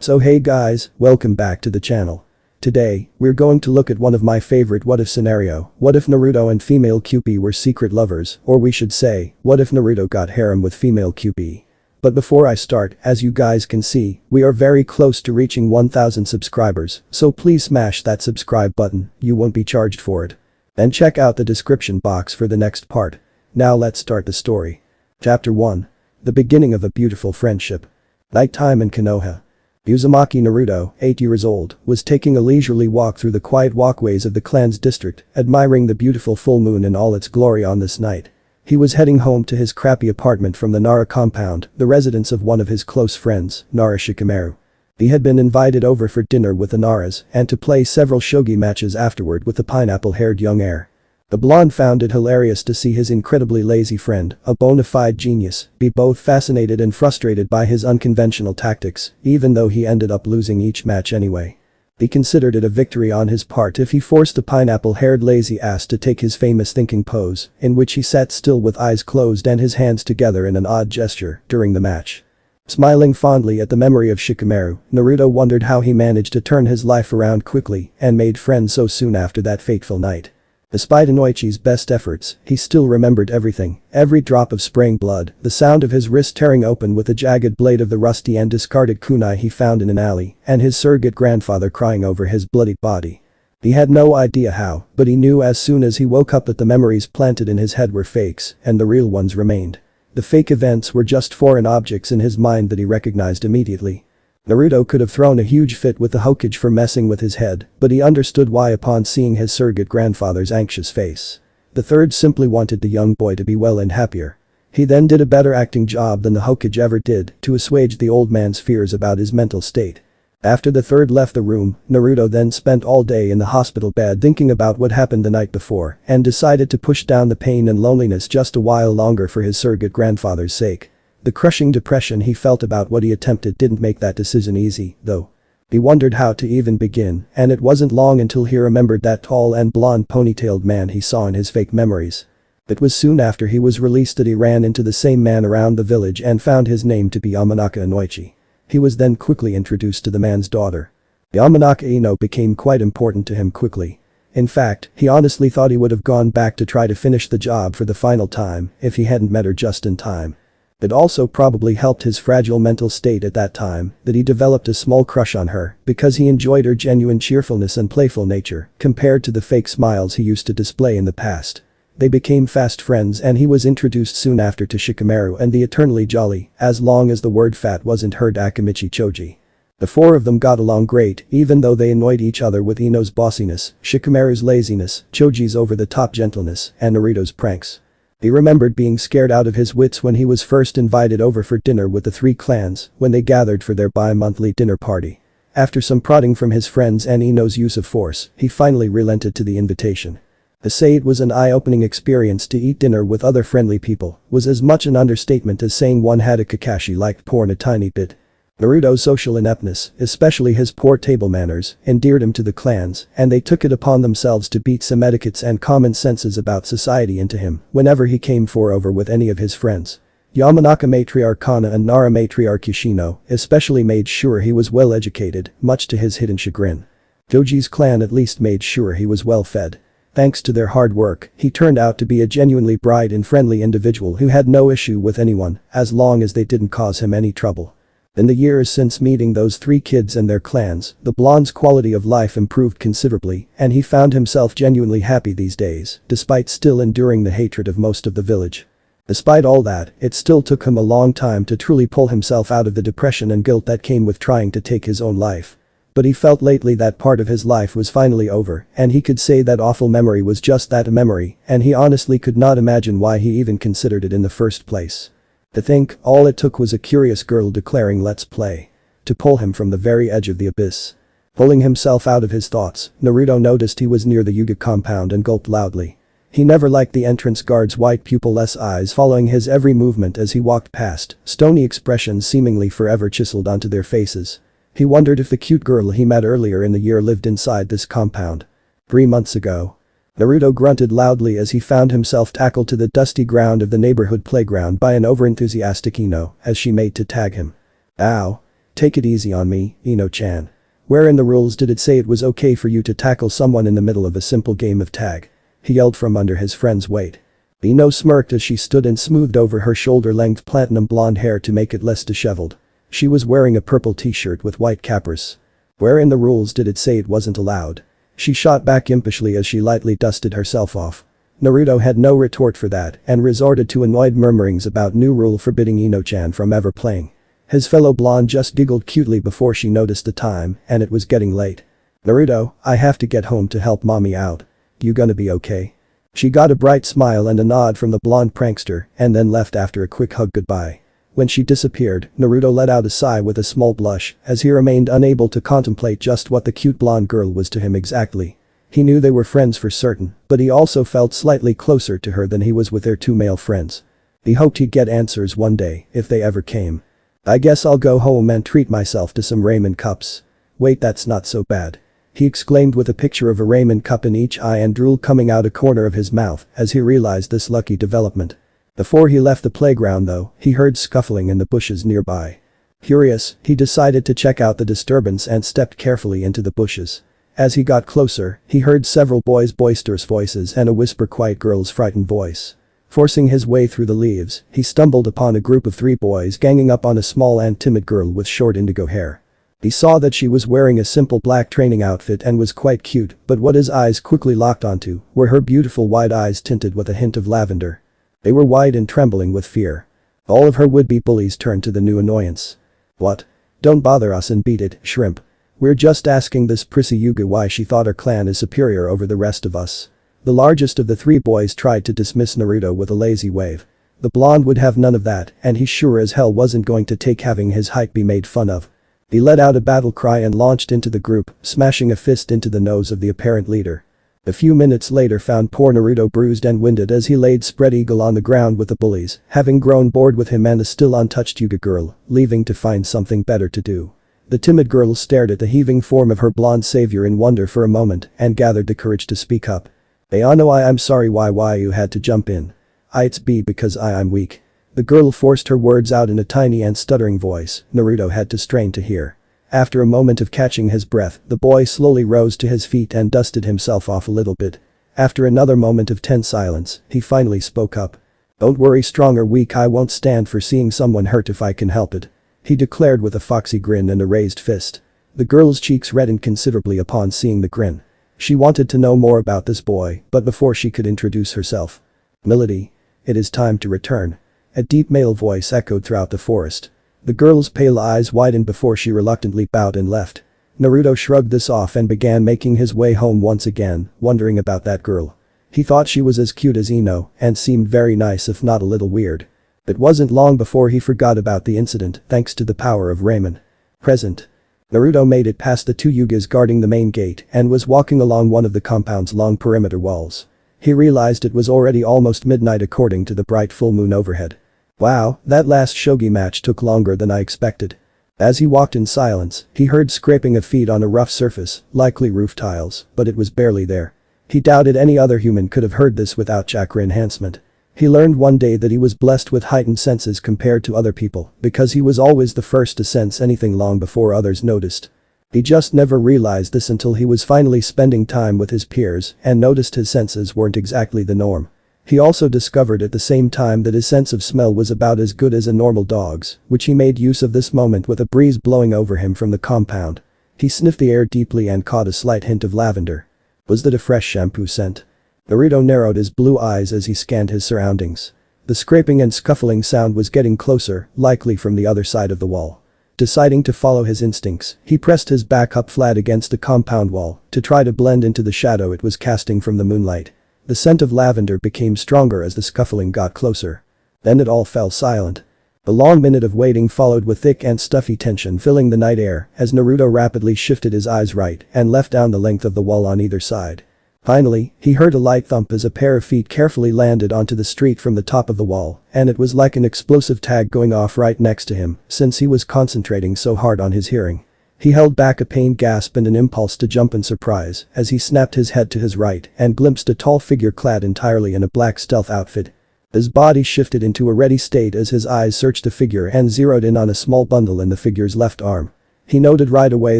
So hey guys, welcome back to the channel. Today, we're going to look at one of my favorite what if scenario. What if Naruto and female Kyuubi were secret lovers, or we should say, what if Naruto got harem with female Kyuubi? But before I start, as you guys can see, we are very close to reaching 1000 subscribers, so please smash that subscribe button, you won't be charged for it. And check out the description box for the next part. Now let's start the story. Chapter 1. The beginning of a beautiful friendship. Nighttime in Konoha. Uzumaki Naruto, 8 years old, was taking a leisurely walk through the quiet walkways of the clan's district, admiring the beautiful full moon in all its glory on this night. He was heading home to his crappy apartment from the Nara compound, the residence of one of his close friends, Nara Shikamaru. He had been invited over for dinner with the Naras and to play several shogi matches afterward with the pineapple-haired young heir. The blonde found it hilarious to see his incredibly lazy friend, a bona fide genius, be both fascinated and frustrated by his unconventional tactics, even though he ended up losing each match anyway. He considered it a victory on his part if he forced the pineapple-haired lazy ass to take his famous thinking pose, in which he sat still with eyes closed and his hands together in an odd gesture during the match. Smiling fondly at the memory of Shikamaru, Naruto wondered how he managed to turn his life around quickly and made friends so soon after that fateful night. Despite Inoichi's best efforts, he still remembered everything, every drop of spraying blood, the sound of his wrist tearing open with a jagged blade of the rusty and discarded kunai he found in an alley, and his surrogate grandfather crying over his bloodied body. He had no idea how, but he knew as soon as he woke up that the memories planted in his head were fakes, and the real ones remained. The fake events were just foreign objects in his mind that he recognized immediately. Naruto could have thrown a huge fit with the Hokage for messing with his head, but he understood why upon seeing his surrogate grandfather's anxious face. The third simply wanted the young boy to be well and happier. He then did a better acting job than the Hokage ever did to assuage the old man's fears about his mental state. After the third left the room, Naruto then spent all day in the hospital bed thinking about what happened the night before and decided to push down the pain and loneliness just a while longer for his surrogate grandfather's sake. The crushing depression he felt about what he attempted didn't make that decision easy, though. He wondered how to even begin, and it wasn't long until he remembered that tall and blonde ponytailed man he saw in his fake memories. It was soon after he was released that he ran into the same man around the village and found his name to be Yamanaka Inoichi. He was then quickly introduced to the man's daughter. Yamanaka Ino became quite important to him quickly. In fact, he honestly thought he would have gone back to try to finish the job for the final time if he hadn't met her just in time. It also probably helped his fragile mental state at that time that he developed a small crush on her because he enjoyed her genuine cheerfulness and playful nature compared to the fake smiles he used to display in the past. They became fast friends and he was introduced soon after to Shikamaru and the eternally jolly, as long as the word fat wasn't heard, Akimichi Choji. The four of them got along great even though they annoyed each other with Ino's bossiness, Shikamaru's laziness, Choji's over-the-top gentleness, and Naruto's pranks. He remembered being scared out of his wits when he was first invited over for dinner with the three clans when they gathered for their bi-monthly dinner party. After some prodding from his friends and Ino's use of force, he finally relented to the invitation. To say it was an eye-opening experience to eat dinner with other friendly people was as much an understatement as saying one had a Kakashi-liked porn a tiny bit. Naruto's social ineptness, especially his poor table manners, endeared him to the clans, and they took it upon themselves to beat some etiquettes and common senses about society into him whenever he came over with any of his friends. Yamanaka matriarch Kana and Nara matriarch Yoshino especially made sure he was well educated, much to his hidden chagrin. Choji's clan at least made sure he was well fed. Thanks to their hard work, he turned out to be a genuinely bright and friendly individual who had no issue with anyone as long as they didn't cause him any trouble. In the years since meeting those three kids and their clans, the blonde's quality of life improved considerably and he found himself genuinely happy these days, despite still enduring the hatred of most of the village. Despite all that, it still took him a long time to truly pull himself out of the depression and guilt that came with trying to take his own life. But he felt lately that part of his life was finally over and he could say that awful memory was just that, a memory, and he honestly could not imagine why he even considered it in the first place. To think, all it took was a curious girl declaring "let's play" to pull him from the very edge of the abyss. Pulling himself out of his thoughts, Naruto noticed he was near the Hyuga compound and gulped loudly. He never liked the entrance guard's white pupil-less eyes following his every movement as he walked past, stony expressions seemingly forever chiseled onto their faces. He wondered if the cute girl he met earlier in the year lived inside this compound. 3 months ago. Naruto grunted loudly as he found himself tackled to the dusty ground of the neighborhood playground by an overenthusiastic Ino as she made to tag him. Ow. Take it easy on me, Ino-chan. Where in the rules did it say it was okay for you to tackle someone in the middle of a simple game of tag? He yelled from under his friend's weight. Ino smirked as she stood and smoothed over her shoulder-length platinum blonde hair to make it less disheveled. She was wearing a purple t-shirt with white capris. Where in the rules did it say it wasn't allowed? She shot back impishly as she lightly dusted herself off. Naruto had no retort for that and resorted to annoyed murmurings about new rule forbidding Ino-chan from ever playing. His fellow blonde just giggled cutely before she noticed the time, and it was getting late. Naruto, I have to get home to help mommy out. You gonna be okay? She got a bright smile and a nod from the blonde prankster and then left after a quick hug goodbye. When she disappeared, Naruto let out a sigh with a small blush as he remained unable to contemplate just what the cute blonde girl was to him exactly. He knew they were friends for certain, but he also felt slightly closer to her than he was with their two male friends. He hoped he'd get answers one day, if they ever came. I guess I'll go home and treat myself to some ramen cups. Wait, that's not so bad. He exclaimed with a picture of a ramen cup in each eye and drool coming out a corner of his mouth as he realized this lucky development. Before he left the playground though, he heard scuffling in the bushes nearby. Curious, he decided to check out the disturbance and stepped carefully into the bushes. As he got closer, he heard several boys' boisterous voices and a whisper-quiet girl's frightened voice. Forcing his way through the leaves, he stumbled upon a group of 3 boys ganging up on a small and timid girl with short indigo hair. He saw that she was wearing a simple black training outfit and was quite cute, but what his eyes quickly locked onto were her beautiful wide eyes tinted with a hint of lavender. They were wide and trembling with fear. All of her would-be bullies turned to the new annoyance. What? Don't bother us and beat it, shrimp. We're just asking this prissy Hyuga why she thought her clan is superior over the rest of us. The largest of the 3 boys tried to dismiss Naruto with a lazy wave. The blonde would have none of that, and he sure as hell wasn't going to take having his height be made fun of. He let out a battle cry and launched into the group, smashing a fist into the nose of the apparent leader. A few minutes later found poor Naruto bruised and winded as he laid spread eagle on the ground with the bullies, having grown bored with him and the still untouched Hyuga girl, leaving to find something better to do. The timid girl stared at the heaving form of her blonde savior in wonder for a moment and gathered the courage to speak up. Ayano, I'm sorry why you had to jump in. It's because I'm weak. The girl forced her words out in a tiny and stuttering voice Naruto had to strain to hear. After a moment of catching his breath, the boy slowly rose to his feet and dusted himself off a little bit. After another moment of tense silence, he finally spoke up. Don't worry, strong or weak, I won't stand for seeing someone hurt if I can help it. He declared with a foxy grin and a raised fist. The girl's cheeks reddened considerably upon seeing the grin. She wanted to know more about this boy, but before she could introduce herself. Milady. It is time to return. A deep male voice echoed throughout the forest. The girl's pale eyes widened before she reluctantly bowed and left. Naruto shrugged this off and began making his way home once again, wondering about that girl. He thought she was as cute as Ino and seemed very nice if not a little weird. It wasn't long before he forgot about the incident thanks to the power of ramen. Present. Naruto made it past the 2 Hyugas guarding the main gate and was walking along one of the compound's long perimeter walls. He realized it was already almost midnight according to the bright full moon overhead. Wow, that last shogi match took longer than I expected. As he walked in silence, he heard scraping of feet on a rough surface, likely roof tiles, but it was barely there. He doubted any other human could have heard this without chakra enhancement. He learned one day that he was blessed with heightened senses compared to other people because he was always the first to sense anything long before others noticed. He just never realized this until he was finally spending time with his peers and noticed his senses weren't exactly the norm. He also discovered at the same time that his sense of smell was about as good as a normal dog's, which he made use of this moment with a breeze blowing over him from the compound. He sniffed the air deeply and caught a slight hint of lavender. Was that a fresh shampoo scent? Naruto narrowed his blue eyes as he scanned his surroundings. The scraping and scuffling sound was getting closer, likely from the other side of the wall. Deciding to follow his instincts, he pressed his back up flat against the compound wall to try to blend into the shadow it was casting from the moonlight. The scent of lavender became stronger as the scuffling got closer. Then it all fell silent. A long minute of waiting followed with thick and stuffy tension filling the night air as Naruto rapidly shifted his eyes right and left down the length of the wall on either side. Finally, he heard a light thump as a pair of feet carefully landed onto the street from the top of the wall, and it was like an explosive tag going off right next to him since he was concentrating so hard on his hearing. He held back a pained gasp and an impulse to jump in surprise as he snapped his head to his right and glimpsed a tall figure clad entirely in a black stealth outfit. His body shifted into a ready state as his eyes searched the figure and zeroed in on a small bundle in the figure's left arm. He noted right away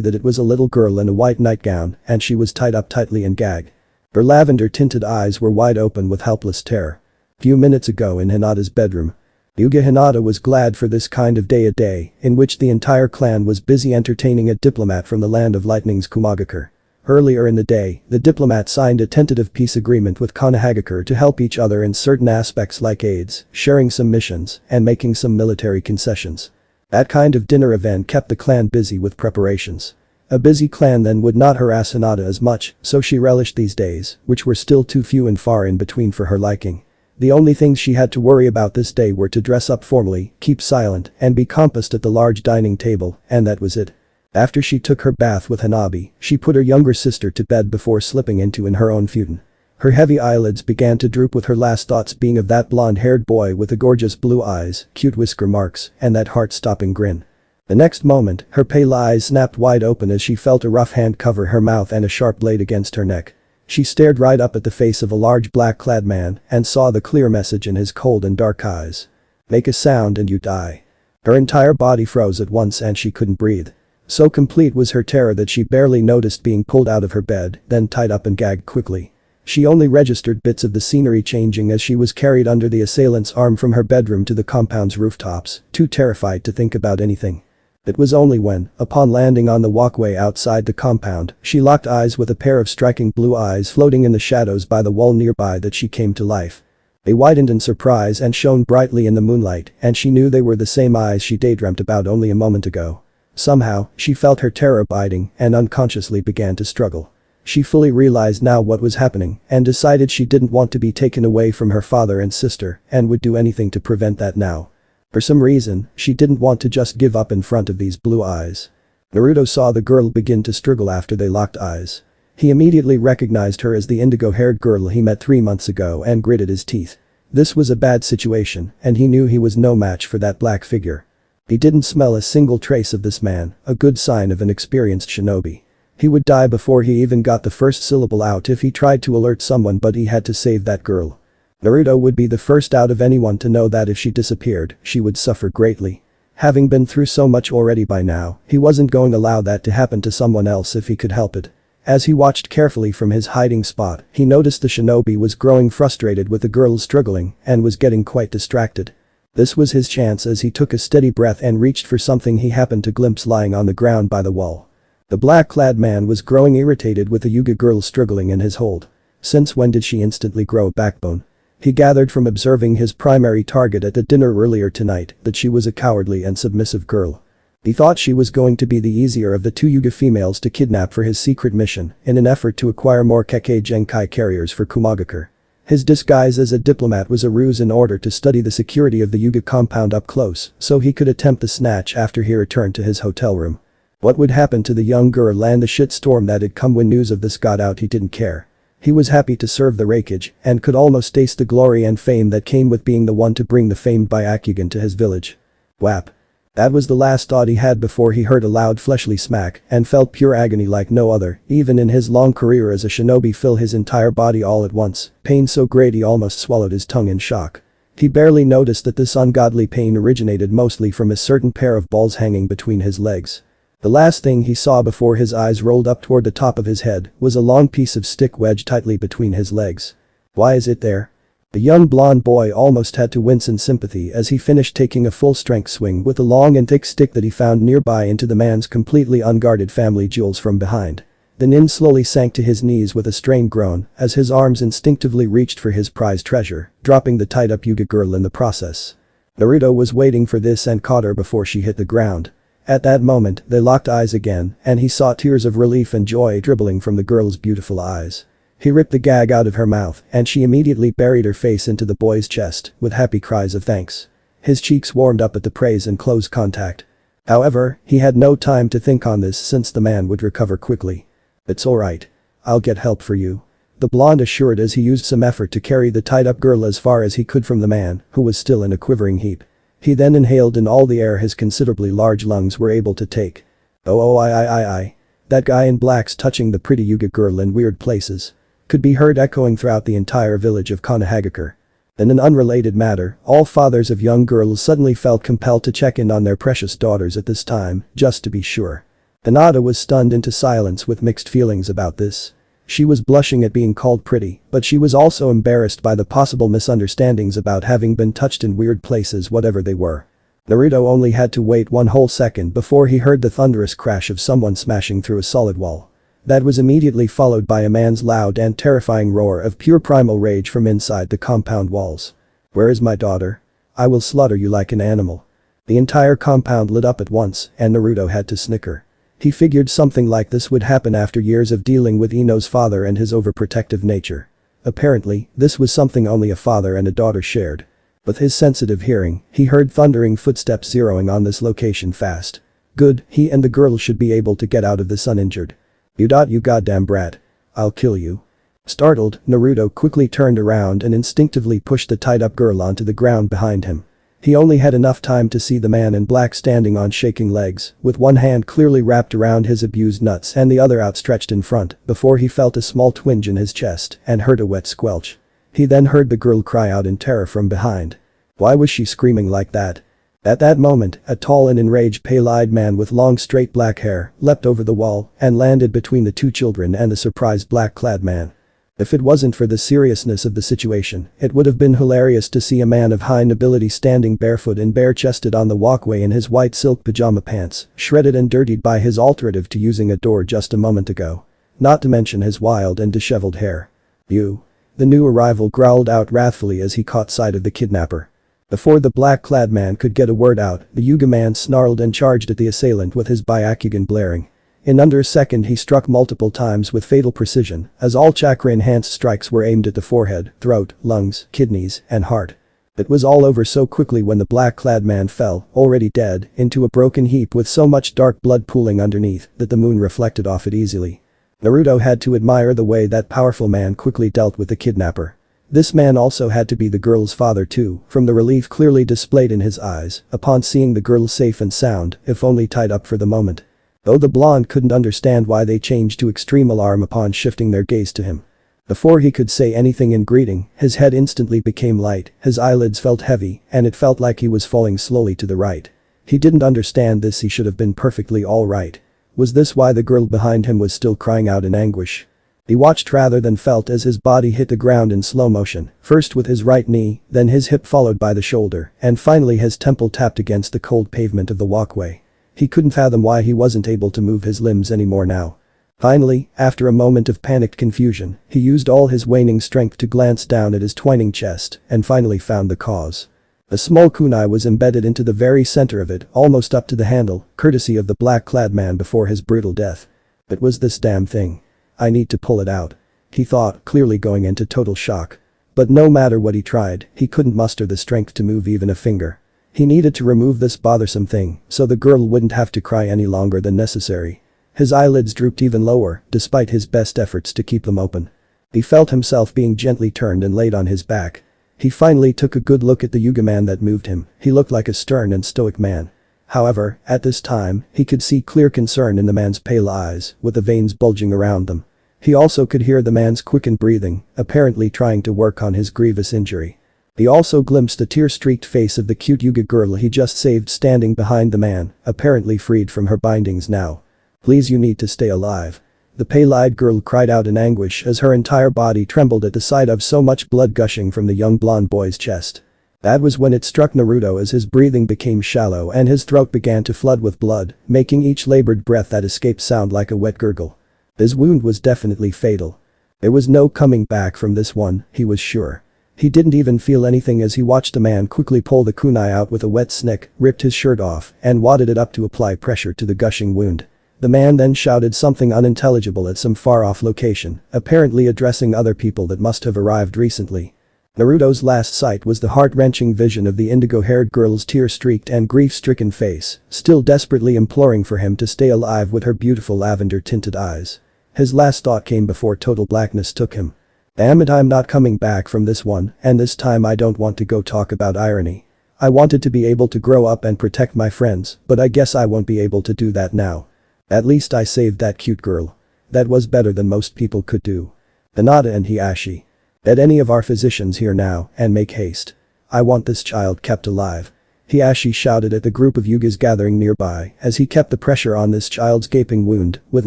that it was a little girl in a white nightgown and she was tied up tightly and gagged. Her lavender-tinted eyes were wide open with helpless terror. Few minutes ago in Hinata's bedroom. Hyuga Hinata was glad for this kind of day, a day in which the entire clan was busy entertaining a diplomat from the land of lightning's Kumagakure. Earlier in the day, the diplomat signed a tentative peace agreement with Konohagakure to help each other in certain aspects like aids, sharing some missions, and making some military concessions. That kind of dinner event kept the clan busy with preparations. A busy clan then would not harass Hinata as much, so she relished these days, which were still too few and far in between for her liking. The only things she had to worry about this day were to dress up formally, keep silent, and be composed at the large dining table, and that was it. After she took her bath with Hanabi, she put her younger sister to bed before slipping into her own futon. Her heavy eyelids began to droop with her last thoughts being of that blonde-haired boy with the gorgeous blue eyes, cute whisker marks, and that heart-stopping grin. The next moment, her pale eyes snapped wide open as she felt a rough hand cover her mouth and a sharp blade against her neck. She stared right up at the face of a large black-clad man and saw the clear message in his cold and dark eyes. "Make a sound and you die." Her entire body froze at once and she couldn't breathe. So complete was her terror that she barely noticed being pulled out of her bed, then tied up and gagged quickly. She only registered bits of the scenery changing as she was carried under the assailant's arm from her bedroom to the compound's rooftops, too terrified to think about anything. It was only when, upon landing on the walkway outside the compound, she locked eyes with a pair of striking blue eyes floating in the shadows by the wall nearby that she came to life. They widened in surprise and shone brightly in the moonlight, and she knew they were the same eyes she daydreamt about only a moment ago. Somehow, she felt her terror biting and unconsciously began to struggle. She fully realized now what was happening and decided she didn't want to be taken away from her father and sister and would do anything to prevent that now. For some reason, she didn't want to just give up in front of these blue eyes. Naruto saw the girl begin to struggle after they locked eyes. He immediately recognized her as the indigo-haired girl he met 3 months ago and gritted his teeth. This was a bad situation and he knew he was no match for that black figure. He didn't smell a single trace of this man, a good sign of an experienced shinobi. He would die before he even got the first syllable out if he tried to alert someone, but he had to save that girl. Naruto would be the first out of anyone to know that if she disappeared, she would suffer greatly. Having been through so much already by now, he wasn't going to allow that to happen to someone else if he could help it. As he watched carefully from his hiding spot, he noticed the shinobi was growing frustrated with the girl struggling and was getting quite distracted. This was his chance as he took a steady breath and reached for something he happened to glimpse lying on the ground by the wall. The black-clad man was growing irritated with the Hyuga girl struggling in his hold. Since when did she instantly grow a backbone? He gathered from observing his primary target at the dinner earlier tonight that she was a cowardly and submissive girl. He thought she was going to be the easier of the 2 Hyuga females to kidnap for his secret mission in an effort to acquire more Kekkei Genkai carriers for Kumagakure. His disguise as a diplomat was a ruse in order to study the security of the Hyuga compound up close so he could attempt the snatch after he returned to his hotel room. What would happen to the young girl and the shitstorm that had come when news of this got out, he didn't care. He was happy to serve the Raikage and could almost taste the glory and fame that came with being the one to bring the famed Byakugan to his village. Whap. That was the last thought he had before he heard a loud fleshly smack and felt pure agony like no other, even in his long career as a shinobi, fill his entire body all at once, pain so great he almost swallowed his tongue in shock. He barely noticed that this ungodly pain originated mostly from a certain pair of balls hanging between his legs. The last thing he saw before his eyes rolled up toward the top of his head was a long piece of stick wedged tightly between his legs. Why is it there? The young blonde boy almost had to wince in sympathy as he finished taking a full-strength swing with a long and thick stick that he found nearby into the man's completely unguarded family jewels from behind. The nin slowly sank to his knees with a strained groan as his arms instinctively reached for his prized treasure, dropping the tied-up Hyuga girl in the process. Naruto was waiting for this and caught her before she hit the ground. At that moment, they locked eyes again, and he saw tears of relief and joy dribbling from the girl's beautiful eyes. He ripped the gag out of her mouth, and she immediately buried her face into the boy's chest, with happy cries of thanks. His cheeks warmed up at the praise and close contact. However, he had no time to think on this since the man would recover quickly. "It's alright. I'll get help for you," the blonde assured as he used some effort to carry the tied-up girl as far as he could from the man, who was still in a quivering heap. He then inhaled in all the air his considerably large lungs were able to take. I. That guy in black's touching the pretty Hyuga girl in weird places. Could be heard echoing throughout the entire village of Konohagakure. In an unrelated matter, all fathers of young girls suddenly felt compelled to check in on their precious daughters at this time, just to be sure. Hinata was stunned into silence with mixed feelings about this. She was blushing at being called pretty, but she was also embarrassed by the possible misunderstandings about having been touched in weird places, whatever they were. Naruto only had to wait one whole second before he heard the thunderous crash of someone smashing through a solid wall. That was immediately followed by a man's loud and terrifying roar of pure primal rage from inside the compound walls. "Where is my daughter? I will slaughter you like an animal." The entire compound lit up at once, and Naruto had to snicker. He figured something like this would happen after years of dealing with Ino's father and his overprotective nature. Apparently, this was something only a father and a daughter shared. With his sensitive hearing, he heard thundering footsteps zeroing on this location fast. Good, he and the girl should be able to get out of this uninjured. You goddamn brat. I'll kill you." Startled, Naruto quickly turned around and instinctively pushed the tied-up girl onto the ground behind him. He only had enough time to see the man in black standing on shaking legs, with one hand clearly wrapped around his abused nuts and the other outstretched in front, before he felt a small twinge in his chest and heard a wet squelch. He then heard the girl cry out in terror from behind. Why was she screaming like that? At that moment, a tall and enraged pale-eyed man with long straight black hair leapt over the wall and landed between the two children and the surprised black-clad man. If it wasn't for the seriousness of the situation, it would have been hilarious to see a man of high nobility standing barefoot and bare-chested on the walkway in his white silk pajama pants, shredded and dirtied by his alternative to using a door just a moment ago. Not to mention his wild and disheveled hair. "You." The new arrival growled out wrathfully as he caught sight of the kidnapper. Before the black-clad man could get a word out, the Hyuga man snarled and charged at the assailant with his Byakugan blaring. In under a second he struck multiple times with fatal precision, as all chakra-enhanced strikes were aimed at the forehead, throat, lungs, kidneys, and heart. It was all over so quickly when the black-clad man fell, already dead, into a broken heap with so much dark blood pooling underneath that the moon reflected off it easily. Naruto had to admire the way that powerful man quickly dealt with the kidnapper. This man also had to be the girl's father too, from the relief clearly displayed in his eyes upon seeing the girl safe and sound, if only tied up for the moment. Though the blonde couldn't understand why they changed to extreme alarm upon shifting their gaze to him. Before he could say anything in greeting, his head instantly became light, his eyelids felt heavy, and it felt like he was falling slowly to the right. He didn't understand this. He should have been perfectly alright. Was this why the girl behind him was still crying out in anguish? He watched rather than felt as his body hit the ground in slow motion, first with his right knee, then his hip followed by the shoulder, and finally his temple tapped against the cold pavement of the walkway. He couldn't fathom why he wasn't able to move his limbs anymore now. Finally, after a moment of panicked confusion, he used all his waning strength to glance down at his twining chest and finally found the cause. A small kunai was embedded into the very center of it, almost up to the handle, courtesy of the black-clad man before his brutal death. It was this damn thing. I need to pull it out. He thought, clearly going into total shock. But no matter what he tried, he couldn't muster the strength to move even a finger. He needed to remove this bothersome thing so the girl wouldn't have to cry any longer than necessary. His eyelids drooped even lower, despite his best efforts to keep them open. He felt himself being gently turned and laid on his back. He finally took a good look at the Hyuga man that moved him. He looked like a stern and stoic man. However, at this time, he could see clear concern in the man's pale eyes, with the veins bulging around them. He also could hear the man's quickened breathing, apparently trying to work on his grievous injury. He also glimpsed the tear-streaked face of the cute Hyuga girl he just saved standing behind the man, apparently freed from her bindings now. "Please, you need to stay alive." The pale-eyed girl cried out in anguish as her entire body trembled at the sight of so much blood gushing from the young blonde boy's chest. That was when it struck Naruto as his breathing became shallow and his throat began to flood with blood, making each labored breath that escaped sound like a wet gurgle. His wound was definitely fatal. There was no coming back from this one, he was sure. He didn't even feel anything as he watched the man quickly pull the kunai out with a wet snick, ripped his shirt off, and wadded it up to apply pressure to the gushing wound. The man then shouted something unintelligible at some far-off location, apparently addressing other people that must have arrived recently. Naruto's last sight was the heart-wrenching vision of the indigo-haired girl's tear-streaked and grief-stricken face, still desperately imploring for him to stay alive with her beautiful lavender-tinted eyes. His last thought came before total blackness took him. Damn it, I'm not coming back from this one, and this time I don't want to go talk about irony. I wanted to be able to grow up and protect my friends, but I guess I won't be able to do that now. At least I saved that cute girl. That was better than most people could do. Hinata and Hiashi. Get any of our physicians here now, and make haste. I want this child kept alive. Hiashi shouted at the group of Hyugas gathering nearby as he kept the pressure on this child's gaping wound with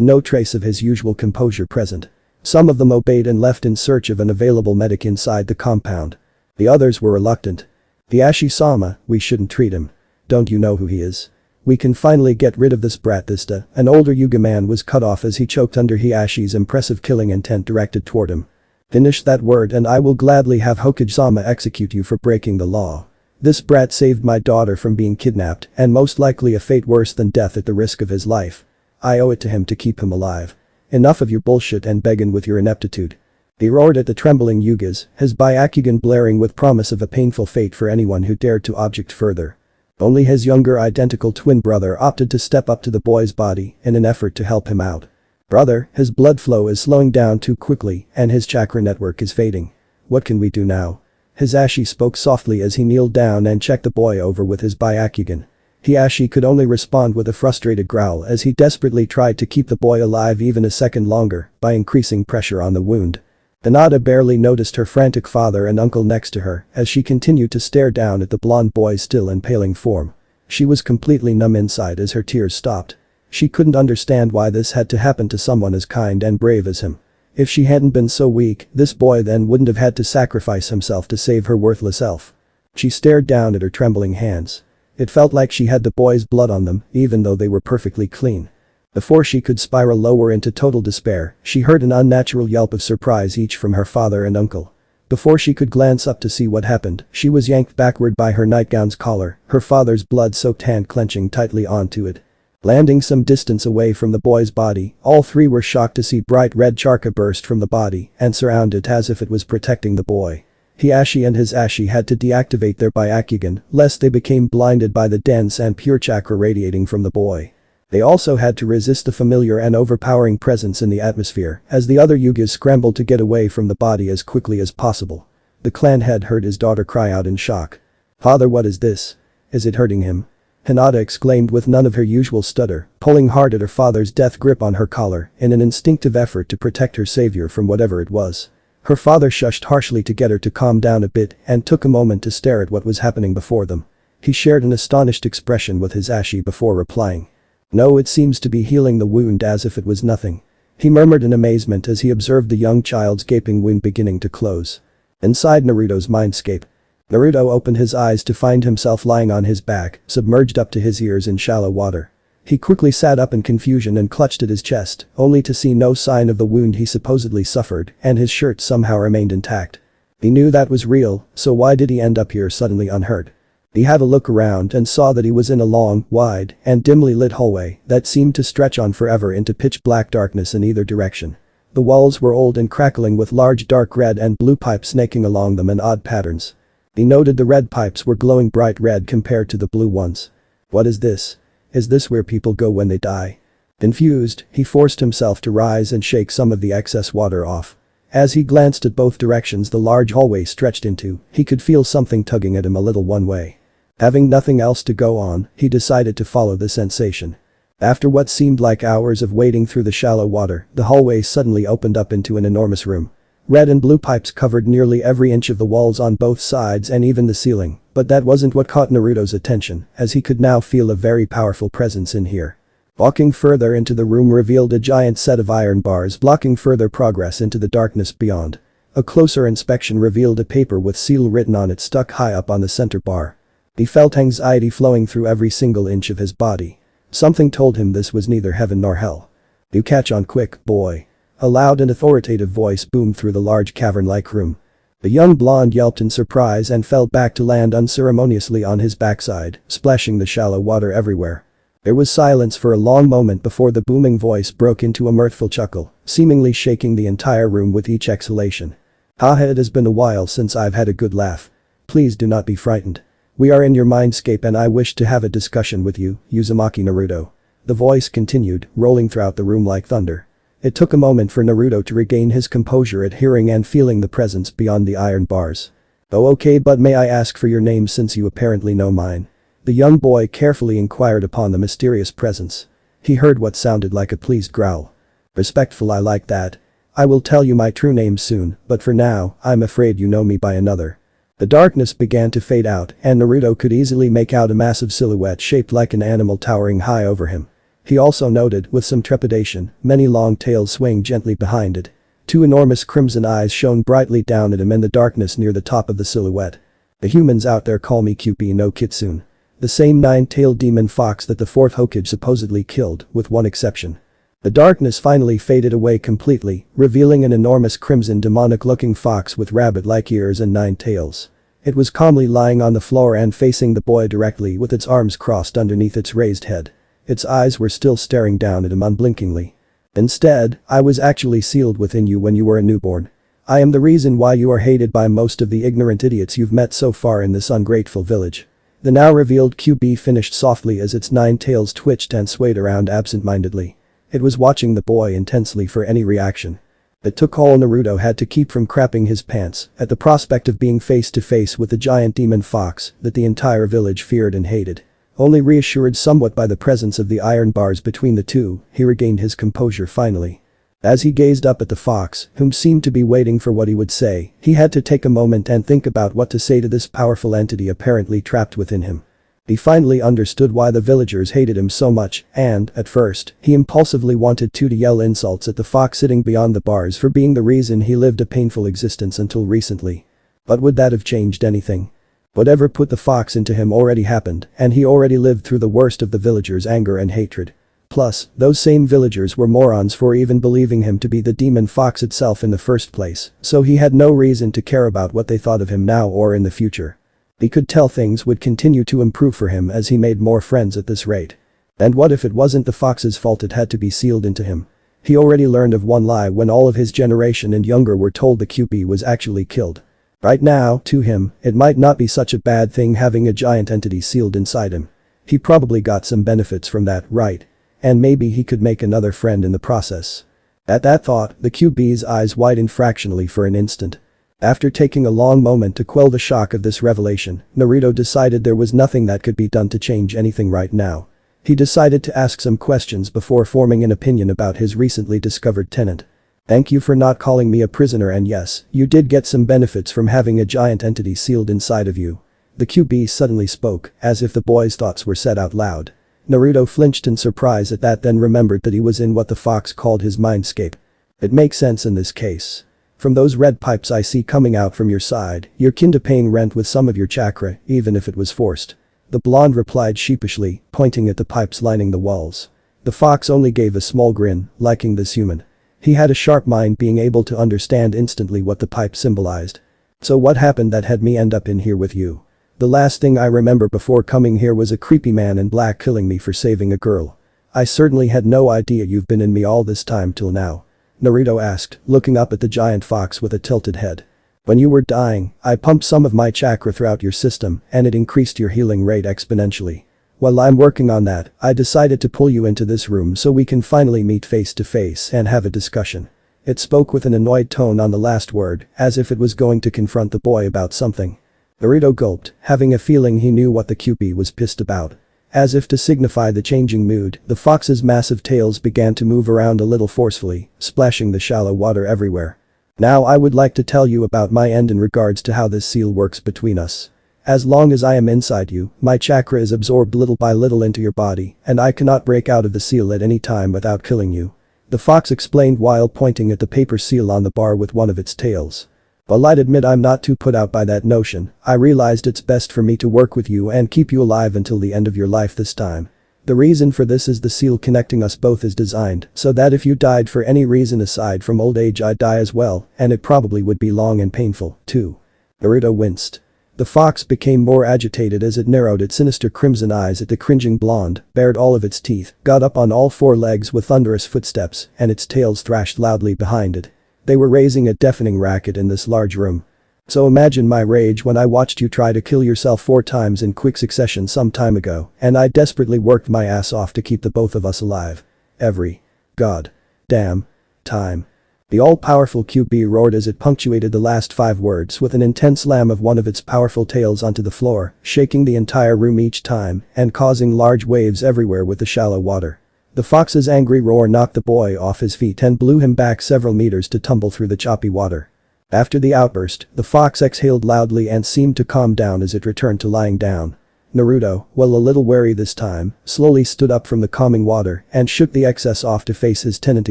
no trace of his usual composure present. Some of them obeyed and left in search of an available medic inside the compound. The others were reluctant. Hiashi-sama, we shouldn't treat him. Don't you know who he is? We can finally get rid of this brat Thista. An older Hyuga man was cut off as he choked under Hiashi's impressive killing intent directed toward him. Finish that word and I will gladly have Hokage-sama execute you for breaking the law. This brat saved my daughter from being kidnapped and most likely a fate worse than death at the risk of his life. I owe it to him to keep him alive. Enough of your bullshit and begging with your ineptitude. He roared at the trembling Hyugas, his Byakugan blaring with promise of a painful fate for anyone who dared to object further. Only his younger identical twin brother opted to step up to the boy's body in an effort to help him out. Brother, his blood flow is slowing down too quickly and his chakra network is fading. What can we do now? Hisashi spoke softly as he kneeled down and checked the boy over with his Byakugan. Hiashi could only respond with a frustrated growl as he desperately tried to keep the boy alive even a second longer by increasing pressure on the wound. Hinata barely noticed her frantic father and uncle next to her as she continued to stare down at the blonde boy's still impaling form. She was completely numb inside as her tears stopped. She couldn't understand why this had to happen to someone as kind and brave as him. If she hadn't been so weak, this boy then wouldn't have had to sacrifice himself to save her worthless elf. She stared down at her trembling hands. It felt like she had the boy's blood on them, even though they were perfectly clean. Before she could spiral lower into total despair, she heard an unnatural yelp of surprise each from her father and uncle. Before she could glance up to see what happened, she was yanked backward by her nightgown's collar, her father's blood-soaked hand clenching tightly onto it. Landing some distance away from the boy's body, all three were shocked to see bright red chakra burst from the body and surround it as if it was protecting the boy. Hiashi and Hisashi had to deactivate their Byakugan lest they became blinded by the dense and pure chakra radiating from the boy. They also had to resist the familiar and overpowering presence in the atmosphere as the other Hyugas scrambled to get away from the body as quickly as possible. The clan head heard his daughter cry out in shock. "Father, what is this? Is it hurting him?" Hinata exclaimed with none of her usual stutter, pulling hard at her father's death grip on her collar in an instinctive effort to protect her savior from whatever it was. Her father shushed harshly to get her to calm down a bit and took a moment to stare at what was happening before them. He shared an astonished expression with Hisashi before replying. "No, it seems to be healing the wound as if it was nothing." He murmured in amazement as he observed the young child's gaping wound beginning to close. Inside Naruto's mindscape, Naruto opened his eyes to find himself lying on his back, submerged up to his ears in shallow water. He quickly sat up in confusion and clutched at his chest, only to see no sign of the wound he supposedly suffered, and his shirt somehow remained intact. He knew that was real, so why did he end up here suddenly unhurt? He had a look around and saw that he was in a long, wide, and dimly lit hallway that seemed to stretch on forever into pitch black darkness in either direction. The walls were old and crackling with large dark red and blue pipes snaking along them in odd patterns. He noted the red pipes were glowing bright red compared to the blue ones. What is this? Is this where people go when they die? Confused, he forced himself to rise and shake some of the excess water off. As he glanced at both directions the large hallway stretched into, he could feel something tugging at him a little one way. Having nothing else to go on, he decided to follow the sensation. After what seemed like hours of wading through the shallow water, the hallway suddenly opened up into an enormous room. Red and blue pipes covered nearly every inch of the walls on both sides and even the ceiling, but that wasn't what caught Naruto's attention, as he could now feel a very powerful presence in here. Walking further into the room revealed a giant set of iron bars blocking further progress into the darkness beyond. A closer inspection revealed a paper with seal written on it stuck high up on the center bar. He felt anxiety flowing through every single inch of his body. Something told him this was neither heaven nor hell. "You catch on quick, boy." A loud and authoritative voice boomed through the large cavern-like room. The young blonde yelped in surprise and fell back to land unceremoniously on his backside, splashing the shallow water everywhere. There was silence for a long moment before the booming voice broke into a mirthful chuckle, seemingly shaking the entire room with each exhalation. "Haha, it has been a while since I've had a good laugh. Please do not be frightened. We are in your mindscape and I wish to have a discussion with you, Uzumaki Naruto." The voice continued, rolling throughout the room like thunder. It took a moment for Naruto to regain his composure at hearing and feeling the presence beyond the iron bars. "Oh, okay, but may I ask for your name since you apparently know mine?" The young boy carefully inquired upon the mysterious presence. He heard what sounded like a pleased growl. "Respectful, I like that. I will tell you my true name soon, but for now, I'm afraid you know me by another." The darkness began to fade out and Naruto could easily make out a massive silhouette shaped like an animal towering high over him. He also noted, with some trepidation, many long tails swaying gently behind it. Two enormous crimson eyes shone brightly down at him in the darkness near the top of the silhouette. "The humans out there call me Kyuubi no Kitsune. The same nine-tailed demon fox that the fourth Hokage supposedly killed, with one exception." The darkness finally faded away completely, revealing an enormous crimson demonic-looking fox with rabbit-like ears and 9 tails. It was calmly lying on the floor and facing the boy directly with its arms crossed underneath its raised head. Its eyes were still staring down at him unblinkingly. "Instead, I was actually sealed within you when you were a newborn. I am the reason why you are hated by most of the ignorant idiots you've met so far in this ungrateful village." The now revealed Kyuubi finished softly as its 9 tails twitched and swayed around absent-mindedly. It was watching the boy intensely for any reaction. It took all Naruto had to keep from crapping his pants at the prospect of being face to face with the giant demon fox that the entire village feared and hated. Only reassured somewhat by the presence of the iron bars between the two, he regained his composure finally. As he gazed up at the fox, whom seemed to be waiting for what he would say, he had to take a moment and think about what to say to this powerful entity apparently trapped within him. He finally understood why the villagers hated him so much and, at first, he impulsively wanted to yell insults at the fox sitting beyond the bars for being the reason he lived a painful existence until recently. But would that have changed anything? Whatever put the fox into him already happened, and he already lived through the worst of the villagers' anger and hatred. Plus, those same villagers were morons for even believing him to be the demon fox itself in the first place, so he had no reason to care about what they thought of him now or in the future. He could tell things would continue to improve for him as he made more friends at this rate. And what if it wasn't the fox's fault it had to be sealed into him? He already learned of one lie when all of his generation and younger were told the Kyuubi was actually killed. Right now, to him, it might not be such a bad thing having a giant entity sealed inside him. He probably got some benefits from that, right? And maybe he could make another friend in the process. At that thought, the Kyuubi's eyes widened fractionally for an instant. After taking a long moment to quell the shock of this revelation, Naruto decided there was nothing that could be done to change anything right now. He decided to ask some questions before forming an opinion about his recently discovered tenant. "Thank you for not calling me a prisoner, and yes, you did get some benefits from having a giant entity sealed inside of you." The Kyuubi suddenly spoke, as if the boy's thoughts were said out loud. Naruto flinched in surprise at that, then remembered that he was in what the fox called his mindscape. It makes sense in this case. "From those red pipes I see coming out from your side, you're kin to paying rent with some of your chakra, even if it was forced." The blonde replied sheepishly, pointing at the pipes lining the walls. The fox only gave a small grin, liking this human. He had a sharp mind, being able to understand instantly what the pipe symbolized. "So what happened that had me end up in here with you?" "The last thing I remember before coming here was a creepy man in black killing me for saving a girl. I certainly had no idea you've been in me all this time till now," Naruto asked, looking up at the giant fox with a tilted head. "When you were dying, I pumped some of my chakra throughout your system and it increased your healing rate exponentially. While I'm working on that, I decided to pull you into this room so we can finally meet face to face and have a discussion." It spoke with an annoyed tone on the last word, as if it was going to confront the boy about something. Naruto gulped, having a feeling he knew what the Kyuubi was pissed about. As if to signify the changing mood, the fox's massive tails began to move around a little forcefully, splashing the shallow water everywhere. "Now I would like to tell you about my end in regards to how this seal works between us. As long as I am inside you, my chakra is absorbed little by little into your body, and I cannot break out of the seal at any time without killing you," the fox explained while pointing at the paper seal on the bar with one of its tails. "While I'd admit I'm not too put out by that notion, I realized it's best for me to work with you and keep you alive until the end of your life this time. The reason for this is the seal connecting us both is designed so that if you died for any reason aside from old age, I'd die as well, and it probably would be long and painful, too." Naruto winced. The fox became more agitated as it narrowed its sinister crimson eyes at the cringing blonde, bared all of its teeth, got up on all 4 legs with thunderous footsteps, and its tails thrashed loudly behind it. They were raising a deafening racket in this large room. "So imagine my rage when I watched you try to kill yourself 4 times in quick succession some time ago, and I desperately worked my ass off to keep the both of us alive. Every god damn time." The all-powerful Kyuubi roared as it punctuated the last 5 words with an intense slam of one of its powerful tails onto the floor, shaking the entire room each time and causing large waves everywhere with the shallow water. The fox's angry roar knocked the boy off his feet and blew him back several meters to tumble through the choppy water. After the outburst, the fox exhaled loudly and seemed to calm down as it returned to lying down. Naruto, while a little wary this time, slowly stood up from the calming water and shook the excess off to face his tenant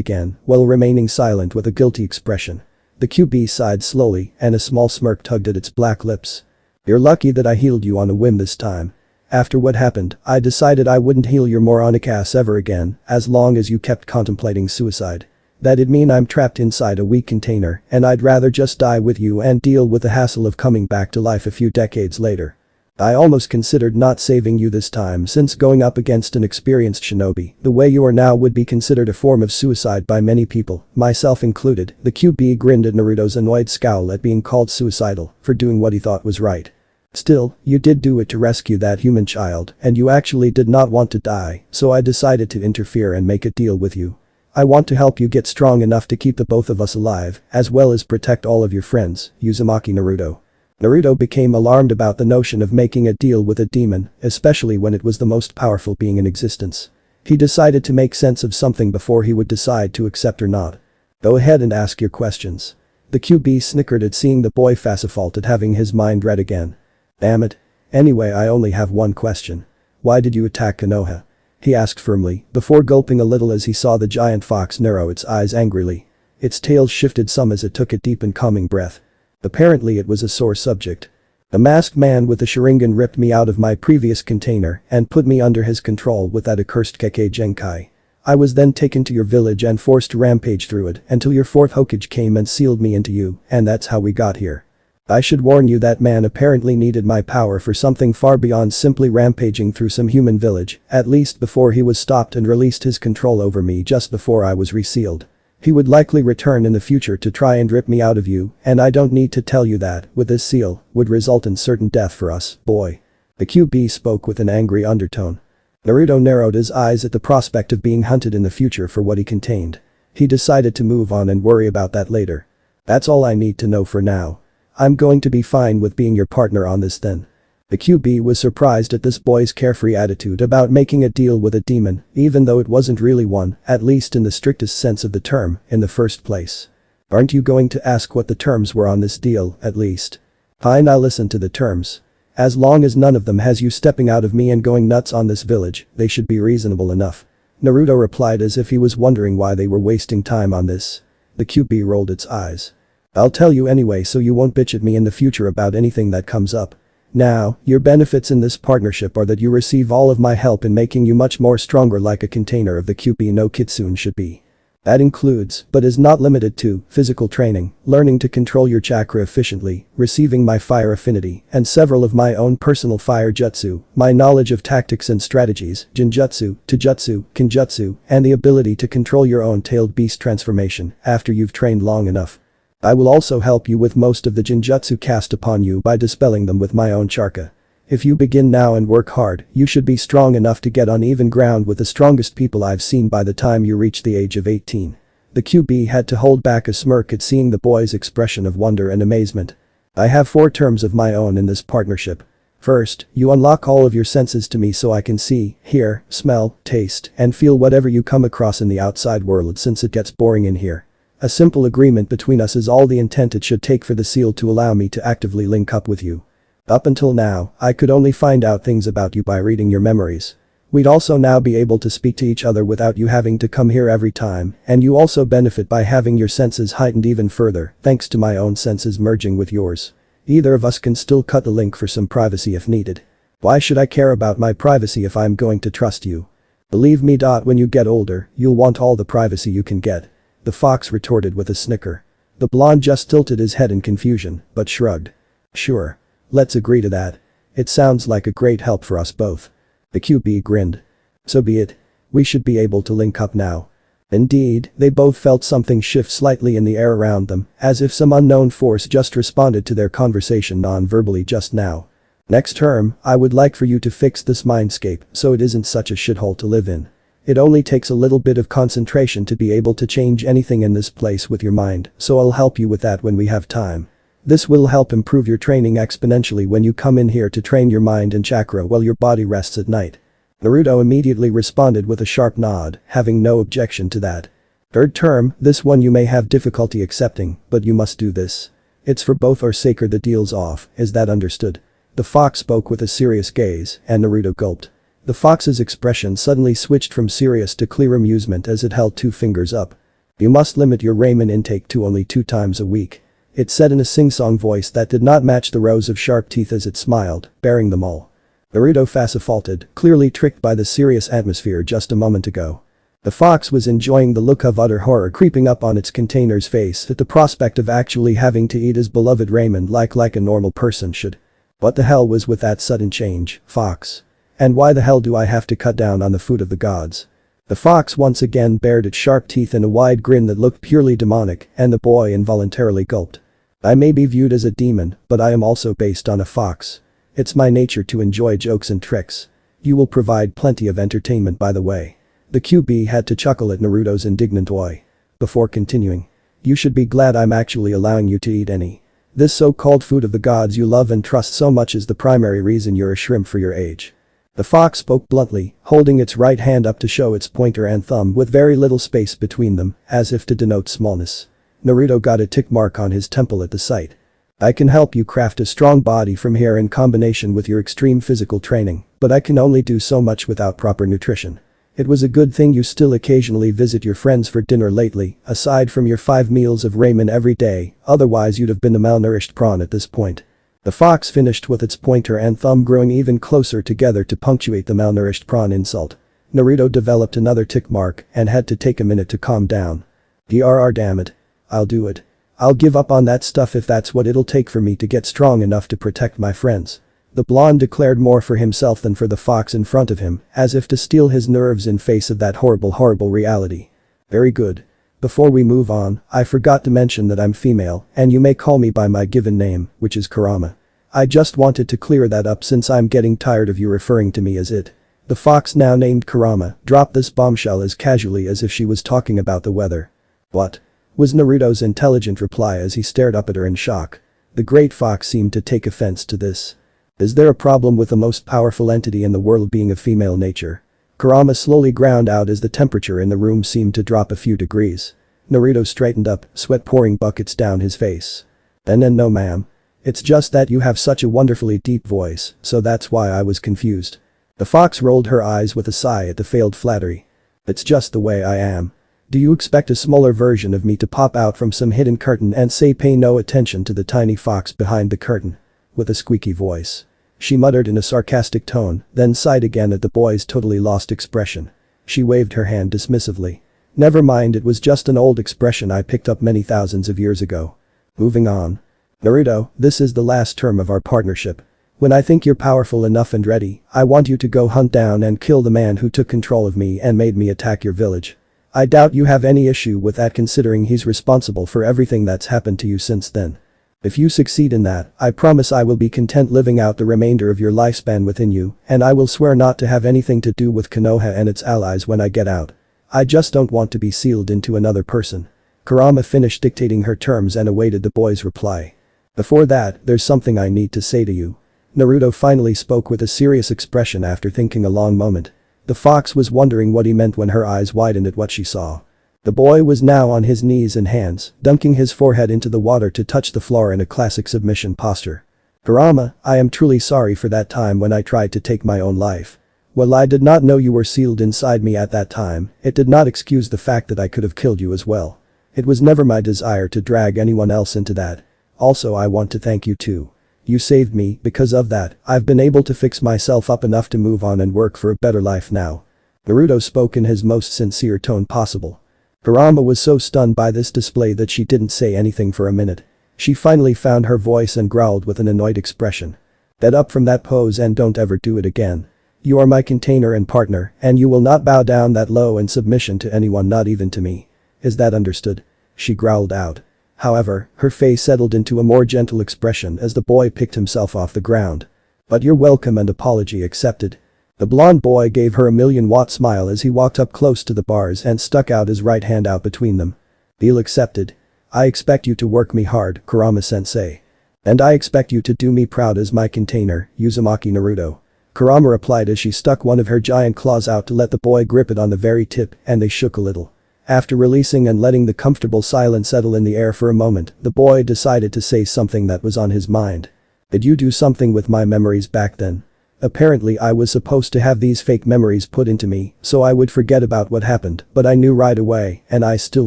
again, while remaining silent with a guilty expression. The Kyuubi sighed slowly and a small smirk tugged at its black lips. "You're lucky that I healed you on a whim this time. After what happened, I decided I wouldn't heal your moronic ass ever again as long as you kept contemplating suicide. That'd mean I'm trapped inside a weak container and I'd rather just die with you and deal with the hassle of coming back to life a few decades later. I almost considered not saving you this time since going up against an experienced shinobi the way you are now would be considered a form of suicide by many people, myself included." The Kyuubi grinned at Naruto's annoyed scowl at being called suicidal for doing what he thought was right. "Still, you did do it to rescue that human child and you actually did not want to die, so I decided to interfere and make a deal with you. I want to help you get strong enough to keep the both of us alive, as well as protect all of your friends, Uzumaki Naruto." Naruto became alarmed about the notion of making a deal with a demon, especially when it was the most powerful being in existence. He decided to make sense of something before he would decide to accept or not. "Go ahead and ask your questions." The Kyuubi snickered at seeing the boy fault at having his mind read again. "Damn it. Anyway, I only have one question. Why did you attack Konoha?" he asked firmly, before gulping a little as he saw the giant fox narrow its eyes angrily. Its tail shifted some as it took a deep and calming breath. Apparently it was a sore subject. "A masked man with a Sharingan ripped me out of my previous container and put me under his control with that accursed Kekkei Genkai. I was then taken to your village and forced to rampage through it until your fourth Hokage came and sealed me into you, and that's how we got here. I should warn you that man apparently needed my power for something far beyond simply rampaging through some human village, at least before he was stopped and released his control over me just before I was resealed. He would likely return in the future to try and rip me out of you, and I don't need to tell you that, with this seal, would result in certain death for us, boy." The Kyuubi spoke with an angry undertone. Naruto narrowed his eyes at the prospect of being hunted in the future for what he contained. He decided to move on and worry about that later. "That's all I need to know for now. I'm going to be fine with being your partner on this then." The Kyuubi was surprised at this boy's carefree attitude about making a deal with a demon, even though it wasn't really one, at least in the strictest sense of the term, in the first place. "Aren't you going to ask what the terms were on this deal, at least?" "Fine, I'll listen to the terms. As long as none of them has you stepping out of me and going nuts on this village, they should be reasonable enough." Naruto replied as if he was wondering why they were wasting time on this. The Kyuubi rolled its eyes. "I'll tell you anyway so you won't bitch at me in the future about anything that comes up. Now, your benefits in this partnership are that you receive all of my help in making you much more stronger like a container of the Kyuubi no Kitsune should be. That includes, but is not limited to, physical training, learning to control your chakra efficiently, receiving my fire affinity, and several of my own personal fire jutsu, my knowledge of tactics and strategies, jinjutsu, taijutsu, kinjutsu, and the ability to control your own tailed beast transformation after you've trained long enough. I will also help you with most of the jinjutsu cast upon you by dispelling them with my own chakra. If you begin now and work hard, you should be strong enough to get on even ground with the strongest people I've seen by the time you reach the age of 18. The Kyuubi had to hold back a smirk at seeing the boy's expression of wonder and amazement. "I have 4 terms of my own in this partnership. First, you unlock all of your senses to me so I can see, hear, smell, taste, and feel whatever you come across in the outside world since it gets boring in here. A simple agreement between us is all the intent it should take for the seal to allow me to actively link up with you. Up until now, I could only find out things about you by reading your memories. We'd also now be able to speak to each other without you having to come here every time, and you also benefit by having your senses heightened even further thanks to my own senses merging with yours. Either of us can still cut the link for some privacy if needed. Why should I care about my privacy if I'm going to trust you? Believe me. When you get older, you'll want all the privacy you can get." The fox retorted with a snicker. The blonde just tilted his head in confusion, but shrugged. "Sure. Let's agree to that. It sounds like a great help for us both." The Kyuubi grinned. "So be it. We should be able to link up now." Indeed, they both felt something shift slightly in the air around them, as if some unknown force just responded to their conversation non-verbally just now. "Next term, I would like for you to fix this mindscape so it isn't such a shithole to live in. It only takes a little bit of concentration to be able to change anything in this place with your mind, so I'll help you with that when we have time. This will help improve your training exponentially when you come in here to train your mind and chakra while your body rests at night. Naruto immediately responded with a sharp nod, having no objection to that. Third term, this one you may have difficulty accepting, but you must do this. It's for both our sake or the deal's off, is that understood? The fox spoke with a serious gaze, and Naruto gulped. The fox's expression suddenly switched from serious to clear amusement as it held 2 fingers up. You must limit your ramen intake to only 2 times a week. It said in a sing-song voice that did not match the rows of sharp teeth as it smiled, baring them all. Naruto facephalted, clearly tricked by the serious atmosphere just a moment ago. The fox was enjoying the look of utter horror creeping up on its container's face at the prospect of actually having to eat his beloved ramen like a normal person should. What the hell was with that sudden change, fox? And why the hell do I have to cut down on the food of the gods? The fox once again bared its sharp teeth in a wide grin that looked purely demonic, and the boy involuntarily gulped. I may be viewed as a demon, but I am also based on a fox. It's my nature to enjoy jokes and tricks. You will provide plenty of entertainment, by the way. The Kyuubi had to chuckle at Naruto's indignant oi. Before continuing. You should be glad I'm actually allowing you to eat any. This so-called food of the gods you love and trust so much is the primary reason you're a shrimp for your age. The fox spoke bluntly, holding its right hand up to show its pointer and thumb with very little space between them, as if to denote smallness. Naruto got a tick mark on his temple at the sight. I can help you craft a strong body from here in combination with your extreme physical training, but I can only do so much without proper nutrition. It was a good thing you still occasionally visit your friends for dinner lately, aside from your 5 meals of ramen every day, otherwise you'd have been a malnourished prawn at this point. The fox finished with its pointer and thumb growing even closer together to punctuate the malnourished prawn insult. Naruto developed another tick mark and had to take a minute to calm down. Damn it. I'll do it. I'll give up on that stuff if that's what it'll take for me to get strong enough to protect my friends. The blonde declared more for himself than for the fox in front of him, as if to steel his nerves in face of that horrible reality. Very good. Before we move on, I forgot to mention that I'm female, and you may call me by my given name, which is Kurama. I just wanted to clear that up since I'm getting tired of you referring to me as it. The fox, now named Kurama, dropped this bombshell as casually as if she was talking about the weather. What? Was Naruto's intelligent reply as he stared up at her in shock. The great fox seemed to take offense to this. Is there a problem with the most powerful entity in the world being of female nature? Kurama slowly ground out as the temperature in the room seemed to drop a few degrees. Naruto straightened up, sweat pouring buckets down his face. No ma'am. It's just that you have such a wonderfully deep voice, so that's why I was confused. The fox rolled her eyes with a sigh at the failed flattery. It's just the way I am. Do you expect a smaller version of me to pop out from some hidden curtain and say pay no attention to the tiny fox behind the curtain? With a squeaky voice. She muttered in a sarcastic tone, then sighed again at the boy's totally lost expression. She waved her hand dismissively. Never mind, it was just an old expression I picked up many thousands of years ago. Moving on. Naruto, this is the last term of our partnership. When I think you're powerful enough and ready, I want you to go hunt down and kill the man who took control of me and made me attack your village. I doubt you have any issue with that considering he's responsible for everything that's happened to you since then. If you succeed in that, I promise I will be content living out the remainder of your lifespan within you, and I will swear not to have anything to do with Konoha and its allies when I get out. I just don't want to be sealed into another person. Kurama finished dictating her terms and awaited the boy's reply. Before that, there's something I need to say to you. Naruto finally spoke with a serious expression after thinking a long moment. The fox was wondering what he meant when her eyes widened at what she saw. The boy was now on his knees and hands, dunking his forehead into the water to touch the floor in a classic submission posture. Kurama, I am truly sorry for that time when I tried to take my own life. While I did not know you were sealed inside me at that time, it did not excuse the fact that I could have killed you as well. It was never my desire to drag anyone else into that. Also, I want to thank you too. You saved me. Because of that, I've been able to fix myself up enough to move on and work for a better life now. Naruto spoke in his most sincere tone possible. Kurama was so stunned by this display that she didn't say anything for a minute. She finally found her voice and growled with an annoyed expression. Get up from that pose and don't ever do it again. You are my container and partner, and you will not bow down that low in submission to anyone, not even to me. Is that understood? She growled out. However, her face settled into a more gentle expression as the boy picked himself off the ground. But you're welcome and apology accepted. The blonde boy gave her a million-watt smile as he walked up close to the bars and stuck out his right hand out between them. Deal accepted. I expect you to work me hard, Kurama-sensei. And I expect you to do me proud as my container, Uzumaki Naruto. Kurama replied as she stuck one of her giant claws out to let the boy grip it on the very tip, and they shook a little. After releasing and letting the comfortable silence settle in the air for a moment, the boy decided to say something that was on his mind. Did you do something with my memories back then? Apparently I was supposed to have these fake memories put into me, so I would forget about what happened, but I knew right away, and I still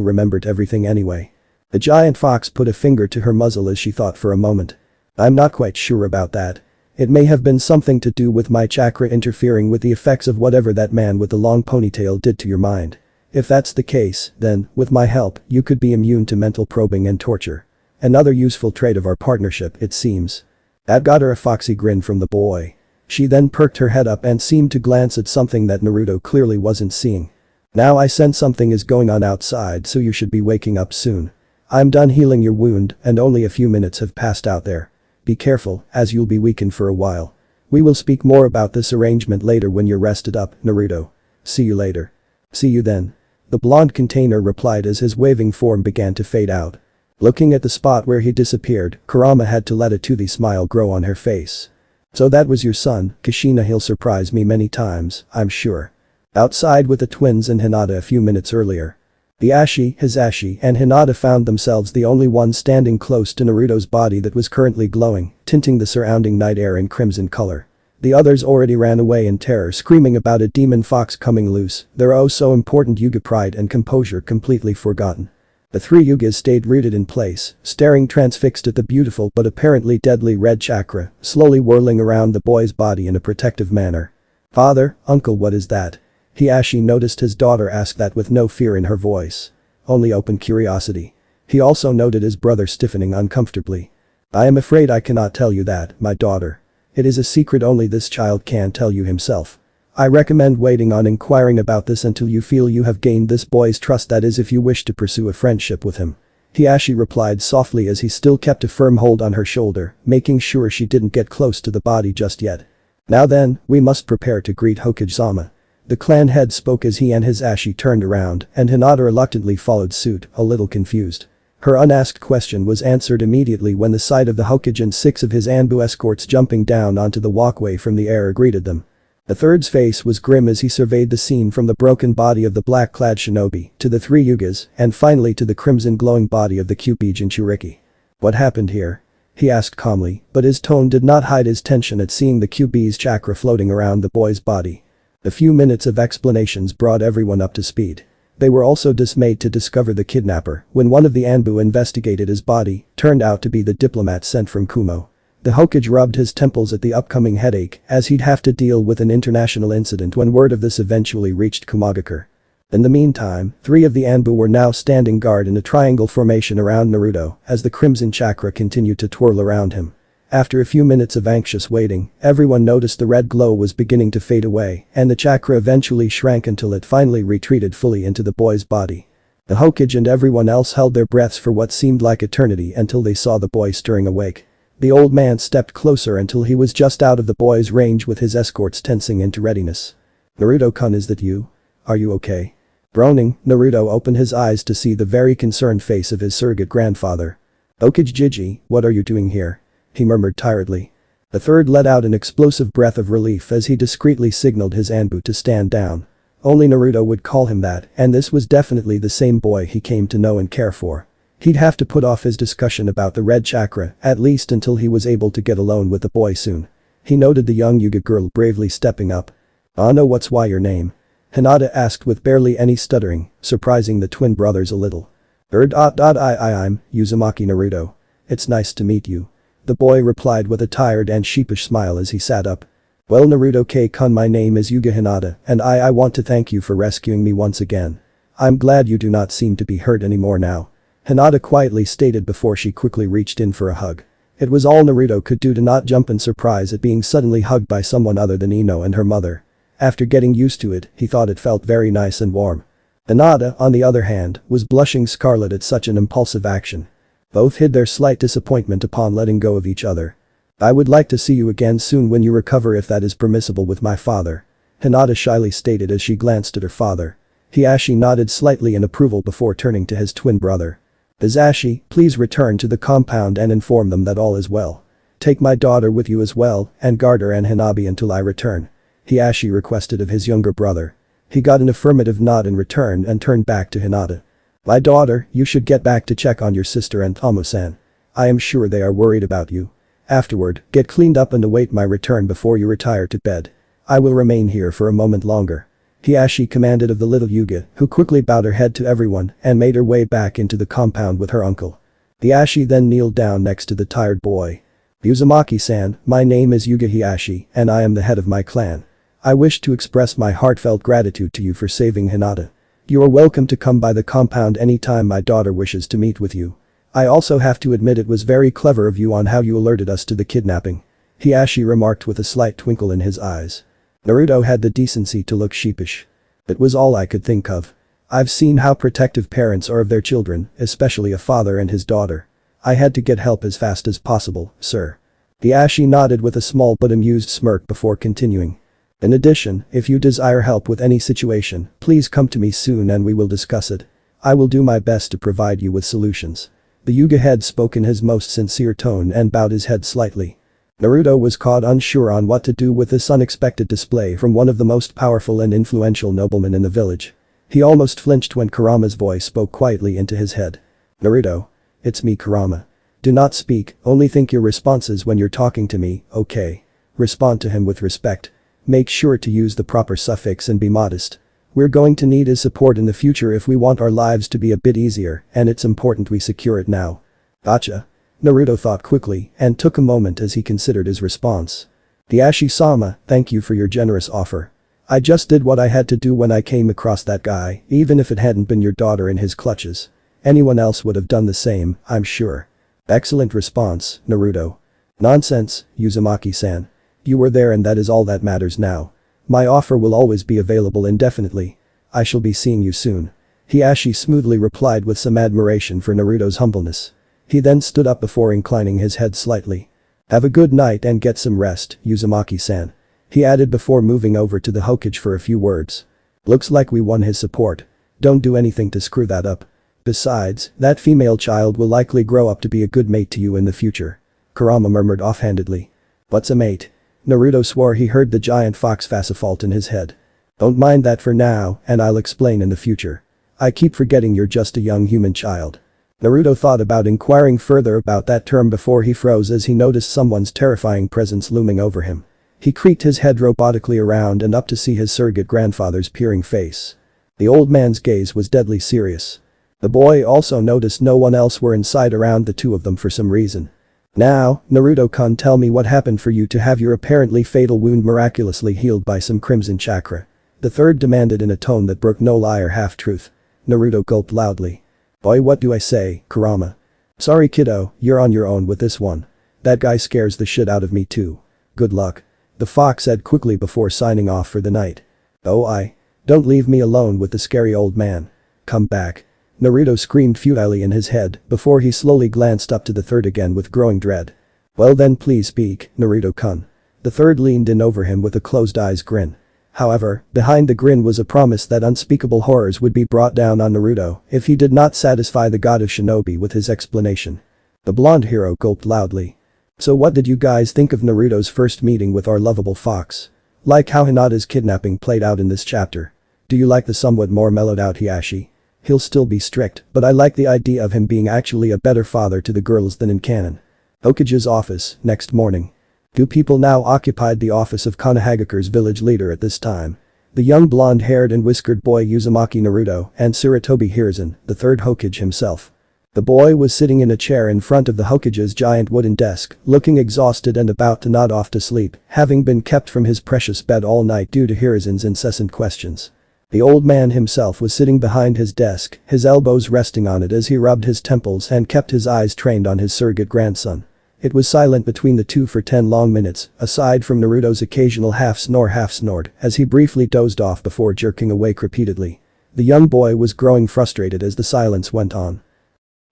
remembered everything anyway. The giant fox put a finger to her muzzle as she thought for a moment. I'm not quite sure about that. It may have been something to do with my chakra interfering with the effects of whatever that man with the long ponytail did to your mind. If that's the case, then, with my help, you could be immune to mental probing and torture. Another useful trait of our partnership, it seems. That got her a foxy grin from the boy. She then perked her head up and seemed to glance at something that Naruto clearly wasn't seeing. Now I sense something is going on outside, so you should be waking up soon. I'm done healing your wound and only a few minutes have passed out there. Be careful, as you'll be weakened for a while. We will speak more about this arrangement later when you're rested up, Naruto. See you later. See you then. The blonde container replied as his waving form began to fade out. Looking at the spot where he disappeared, Kurama had to let a toothy smile grow on her face. So that was your son, Kushina. He'll surprise me many times, I'm sure. Outside with the twins and Hinata a few minutes earlier. The Hisashi and Hinata found themselves the only ones standing close to Naruto's body that was currently glowing, tinting the surrounding night air in crimson color. The others already ran away in terror, screaming about a demon fox coming loose, their oh so important Hyuga pride and composure completely forgotten. The three Hyugas stayed rooted in place, staring transfixed at the beautiful but apparently deadly red chakra, slowly whirling around the boy's body in a protective manner. Father, uncle, what is that? Hisashi noticed his daughter ask that with no fear in her voice. Only open curiosity. He also noted his brother stiffening uncomfortably. I am afraid I cannot tell you that, my daughter. It is a secret only this child can tell you himself. I recommend waiting on inquiring about this until you feel you have gained this boy's trust, that is if you wish to pursue a friendship with him. Hisashi replied softly as he still kept a firm hold on her shoulder, making sure she didn't get close to the body just yet. Now then, we must prepare to greet Hokage-sama. The clan head spoke as he and Hisashi turned around, and Hinata reluctantly followed suit, a little confused. Her unasked question was answered immediately when the sight of the Hokage and 6 of his Anbu escorts jumping down onto the walkway from the air greeted them. The third's face was grim as he surveyed the scene, from the broken body of the black-clad shinobi to the 3 Hyugas and finally to the crimson glowing body of the Kyuubi Jinchuriki. What happened here? He asked calmly, but his tone did not hide his tension at seeing the Kyuubi's chakra floating around the boy's body. A few minutes of explanations brought everyone up to speed. They were also dismayed to discover the kidnapper when one of the Anbu investigated his body, turned out to be the diplomat sent from Kumo. The Hokage rubbed his temples at the upcoming headache as he'd have to deal with an international incident when word of this eventually reached Kumagakure. In the meantime, 3 of the Anbu were now standing guard in a triangle formation around Naruto as the crimson chakra continued to twirl around him. After a few minutes of anxious waiting, everyone noticed the red glow was beginning to fade away and the chakra eventually shrank until it finally retreated fully into the boy's body. The Hokage and everyone else held their breaths for what seemed like eternity until they saw the boy stirring awake. The old man stepped closer until he was just out of the boy's range with his escorts tensing into readiness. Naruto-kun, is that you? Are you okay? Groaning, Naruto opened his eyes to see the very concerned face of his surrogate grandfather. Hokage Jiji, what are you doing here? He murmured tiredly. The third let out an explosive breath of relief as he discreetly signaled his Anbu to stand down. Only Naruto would call him that, and this was definitely the same boy he came to know and care for. He'd have to put off his discussion about the red chakra, at least until he was able to get alone with the boy soon. He noted the young Hyuga girl bravely stepping up. "Ano, what's why your name?" Hinata asked with barely any stuttering, surprising the twin brothers a little. I'm Uzumaki Naruto. It's nice to meet you. The boy replied with a tired and sheepish smile as he sat up. Well, Naruto-kun, my name is Hyuga Hinata and I want to thank you for rescuing me once again. I'm glad you do not seem to be hurt anymore now. Hinata quietly stated before she quickly reached in for a hug. It was all Naruto could do to not jump in surprise at being suddenly hugged by someone other than Ino and her mother. After getting used to it, he thought it felt very nice and warm. Hinata, on the other hand, was blushing scarlet at such an impulsive action. Both hid their slight disappointment upon letting go of each other. I would like to see you again soon when you recover, if that is permissible with my father. Hinata shyly stated as she glanced at her father. Hisashi nodded slightly in approval before turning to his twin brother. Hisashi, please return to the compound and inform them that all is well. Take my daughter with you as well, and guard her and Hanabi until I return. Hiashi requested of his younger brother. He got an affirmative nod in return and turned back to Hinata. My daughter, you should get back to check on your sister and Tomo-san. I am sure they are worried about you. Afterward, get cleaned up and await my return before you retire to bed. I will remain here for a moment longer. Hiashi commanded of the little Hyuga, who quickly bowed her head to everyone and made her way back into the compound with her uncle. Hiashi then kneeled down next to the tired boy. Uzumaki-san, my name is Hyuga Hiashi and I am the head of my clan. I wish to express my heartfelt gratitude to you for saving Hinata. You are welcome to come by the compound anytime my daughter wishes to meet with you. I also have to admit it was very clever of you on how you alerted us to the kidnapping. Hiashi remarked with a slight twinkle in his eyes. Naruto had the decency to look sheepish. It was all I could think of. I've seen how protective parents are of their children, especially a father and his daughter. I had to get help as fast as possible, sir. Hiashi nodded with a small but amused smirk before continuing. In addition, if you desire help with any situation, please come to me soon and we will discuss it. I will do my best to provide you with solutions. The Hyuga head spoke in his most sincere tone and bowed his head slightly. Naruto was caught unsure on what to do with this unexpected display from one of the most powerful and influential noblemen in the village. He almost flinched when Kurama's voice spoke quietly into his head. Naruto. It's me, Kurama. Do not speak, only think your responses when you're talking to me, okay? Respond to him with respect. Make sure to use the proper suffix and be modest. We're going to need his support in the future if we want our lives to be a bit easier, and it's important we secure it now. Gotcha. Naruto thought quickly and took a moment as he considered his response. Hiashi-sama, thank you for your generous offer. I just did what I had to do when I came across that guy, even if it hadn't been your daughter in his clutches. Anyone else would have done the same, I'm sure. Excellent response, Naruto. Nonsense, Uzumaki-san. You were there and that is all that matters now. My offer will always be available indefinitely. I shall be seeing you soon. Hiashi smoothly replied with some admiration for Naruto's humbleness. He then stood up before inclining his head slightly. Have a good night and get some rest, Uzumaki-san. He added before moving over to the Hokage for a few words. Looks like we won his support. Don't do anything to screw that up. Besides, that female child will likely grow up to be a good mate to you in the future. Kurama murmured offhandedly. What's a mate? Naruto swore he heard the giant fox fault in his head. Don't mind that for now, and I'll explain in the future. I keep forgetting you're just a young human child. Naruto thought about inquiring further about that term before he froze as he noticed someone's terrifying presence looming over him. He creaked his head robotically around and up to see his surrogate grandfather's peering face. The old man's gaze was deadly serious. The boy also noticed no one else were inside around the two of them for some reason. Now, Naruto-kun, tell me what happened for you to have your apparently fatal wound miraculously healed by some crimson chakra. The third demanded in a tone that broke no lie or half-truth. Naruto gulped loudly. Boy, what do I say, Kurama? Sorry kiddo, you're on your own with this one. That guy scares the shit out of me too. Good luck. The fox said quickly before signing off for the night. Oh, don't leave me alone with the scary old man. Come back. Naruto screamed futilely in his head before he slowly glanced up to the third again with growing dread. Well then please speak, Naruto-kun. The third leaned in over him with a closed eyes grin. However, behind the grin was a promise that unspeakable horrors would be brought down on Naruto if he did not satisfy the god of shinobi with his explanation. The blonde hero gulped loudly. So what did you guys think of Naruto's first meeting with our lovable fox? Like how Hinata's kidnapping played out in this chapter? Do you like the somewhat more mellowed out Hiashi? He'll still be strict, but I like the idea of him being actually a better father to the girls than in canon. Hokage's office, next morning. Two people now occupied the office of Konohagakure's village leader at this time. The young blonde-haired and whiskered boy Uzumaki Naruto and Tsurutobi Hiruzen, the third Hokage himself. The boy was sitting in a chair in front of the Hokage's giant wooden desk, looking exhausted and about to nod off to sleep, having been kept from his precious bed all night due to Hiruzen's incessant questions. The old man himself was sitting behind his desk, his elbows resting on it as he rubbed his temples and kept his eyes trained on his surrogate grandson. It was silent between the two for 10 long minutes, aside from Naruto's occasional half-snore half-snored as he briefly dozed off before jerking awake repeatedly. The young boy was growing frustrated as the silence went on.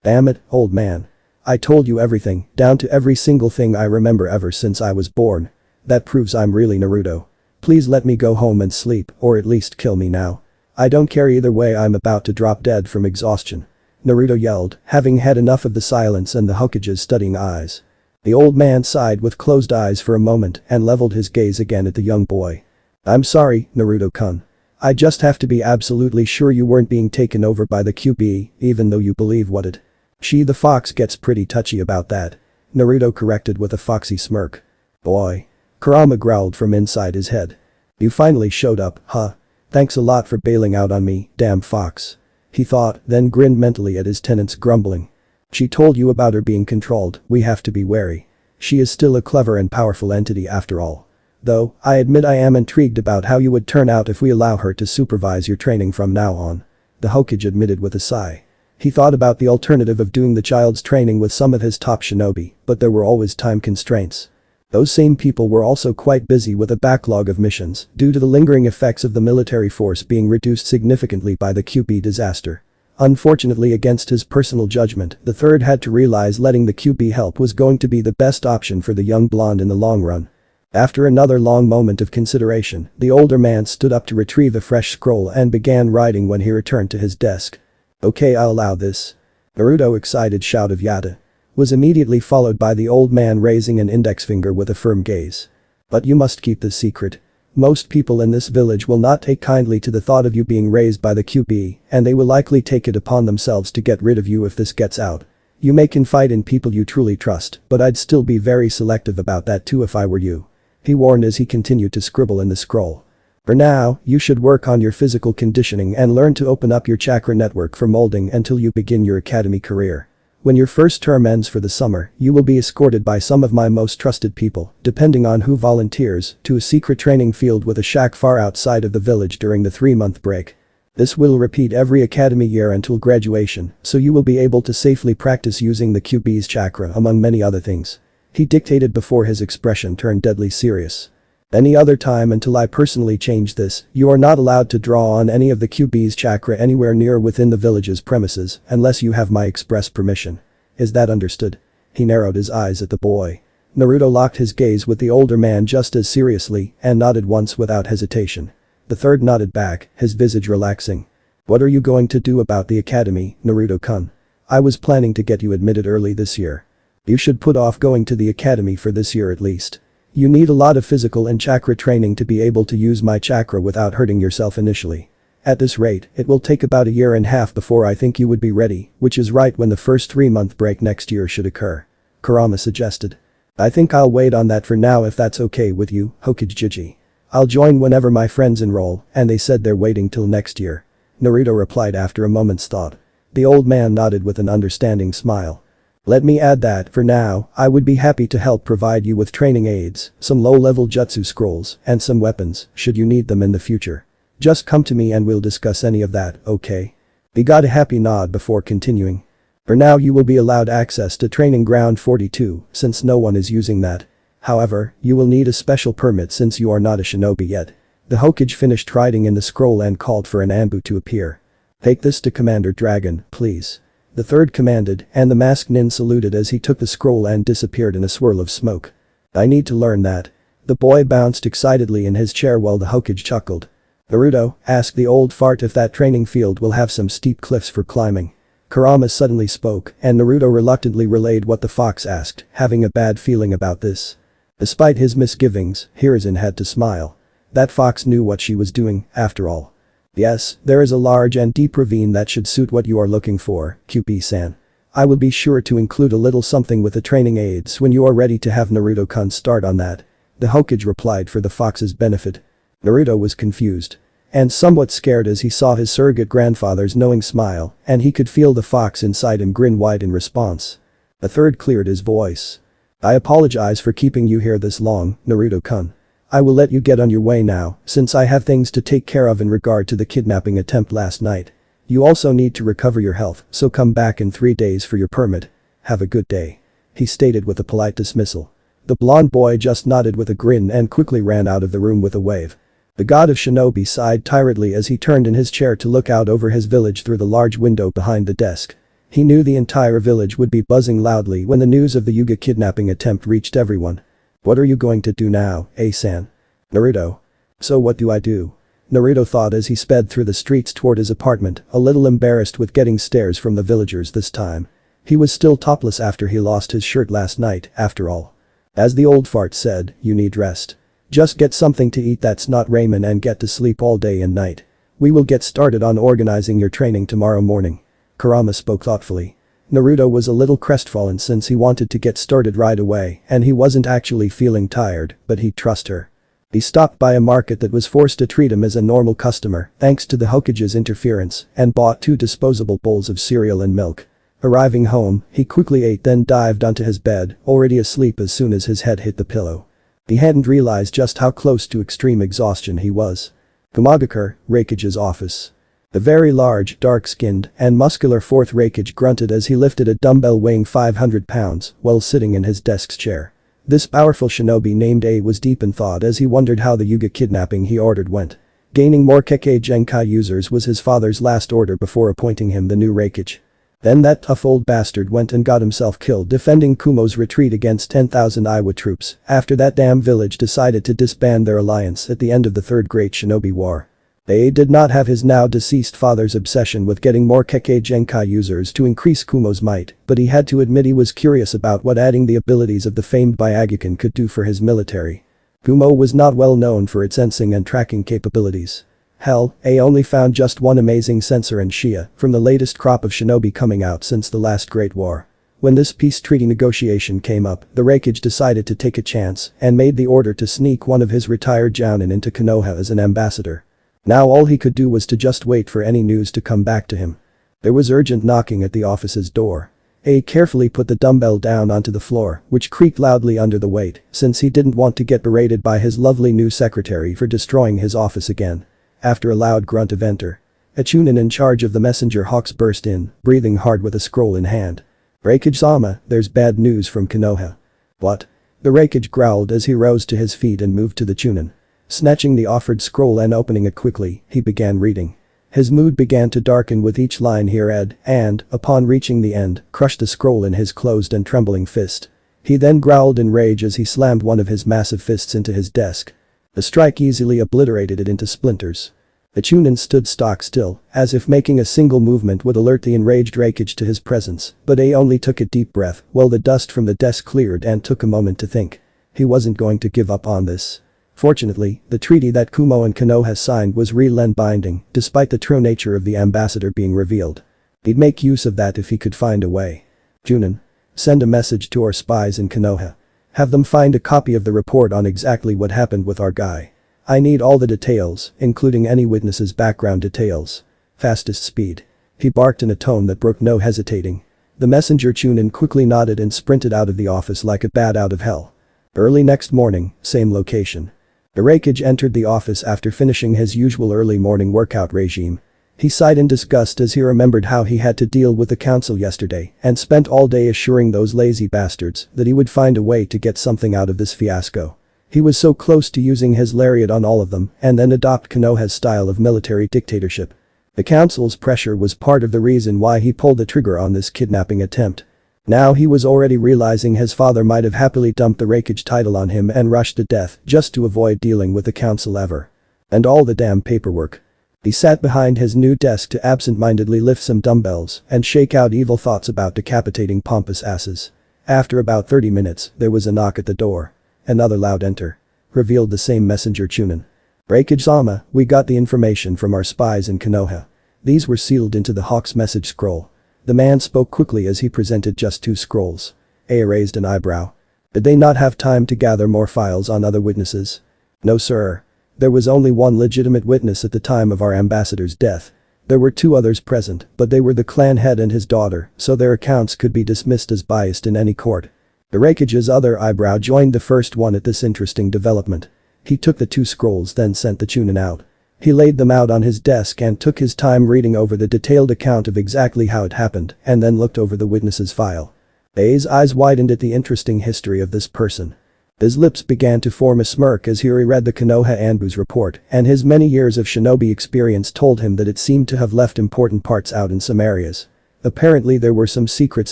Damn it, old man. I told you everything, down to every single thing I remember ever since I was born. That proves I'm really Naruto. Please let me go home and sleep, or at least kill me now. I don't care either way, I'm about to drop dead from exhaustion. Naruto yelled, having had enough of the silence and the Hokage's studying eyes. The old man sighed with closed eyes for a moment and leveled his gaze again at the young boy. I'm sorry, Naruto-kun. I just have to be absolutely sure you weren't being taken over by the Kyuubi, even though you believe what it. She the fox gets pretty touchy about that. Naruto corrected with a foxy smirk. Boy. Kurama growled from inside his head. You finally showed up, huh? Thanks a lot for bailing out on me, damn fox. He thought, then grinned mentally at his tenants grumbling. She told you about her being controlled, we have to be wary. She is still a clever and powerful entity after all. Though, I admit I am intrigued about how you would turn out if we allow her to supervise your training from now on. The Hokage admitted with a sigh. He thought about the alternative of doing the child's training with some of his top shinobi, but there were always time constraints. Those same people were also quite busy with a backlog of missions due to the lingering effects of the military force being reduced significantly by the Kyuubi disaster. Unfortunately, against his personal judgment, the third had to realize letting the Kyuubi help was going to be the best option for the young blonde in the long run. After another long moment of consideration, the older man stood up to retrieve a fresh scroll and began writing when he returned to his desk. Okay, I'll allow this. Naruto excited shout of Yata. Was immediately followed by the old man raising an index finger with a firm gaze. But you must keep this secret. Most people in this village will not take kindly to the thought of you being raised by the Kyuubi, and they will likely take it upon themselves to get rid of you if this gets out. You may confide in people you truly trust, but I'd still be very selective about that too if I were you. He warned as he continued to scribble in the scroll. For now, you should work on your physical conditioning and learn to open up your chakra network for molding until you begin your academy career. When your first term ends for the summer, you will be escorted by some of my most trusted people, depending on who volunteers, to a secret training field with a shack far outside of the village during the 3-month break. This will repeat every academy year until graduation, so you will be able to safely practice using the Kyuubi's chakra among many other things. He dictated before his expression turned deadly serious. Any other time until I personally change this, you are not allowed to draw on any of the Kyuubi's chakra anywhere near within the village's premises unless you have my express permission. Is that understood? He narrowed his eyes at the boy. Naruto locked his gaze with the older man just as seriously and nodded once without hesitation. The third nodded back, his visage relaxing. What are you going to do about the academy, Naruto-kun? I was planning to get you admitted early this year. You should put off going to the academy for this year at least. You need a lot of physical and chakra training to be able to use my chakra without hurting yourself initially. At this rate, it will take about a year and a half before I think you would be ready, which is right when the first 3-month break next year should occur. Kurama suggested. I think I'll wait on that for now if that's okay with you, Hokage. I'll join whenever my friends enroll, and they said they're waiting till next year. Naruto replied after a moment's thought. The old man nodded with an understanding smile. Let me add that, for now, I would be happy to help provide you with training aids, some low-level jutsu scrolls, and some weapons, should you need them in the future. Just come to me and we'll discuss any of that, okay? He got a happy nod before continuing. For now you will be allowed access to training ground 42, since no one is using that. However, you will need a special permit since you are not a shinobi yet. The Hokage finished writing in the scroll and called for an Anbu to appear. Take this to Commander Dragon, please. The third commanded, and the masked nin saluted as he took the scroll and disappeared in a swirl of smoke. I need to learn that. The boy bounced excitedly in his chair while the Hokage chuckled. Naruto, ask the old fart if that training field will have some steep cliffs for climbing. Kurama suddenly spoke, and Naruto reluctantly relayed what the fox asked, having a bad feeling about this. Despite his misgivings, Hiruzen had to smile. That fox knew what she was doing, after all. Yes, there is a large and deep ravine that should suit what you are looking for, Kyuubi-san. I will be sure to include a little something with the training aids when you are ready to have Naruto-kun start on that. The Hokage replied for the fox's benefit. Naruto was confused. And somewhat scared as he saw his surrogate grandfather's knowing smile, and he could feel the fox inside him grin wide in response. A third cleared his voice. I apologize for keeping you here this long, Naruto-kun. I will let you get on your way now, since I have things to take care of in regard to the kidnapping attempt last night. You also need to recover your health, so come back in 3 days for your permit. Have a good day. He stated with a polite dismissal. The blonde boy just nodded with a grin and quickly ran out of the room with a wave. The god of shinobi sighed tiredly as he turned in his chair to look out over his village through the large window behind the desk. He knew the entire village would be buzzing loudly when the news of the Hyuga kidnapping attempt reached everyone. What are you going to do now, san? Naruto. So what do I do? Naruto thought as he sped through the streets toward his apartment, a little embarrassed with getting stares from the villagers this time. He was still topless after he lost his shirt last night, after all. As the old fart said, you need rest. Just get something to eat that's not ramen and get to sleep all day and night. We will get started on organizing your training tomorrow morning. Kurama spoke thoughtfully. Naruto was a little crestfallen since he wanted to get started right away and he wasn't actually feeling tired, but he'd trust her. He stopped by a market that was forced to treat him as a normal customer thanks to the Hokage's interference and bought 2 disposable bowls of cereal and milk. Arriving home, he quickly ate then dived onto his bed, already asleep as soon as his head hit the pillow. He hadn't realized just how close to extreme exhaustion he was. Kumagakure, Raikage's office. The very large, dark-skinned, and muscular 4th Raikage grunted as he lifted a dumbbell weighing 500 pounds while sitting in his desk's chair. This powerful shinobi named A was deep in thought as he wondered how the Hyuga kidnapping he ordered went. Gaining more Kekkei Genkai users was his father's last order before appointing him the new Raikage. Then that tough old bastard went and got himself killed defending Kumo's retreat against 10,000 Iwa troops after that damn village decided to disband their alliance at the end of the Third Great Shinobi War. They did not have his now deceased father's obsession with getting more Kekkei Genkai users to increase Kumo's might, but he had to admit he was curious about what adding the abilities of the famed Byakugan could do for his military. Kumo was not well known for its sensing and tracking capabilities. Hell, A only found just one amazing sensor in Shia from the latest crop of shinobi coming out since the last Great War. When this peace treaty negotiation came up, the Raikage decided to take a chance and made the order to sneak one of his retired jounin into Konoha as an ambassador. Now all he could do was to just wait for any news to come back to him. There was urgent knocking at the office's door. A carefully put the dumbbell down onto the floor, which creaked loudly under the weight, since he didn't want to get berated by his lovely new secretary for destroying his office again. After a loud grunt of enter. A chunin in charge of the messenger hawks burst in, breathing hard with a scroll in hand. Raikage-sama, there's bad news from Konoha. What? The Raikage growled as he rose to his feet and moved to the chunin. Snatching the offered scroll and opening it quickly, he began reading. His mood began to darken with each line he read and, upon reaching the end, crushed the scroll in his closed and trembling fist. He then growled in rage as he slammed one of his massive fists into his desk. The strike easily obliterated it into splinters. The chunin stood stock still, as if making a single movement would alert the enraged Raikage to his presence, but A only took a deep breath while the dust from the desk cleared and took a moment to think. He wasn't going to give up on this. Fortunately, the treaty that Kumo and Konoha signed was real and binding, despite the true nature of the ambassador being revealed. He'd make use of that if he could find a way. Chunin. Send a message to our spies in Konoha. Have them find a copy of the report on exactly what happened with our guy. I need all the details, including any witnesses' background details. Fastest speed. He barked in a tone that broke no hesitating. The messenger chunin quickly nodded and sprinted out of the office like a bat out of hell. Early next morning, same location. The Raikage entered the office after finishing his usual early morning workout regime. He sighed in disgust as he remembered how he had to deal with the council yesterday and spent all day assuring those lazy bastards that he would find a way to get something out of this fiasco. He was so close to using his lariat on all of them and then adopt Konoha's style of military dictatorship. The council's pressure was part of the reason why he pulled the trigger on this kidnapping attempt. Now he was already realizing his father might have happily dumped the Raikage title on him and rushed to death just to avoid dealing with the council ever. And all the damn paperwork. He sat behind his new desk to absent-mindedly lift some dumbbells and shake out evil thoughts about decapitating pompous asses. After about 30 minutes, there was a knock at the door. Another loud enter. Revealed the same messenger chunin. Raikage-sama, we got the information from our spies in Konoha. These were sealed into the Hawk's message scroll. The man spoke quickly as he presented just 2 scrolls. A raised an eyebrow. Did they not have time to gather more files on other witnesses? No sir. There was only one legitimate witness at the time of our ambassador's death. There were 2 others present, but they were the clan head and his daughter, so their accounts could be dismissed as biased in any court. The Raikage's other eyebrow joined the first one at this interesting development. He took the 2 scrolls then sent the chunin out. He laid them out on his desk and took his time reading over the detailed account of exactly how it happened and then looked over the witness's file. A's eyes widened at the interesting history of this person. His lips began to form a smirk as he reread the Konoha Anbu's report, and his many years of shinobi experience told him that it seemed to have left important parts out in some areas. Apparently there were some secrets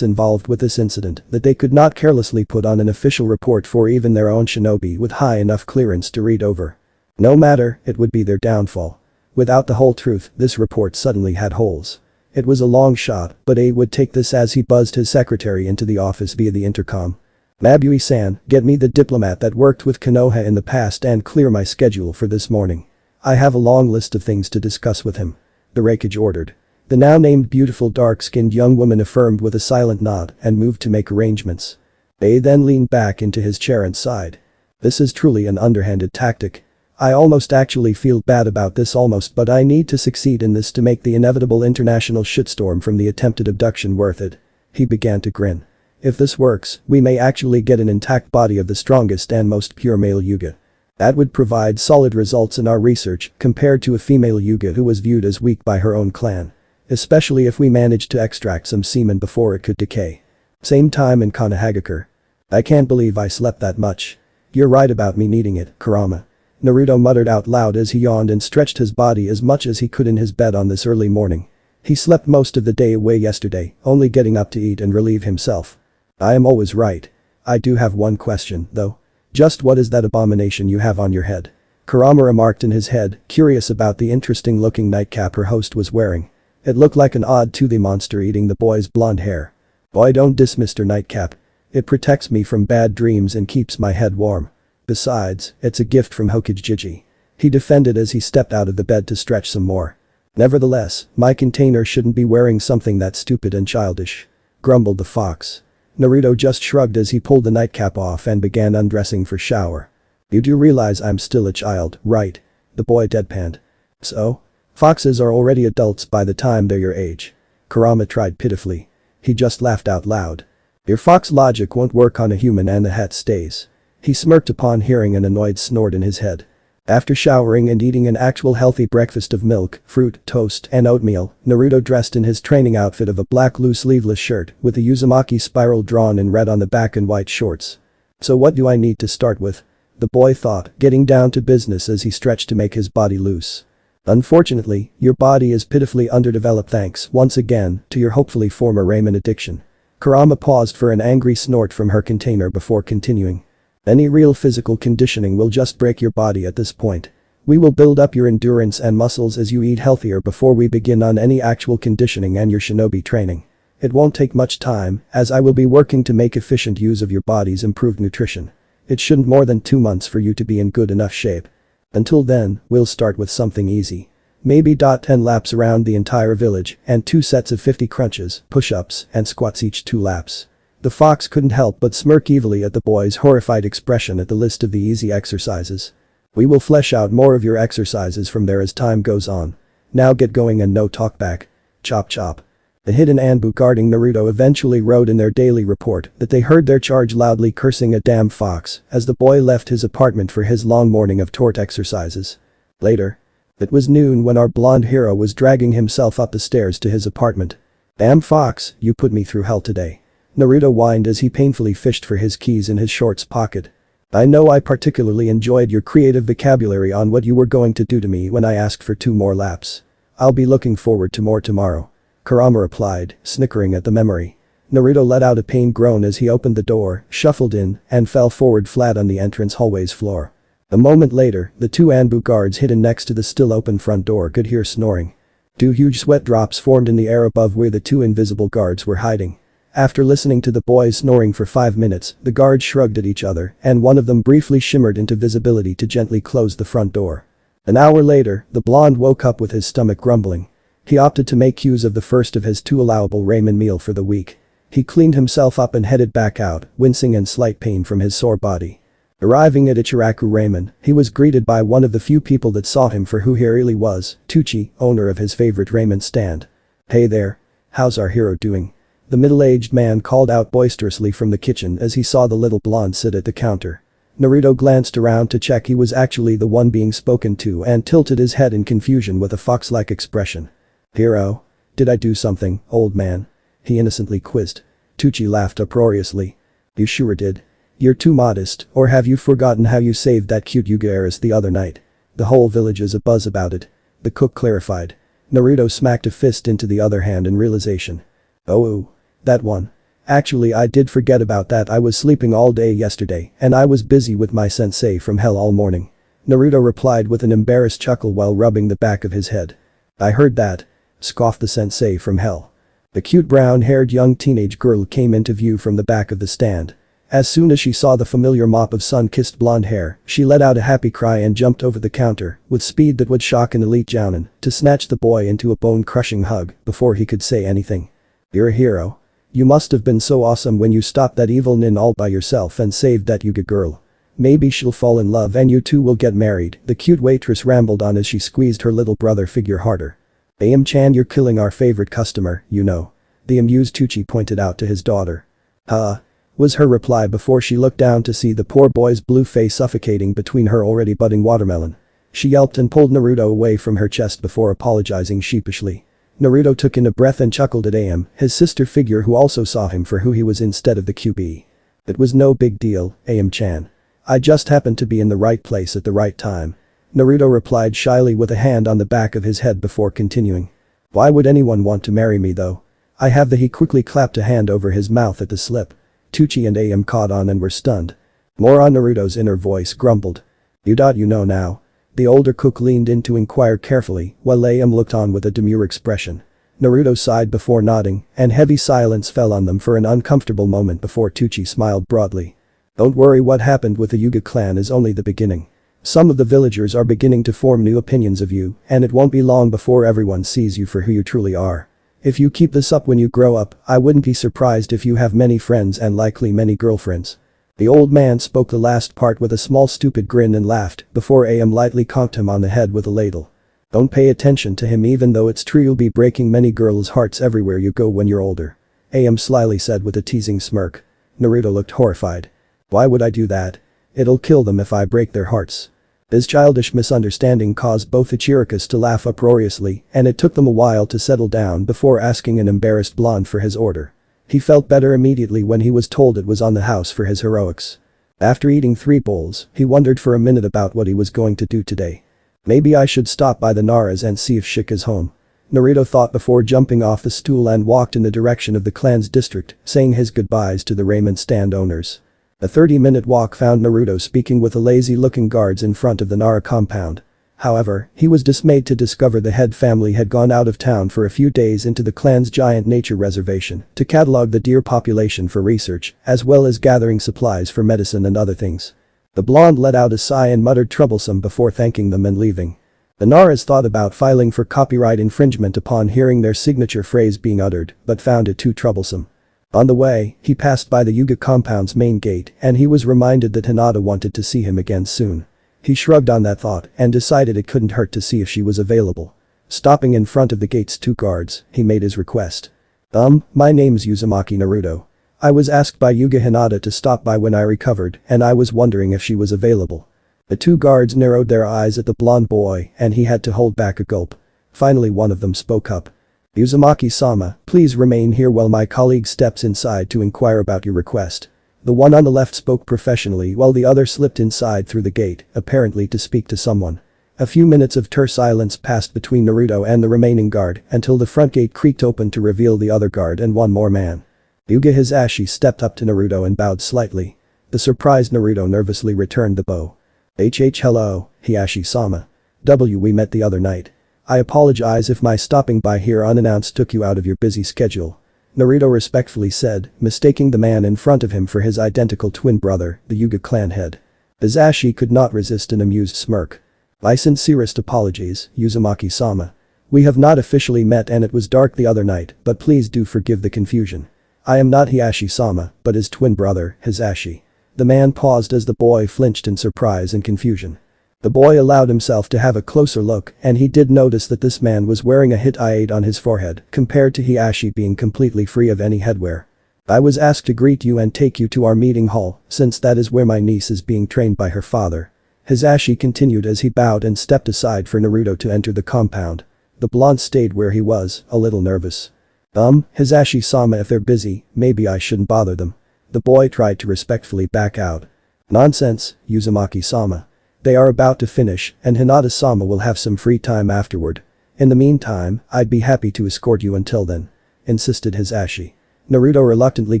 involved with this incident that they could not carelessly put on an official report for even their own shinobi with high enough clearance to read over. No matter, it would be their downfall. Without the whole truth, this report suddenly had holes. It was a long shot, but A would take this as he buzzed his secretary into the office via the intercom. "Mabui-san, get me the diplomat that worked with Konoha in the past and clear my schedule for this morning. I have a long list of things to discuss with him," the Raikage ordered. The now named beautiful dark-skinned young woman affirmed with a silent nod and moved to make arrangements. A then leaned back into his chair and sighed. "This is truly an underhanded tactic. I almost actually feel bad about this but I need to succeed in this to make the inevitable international shitstorm from the attempted abduction worth it." He began to grin. "If this works, we may actually get an intact body of the strongest and most pure male Hyuga. That would provide solid results in our research compared to a female Hyuga who was viewed as weak by her own clan. Especially if we managed to extract some semen before it could decay. Same time in Konohagakure. I can't believe I slept that much. You're right about me needing it, Kurama." Naruto muttered out loud as he yawned and stretched his body as much as he could in his bed on this early morning. He slept most of the day away yesterday, only getting up to eat and relieve himself. "I am always right. I do have one question, though. Just what is that abomination you have on your head?" Kurama remarked in his head, curious about the interesting-looking nightcap her host was wearing. It looked like an odd toothy monster eating the boy's blonde hair. "Boy, don't diss Mr. Nightcap. It protects me from bad dreams and keeps my head warm. Besides, it's a gift from Hokage," he defended as he stepped out of the bed to stretch some more. "Nevertheless, my container shouldn't be wearing something that stupid and childish," grumbled the fox. Naruto just shrugged as he pulled the nightcap off and began undressing for shower. "You do realize I'm still a child, right?" the boy deadpanned. "So? Foxes are already adults by the time they're your age." Kurama tried pitifully. He just laughed out loud. "Your fox logic won't work on a human and the hat stays." He smirked upon hearing an annoyed snort in his head. After showering and eating an actual healthy breakfast of milk, fruit, toast, and oatmeal, Naruto dressed in his training outfit of a black loose sleeveless shirt with a Uzumaki spiral drawn in red on the back and white shorts. "So what do I need to start with?" the boy thought, getting down to business as he stretched to make his body loose. "Unfortunately, your body is pitifully underdeveloped thanks, once again, to your hopefully former ramen addiction." Kurama paused for an angry snort from her container before continuing. "Any real physical conditioning will just break your body at this point. We will build up your endurance and muscles as you eat healthier before we begin on any actual conditioning and your shinobi training. It won't take much time, as I will be working to make efficient use of your body's improved nutrition. It shouldn't more than 2 months for you to be in good enough shape. Until then, we'll start with something easy. Maybe 10 laps around the entire village and 2 sets of 50 crunches, push-ups, and squats each 2 laps. The fox couldn't help but smirk evilly at the boy's horrified expression at the list of the easy exercises. "We will flesh out more of your exercises from there as time goes on. Now get going and no talk back. Chop chop." The hidden Anbu guarding Naruto eventually wrote in their daily report that they heard their charge loudly cursing a damn fox as the boy left his apartment for his long morning of tort exercises. Later. It was noon when our blonde hero was dragging himself up the stairs to his apartment. "Damn fox, you put me through hell today." Naruto whined as he painfully fished for his keys in his shorts pocket. "I know I particularly enjoyed your creative vocabulary on what you were going to do to me when I asked for 2 more laps. I'll be looking forward to more tomorrow," Kurama replied, snickering at the memory. Naruto let out a pained groan as he opened the door, shuffled in, and fell forward flat on the entrance hallway's floor. A moment later, the 2 Anbu guards hidden next to the still open front door could hear snoring. 2 huge sweat drops formed in the air above where the 2 invisible guards were hiding. After listening to the boys snoring for 5 minutes, the guards shrugged at each other and one of them briefly shimmered into visibility to gently close the front door. An hour later, the blonde woke up with his stomach grumbling. He opted to make use of the first of his 2 allowable ramen meal for the week. He cleaned himself up and headed back out, wincing in slight pain from his sore body. Arriving at Ichiraku Ramen, he was greeted by one of the few people that saw him for who he really was, Tucci, owner of his favorite ramen stand. "Hey there. How's our hero doing?" the middle-aged man called out boisterously from the kitchen as he saw the little blonde sit at the counter. Naruto glanced around to check he was actually the one being spoken to and tilted his head in confusion with a fox-like expression. "Hero? Did I do something, old man?" he innocently quizzed. Tucci laughed uproariously. "You sure did. You're too modest, or have you forgotten how you saved that cute Hyuga heiress the other night? The whole village is abuzz about it," the cook clarified. Naruto smacked a fist into the other hand in realization. "Oh. That one. Actually I did forget about that. I was sleeping all day yesterday and I was busy with my sensei from hell all morning." Naruto replied with an embarrassed chuckle while rubbing the back of his head. "I heard that. scoffed the sensei from hell. The cute brown-haired young teenage girl came into view from the back of the stand. As soon as she saw the familiar mop of sun-kissed blonde hair, she let out a happy cry and jumped over the counter, with speed that would shock an elite jounin, to snatch the boy into a bone-crushing hug before he could say anything. "You're a hero. You must have been so awesome when you stopped that evil nin all by yourself and saved that Hyuga girl. Maybe she'll fall in love and you two will get married," the cute waitress rambled on as she squeezed her little brother figure harder. "Am-chan, you're killing our favorite customer, you know," the amused Tucci pointed out to his daughter. "Huh?" was her reply before she looked down to see the poor boy's blue face suffocating between her already budding watermelon. She yelped and pulled Naruto away from her chest before apologizing sheepishly. Naruto took in a breath and chuckled at Am, his sister figure, who also saw him for who he was instead of the Kyuubi. "It was no big deal, Am-chan. I just happened to be in the right place at the right time," Naruto replied shyly with a hand on the back of his head before continuing. "Why would anyone want to marry me though? I have the..." He quickly clapped a hand over his mouth at the slip. Tucci and Am caught on and were stunned. More on Naruto's inner voice grumbled. You know now." The older cook leaned in to inquire carefully while Am looked on with a demure expression. Naruto sighed before nodding, and heavy silence fell on them for an uncomfortable moment before Tucci smiled broadly. "Don't worry, what happened with the Hyuga clan is only the beginning. Some of the villagers are beginning to form new opinions of you, and it won't be long before everyone sees you for who you truly are. If you keep this up when you grow up, I wouldn't be surprised if you have many friends and likely many girlfriends." The old man spoke the last part with a small stupid grin and laughed before Am lightly conked him on the head with a ladle. "Don't pay attention to him, even though it's true you'll be breaking many girls' hearts everywhere you go when you're older," Am slyly said with a teasing smirk. Naruto looked horrified. "Why would I do that? It'll kill them if I break their hearts." This childish misunderstanding caused both Ichirikas to laugh uproariously, and it took them a while to settle down before asking an embarrassed blonde for his order. He felt better immediately when he was told it was on the house for his heroics. After eating 3 bowls, he wondered for a minute about what he was going to do today. Maybe I should stop by the Naras and see if Shik is home, Naruto thought before jumping off the stool and walked in the direction of the clan's district, saying his goodbyes to the ramen stand owners. A 30-minute walk found Naruto speaking with the lazy-looking guards in front of the Nara compound. However, he was dismayed to discover the head family had gone out of town for a few days into the clan's giant nature reservation to catalog the deer population for research, as well as gathering supplies for medicine and other things. The blonde let out a sigh and muttered troublesome before thanking them and leaving. The Naras thought about filing for copyright infringement upon hearing their signature phrase being uttered, but found it too troublesome. On the way, he passed by the Hyuga compound's main gate and he was reminded that Hinata wanted to see him again soon. He shrugged on that thought and decided it couldn't hurt to see if she was available. Stopping in front of the gate's 2 guards, he made his request. My name's Uzumaki Naruto. I was asked by Hyuga Hinata to stop by when I recovered and I was wondering if she was available." The 2 guards narrowed their eyes at the blonde boy and he had to hold back a gulp. Finally one of them spoke up. "Uzumaki-sama, please remain here while my colleague steps inside to inquire about your request." The one on the left spoke professionally while the other slipped inside through the gate, apparently to speak to someone. A few minutes of terse silence passed between Naruto and the remaining guard until the front gate creaked open to reveal the other guard and one more man. Hyuga Hisashi stepped up to Naruto and bowed slightly. The surprised Naruto nervously returned the bow. Hello, Hisashi-sama. We met the other night. I apologize if my stopping by here unannounced took you out of your busy schedule," Naruto respectfully said, mistaking the man in front of him for his identical twin brother, the Hyuga clan head. Hisashi could not resist an amused smirk. "My sincerest apologies, Uzumaki-sama. We have not officially met and it was dark the other night, but please do forgive the confusion. I am not Hisashi-sama, but his twin brother, Hisashi." The man paused as the boy flinched in surprise and confusion. The boy allowed himself to have a closer look and he did notice that this man was wearing a hit-I-8 on his forehead compared to Hisashi being completely free of any headwear. "I was asked to greet you and take you to our meeting hall since that is where my niece is being trained by her father," Hisashi continued as he bowed and stepped aside for Naruto to enter the compound. The blonde stayed where he was, a little nervous. Hisashi-sama, if they're busy, maybe I shouldn't bother them." The boy tried to respectfully back out. "Nonsense, Uzumaki-sama. They are about to finish and Hinata-sama will have some free time afterward. In the meantime, I'd be happy to escort you until then," insisted Hisashi. Naruto reluctantly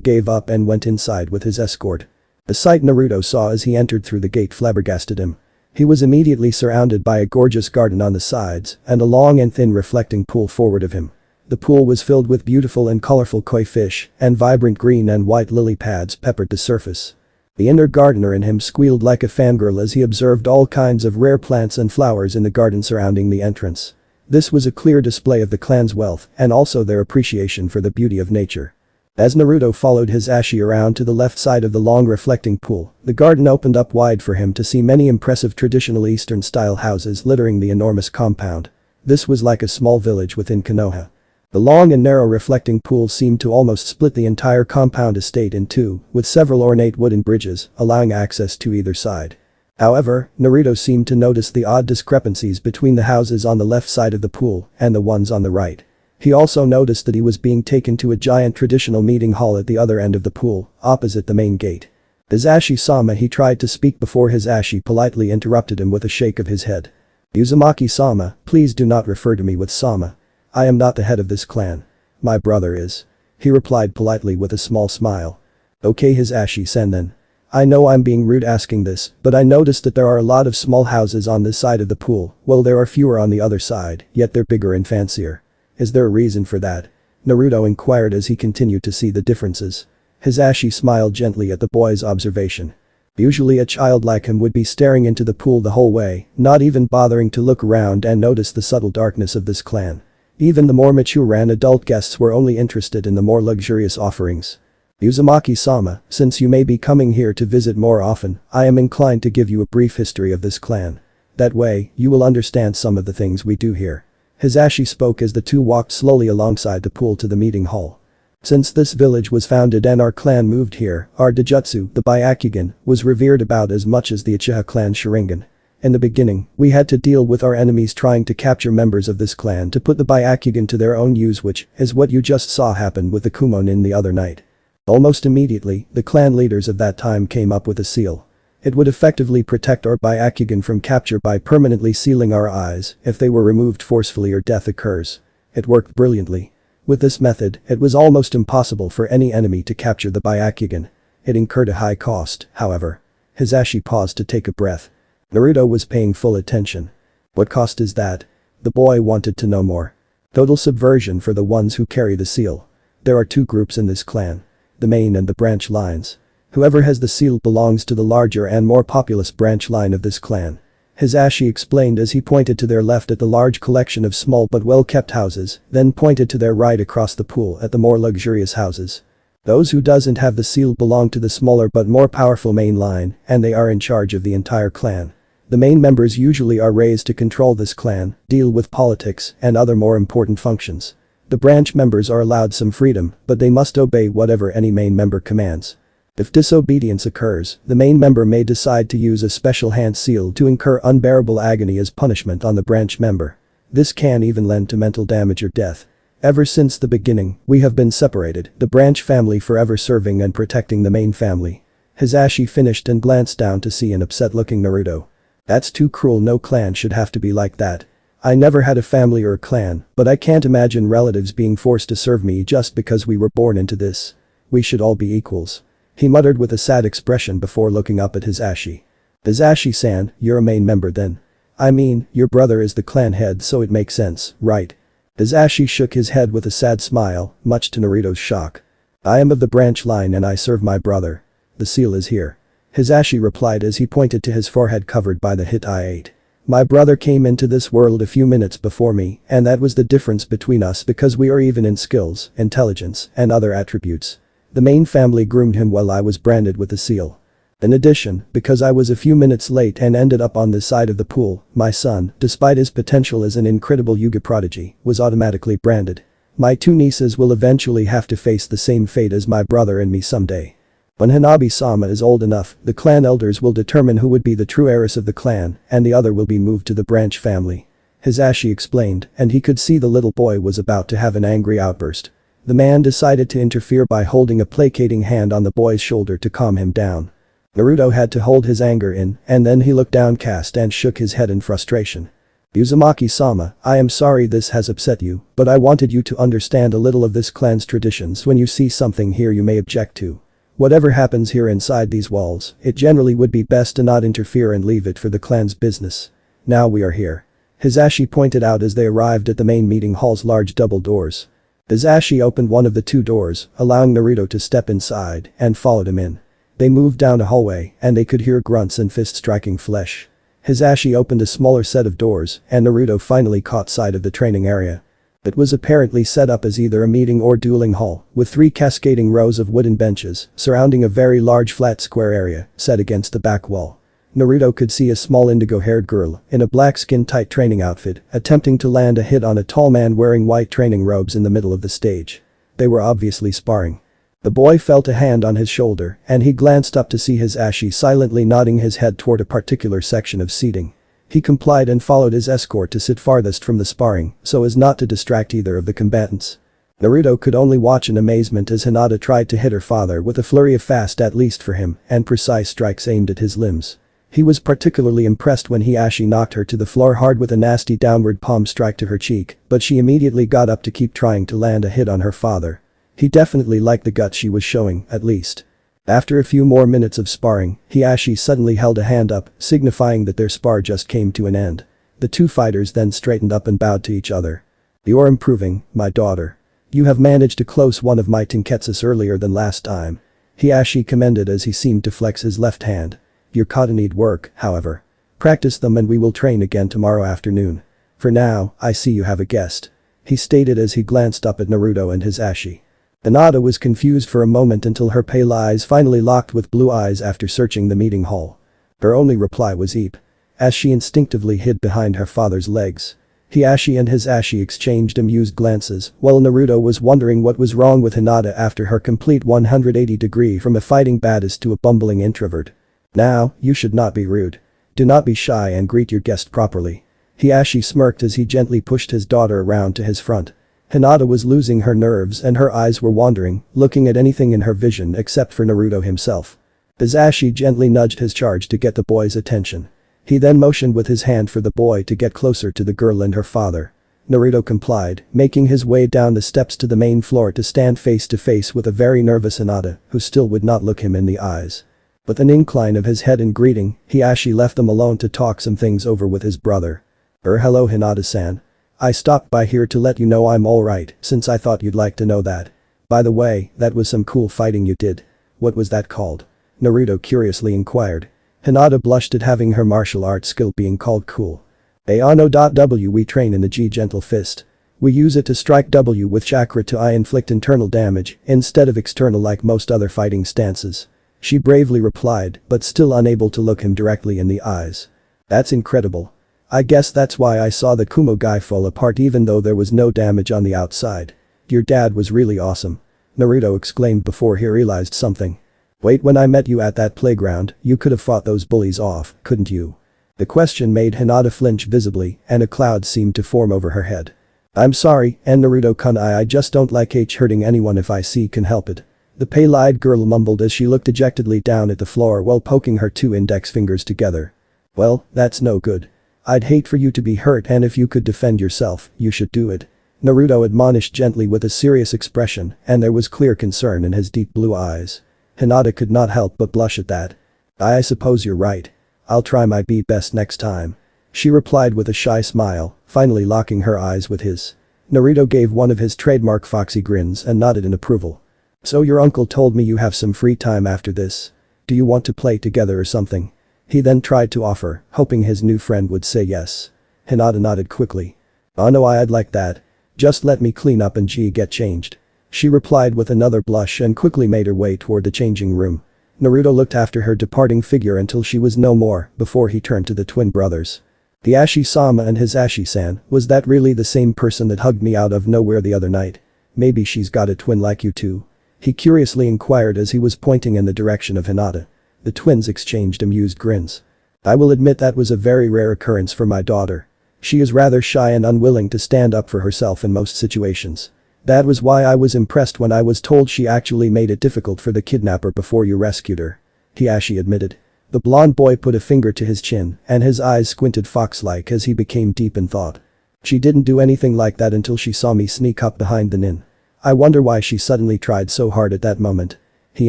gave up and went inside with his escort. The sight Naruto saw as he entered through the gate flabbergasted him. He was immediately surrounded by a gorgeous garden on the sides and a long and thin reflecting pool forward of him. The pool was filled with beautiful and colorful koi fish, and vibrant green and white lily pads peppered the surface. The inner gardener in him squealed like a fangirl as he observed all kinds of rare plants and flowers in the garden surrounding the entrance. This was a clear display of the clan's wealth and also their appreciation for the beauty of nature. As Naruto followed Hisashi around to the left side of the long reflecting pool, the garden opened up wide for him to see many impressive traditional Eastern-style houses littering the enormous compound. This was like a small village within Konoha. The long and narrow reflecting pool seemed to almost split the entire compound estate in two, with several ornate wooden bridges, allowing access to either side. However, Naruto seemed to notice the odd discrepancies between the houses on the left side of the pool and the ones on the right. He also noticed that he was being taken to a giant traditional meeting hall at the other end of the pool, opposite the main gate. Hisashi-sama, he tried to speak before Hisashi politely interrupted him with a shake of his head. Uzumaki-sama, please do not refer to me with sama. I am not the head of this clan. My brother is. He replied politely with a small smile. Okay Hisashi-sen then. I know I'm being rude asking this, but I noticed that there are a lot of small houses on this side of the pool, while there are fewer on the other side, yet they're bigger and fancier. Is there a reason for that? Naruto inquired as he continued to see the differences. Hisashi smiled gently at the boy's observation. Usually a child like him would be staring into the pool the whole way, not even bothering to look around and notice the subtle darkness of this clan. Even the more mature and adult guests were only interested in the more luxurious offerings. Uzumaki-sama, since you may be coming here to visit more often, I am inclined to give you a brief history of this clan. That way, you will understand some of the things we do here. Hisashi spoke as the two walked slowly alongside the pool to the meeting hall. Since this village was founded and our clan moved here, our Daijutsu, the Byakugan, was revered about as much as the Uchiha clan Sharingan. In the beginning, we had to deal with our enemies trying to capture members of this clan to put the Byakugan to their own use, which is what you just saw happen with the Kumonin the other night. Almost immediately, the clan leaders of that time came up with a seal. It would effectively protect our Byakugan from capture by permanently sealing our eyes if they were removed forcefully or death occurs. It worked brilliantly. With this method, it was almost impossible for any enemy to capture the Byakugan. It incurred a high cost, however. Hisashi paused to take a breath. Naruto was paying full attention. What cost is that? The boy wanted to know more. Total subversion for the ones who carry the seal. There are two groups in this clan. The main and the branch lines. Whoever has the seal belongs to the larger and more populous branch line of this clan. Hisashi explained as he pointed to their left at the large collection of small but well-kept houses, then pointed to their right across the pool at the more luxurious houses. Those who doesn't have the seal belong to the smaller but more powerful main line, and they are in charge of the entire clan. The main members usually are raised to control this clan, deal with politics, and other more important functions. The branch members are allowed some freedom, but they must obey whatever any main member commands. If disobedience occurs, the main member may decide to use a special hand seal to incur unbearable agony as punishment on the branch member. This can even lend to mental damage or death. Ever since the beginning, we have been separated, the branch family forever serving and protecting the main family. Hisashi finished and glanced down to see an upset-looking Naruto. That's too cruel, no clan should have to be like that. I never had a family or a clan, but I can't imagine relatives being forced to serve me just because we were born into this. We should all be equals. He muttered with a sad expression before looking up at Hisashi. Hisashi-san, you're a main member then. I mean, your brother is the clan head so it makes sense, right? Hisashi shook his head with a sad smile, much to Naruto's shock. I am of the branch line and I serve my brother. The seal is here. Hisashi replied as he pointed to his forehead covered by the hit I ate. My brother came into this world a few minutes before me, and that was the difference between us because we are even in skills, intelligence, and other attributes. The main family groomed him while I was branded with the seal. In addition, because I was a few minutes late and ended up on this side of the pool, my son, despite his potential as an incredible Hyuga prodigy, was automatically branded. My two nieces will eventually have to face the same fate as my brother and me someday. When Hanabi-sama is old enough, the clan elders will determine who would be the true heiress of the clan, and the other will be moved to the branch family. Hisashi explained, and he could see the little boy was about to have an angry outburst. The man decided to interfere by holding a placating hand on the boy's shoulder to calm him down. Naruto had to hold his anger in, and then he looked downcast and shook his head in frustration. Uzumaki-sama, I am sorry this has upset you, but I wanted you to understand a little of this clan's traditions. When you see something here you may object to. Whatever happens here inside these walls, it generally would be best to not interfere and leave it for the clan's business. Now we are here. Hisashi pointed out as they arrived at the main meeting hall's large double doors. Hisashi opened one of the two doors, allowing Naruto to step inside, and followed him in. They moved down a hallway, and they could hear grunts and fists striking flesh. Hisashi opened a smaller set of doors, and Naruto finally caught sight of the training area. It was apparently set up as either a meeting or dueling hall, with 3 cascading rows of wooden benches surrounding a very large flat square area set against the back wall. Naruto could see a small indigo-haired girl in a black skin-tight training outfit attempting to land a hit on a tall man wearing white training robes in the middle of the stage. They were obviously sparring. The boy felt a hand on his shoulder, and he glanced up to see Hisashi silently nodding his head toward a particular section of seating. He complied and followed his escort to sit farthest from the sparring so as not to distract either of the combatants. Naruto could only watch in amazement as Hinata tried to hit her father with a flurry of fast, at least for him, and precise strikes aimed at his limbs. He was particularly impressed when Hisashi knocked her to the floor hard with a nasty downward palm strike to her cheek, but she immediately got up to keep trying to land a hit on her father. He definitely liked the guts she was showing, at least. After a few more minutes of sparring, Hisashi suddenly held a hand up, signifying that their spar just came to an end. The two fighters then straightened up and bowed to each other. "You're improving, my daughter. You have managed to close one of my tenketsus earlier than last time," Hisashi commended as he seemed to flex his left hand. "Your kata need work, however. Practice them and we will train again tomorrow afternoon. For now, I see you have a guest," he stated as he glanced up at Naruto and Hisashi. Hinata was confused for a moment until her pale eyes finally locked with blue eyes after searching the meeting hall. Her only reply was "Eep," as she instinctively hid behind her father's legs. Hisashi and Hisashi exchanged amused glances while Naruto was wondering what was wrong with Hinata after her complete 180-degree from a fighting badass to a bumbling introvert. "Now, you should not be rude. Do not be shy and greet your guest properly." Hisashi smirked as he gently pushed his daughter around to his front. Hinata was losing her nerves and her eyes were wandering, looking at anything in her vision except for Naruto himself. Hisashi gently nudged his charge to get the boy's attention. He then motioned with his hand for the boy to get closer to the girl and her father. Naruto complied, making his way down the steps to the main floor to stand face to face with a very nervous Hinata who still would not look him in the eyes. With an incline of his head in greeting, Hisashi left them alone to talk some things over with his brother. Hello Hinata-san. I stopped by here to let you know I'm alright, since I thought you'd like to know that. By the way, that was some cool fighting you did. What was that called?" Naruto curiously inquired. Hinata blushed at having her martial arts skill being called cool. "Ano.w we train in the G gentle fist. We use it to strike W with chakra to I inflict internal damage instead of external like most other fighting stances," she bravely replied, but still unable to look him directly in the eyes. "That's incredible. I guess that's why I saw the Kumo guy fall apart even though there was no damage on the outside. Your dad was really awesome," Naruto exclaimed before he realized something. "Wait, when I met you at that playground, you could have fought those bullies off, couldn't you?" The question made Hinata flinch visibly and a cloud seemed to form over her head. "I'm sorry, and Naruto-kun, I just don't like hurting anyone if I can help it," the pale-eyed girl mumbled as she looked dejectedly down at the floor while poking her 2 index fingers together. "Well, that's no good. I'd hate for you to be hurt and if you could defend yourself, you should do it," Naruto admonished gently with a serious expression and there was clear concern in his deep blue eyes. Hinata could not help but blush at that. I suppose you're right. I'll try my best next time," she replied with a shy smile, finally locking her eyes with his. Naruto gave one of his trademark foxy grins and nodded in approval. "So your uncle told me you have some free time after this. Do you want to play together or something?" He then tried to offer, hoping his new friend would say yes. Hinata nodded quickly. "Oh no, I'd like that. Just let me clean up and get changed," she replied with another blush and quickly made her way toward the changing room. Naruto looked after her departing figure until she was no more before he turned to the twin brothers. "Hisashi-sama and Hisashi-san, was that really the same person that hugged me out of nowhere the other night? Maybe she's got a twin like you too?" he curiously inquired as he was pointing in the direction of Hinata. The twins exchanged amused grins. "I will admit that was a very rare occurrence for my daughter. She is rather shy and unwilling to stand up for herself in most situations. That was why I was impressed when I was told she actually made it difficult for the kidnapper before you rescued her," Hisashi admitted. The blonde boy put a finger to his chin and his eyes squinted fox-like as he became deep in thought. "She didn't do anything like that until she saw me sneak up behind the nin. I wonder why she suddenly tried so hard at that moment," he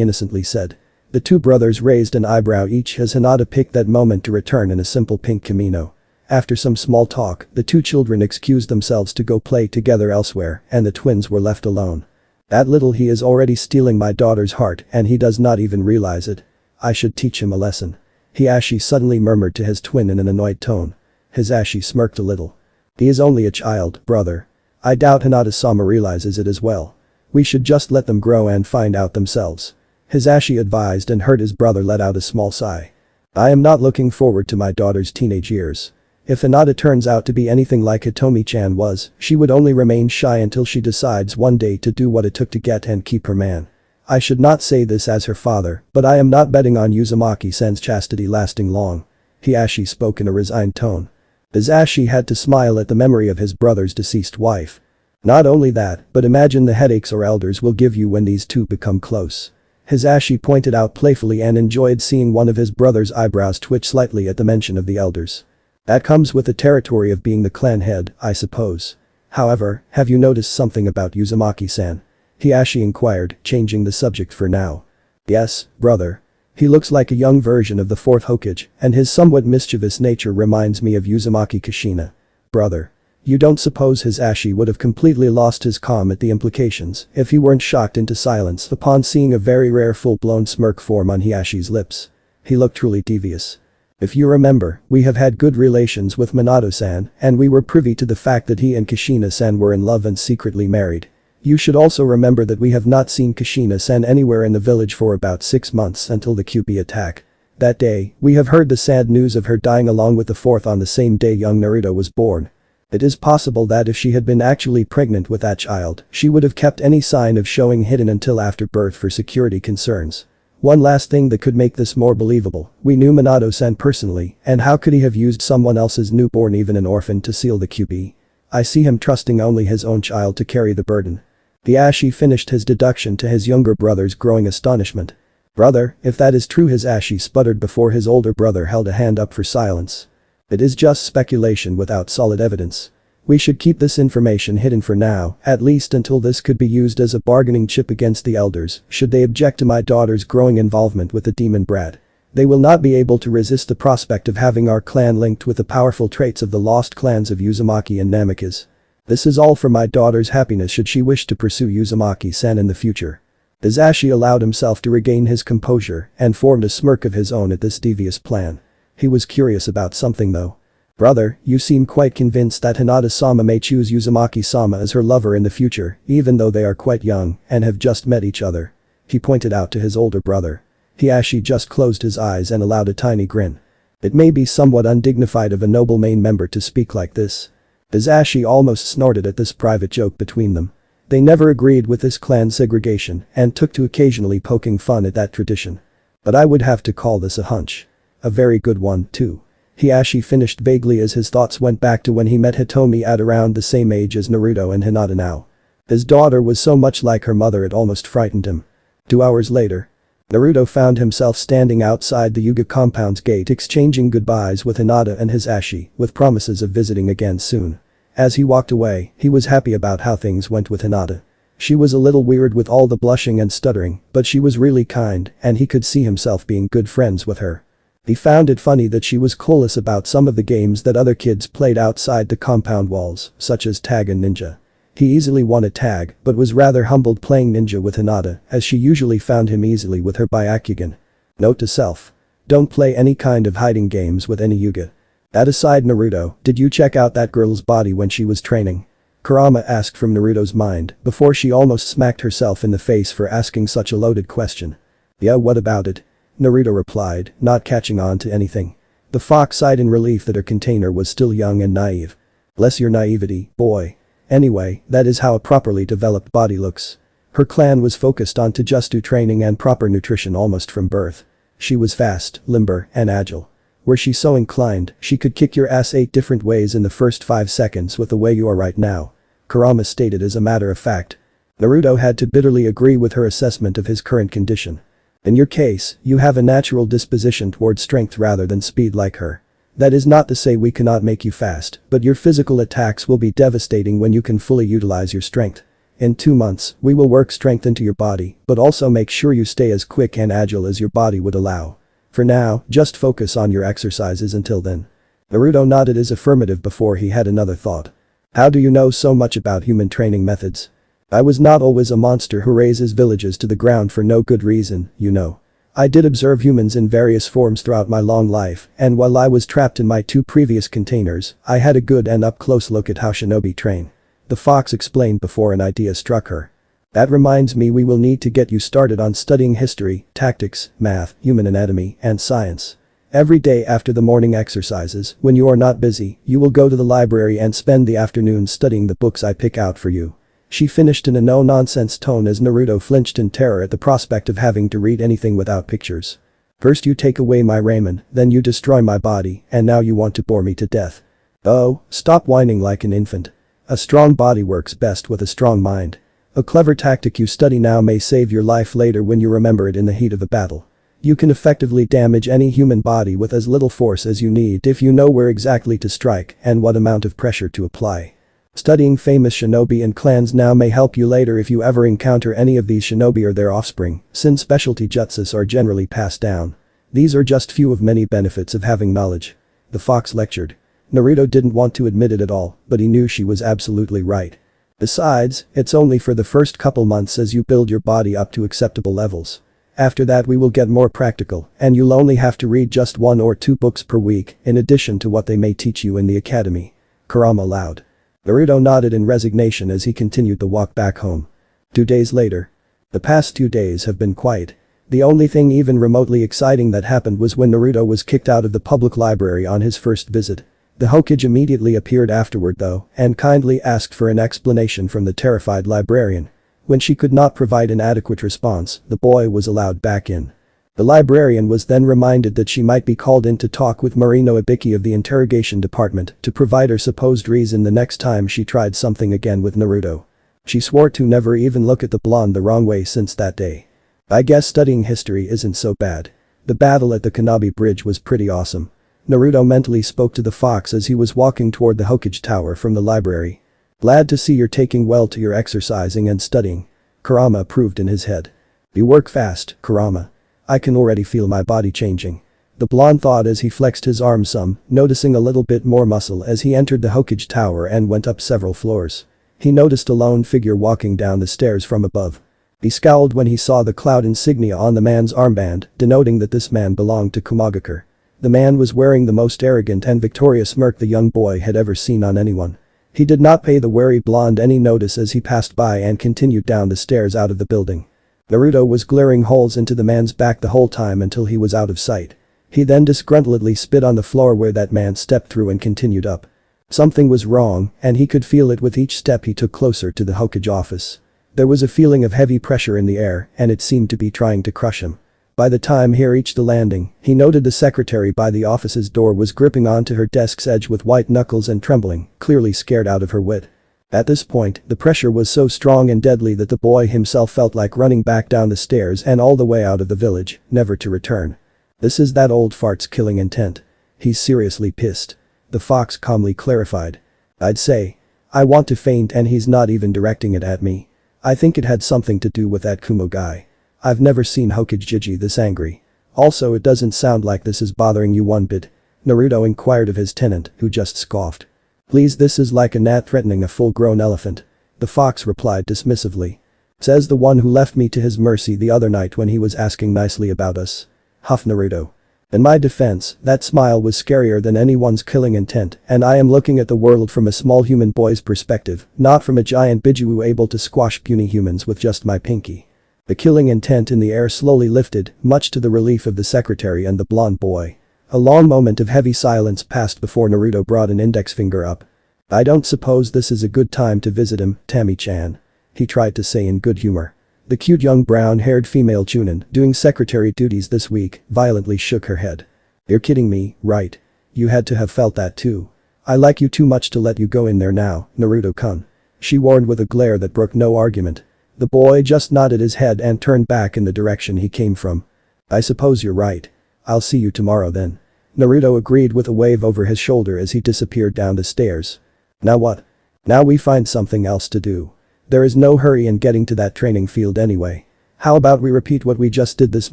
innocently said. The two brothers raised an eyebrow each as Hinata picked that moment to return in a simple pink kimono. After some small talk, the two children excused themselves to go play together elsewhere and the twins were left alone. That little he is already stealing my daughter's heart and he does not even realize it. I should teach him a lesson. Hiashi suddenly murmured to his twin in an annoyed tone. Hisashi smirked a little. He is only a child, brother. I doubt Hinata-sama realizes it as well. We should just let them grow and find out themselves. Hisashi advised and heard his brother let out a small sigh. I am not looking forward to my daughter's teenage years. If Hinata turns out to be anything like Hitomi-chan was, she would only remain shy until she decides one day to do what it took to get and keep her man. I should not say this as her father, but I am not betting on Uzumaki-san's chastity lasting long. Hiashi spoke in a resigned tone. Hisashi had to smile at the memory of his brother's deceased wife. Not only that, but imagine the headaches our elders will give you when these two become close. Hisashi pointed out playfully and enjoyed seeing one of his brother's eyebrows twitch slightly at the mention of the elders. That comes with the territory of being the clan head, I suppose. However, have you noticed something about Uzumaki-san? Hiashi inquired, changing the subject for now. Yes, brother. He looks like a young version of the fourth Hokage, and his somewhat mischievous nature reminds me of Uzumaki Kushina. Brother. You don't suppose Hisashi would have completely lost his calm at the implications if he weren't shocked into silence upon seeing a very rare full-blown smirk form on Hiashi's lips. He looked truly devious. If you remember, we have had good relations with Minato-san, and we were privy to the fact that he and Kushina-san were in love and secretly married. You should also remember that we have not seen Kushina-san anywhere in the village for about 6 months until the Kyuubi attack. That day, we have heard the sad news of her dying along with the fourth on the same day young Naruto was born. It is possible that if she had been actually pregnant with that child, she would have kept any sign of showing hidden until after birth for security concerns. One last thing that could make this more believable, we knew Minato-san personally, and how could he have used someone else's newborn, even an orphan, to seal the Kyuubi? I see him trusting only his own child to carry the burden. Hisashi finished his deduction to his younger brother's growing astonishment. Brother, if that is true, Hisashi sputtered before his older brother held a hand up for silence. It is just speculation without solid evidence. We should keep this information hidden for now, at least until this could be used as a bargaining chip against the elders, should they object to my daughter's growing involvement with the demon brat. They will not be able to resist the prospect of having our clan linked with the powerful traits of the lost clans of Uzumaki and Namikaze. This is all for my daughter's happiness should she wish to pursue Uzumaki-san in the future. Hisashi allowed himself to regain his composure and formed a smirk of his own at this devious plan. He was curious about something though. Brother, you seem quite convinced that Hinata-sama may choose Uzumaki-sama as her lover in the future, even though they are quite young and have just met each other. He pointed out to his older brother. Hisashi just closed his eyes and allowed a tiny grin. It may be somewhat undignified of a noble main member to speak like this. Hisashi almost snorted at this private joke between them. They never agreed with this clan segregation and took to occasionally poking fun at that tradition. But I would have to call this a hunch. A very good one, too. Hisashi finished vaguely as his thoughts went back to when he met Hitomi at around the same age as Naruto and Hinata now. His daughter was so much like her mother it almost frightened him. 2 hours later. Naruto found himself standing outside the Hyuga compound's gate exchanging goodbyes with Hinata and Hisashi, with promises of visiting again soon. As he walked away, he was happy about how things went with Hinata. She was a little weird with all the blushing and stuttering, but she was really kind and he could see himself being good friends with her. He found it funny that she was clueless about some of the games that other kids played outside the compound walls, such as tag and ninja. He easily won a tag, but was rather humbled playing ninja with Hinata, as she usually found him easily with her Byakugan. Note to self. Don't play any kind of hiding games with any Hyuga. That aside, Naruto, did you check out that girl's body when she was training? Kurama asked from Naruto's mind, before she almost smacked herself in the face for asking such a loaded question. Yeah, what about it? Naruto replied, not catching on to anything. The fox sighed in relief that her container was still young and naive. Bless your naivety, boy. Anyway, that is how a properly developed body looks. Her clan was focused on Taijutsu training and proper nutrition almost from birth. She was fast, limber, and agile. Were she so inclined, she could kick your ass 8 different ways in the first 5 seconds with the way you are right now. Kurama stated as a matter of fact. Naruto had to bitterly agree with her assessment of his current condition. In your case, you have a natural disposition towards strength rather than speed like her. That is not to say we cannot make you fast, but your physical attacks will be devastating when you can fully utilize your strength. In 2 months, we will work strength into your body, but also make sure you stay as quick and agile as your body would allow. For now, just focus on your exercises until then. Naruto nodded his affirmative before he had another thought. How do you know so much about human training methods? I was not always a monster who razes villages to the ground for no good reason, you know. I did observe humans in various forms throughout my long life, and while I was trapped in my 2 previous containers, I had a good and up-close look at how shinobi train. The fox explained before an idea struck her. That reminds me, we will need to get you started on studying history, tactics, math, human anatomy, and science. Every day after the morning exercises, when you are not busy, you will go to the library and spend the afternoon studying the books I pick out for you. She finished in a no-nonsense tone as Naruto flinched in terror at the prospect of having to read anything without pictures. First you take away my ramen, then you destroy my body, and now you want to bore me to death. Oh, stop whining like an infant. A strong body works best with a strong mind. A clever tactic you study now may save your life later when you remember it in the heat of a battle. You can effectively damage any human body with as little force as you need if you know where exactly to strike and what amount of pressure to apply. Studying famous shinobi and clans now may help you later if you ever encounter any of these shinobi or their offspring, since specialty jutsus are generally passed down. These are just few of many benefits of having knowledge. The fox lectured. Naruto didn't want to admit it at all, but he knew she was absolutely right. Besides, it's only for the first couple months as you build your body up to acceptable levels. After that we will get more practical, and you'll only have to read just 1 or 2 books per week in addition to what they may teach you in the academy. Kurama allowed. Naruto nodded in resignation as he continued the walk back home. 2 days later. The past 2 days have been quiet. The only thing even remotely exciting that happened was when Naruto was kicked out of the public library on his first visit. The Hokage immediately appeared afterward though, and kindly asked for an explanation from the terrified librarian. When she could not provide an adequate response, the boy was allowed back in. The librarian was then reminded that she might be called in to talk with Marino Ibiki of the interrogation department to provide her supposed reason the next time she tried something again with Naruto. She swore to never even look at the blonde the wrong way since that day. I guess studying history isn't so bad. The battle at the Hanabi bridge was pretty awesome. Naruto mentally spoke to the fox as he was walking toward the Hokage tower from the library. Glad to see you're taking well to your exercising and studying. Kurama approved in his head. You work fast, Kurama. I can already feel my body changing. The blonde thought as he flexed his arm some, noticing a little bit more muscle as he entered the Hokage tower and went up several floors. He noticed a lone figure walking down the stairs from above. He scowled when he saw the cloud insignia on the man's armband, denoting that this man belonged to Kumagakure. The man was wearing the most arrogant and victorious smirk the young boy had ever seen on anyone. He did not pay the wary blonde any notice as he passed by and continued down the stairs out of the building. Naruto was glaring holes into the man's back the whole time until he was out of sight. He then disgruntledly spit on the floor where that man stepped through and continued up. Something was wrong, and he could feel it with each step he took closer to the Hokage office. There was a feeling of heavy pressure in the air, and it seemed to be trying to crush him. By the time he reached the landing, he noted the secretary by the office's door was gripping onto her desk's edge with white knuckles and trembling, clearly scared out of her wit. At this point, the pressure was so strong and deadly that the boy himself felt like running back down the stairs and all the way out of the village, never to return. This is that old fart's killing intent. He's seriously pissed. The fox calmly clarified. I'd say. I want to faint and he's not even directing it at me. I think it had something to do with that Kumo guy. I've never seen Hokage Jiji this angry. Also, it doesn't sound like this is bothering you one bit. Naruto inquired of his tenant, who just scoffed. Please, this is like a gnat threatening a full-grown elephant. The fox replied dismissively. Says the one who left me to his mercy the other night when he was asking nicely about us. Huffed Naruto. In my defense, that smile was scarier than anyone's killing intent, and I am looking at the world from a small human boy's perspective, not from a giant Biju able to squash puny humans with just my pinky. The killing intent in the air slowly lifted, much to the relief of the secretary and the blonde boy. A long moment of heavy silence passed before Naruto brought an index finger up. I don't suppose this is a good time to visit him, Tammy-chan. He tried to say in good humor. The cute young brown-haired female chunin, doing secretary duties this week, violently shook her head. You're kidding me, right? You had to have felt that too. I like you too much to let you go in there now, Naruto-kun. She warned with a glare that brooked no argument. The boy just nodded his head and turned back in the direction he came from. I suppose you're right. I'll see you tomorrow then. Naruto agreed with a wave over his shoulder as he disappeared down the stairs. Now what? Now we find something else to do. There is no hurry in getting to that training field anyway. How about we repeat what we just did this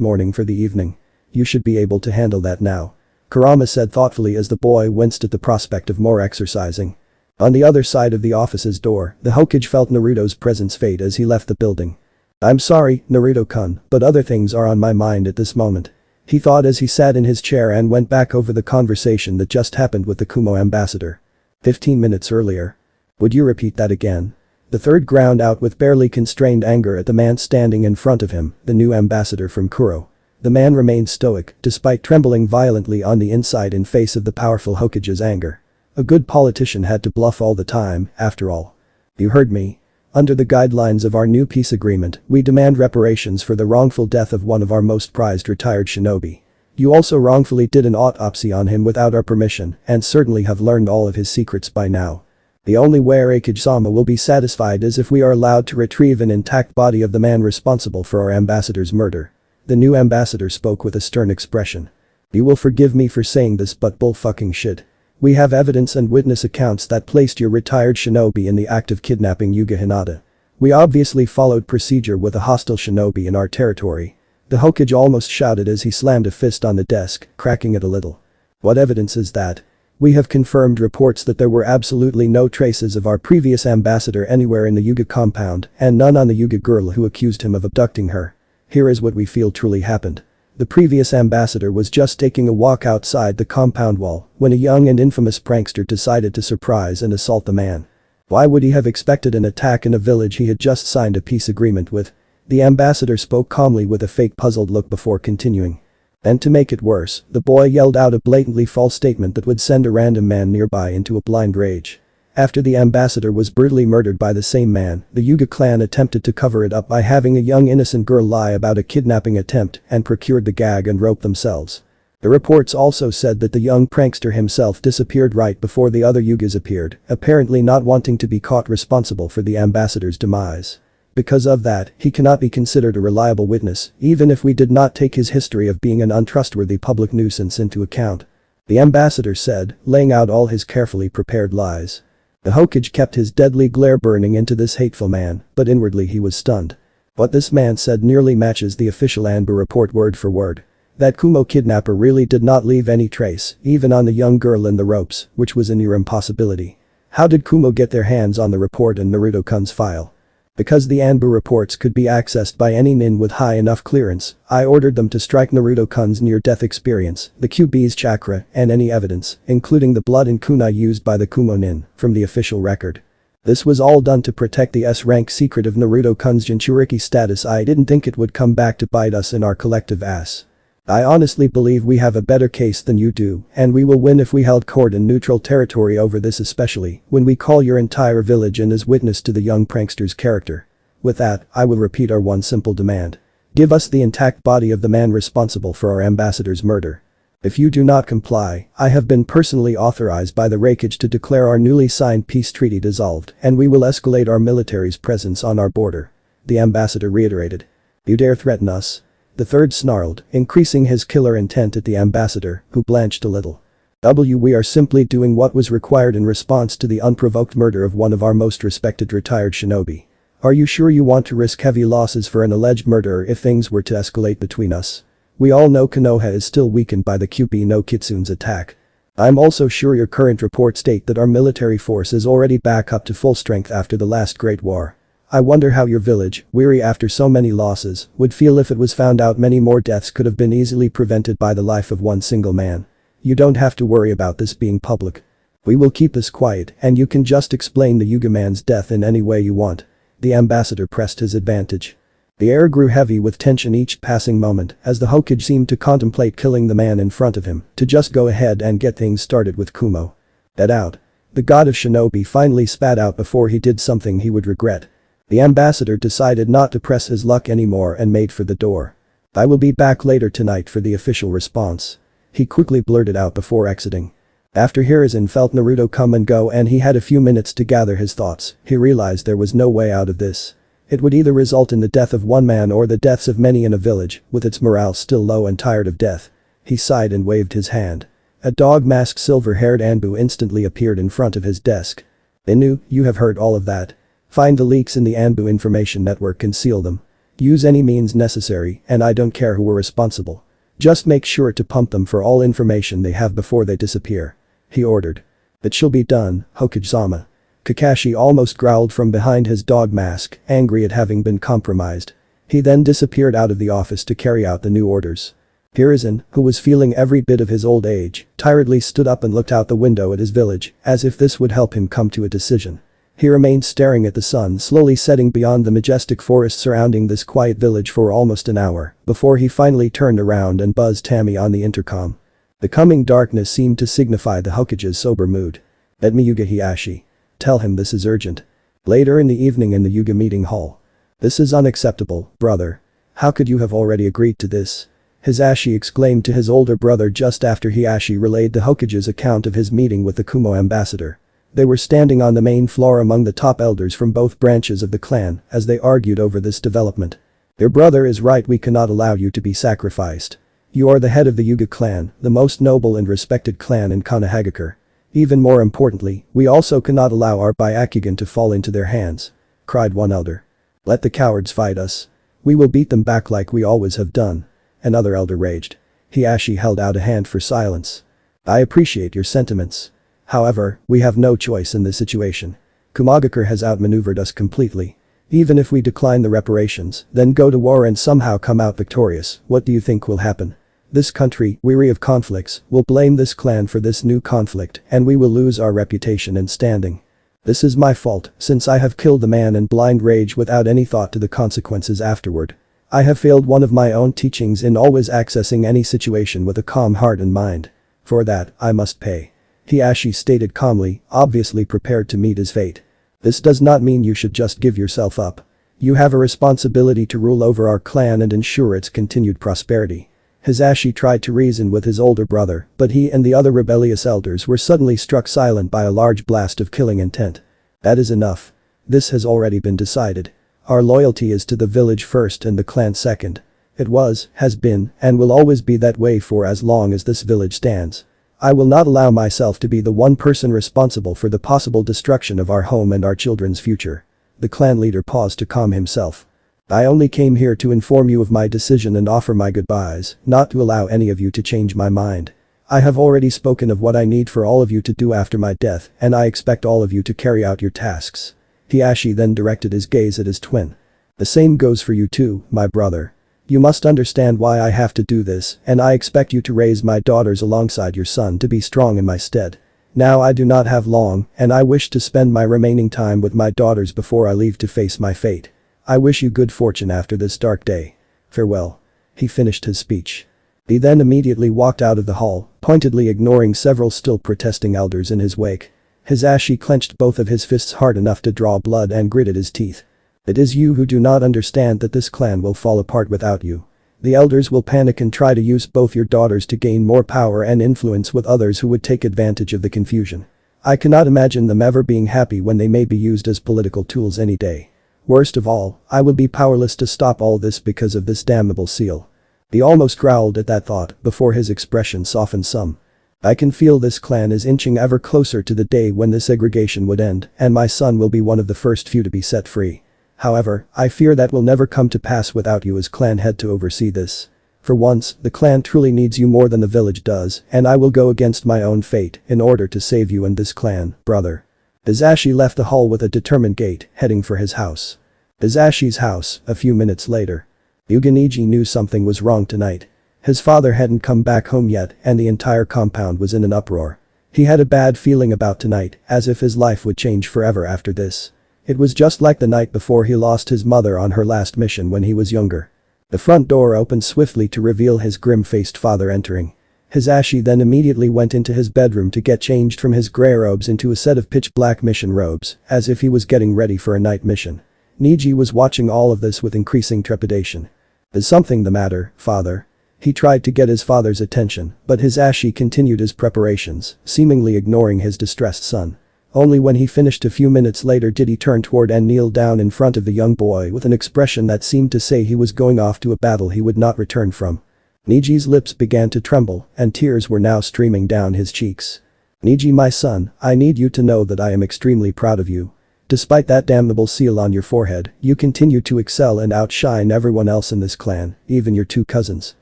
morning for the evening? You should be able to handle that now. Kurama said thoughtfully as the boy winced at the prospect of more exercising. On the other side of the office's door, the Hokage felt Naruto's presence fade as he left the building. "I'm sorry, Naruto-kun, but other things are on my mind at this moment," he thought as he sat in his chair and went back over the conversation that just happened with the Kumo ambassador. 15 minutes earlier. Would you repeat that again? The third ground out with barely constrained anger at the man standing in front of him, the new ambassador from Kuro. The man remained stoic, despite trembling violently on the inside in face of the powerful Hokage's anger. A good politician had to bluff all the time, after all. "You heard me. Under the guidelines of our new peace agreement, we demand reparations for the wrongful death of one of our most prized retired shinobi. You also wrongfully did an autopsy on him without our permission and certainly have learned all of his secrets by now. The only way Raikage-sama will be satisfied is if we are allowed to retrieve an intact body of the man responsible for our ambassador's murder." The new ambassador spoke with a stern expression. "You will forgive me for saying this, but bull-fucking shit. We have evidence and witness accounts that placed your retired shinobi in the act of kidnapping Hyuga Hinata. We obviously followed procedure with a hostile shinobi in our territory." The Hokage almost shouted as he slammed a fist on the desk, cracking it a little. "What evidence is that? We have confirmed reports that there were absolutely no traces of our previous ambassador anywhere in the Hyuga compound and none on the Hyuga girl who accused him of abducting her. Here is what we feel truly happened. The previous ambassador was just taking a walk outside the compound wall when a young and infamous prankster decided to surprise and assault the man. Why would he have expected an attack in a village he had just signed a peace agreement with?" The ambassador spoke calmly with a fake puzzled look before continuing. And to make it worse, the boy yelled out a blatantly false statement that would send a random man nearby into a blind rage. After the ambassador was brutally murdered by the same man, the Hyuga clan attempted to cover it up by having a young innocent girl lie about a kidnapping attempt and procured the gag and rope themselves. The reports also said that the young prankster himself disappeared right before the other Hyugas appeared, apparently not wanting to be caught responsible for the ambassador's demise. Because of that, he cannot be considered a reliable witness, even if we did not take his history of being an untrustworthy public nuisance into account. The ambassador said, laying out all his carefully prepared lies. The Hokage kept his deadly glare burning into this hateful man, but inwardly he was stunned. What this man said nearly matches the official Anbu report word for word. That Kumo kidnapper really did not leave any trace, even on the young girl in the ropes, which was a near impossibility. How did Kumo get their hands on the report and Naruto-kun's file? Because the Anbu reports could be accessed by any nin with high enough clearance, I ordered them to strike Naruto-kun's near-death experience, the Kyuubi's chakra, and any evidence, including the blood and kunai used by the Kumo nin, from the official record. This was all done to protect the S-rank secret of Naruto-kun's Jinchuriki status. I didn't think it would come back to bite us in our collective ass. I honestly believe we have a better case than you do, and we will win if we held court in neutral territory over this, especially when we call your entire village in as witness to the young prankster's character. With that, I will repeat our one simple demand. Give us the intact body of the man responsible for our ambassador's murder. If you do not comply, I have been personally authorized by the Raikage to declare our newly signed peace treaty dissolved and we will escalate our military's presence on our border. The ambassador reiterated. You dare threaten us? The third snarled, increasing his killer intent at the ambassador, who blanched a little. We are simply doing what was required in response to the unprovoked murder of one of our most respected retired shinobi. Are you sure you want to risk heavy losses for an alleged murderer if things were to escalate between us? We all know Konoha is still weakened by the Kyuubi no Kitsune's attack. I'm also sure your current reports state that our military force is already back up to full strength after the last Great War. I wonder how your village, weary after so many losses, would feel if it was found out many more deaths could have been easily prevented by the life of one single man. You don't have to worry about this being public. We will keep this quiet and you can just explain the Hyuga man's death in any way you want. The ambassador pressed his advantage. The air grew heavy with tension each passing moment as the Hokage seemed to contemplate killing the man in front of him to just go ahead and get things started with Kumo. That out. The god of shinobi finally spat out before he did something he would regret. The ambassador decided not to press his luck anymore and made for the door. I will be back later tonight for the official response. He quickly blurted out before exiting. After Hiruzen felt Naruto come and go and he had a few minutes to gather his thoughts, he realized there was no way out of this. It would either result in the death of one man or the deaths of many in a village, with its morale still low and tired of death. He sighed and waved his hand. A dog-masked silver-haired Anbu instantly appeared in front of his desk. Inu, you have heard all of that. Find the leaks in the Anbu information network and seal them. Use any means necessary, and I don't care who were responsible. Just make sure to pump them for all information they have before they disappear. He ordered. It shall be done, Hokage-sama. Kakashi almost growled from behind his dog mask, angry at having been compromised. He then disappeared out of the office to carry out the new orders. Hiruzen, who was feeling every bit of his old age, tiredly stood up and looked out the window at his village, as if this would help him come to a decision. He remained staring at the sun slowly setting beyond the majestic forest surrounding this quiet village for almost an hour, before he finally turned around and buzzed Tammy on the intercom. The coming darkness seemed to signify the Hokage's sober mood. Let me Hyuga Hiashi. Tell him this is urgent. Later in the evening in the Hyuga meeting hall. This is unacceptable, brother. How could you have already agreed to this? Hisashi exclaimed to his older brother just after Hiashi relayed the Hokage's account of his meeting with the Kumo ambassador. They were standing on the main floor among the top elders from both branches of the clan as they argued over this development. Your brother is right, we cannot allow you to be sacrificed. You are the head of the Hyuga clan, the most noble and respected clan in Konohagakure. Even more importantly, we also cannot allow our Byakugan to fall into their hands. Cried one elder. Let the cowards fight us. We will beat them back like we always have done. Another elder raged. Hiashi held out a hand for silence. I appreciate your sentiments. However, we have no choice in this situation. Komagakure has outmaneuvered us completely. Even if we decline the reparations, then go to war and somehow come out victorious, what do you think will happen? This country, weary of conflicts, will blame this clan for this new conflict and we will lose our reputation and standing. This is my fault, since I have killed the man in blind rage without any thought to the consequences afterward. I have failed one of my own teachings in always accessing any situation with a calm heart and mind. For that, I must pay. Hiashi stated calmly, obviously prepared to meet his fate. This does not mean you should just give yourself up. You have a responsibility to rule over our clan and ensure its continued prosperity. Hisashi tried to reason with his older brother, but he and the other rebellious elders were suddenly struck silent by a large blast of killing intent. That is enough. This has already been decided. Our loyalty is to the village first and the clan second. It was, has been, and will always be that way for as long as this village stands. I will not allow myself to be the one person responsible for the possible destruction of our home and our children's future. The clan leader paused to calm himself. I only came here to inform you of my decision and offer my goodbyes, not to allow any of you to change my mind. I have already spoken of what I need for all of you to do after my death and I expect all of you to carry out your tasks. Hiashi then directed his gaze at his twin. The same goes for you too, my brother. You must understand why I have to do this and I expect you to raise my daughters alongside your son to be strong in my stead. Now I do not have long and I wish to spend my remaining time with my daughters before I leave to face my fate. I wish you good fortune after this dark day. Farewell. He finished his speech. He then immediately walked out of the hall, pointedly ignoring several still protesting elders in his wake. Hisashi clenched both of his fists hard enough to draw blood and gritted his teeth. It is you who do not understand that this clan will fall apart without you. The elders will panic and try to use both your daughters to gain more power and influence with others who would take advantage of the confusion. I cannot imagine them ever being happy when they may be used as political tools any day. Worst of all, I will be powerless to stop all this because of this damnable seal. He almost growled at that thought before his expression softened some. I can feel this clan is inching ever closer to the day when this segregation would end and my son will be one of the first few to be set free. However, I fear that will never come to pass without you as clan head to oversee this. For once, the clan truly needs you more than the village does and I will go against my own fate in order to save you and this clan, brother. Hisashi left the hall with a determined gait, heading for his house. Hisashi's house, a few minutes later. Neji knew something was wrong tonight. His father hadn't come back home yet and the entire compound was in an uproar. He had a bad feeling about tonight, as if his life would change forever after this. It was just like the night before he lost his mother on her last mission when he was younger. The front door opened swiftly to reveal his grim-faced father entering. Hisashi then immediately went into his bedroom to get changed from his grey robes into a set of pitch-black mission robes, as if he was getting ready for a night mission. Neji was watching all of this with increasing trepidation. Is something the matter, father? He tried to get his father's attention, but Hisashi continued his preparations, seemingly ignoring his distressed son. Only when he finished a few minutes later did he turn toward and kneel down in front of the young boy with an expression that seemed to say he was going off to a battle he would not return from. Neji's lips began to tremble and tears were now streaming down his cheeks. Neji, my son, I need you to know that I am extremely proud of you. Despite that damnable seal on your forehead, you continue to excel and outshine everyone else in this clan, even your two cousins.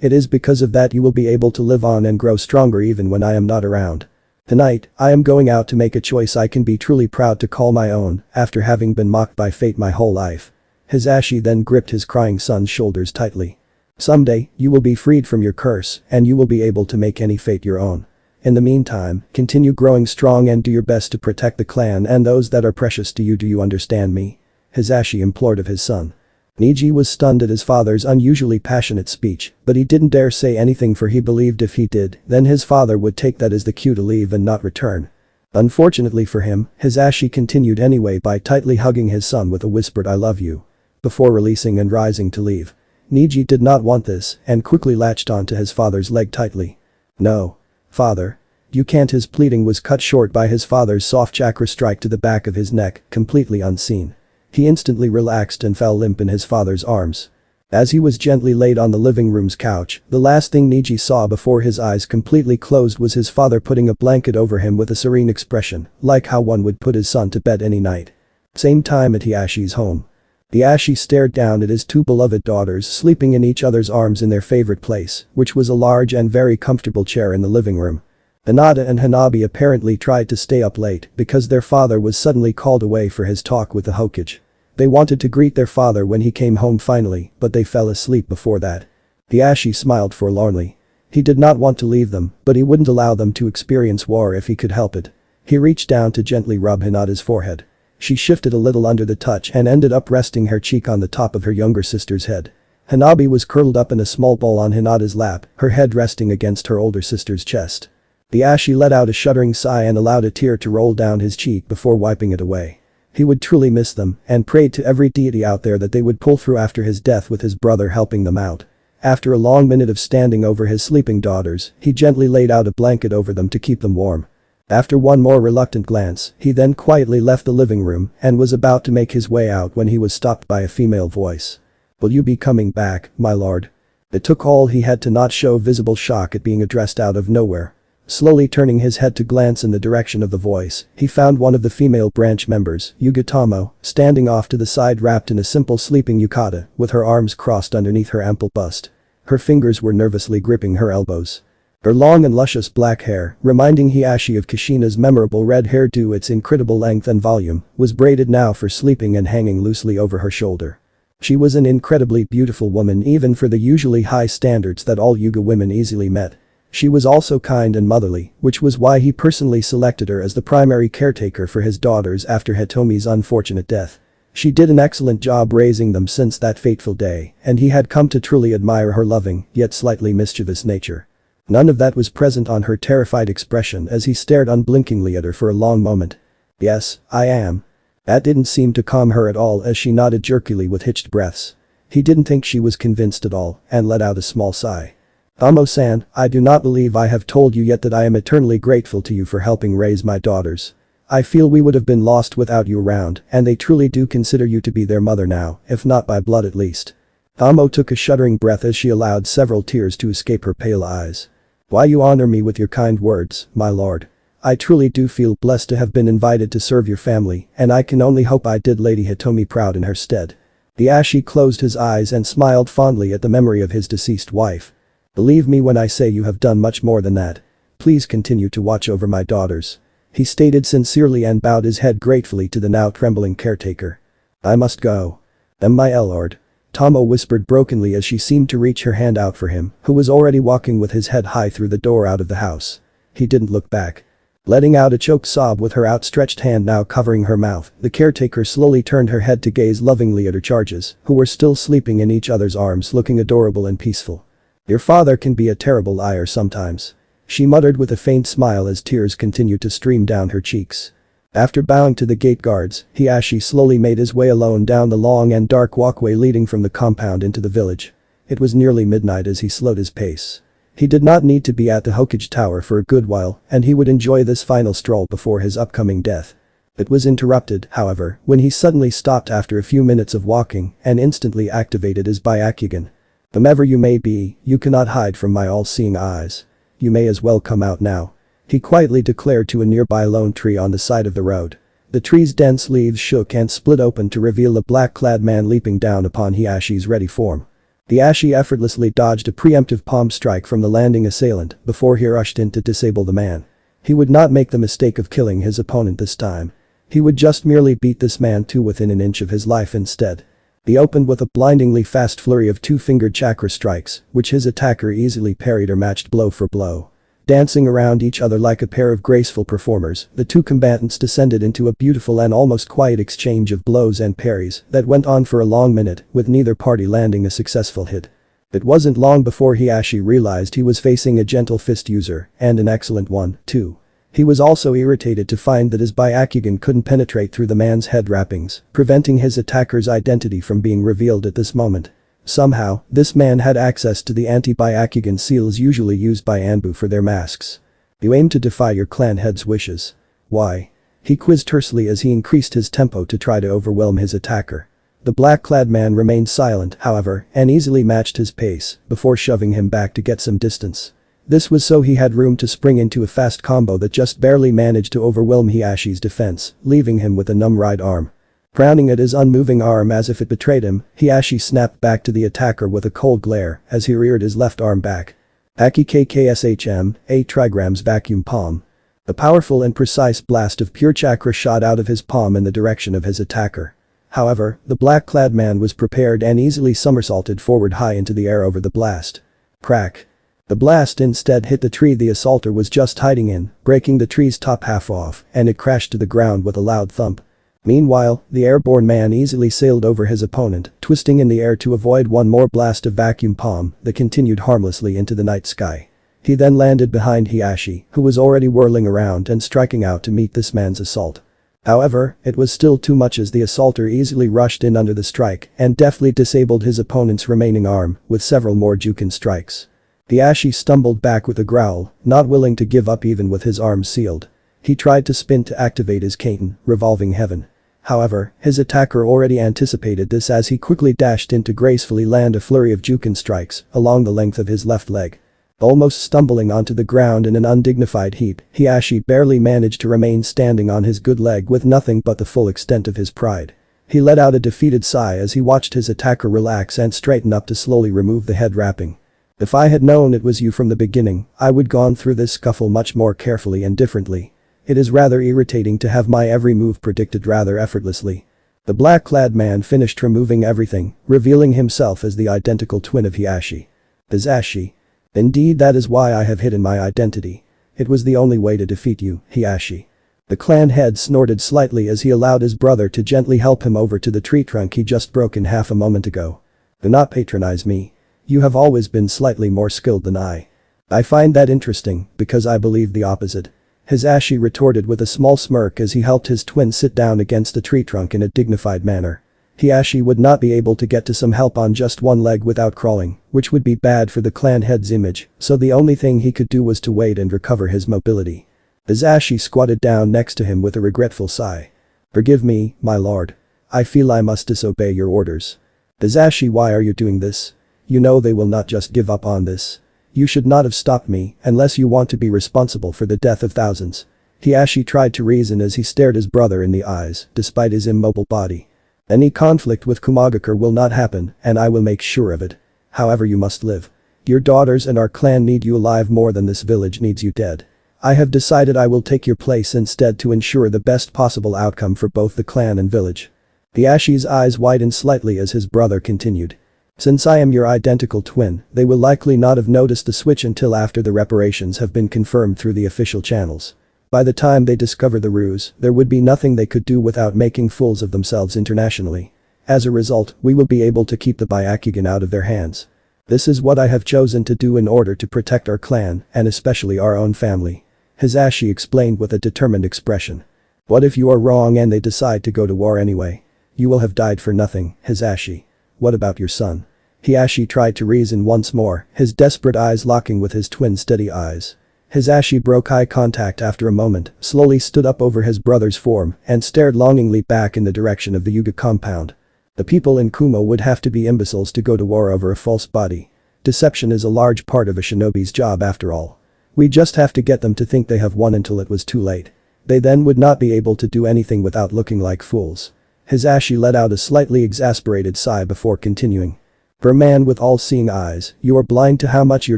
It is because of that you will be able to live on and grow stronger even when I am not around. Tonight, I am going out to make a choice I can be truly proud to call my own after having been mocked by fate my whole life." Hisashi then gripped his crying son's shoulders tightly. "Someday, you will be freed from your curse and you will be able to make any fate your own. In the meantime, continue growing strong and do your best to protect the clan and those that are precious to you. Do you understand me?" Hisashi implored of his son. Neji was stunned at his father's unusually passionate speech, but he didn't dare say anything for he believed if he did, then his father would take that as the cue to leave and not return. Unfortunately for him, Hisashi continued anyway by tightly hugging his son with a whispered "I love you" before releasing and rising to leave. Neji did not want this and quickly latched onto his father's leg tightly. "No. Father. You can't." His pleading was cut short by his father's soft chakra strike to the back of his neck, completely unseen. He instantly relaxed and fell limp in his father's arms. As he was gently laid on the living room's couch, the last thing Neji saw before his eyes completely closed was his father putting a blanket over him with a serene expression, like how one would put his son to bed any night. Same time at Hiyashi's home. Hiyashi stared down at his two beloved daughters sleeping in each other's arms in their favorite place, which was a large and very comfortable chair in the living room. Hinata and Hanabi apparently tried to stay up late because their father was suddenly called away for his talk with the Hokage. They wanted to greet their father when he came home finally, but they fell asleep before that. Hiyashi smiled forlornly. He did not want to leave them, but he wouldn't allow them to experience war if he could help it. He reached down to gently rub Hinata's forehead. She shifted a little under the touch and ended up resting her cheek on the top of her younger sister's head. Hanabi was curled up in a small ball on Hinata's lap, her head resting against her older sister's chest. Hiyashi let out a shuddering sigh and allowed a tear to roll down his cheek before wiping it away. He would truly miss them and prayed to every deity out there that they would pull through after his death with his brother helping them out. After a long minute of standing over his sleeping daughters, he gently laid out a blanket over them to keep them warm. After one more reluctant glance, he then quietly left the living room and was about to make his way out when he was stopped by a female voice. "Will you be coming back, my lord?" It took all he had to not show visible shock at being addressed out of nowhere. Slowly turning his head to glance in the direction of the voice, he found one of the female branch members, Hyuga, standing off to the side wrapped in a simple sleeping yukata with her arms crossed underneath her ample bust. Her fingers were nervously gripping her elbows. Her long and luscious black hair, reminding Hiyashi of Kushina's memorable red hair due its incredible length and volume, was braided now for sleeping and hanging loosely over her shoulder. She was an incredibly beautiful woman even for the usually high standards that all Hyuga women easily met. She was also kind and motherly, which was why he personally selected her as the primary caretaker for his daughters after Hitomi's unfortunate death. She did an excellent job raising them since that fateful day, and he had come to truly admire her loving, yet slightly mischievous nature. None of that was present on her terrified expression as he stared unblinkingly at her for a long moment. "Yes, I am." That didn't seem to calm her at all as she nodded jerkily with hitched breaths. He didn't think she was convinced at all and let out a small sigh. "Amo-san, I do not believe I have told you yet that I am eternally grateful to you for helping raise my daughters. I feel we would have been lost without you around and they truly do consider you to be their mother now, if not by blood at least." Amo took a shuddering breath as she allowed several tears to escape her pale eyes. "Why you honor me with your kind words, my lord. I truly do feel blessed to have been invited to serve your family and I can only hope I did Lady Hitomi proud in her stead." Hiyashi closed his eyes and smiled fondly at the memory of his deceased wife. "Believe me when I say you have done much more than that. Please continue to watch over my daughters," he stated sincerely and bowed his head gratefully to the now trembling caretaker. "I must go." "My lord." Tomo whispered brokenly as she seemed to reach her hand out for him, who was already walking with his head high through the door out of the house. He didn't look back. Letting out a choked sob with her outstretched hand now covering her mouth, the caretaker slowly turned her head to gaze lovingly at her charges, who were still sleeping in each other's arms looking adorable and peaceful. "Your father can be a terrible liar sometimes," she muttered with a faint smile as tears continued to stream down her cheeks. After bowing to the gate guards, Hiyashi slowly made his way alone down the long and dark walkway leading from the compound into the village. It was nearly midnight as he slowed his pace. He did not need to be at the Hokage Tower for a good while and he would enjoy this final stroll before his upcoming death. It was interrupted, however, when he suddenly stopped after a few minutes of walking and instantly activated his Byakugan. "Whomever you may be, you cannot hide from my all-seeing eyes. You may as well come out now," he quietly declared to a nearby lone tree on the side of the road. The tree's dense leaves shook and split open to reveal a black-clad man leaping down upon Hiyashi's ready form. The Ashi effortlessly dodged a preemptive palm strike from the landing assailant before he rushed in to disable the man. He would not make the mistake of killing his opponent this time. He would just merely beat this man to within an inch of his life instead. He opened with a blindingly fast flurry of two-fingered chakra strikes, which his attacker easily parried or matched blow for blow. Dancing around each other like a pair of graceful performers, the two combatants descended into a beautiful and almost quiet exchange of blows and parries that went on for a long minute, with neither party landing a successful hit. It wasn't long before Ashi realized he was facing a gentle fist user, and an excellent one, too. He was also irritated to find that his Byakugan couldn't penetrate through the man's head wrappings, preventing his attacker's identity from being revealed at this moment. Somehow, this man had access to the anti-Byakugan seals usually used by Anbu for their masks. You aim to defy your clan head's wishes. Why? He quizzed tersely as he increased his tempo to try to overwhelm his attacker. The black-clad man remained silent, however, and easily matched his pace before shoving him back to get some distance. This was so he had room to spring into a fast combo that just barely managed to overwhelm Ashi's defense, leaving him with a numb right arm. Frowning at his unmoving arm as if it betrayed him, Ashi snapped back to the attacker with a cold glare as he reared his left arm back. Aki KKSHM, a trigram's vacuum palm. A powerful and precise blast of pure chakra shot out of his palm in the direction of his attacker. However, the black-clad man was prepared and easily somersaulted forward high into the air over the blast. Crack. The blast instead hit the tree the assaulter was just hiding in, breaking the tree's top half off, and it crashed to the ground with a loud thump. Meanwhile, the airborne man easily sailed over his opponent, twisting in the air to avoid one more blast of vacuum palm that continued harmlessly into the night sky. He then landed behind Ashi, who was already whirling around and striking out to meet this man's assault. However, it was still too much as the assaulter easily rushed in under the strike and deftly disabled his opponent's remaining arm with several more Jukin strikes. Ashi stumbled back with a growl, not willing to give up even with his arms sealed. He tried to spin to activate his Kaiten, revolving heaven. However, his attacker already anticipated this as he quickly dashed in to gracefully land a flurry of Jukin strikes along the length of his left leg. Almost stumbling onto the ground in an undignified heap, Ashi barely managed to remain standing on his good leg with nothing but the full extent of his pride. He let out a defeated sigh as he watched his attacker relax and straighten up to slowly remove the head wrapping. If I had known it was you from the beginning, I would gone through this scuffle much more carefully and differently. It is rather irritating to have my every move predicted rather effortlessly. The black-clad man finished removing everything, revealing himself as the identical twin of Ashi. Is Ashi? Indeed, that is why I have hidden my identity. It was the only way to defeat you, Ashi. The clan head snorted slightly as he allowed his brother to gently help him over to the tree trunk he just broke in half a moment ago. Do not patronize me. You have always been slightly more skilled than I. I find that interesting, because I believe the opposite. Ashi retorted with a small smirk as he helped his twin sit down against the tree trunk in a dignified manner. Ashi would not be able to get to some help on just one leg without crawling, which would be bad for the clan head's image, so the only thing he could do was to wait and recover his mobility. Ashi squatted down next to him with a regretful sigh. Forgive me, my lord. I feel I must disobey your orders. Ashi, why are you doing this? You know they will not just give up on this. You should not have stopped me unless you want to be responsible for the death of thousands. Ashi tried to reason as he stared his brother in the eyes, despite his immobile body. Any conflict with Kumagakure will not happen, and I will make sure of it. However, you must live. Your daughters and our clan need you alive more than this village needs you dead. I have decided I will take your place instead to ensure the best possible outcome for both the clan and village. Ashi's eyes widened slightly as his brother continued. Since I am your identical twin, they will likely not have noticed the switch until after the reparations have been confirmed through the official channels. By the time they discover the ruse, there would be nothing they could do without making fools of themselves internationally. As a result, we will be able to keep the Byakugan out of their hands. This is what I have chosen to do in order to protect our clan, and especially our own family. Ashi explained with a determined expression. What if you are wrong and they decide to go to war anyway? You will have died for nothing, Ashi. What about your son? Ashi tried to reason once more, his desperate eyes locking with his twin's steady eyes. Ashi broke eye contact after a moment, slowly stood up over his brother's form, and stared longingly back in the direction of the Hyuga compound. The people in Kumo would have to be imbeciles to go to war over a false body. Deception is a large part of a shinobi's job after all. We just have to get them to think they have won until it was too late. They then would not be able to do anything without looking like fools. Ashi let out a slightly exasperated sigh before continuing. For a man with all-seeing eyes, you are blind to how much your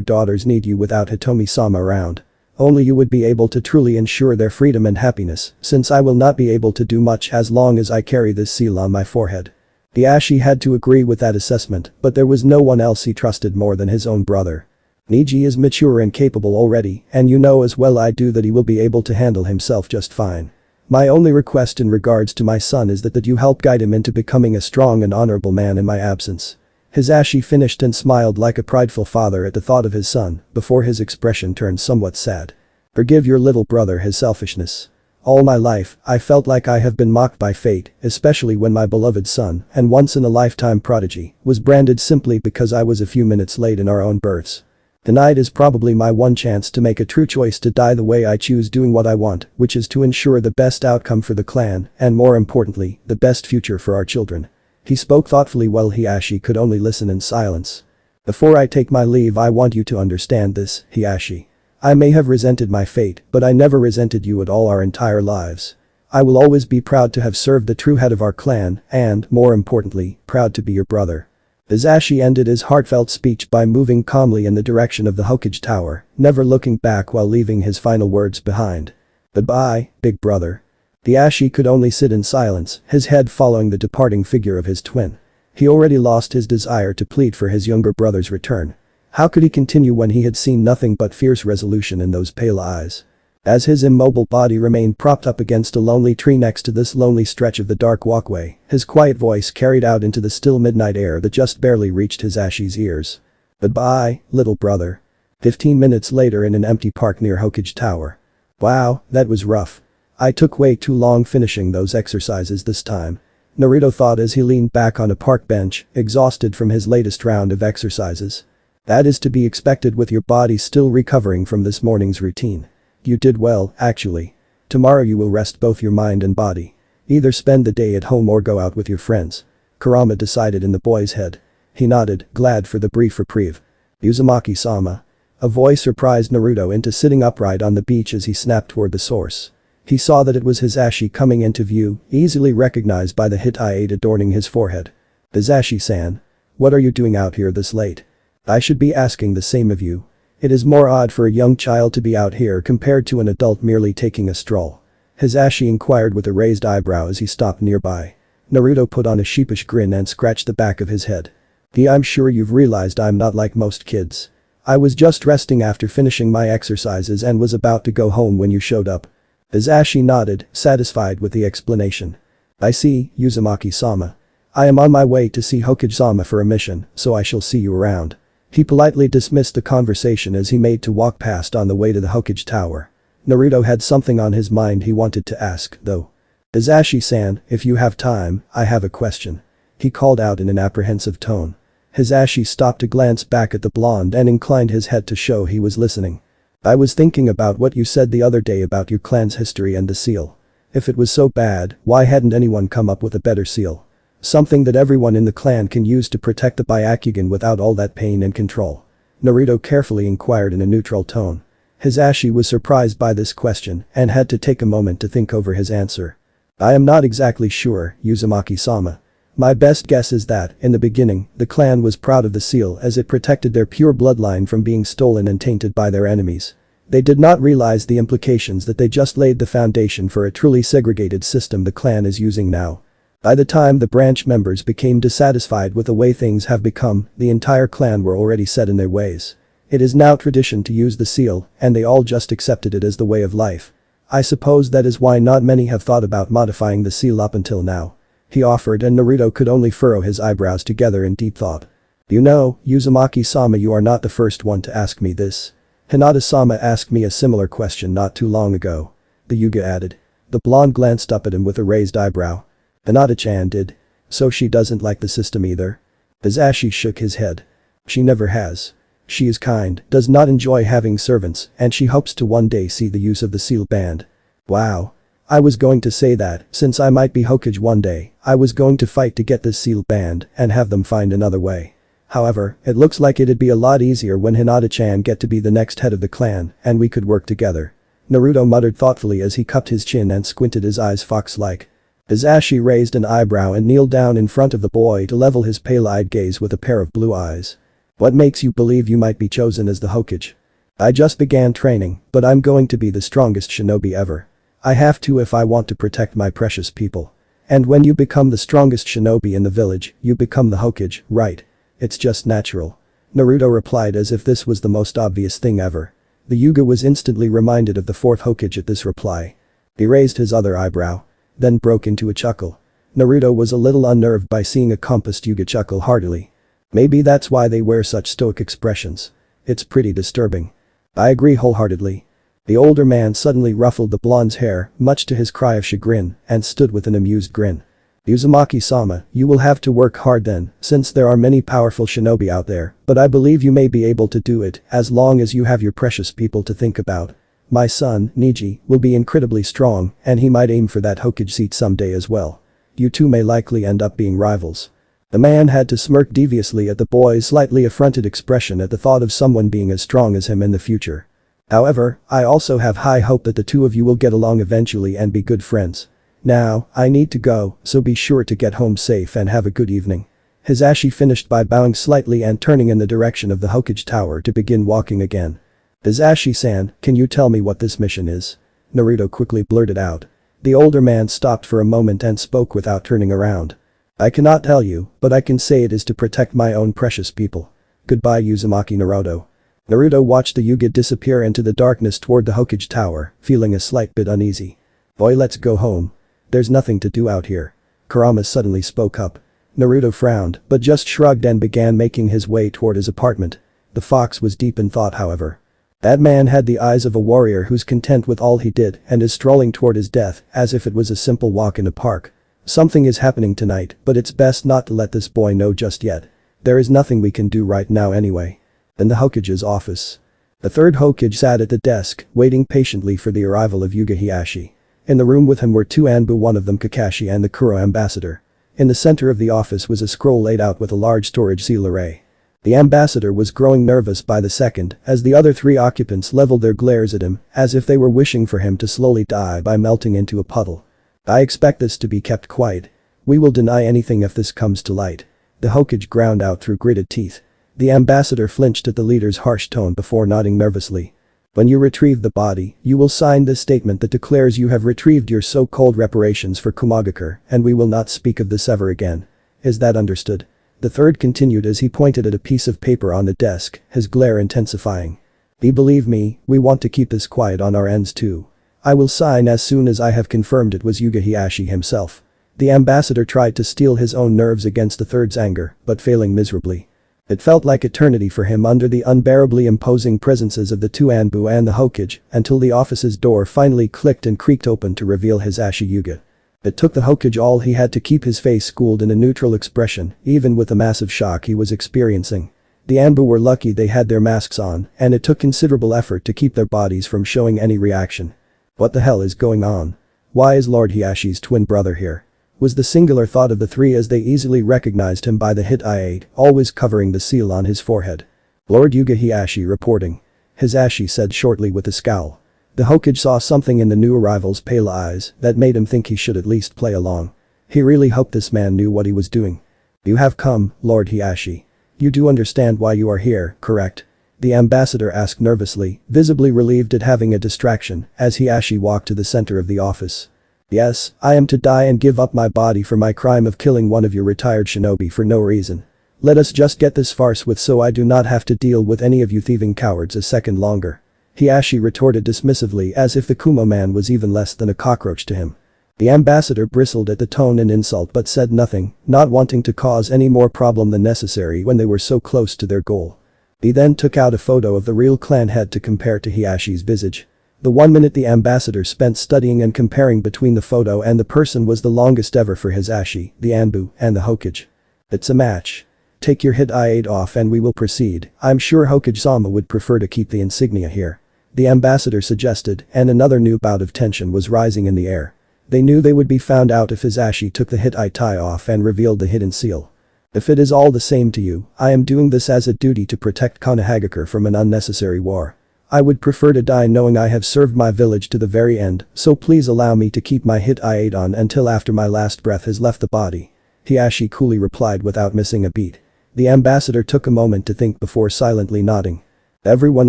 daughters need you without Hitomi-sama around. Only you would be able to truly ensure their freedom and happiness, since I will not be able to do much as long as I carry this seal on my forehead. Ieyashi had to agree with that assessment, but there was no one else he trusted more than his own brother. Neji is mature and capable already, and you know as well I do that he will be able to handle himself just fine. My only request in regards to my son is that you help guide him into becoming a strong and honorable man in my absence. Hisashi finished and smiled like a prideful father at the thought of his son, before his expression turned somewhat sad. Forgive your little brother his selfishness. All my life, I felt like I have been mocked by fate, especially when my beloved son, and once-in-a-lifetime prodigy, was branded simply because I was a few minutes late in our own births. Tonight is probably my one chance to make a true choice to die the way I choose, doing what I want, which is to ensure the best outcome for the clan, and more importantly, the best future for our children. He spoke thoughtfully while Ieyashi could only listen in silence. Before I take my leave, I want you to understand this, Ieyashi. I may have resented my fate, but I never resented you at all our entire lives. I will always be proud to have served the true head of our clan and, more importantly, proud to be your brother. Hisashi ended his heartfelt speech by moving calmly in the direction of the Hokage tower, never looking back while leaving his final words behind. Goodbye, big brother. Ieyashi could only sit in silence, his head following the departing figure of his twin. He already lost his desire to plead for his younger brother's return. How could he continue when he had seen nothing but fierce resolution in those pale eyes? As his immobile body remained propped up against a lonely tree next to this lonely stretch of the dark walkway, his quiet voice carried out into the still midnight air that just barely reached Hisashi's ears. Goodbye, little brother. 15 minutes later in an empty park near Hokage Tower. Wow, that was rough. I took way too long finishing those exercises this time. Naruto thought as he leaned back on a park bench, exhausted from his latest round of exercises. That is to be expected with your body still recovering from this morning's routine. You did well, actually. Tomorrow you will rest both your mind and body. Either spend the day at home or go out with your friends. Kurama decided in the boy's head. He nodded, glad for the brief reprieve. Uzumaki-sama. A voice surprised Naruto into sitting upright on the beach as he snapped toward the source. He saw that it was Hisashi coming into view, easily recognized by the Hittite adorning his forehead. Hisashi-san. What are you doing out here this late? I should be asking the same of you. It is more odd for a young child to be out here compared to an adult merely taking a stroll. Hisashi inquired with a raised eyebrow as he stopped nearby. Naruto put on a sheepish grin and scratched the back of his head. I'm sure you've realized I'm not like most kids. I was just resting after finishing my exercises and was about to go home when you showed up. Hisashi nodded, satisfied with the explanation. I see, Uzumaki-sama. I am on my way to see Hokage-sama for a mission, so I shall see you around. He politely dismissed the conversation as he made to walk past on the way to the Hokage tower. Naruto had something on his mind he wanted to ask, though. Hisashi-san, if you have time, I have a question. He called out in an apprehensive tone. Hisashi stopped to glance back at the blonde and inclined his head to show he was listening. I was thinking about what you said the other day about your clan's history and the seal. If it was so bad, why hadn't anyone come up with a better seal? Something that everyone in the clan can use to protect the Byakugan without all that pain and control. Naruto carefully inquired in a neutral tone. Hisashi was surprised by this question and had to take a moment to think over his answer. I am not exactly sure, Uzumaki-sama. My best guess is that, in the beginning, the clan was proud of the seal as it protected their pure bloodline from being stolen and tainted by their enemies. They did not realize the implications that they just laid the foundation for a truly segregated system the clan is using now. By the time the branch members became dissatisfied with the way things have become, the entire clan were already set in their ways. It is now tradition to use the seal, and they all just accepted it as the way of life. I suppose that is why not many have thought about modifying the seal up until now. He offered and Naruto could only furrow his eyebrows together in deep thought. You know, Uzumaki-sama, you are not the first one to ask me this. Hinata-sama asked me a similar question not too long ago. The Hyuga added. The blonde glanced up at him with a raised eyebrow. Hinata-chan did. So she doesn't like the system either? Hisashi shook his head. She never has. She is kind, does not enjoy having servants, and she hopes to one day see the use of the seal banned. Wow. I was going to say that, since I might be Hokage one day, I was going to fight to get this seal banned and have them find another way. However, it looks like it'd be a lot easier when Hinata-chan get to be the next head of the clan and we could work together. Naruto muttered thoughtfully as he cupped his chin and squinted his eyes fox-like. Hisashi raised an eyebrow and kneeled down in front of the boy to level his pale-eyed gaze with a pair of blue eyes. What makes you believe you might be chosen as the Hokage? I just began training, but I'm going to be the strongest shinobi ever. I have to if I want to protect my precious people. And when you become the strongest shinobi in the village, you become the Hokage, right? It's just natural. Naruto replied as if this was the most obvious thing ever. The Hyuga was instantly reminded of the fourth Hokage at this reply. He raised his other eyebrow. Then broke into a chuckle. Naruto was a little unnerved by seeing a compassed Hyuga chuckle heartily. Maybe that's why they wear such stoic expressions. It's pretty disturbing. I agree wholeheartedly. The older man suddenly ruffled the blonde's hair, much to his cry of chagrin, and stood with an amused grin. Uzumaki-sama, you will have to work hard then, since there are many powerful shinobi out there, but I believe you may be able to do it as long as you have your precious people to think about. My son, Neji, will be incredibly strong, and he might aim for that Hokage seat someday as well. You two may likely end up being rivals. The man had to smirk deviously at the boy's slightly affronted expression at the thought of someone being as strong as him in the future. However, I also have high hope that the two of you will get along eventually and be good friends. Now, I need to go, so be sure to get home safe and have a good evening. Hisashi finished by bowing slightly and turning in the direction of the Hokage tower to begin walking again. Hisashi-san, can you tell me what this mission is? Naruto quickly blurted out. The older man stopped for a moment and spoke without turning around. I cannot tell you, but I can say it is to protect my own precious people. Goodbye Uzumaki Naruto. Naruto watched the Hyuga disappear into the darkness toward the Hokage tower, feeling a slight bit uneasy. Boy, let's go home. There's nothing to do out here. Kurama suddenly spoke up. Naruto frowned, but just shrugged and began making his way toward his apartment. The fox was deep in thought however. That man had the eyes of a warrior who's content with all he did and is strolling toward his death as if it was a simple walk in a park. Something is happening tonight, but it's best not to let this boy know just yet. There is nothing we can do right now anyway. In the Hokage's office. The third Hokage sat at the desk, waiting patiently for the arrival of Hyuga Heihachi. In the room with him were two Anbu, one of them Kakashi and the Kuro ambassador. In the center of the office was a scroll laid out with a large storage seal array. The ambassador was growing nervous by the second as the other three occupants leveled their glares at him as if they were wishing for him to slowly die by melting into a puddle. I expect this to be kept quiet. We will deny anything if this comes to light. The Hokage ground out through gritted teeth. The ambassador flinched at the leader's harsh tone before nodding nervously. When you retrieve the body, you will sign this statement that declares you have retrieved your so-called reparations for Kumagakure and we will not speak of this ever again. Is that understood? The third continued as he pointed at a piece of paper on the desk, his glare intensifying. Believe me, we want to keep this quiet on our ends too. I will sign as soon as I have confirmed it was Hyuga Heihachi himself. The ambassador tried to steel his own nerves against the third's anger, but failing miserably. It felt like eternity for him under the unbearably imposing presences of the two Anbu and the Hokage until the office's door finally clicked and creaked open to reveal Hisashi Hyuga. It took the Hokage all he had to keep his face schooled in a neutral expression, even with the massive shock he was experiencing. The Anbu were lucky they had their masks on, and it took considerable effort to keep their bodies from showing any reaction. What the hell is going on? Why is Lord Heihachi's twin brother here? Was the singular thought of the three as they easily recognized him by the hit I-8, always covering the seal on his forehead. Lord Hyuga Heihachi reporting. Hisashi said shortly with a scowl. The Hokage saw something in the new arrival's pale eyes that made him think he should at least play along. He really hoped this man knew what he was doing. You have come, Lord Heihachi. You do understand why you are here, correct? The ambassador asked nervously, visibly relieved at having a distraction, as Heihachi walked to the center of the office. Yes, I am to die and give up my body for my crime of killing one of your retired shinobi for no reason. Let us just get this farce with so I do not have to deal with any of you thieving cowards a second longer. Heihachi retorted dismissively as if the Kumo man was even less than a cockroach to him. The ambassador bristled at the tone and insult but said nothing, not wanting to cause any more problem than necessary when they were so close to their goal. He then took out a photo of the real clan head to compare to Heihachi's visage. The 1 minute the ambassador spent studying and comparing between the photo and the person was the longest ever for Hisashi, the Anbu, and the Hokage. It's a match. Take your hit I-8 off and we will proceed. I'm sure Hokage-sama would prefer to keep the insignia here. The ambassador suggested, and another new bout of tension was rising in the air. They knew they would be found out if Hisashi took the hit I-tie off and revealed the hidden seal. If it is all the same to you, I am doing this as a duty to protect Konohagakure from an unnecessary war. I would prefer to die knowing I have served my village to the very end, so please allow me to keep my hit I ate on until after my last breath has left the body. Hiashi coolly replied without missing a beat. The ambassador took a moment to think before silently nodding. Everyone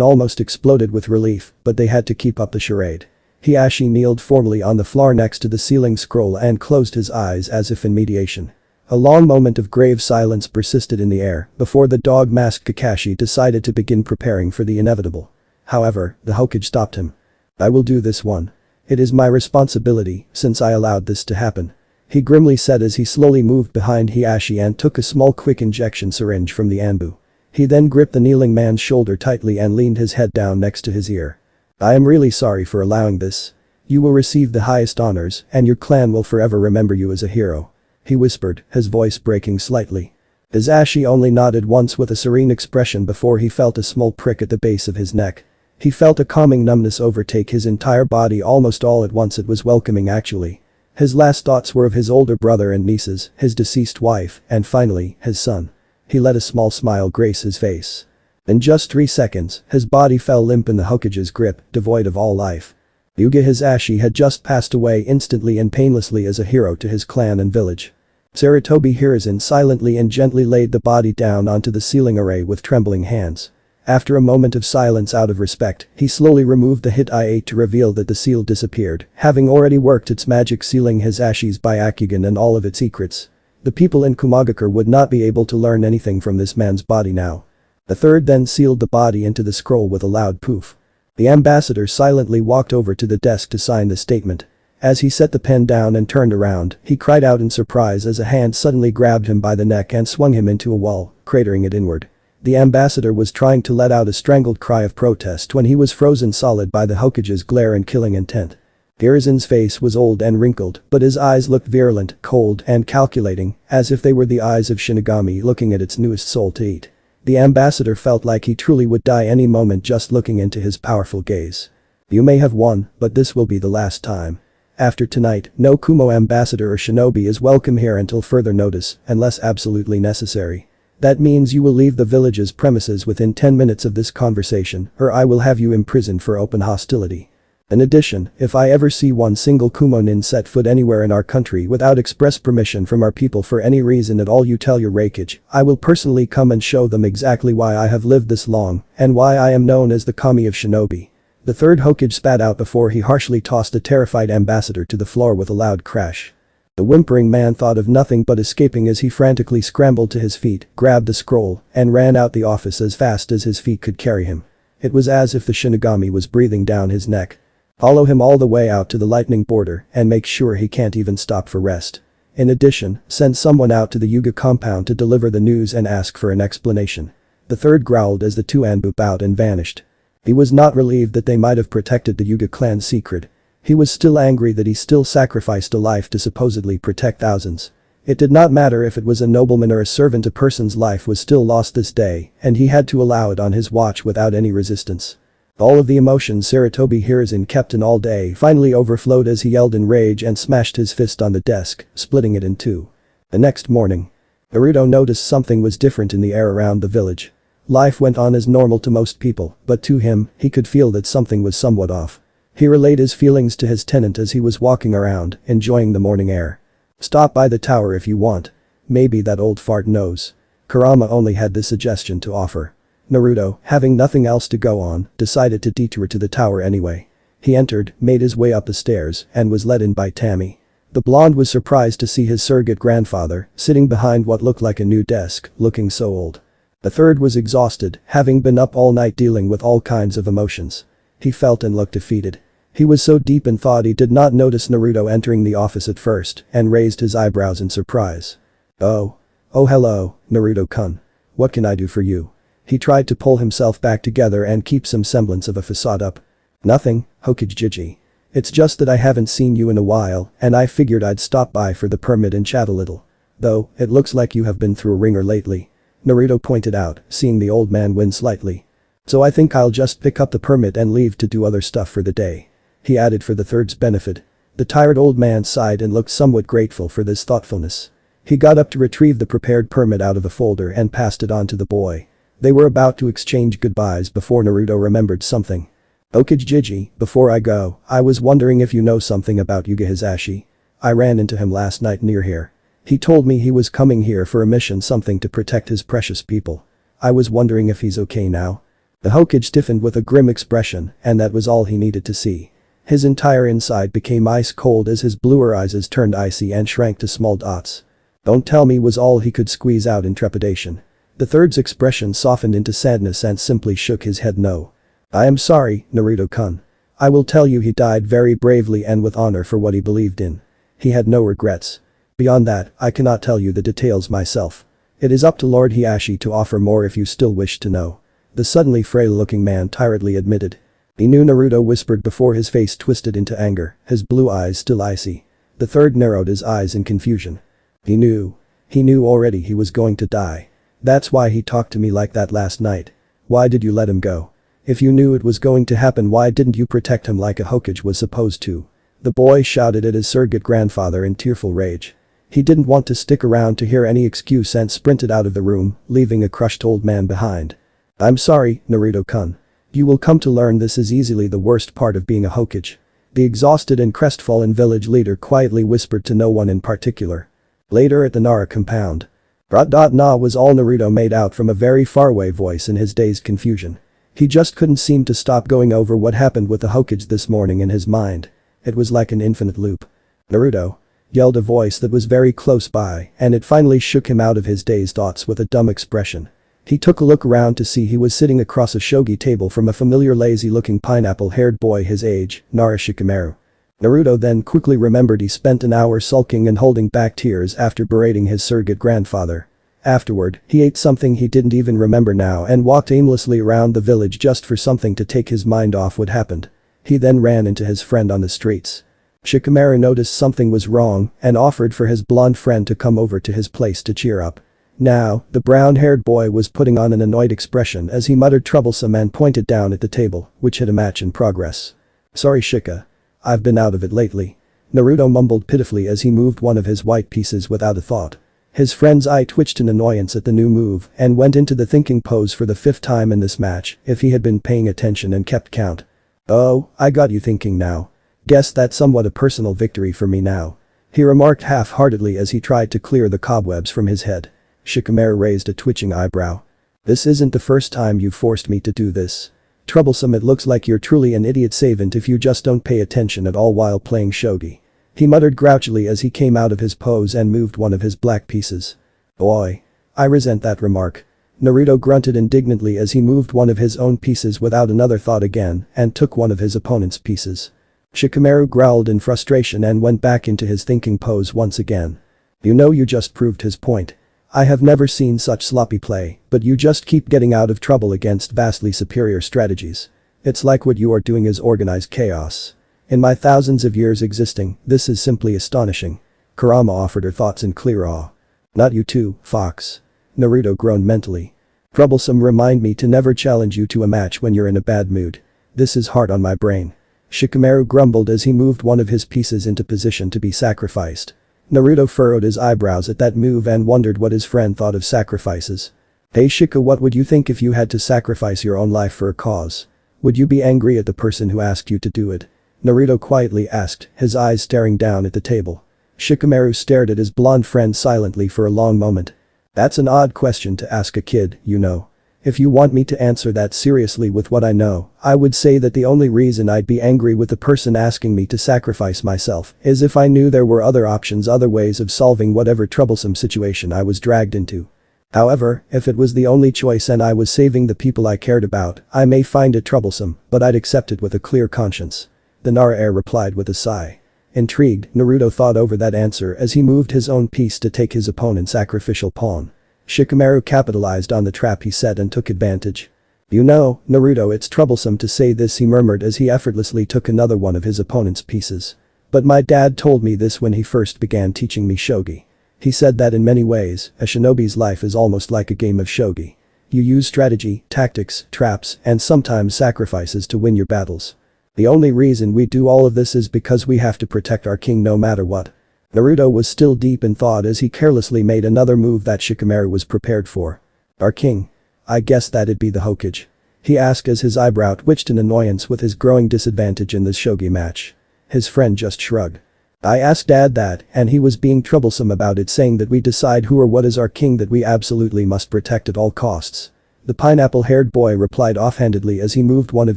almost exploded with relief, but they had to keep up the charade. Hiashi kneeled formally on the floor next to the sealing scroll and closed his eyes as if in meditation. A long moment of grave silence persisted in the air before the dog-masked Kakashi decided to begin preparing for the inevitable. However, the Hokage stopped him. I will do this one. It is my responsibility, since I allowed this to happen. He grimly said as he slowly moved behind Hiashi and took a small quick injection syringe from the anbu. He then gripped the kneeling man's shoulder tightly and leaned his head down next to his ear. I am really sorry for allowing this. You will receive the highest honors, and your clan will forever remember you as a hero. He whispered, his voice breaking slightly. Hiashi only nodded once with a serene expression before he felt a small prick at the base of his neck. He felt a calming numbness overtake his entire body almost all at once. It was welcoming actually. His last thoughts were of his older brother and nieces, his deceased wife, and finally, his son. He let a small smile grace his face. In just 3 seconds, his body fell limp in the Hokage's grip, devoid of all life. Hyuga Hisashi had just passed away instantly and painlessly as a hero to his clan and village. Sarutobi Hiruzen silently and gently laid the body down onto the sealing array with trembling hands. After a moment of silence out of respect, he slowly removed the hit I-8 to reveal that the seal disappeared, having already worked its magic sealing Hisashi's Byakugan and all of its secrets. The people in Kumagakure would not be able to learn anything from this man's body now. The third then sealed the body into the scroll with a loud poof. The ambassador silently walked over to the desk to sign the statement. As he set the pen down and turned around, he cried out in surprise as a hand suddenly grabbed him by the neck and swung him into a wall, cratering it inward. The ambassador was trying to let out a strangled cry of protest when he was frozen solid by the Hokage's glare and killing intent. Hiruzen's face was old and wrinkled, but his eyes looked virulent, cold, and calculating, as if they were the eyes of Shinigami looking at its newest soul to eat. The ambassador felt like he truly would die any moment just looking into his powerful gaze. You may have won, but this will be the last time. After tonight, no Kumo ambassador or shinobi is welcome here until further notice, unless absolutely necessary. That means you will leave the village's premises within 10 minutes of this conversation, or I will have you imprisoned for open hostility. In addition, if I ever see one single Kumo-nin set foot anywhere in our country without express permission from our people for any reason at all, you tell your Raikage, I will personally come and show them exactly why I have lived this long, and why I am known as the Kami of Shinobi. The third Hokage spat out before he harshly tossed the terrified ambassador to the floor with a loud crash. The whimpering man thought of nothing but escaping as he frantically scrambled to his feet, grabbed the scroll, and ran out the office as fast as his feet could carry him. It was as if the Shinigami was breathing down his neck. Follow him all the way out to the lightning border and make sure he can't even stop for rest. In addition, send someone out to the Hyuga compound to deliver the news and ask for an explanation. The third growled as the two Anbu bowed and vanished. He was not relieved that they might have protected the Hyuga clan's secret. He was still angry that he still sacrificed a life to supposedly protect thousands. It did not matter if it was a nobleman or a servant, a person's life was still lost this day, and he had to allow it on his watch without any resistance. All of the emotions Sarutobi Hiruzen kept in all day finally overflowed as he yelled in rage and smashed his fist on the desk, splitting it in two. The next morning, Naruto noticed something was different in the air around the village. Life went on as normal to most people, but to him, he could feel that something was somewhat off. He relayed his feelings to his tenant as he was walking around, enjoying the morning air. Stop by the tower if you want. Maybe that old fart knows. Kurama only had this suggestion to offer. Naruto, having nothing else to go on, decided to detour to the tower anyway. He entered, made his way up the stairs, and was led in by Tammy. The blonde was surprised to see his surrogate grandfather, sitting behind what looked like a new desk, looking so old. The third was exhausted, having been up all night dealing with all kinds of emotions. He felt and looked defeated. He was so deep in thought he did not notice Naruto entering the office at first and raised his eyebrows in surprise. Oh, hello, Naruto-kun. What can I do for you? He tried to pull himself back together and keep some semblance of a facade up. Nothing, Hokage Jiji. It's just that I haven't seen you in a while and I figured I'd stop by for the permit and chat a little. Though, it looks like you have been through a ringer lately. Naruto pointed out, seeing the old man wince slightly. So I think I'll just pick up the permit and leave to do other stuff for the day. He added for the third's benefit. The tired old man sighed and looked somewhat grateful for this thoughtfulness. He got up to retrieve the prepared permit out of a folder and passed it on to the boy. They were about to exchange goodbyes before Naruto remembered something. Hokage Jiji, before I go, I was wondering if you know something about Hyuga Hisashi. I ran into him last night near here. He told me he was coming here for a mission, something to protect his precious people. I was wondering if he's okay now. The Hokage stiffened with a grim expression, and that was all he needed to see. His entire inside became ice cold as his bluer eyes turned icy and shrank to small dots. "Don't tell me," was all he could squeeze out in trepidation. The third's expression softened into sadness and simply shook his head no. "I am sorry, Naruto-kun. I will tell you he died very bravely and with honor for what he believed in. He had no regrets. Beyond that, I cannot tell you the details myself. It is up to Lord Hisashi to offer more if you still wish to know," the suddenly frail-looking man tiredly admitted. "He knew," Naruto whispered before his face twisted into anger, his blue eyes still icy. The third narrowed his eyes in confusion. He knew. He knew already he was going to die. That's why he talked to me like that last night. Why did you let him go? If you knew it was going to happen, why didn't you protect him like a Hokage was supposed to?" The boy shouted at his surrogate grandfather in tearful rage. He didn't want to stick around to hear any excuse and sprinted out of the room, leaving a crushed old man behind. "I'm sorry, Naruto-kun. You will come to learn this is easily the worst part of being a Hokage." The exhausted and crestfallen village leader quietly whispered to no one in particular. Later at the Nara compound. "Na" was all Naruto made out from a very faraway voice in his dazed confusion. He just couldn't seem to stop going over what happened with the Hokage this morning in his mind. It was like an infinite loop. "Naruto!" yelled a voice that was very close by, and it finally shook him out of his dazed thoughts with a dumb expression. He took a look around to see he was sitting across a shogi table from a familiar lazy-looking pineapple-haired boy his age, Nara Shikamaru. Naruto then quickly remembered he spent an hour sulking and holding back tears after berating his surrogate grandfather. Afterward, he ate something he didn't even remember now and walked aimlessly around the village just for something to take his mind off what happened. He then ran into his friend on the streets. Shikamaru noticed something was wrong and offered for his blonde friend to come over to his place to cheer up. Now, the brown-haired boy was putting on an annoyed expression as he muttered troublesome and pointed down at the table, which had a match in progress. "Sorry Shika. I've been out of it lately." Naruto mumbled pitifully as he moved one of his white pieces without a thought. His friend's eye twitched in annoyance at the new move and went into the thinking pose for the fifth time in this match if he had been paying attention and kept count. "Oh, I got you thinking now. Guess that's somewhat a personal victory for me now," he remarked half-heartedly as he tried to clear the cobwebs from his head. Shikamaru raised a twitching eyebrow. "This isn't the first time you've forced me to do this. Troublesome, it looks like you're truly an idiot savant if you just don't pay attention at all while playing shogi," he muttered grouchily as he came out of his pose and moved one of his black pieces. "Boy. I resent that remark." Naruto grunted indignantly as he moved one of his own pieces without another thought again and took one of his opponent's pieces. Shikamaru growled in frustration and went back into his thinking pose once again. "You know, you just proved his point. I have never seen such sloppy play, but you just keep getting out of trouble against vastly superior strategies. It's like what you are doing is organized chaos. In my thousands of years existing, this is simply astonishing." Kurama offered her thoughts in clear awe. "Not you too, Fox." Naruto groaned mentally. "Troublesome, remind me to never challenge you to a match when you're in a bad mood. This is hard on my brain." Shikamaru grumbled as he moved one of his pieces into position to be sacrificed. Naruto furrowed his eyebrows at that move and wondered what his friend thought of sacrifices. "Hey Shika, what would you think if you had to sacrifice your own life for a cause? Would you be angry at the person who asked you to do it?" Naruto quietly asked, his eyes staring down at the table. Shikamaru stared at his blonde friend silently for a long moment. "That's an odd question to ask a kid, you know. If you want me to answer that seriously with what I know, I would say that the only reason I'd be angry with the person asking me to sacrifice myself is if I knew there were other options, other ways of solving whatever troublesome situation I was dragged into. However, if it was the only choice and I was saving the people I cared about, I may find it troublesome, but I'd accept it with a clear conscience." The Nara heir replied with a sigh. Intrigued, Naruto thought over that answer as he moved his own piece to take his opponent's sacrificial pawn. Shikamaru capitalized on the trap he set and took advantage. "You know, Naruto, it's troublesome to say this," he murmured as he effortlessly took another one of his opponent's pieces. "But my dad told me this when he first began teaching me shogi. He said that in many ways, a shinobi's life is almost like a game of shogi. You use strategy, tactics, traps, and sometimes sacrifices to win your battles. The only reason we do all of this is because we have to protect our king no matter what." Naruto was still deep in thought as he carelessly made another move that Shikamaru was prepared for. "Our king? I guess that'd be the Hokage." He asked as his eyebrow twitched in annoyance with his growing disadvantage in this shogi match. His friend just shrugged. I asked Dad that, and he was being troublesome about it, saying that we decide who or what is our king that we absolutely must protect at all costs. The pineapple-haired boy replied offhandedly as he moved one of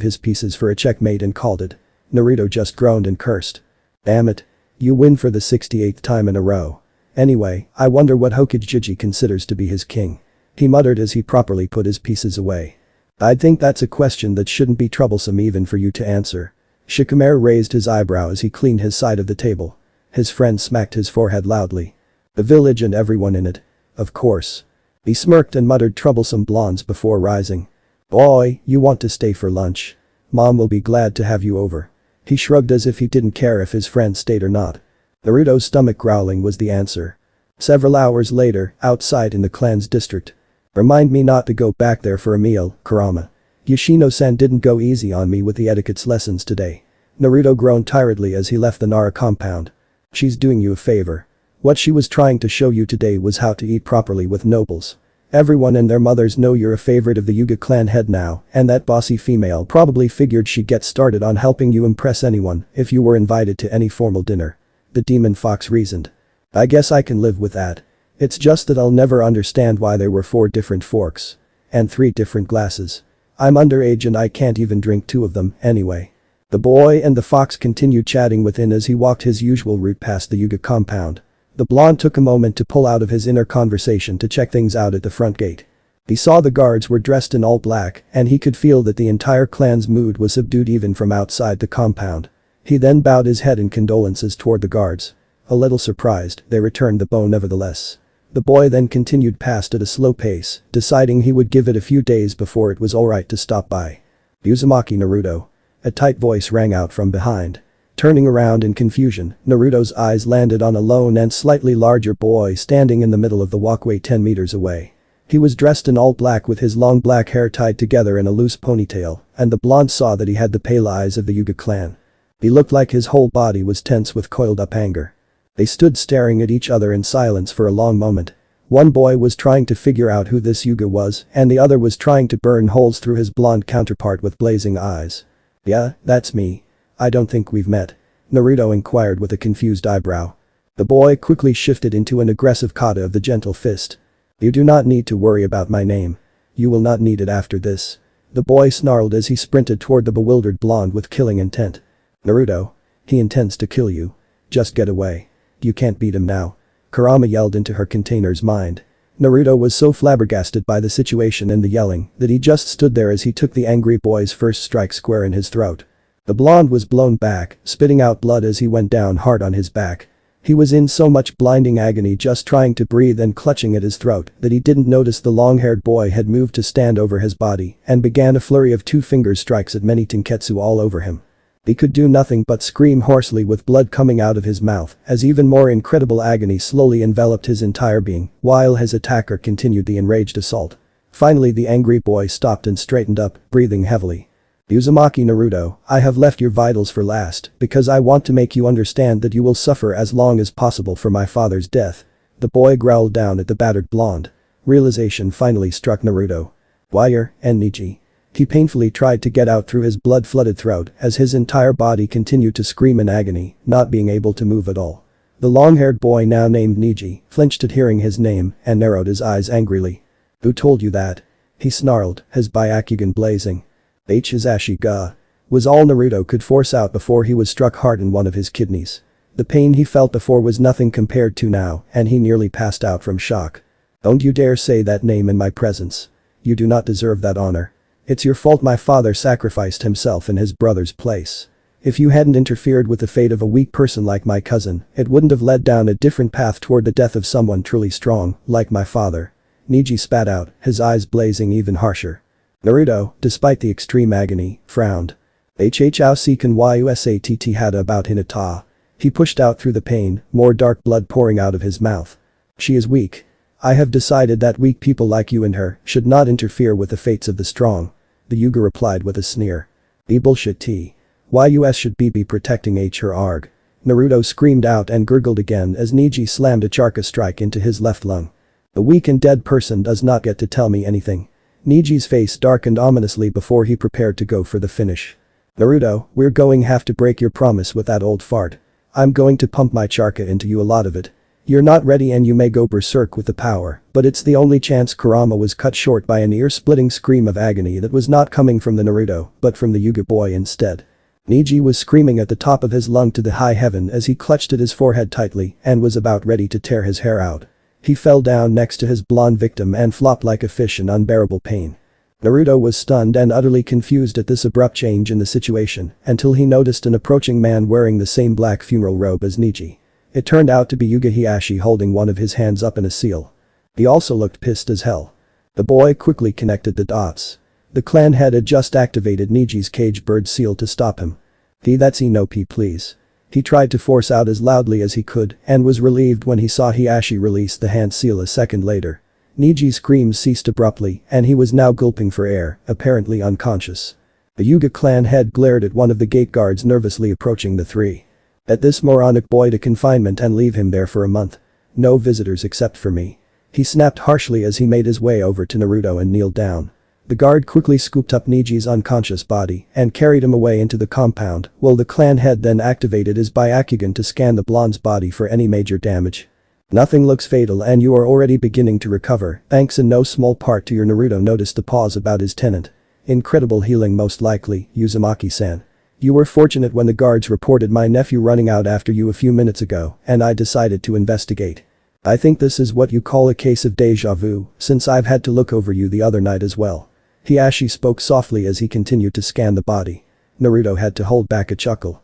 his pieces for a checkmate and called it. Naruto just groaned and cursed. Damn it. You win for the 68th time in a row. Anyway, I wonder what Hokage considers to be his king. He muttered as he properly put his pieces away. I think that's a question that shouldn't be troublesome even for you to answer. Shikamaru raised his eyebrow as he cleaned his side of the table. His friend smacked his forehead loudly. The village and everyone in it. Of course. He smirked and muttered troublesome blondes before rising. Boy, you want to stay for lunch. Mom will be glad to have you over. He shrugged as if he didn't care if his friend stayed or not. Naruto's stomach growling was the answer. Several hours later, outside in the clan's district. Remind me not to go back there for a meal, Kurama. Yoshino-san didn't go easy on me with the etiquette's lessons today. Naruto groaned tiredly as he left the Nara compound. She's doing you a favor. What she was trying to show you today was how to eat properly with nobles. Everyone and their mothers know you're a favorite of the Hyuga clan head now, and that bossy female probably figured she'd get started on helping you impress anyone if you were invited to any formal dinner. The demon fox reasoned. I guess I can live with that. It's just that I'll never understand why there were 4 different forks. And 3 different glasses. I'm underage and I can't even drink 2 of them, anyway. The boy and the fox continued chatting within as he walked his usual route past the Hyuga compound. The blonde took a moment to pull out of his inner conversation to check things out at the front gate. He saw the guards were dressed in all black and he could feel that the entire clan's mood was subdued even from outside the compound. He then bowed his head in condolences toward the guards. A little surprised, they returned the bow nevertheless. The boy then continued past at a slow pace, deciding he would give it a few days before it was alright to stop by. Uzumaki Naruto. A tight voice rang out from behind. Turning around in confusion, Naruto's eyes landed on a lone and slightly larger boy standing in the middle of the walkway 10 meters away. He was dressed in all black with his long black hair tied together in a loose ponytail, and the blonde saw that he had the pale eyes of the Hyuga clan. He looked like his whole body was tense with coiled up anger. They stood staring at each other in silence for a long moment. One boy was trying to figure out who this Hyuga was, and the other was trying to burn holes through his blonde counterpart with blazing eyes. Yeah, that's me. I don't think we've met. Naruto inquired with a confused eyebrow. The boy quickly shifted into an aggressive kata of the gentle fist. You do not need to worry about my name. You will not need it after this. The boy snarled as he sprinted toward the bewildered blonde with killing intent. Naruto. He intends to kill you. Just get away. You can't beat him now. Kurama yelled into her container's mind. Naruto was so flabbergasted by the situation and the yelling that he just stood there as he took the angry boy's first strike square in his throat. The blonde was blown back, spitting out blood as he went down hard on his back. He was in so much blinding agony just trying to breathe and clutching at his throat that he didn't notice the long-haired boy had moved to stand over his body and began a flurry of 2-finger strikes at many tenketsu all over him. He could do nothing but scream hoarsely with blood coming out of his mouth as even more incredible agony slowly enveloped his entire being while his attacker continued the enraged assault. Finally the angry boy stopped and straightened up, breathing heavily. Uzumaki Naruto, I have left your vitals for last because I want to make you understand that you will suffer as long as possible for my father's death. The boy growled down at the battered blonde. Realization finally struck Naruto. Wire and Neji. He painfully tried to get out through his blood-flooded throat as his entire body continued to scream in agony, not being able to move at all. The long-haired boy now named Neji flinched at hearing his name and narrowed his eyes angrily. Who told you that? He snarled, his Byakugan blazing. Hizashi ga. Was all Naruto could force out before he was struck hard in one of his kidneys. The pain he felt before was nothing compared to now, and he nearly passed out from shock. Don't you dare say that name in my presence. You do not deserve that honor. It's your fault my father sacrificed himself in his brother's place. If you hadn't interfered with the fate of a weak person like my cousin, it wouldn't have led down a different path toward the death of someone truly strong, like my father. Neji spat out, his eyes blazing even harsher. Naruto, despite the extreme agony, frowned. Hhousekan yusatt hada about Hinata. He pushed out through the pain, more dark blood pouring out of his mouth. She is weak. I have decided that weak people like you and her should not interfere with the fates of the strong. The Hyuga replied with a sneer. Be bullshit t. Yus should be protecting her arg. Naruto screamed out and gurgled again as Neji slammed a charka strike into his left lung. A weak and dead person does not get to tell me anything. Neji's face darkened ominously before he prepared to go for the finish. Naruto, we're going have to break your promise with that old fart. I'm going to pump my chakra into you, a lot of it. You're not ready and you may go berserk with the power, but it's the only chance. Kurama was cut short by an ear-splitting scream of agony that was not coming from the Naruto, but from the Hyuga boy instead. Neji was screaming at the top of his lung to the high heaven as he clutched at his forehead tightly and was about ready to tear his hair out. He fell down next to his blonde victim and flopped like a fish in unbearable pain. Naruto was stunned and utterly confused at this abrupt change in the situation until he noticed an approaching man wearing the same black funeral robe as Neji. It turned out to be Hyuga Hiashi holding one of his hands up in a seal. He also looked pissed as hell. The boy quickly connected the dots. The clan head had just activated Neji's cage bird seal to stop him. That's enough, please. He tried to force out as loudly as he could and was relieved when he saw Hiashi release the hand seal a second later. Neji's screams ceased abruptly and he was now gulping for air, apparently unconscious. The Hyuga clan head glared at one of the gate guards nervously approaching the three. At this moronic boy to confinement and leave him there for a month. No visitors except for me. He snapped harshly as he made his way over to Naruto and kneeled down. The guard quickly scooped up Neji's unconscious body and carried him away into the compound, while the clan head then activated his Byakugan to scan the blonde's body for any major damage. Nothing looks fatal and you are already beginning to recover, thanks in no small part to your. Naruto noticed the pause about his tenant. Incredible healing most likely, Uzumaki-san. You were fortunate when the guards reported my nephew running out after you a few minutes ago, and I decided to investigate. I think this is what you call a case of deja vu, since I've had to look over you the other night as well. Hiashi spoke softly as he continued to scan the body. Naruto had to hold back a chuckle.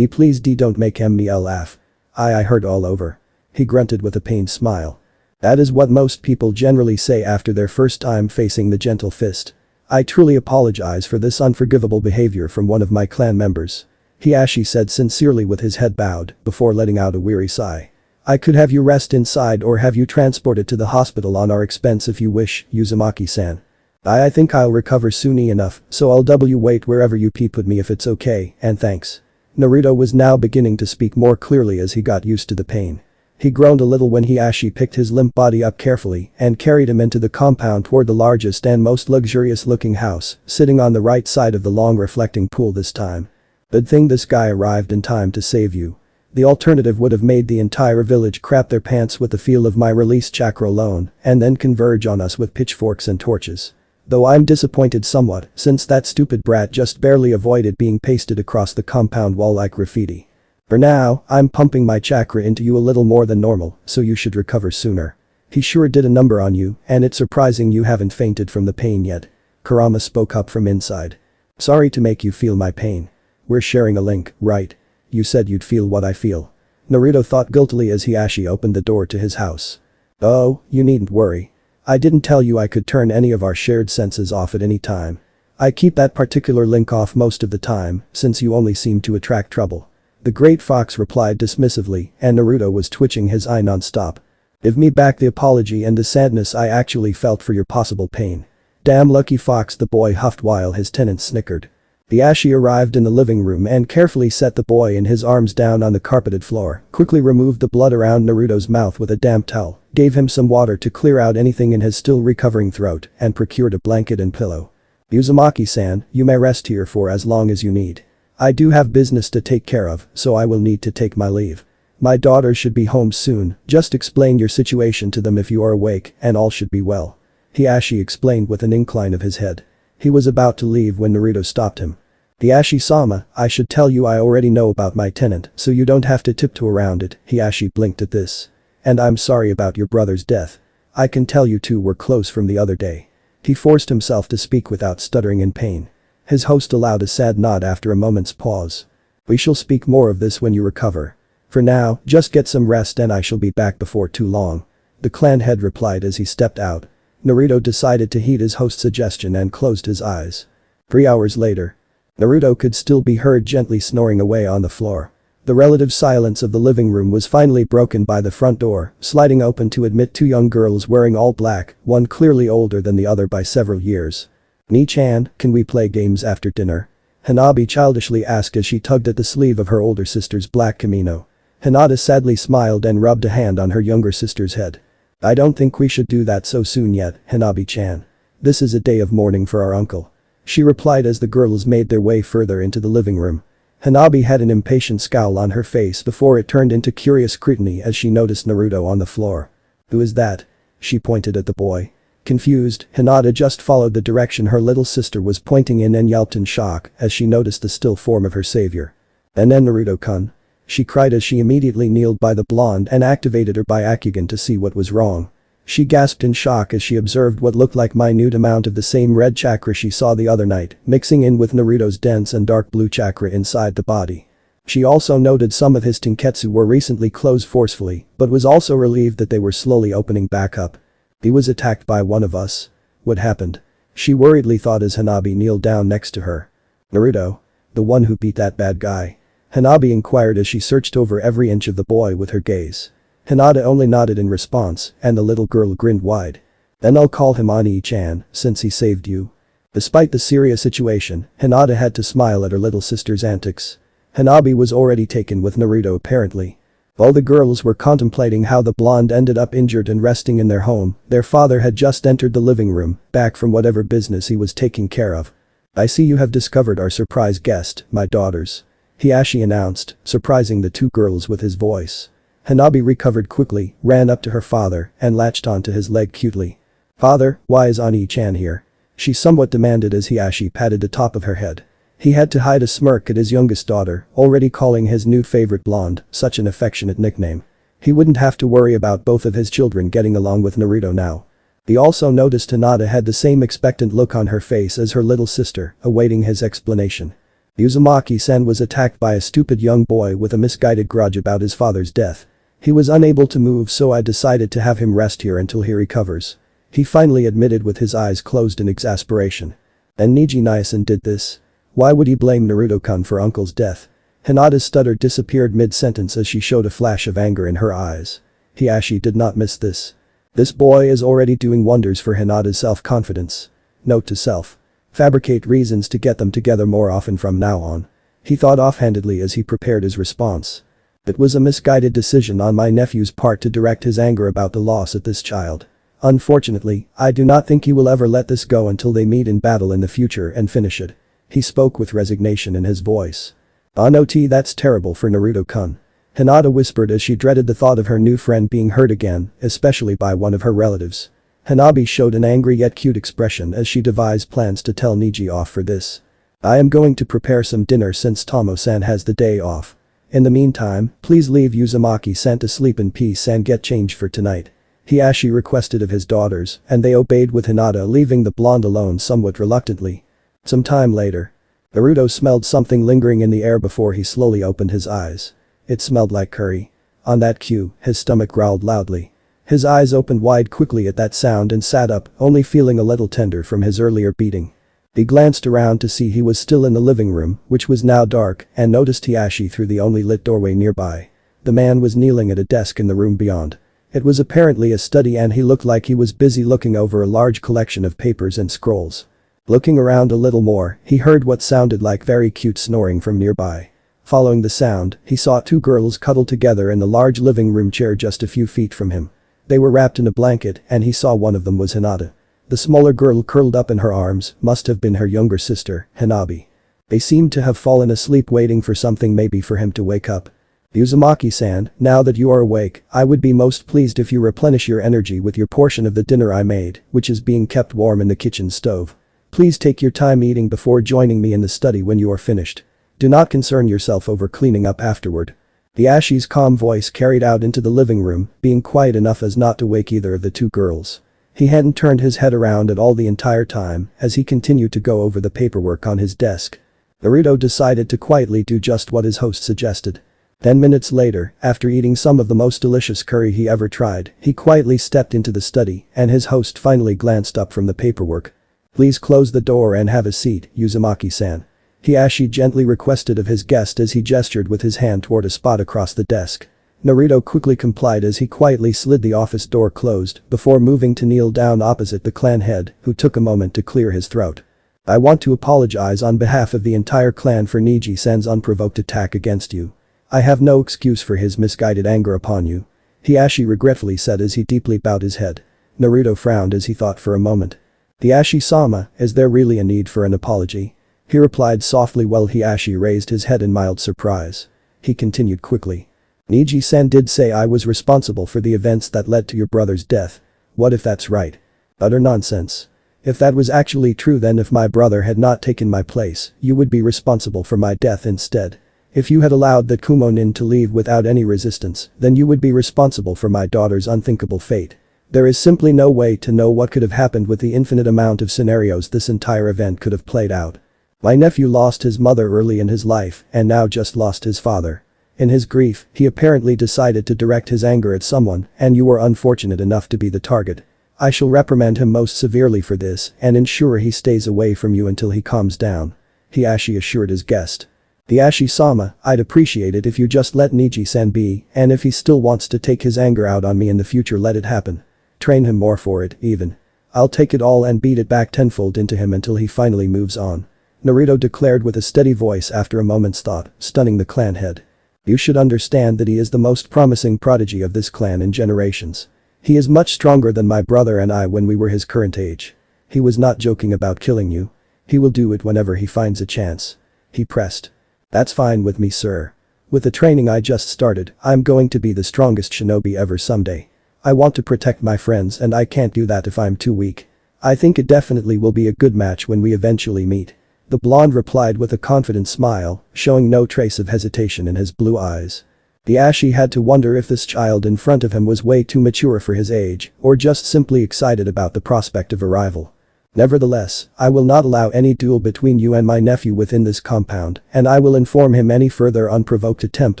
Please don't make me laugh. I hurt all over. He grunted with a pained smile. That is what most people generally say after their first time facing the gentle fist. I truly apologize for this unforgivable behavior from one of my clan members. Hiashi said sincerely with his head bowed before letting out a weary sigh. I could have you rest inside or have you transported to the hospital on our expense if you wish, Uzumaki-san. I think I'll recover soon enough, so I'll wait wherever you put me if it's okay, and thanks. Naruto was now beginning to speak more clearly as he got used to the pain. He groaned a little when Hiashi picked his limp body up carefully and carried him into the compound toward the largest and most luxurious-looking house, sitting on the right side of the long reflecting pool this time. Good thing this guy arrived in time to save you. The alternative would have made the entire village crap their pants with the feel of my released chakra alone and then converge on us with pitchforks and torches. Though I'm disappointed somewhat, since that stupid brat just barely avoided being pasted across the compound wall like graffiti. For now, I'm pumping my chakra into you a little more than normal, so you should recover sooner. He sure did a number on you, and it's surprising you haven't fainted from the pain yet. Kurama spoke up from inside. Sorry to make you feel my pain. We're sharing a link, right? You said you'd feel what I feel. Naruto thought guiltily as Hiashi opened the door to his house. Oh, you needn't worry. I didn't tell you I could turn any of our shared senses off at any time. I keep that particular link off most of the time, since you only seem to attract trouble. The great fox replied dismissively, and Naruto was twitching his eye non-stop. Give me back the apology and the sadness I actually felt for your possible pain. Damn lucky fox, the boy huffed while his tenant snickered. Hiashi arrived in the living room and carefully set the boy in his arms down on the carpeted floor, quickly removed the blood around Naruto's mouth with a damp towel, gave him some water to clear out anything in his still recovering throat, and procured a blanket and pillow. Uzumaki-san, you may rest here for as long as you need. I do have business to take care of, so I will need to take my leave. My daughter should be home soon, just explain your situation to them if you are awake, and all should be well. Hiashi explained with an incline of his head. He was about to leave when Naruto stopped him. Hiashi-sama, I should tell you I already know about my tenant, so you don't have to tiptoe around it. Hiashi blinked at this. And I'm sorry about your brother's death. I can tell you two were close from the other day. He forced himself to speak without stuttering in pain. His host allowed a sad nod after a moment's pause. We shall speak more of this when you recover. For now, just get some rest and I shall be back before too long. The clan head replied as he stepped out. Naruto decided to heed his host's suggestion and closed his eyes. 3 hours later. Naruto could still be heard gently snoring away on the floor. The relative silence of the living room was finally broken by the front door, sliding open to admit two young girls wearing all black, one clearly older than the other by several years. "Ni-chan, can we play games after dinner?" Hanabi childishly asked as she tugged at the sleeve of her older sister's black kimono. Hinata sadly smiled and rubbed a hand on her younger sister's head. "I don't think we should do that so soon yet, Hanabi-chan. This is a day of mourning for our uncle. She replied as the girls made their way further into the living room. Hanabi had an impatient scowl on her face before it turned into curious scrutiny as she noticed Naruto on the floor. Who is that? She pointed at the boy. Confused, Hinata just followed the direction her little sister was pointing in and yelped in shock as she noticed the still form of her savior. And then Naruto-kun. She cried as she immediately kneeled by the blonde and activated her Byakugan to see what was wrong. She gasped in shock as she observed what looked like minute amount of the same red chakra she saw the other night, mixing in with Naruto's dense and dark blue chakra inside the body. She also noted some of his tenketsu were recently closed forcefully, but was also relieved that they were slowly opening back up. He was attacked by one of us. What happened? She worriedly thought as Hanabi kneeled down next to her. Naruto? The one who beat that bad guy? Hanabi inquired as she searched over every inch of the boy with her gaze. Hinata only nodded in response, and the little girl grinned wide. Then I'll call him Ani-chan, since he saved you. Despite the serious situation, Hinata had to smile at her little sister's antics. Hanabi was already taken with Naruto apparently. While the girls were contemplating how the blonde ended up injured and resting in their home, their father had just entered the living room, back from whatever business he was taking care of. I see you have discovered our surprise guest, my daughters. Hiashi announced, surprising the two girls with his voice. Hanabi recovered quickly, ran up to her father, and latched onto his leg cutely. Father, why is Ani-chan here? She somewhat demanded as Hiashi patted the top of her head. He had to hide a smirk at his youngest daughter, already calling his new favorite blonde such an affectionate nickname. He wouldn't have to worry about both of his children getting along with Naruto now. He also noticed Hinata had the same expectant look on her face as her little sister, awaiting his explanation. Uzumaki-san was attacked by a stupid young boy with a misguided grudge about his father's death. He was unable to move, so I decided to have him rest here until he recovers. He finally admitted with his eyes closed in exasperation. And Neji-san did this? Why would he blame Naruto-kun for uncle's death? Hinata's stutter disappeared mid-sentence as she showed a flash of anger in her eyes. Hiashi did not miss this. This boy is already doing wonders for Hinata's self-confidence. Note to self. Fabricate reasons to get them together more often from now on. He thought offhandedly as he prepared his response. It was a misguided decision on my nephew's part to direct his anger about the loss at this child. Unfortunately, I do not think he will ever let this go until they meet in battle in the future and finish it. He spoke with resignation in his voice. That's terrible for Naruto-kun. Hinata whispered as she dreaded the thought of her new friend being hurt again, especially by one of her relatives. Hanabi showed an angry yet cute expression as she devised plans to tell Neji off for this. I am going to prepare some dinner since Tomo-san has the day off. In the meantime, please leave Uzumaki-san to sleep in peace and get changed for tonight. Hiashi requested of his daughters, and they obeyed with Hinata leaving the blonde alone somewhat reluctantly. Some time later. Naruto smelled something lingering in the air before he slowly opened his eyes. It smelled like curry. On that cue, his stomach growled loudly. His eyes opened wide quickly at that sound and sat up, only feeling a little tender from his earlier beating. He glanced around to see he was still in the living room, which was now dark, and noticed Hiashi through the only lit doorway nearby. The man was kneeling at a desk in the room beyond. It was apparently a study and he looked like he was busy looking over a large collection of papers and scrolls. Looking around a little more, he heard what sounded like very cute snoring from nearby. Following the sound, he saw two girls cuddled together in the large living room chair just a few feet from him. They were wrapped in a blanket and he saw one of them was Hinata. The smaller girl curled up in her arms must have been her younger sister, Hanabi. They seemed to have fallen asleep waiting for something, maybe for him to wake up. Uzumaki-san, now that you are awake, I would be most pleased if you replenish your energy with your portion of the dinner I made, which is being kept warm in the kitchen stove. Please take your time eating before joining me in the study when you are finished. Do not concern yourself over cleaning up afterward. Hiashi's calm voice carried out into the living room, being quiet enough as not to wake either of the two girls. He hadn't turned his head around at all the entire time as he continued to go over the paperwork on his desk. Naruto decided to quietly do just what his host suggested. 10 minutes later, after eating some of the most delicious curry he ever tried, he quietly stepped into the study and his host finally glanced up from the paperwork. Please close the door and have a seat, Uzumaki-san. Hiashi gently requested of his guest as he gestured with his hand toward a spot across the desk. Naruto quickly complied as he quietly slid the office door closed before moving to kneel down opposite the clan head, who took a moment to clear his throat. I want to apologize on behalf of the entire clan for Neji-san's unprovoked attack against you. I have no excuse for his misguided anger upon you. Hiashi regretfully said as he deeply bowed his head. Naruto frowned as he thought for a moment. "The Ashi-sama, is there really a need for an apology?" He replied softly while Hiashi raised his head in mild surprise. He continued quickly. "Neji-san did say I was responsible for the events that led to your brother's death. What if that's right? Utter nonsense. If that was actually true, then if my brother had not taken my place, you would be responsible for my death instead. If you had allowed that Kumo-nin to leave without any resistance, then you would be responsible for my daughter's unthinkable fate. There is simply no way to know what could have happened with the infinite amount of scenarios this entire event could have played out. My nephew lost his mother early in his life and now just lost his father. In his grief, he apparently decided to direct his anger at someone, and you were unfortunate enough to be the target. I shall reprimand him most severely for this and ensure he stays away from you until he calms down," Hiashi assured his guest. "The Ashi-sama, I'd appreciate it if you just let Neji-san be, and if he still wants to take his anger out on me in the future, let it happen. Train him more for it, even. I'll take it all and beat it back tenfold into him until he finally moves on," Naruto declared with a steady voice after a moment's thought, stunning the clan head. "You should understand that he is the most promising prodigy of this clan in generations. He is much stronger than my brother and I when we were his current age. He was not joking about killing you. He will do it whenever he finds a chance," he pressed. "That's fine with me, sir. With the training I just started, I'm going to be the strongest shinobi ever someday. I want to protect my friends and I can't do that if I'm too weak. I think it definitely will be a good match when we eventually meet," the blonde replied with a confident smile, showing no trace of hesitation in his blue eyes. The Ashi had to wonder if this child in front of him was way too mature for his age or just simply excited about the prospect of a rival. "Nevertheless, I will not allow any duel between you and my nephew within this compound, and I will inform him any further unprovoked attempt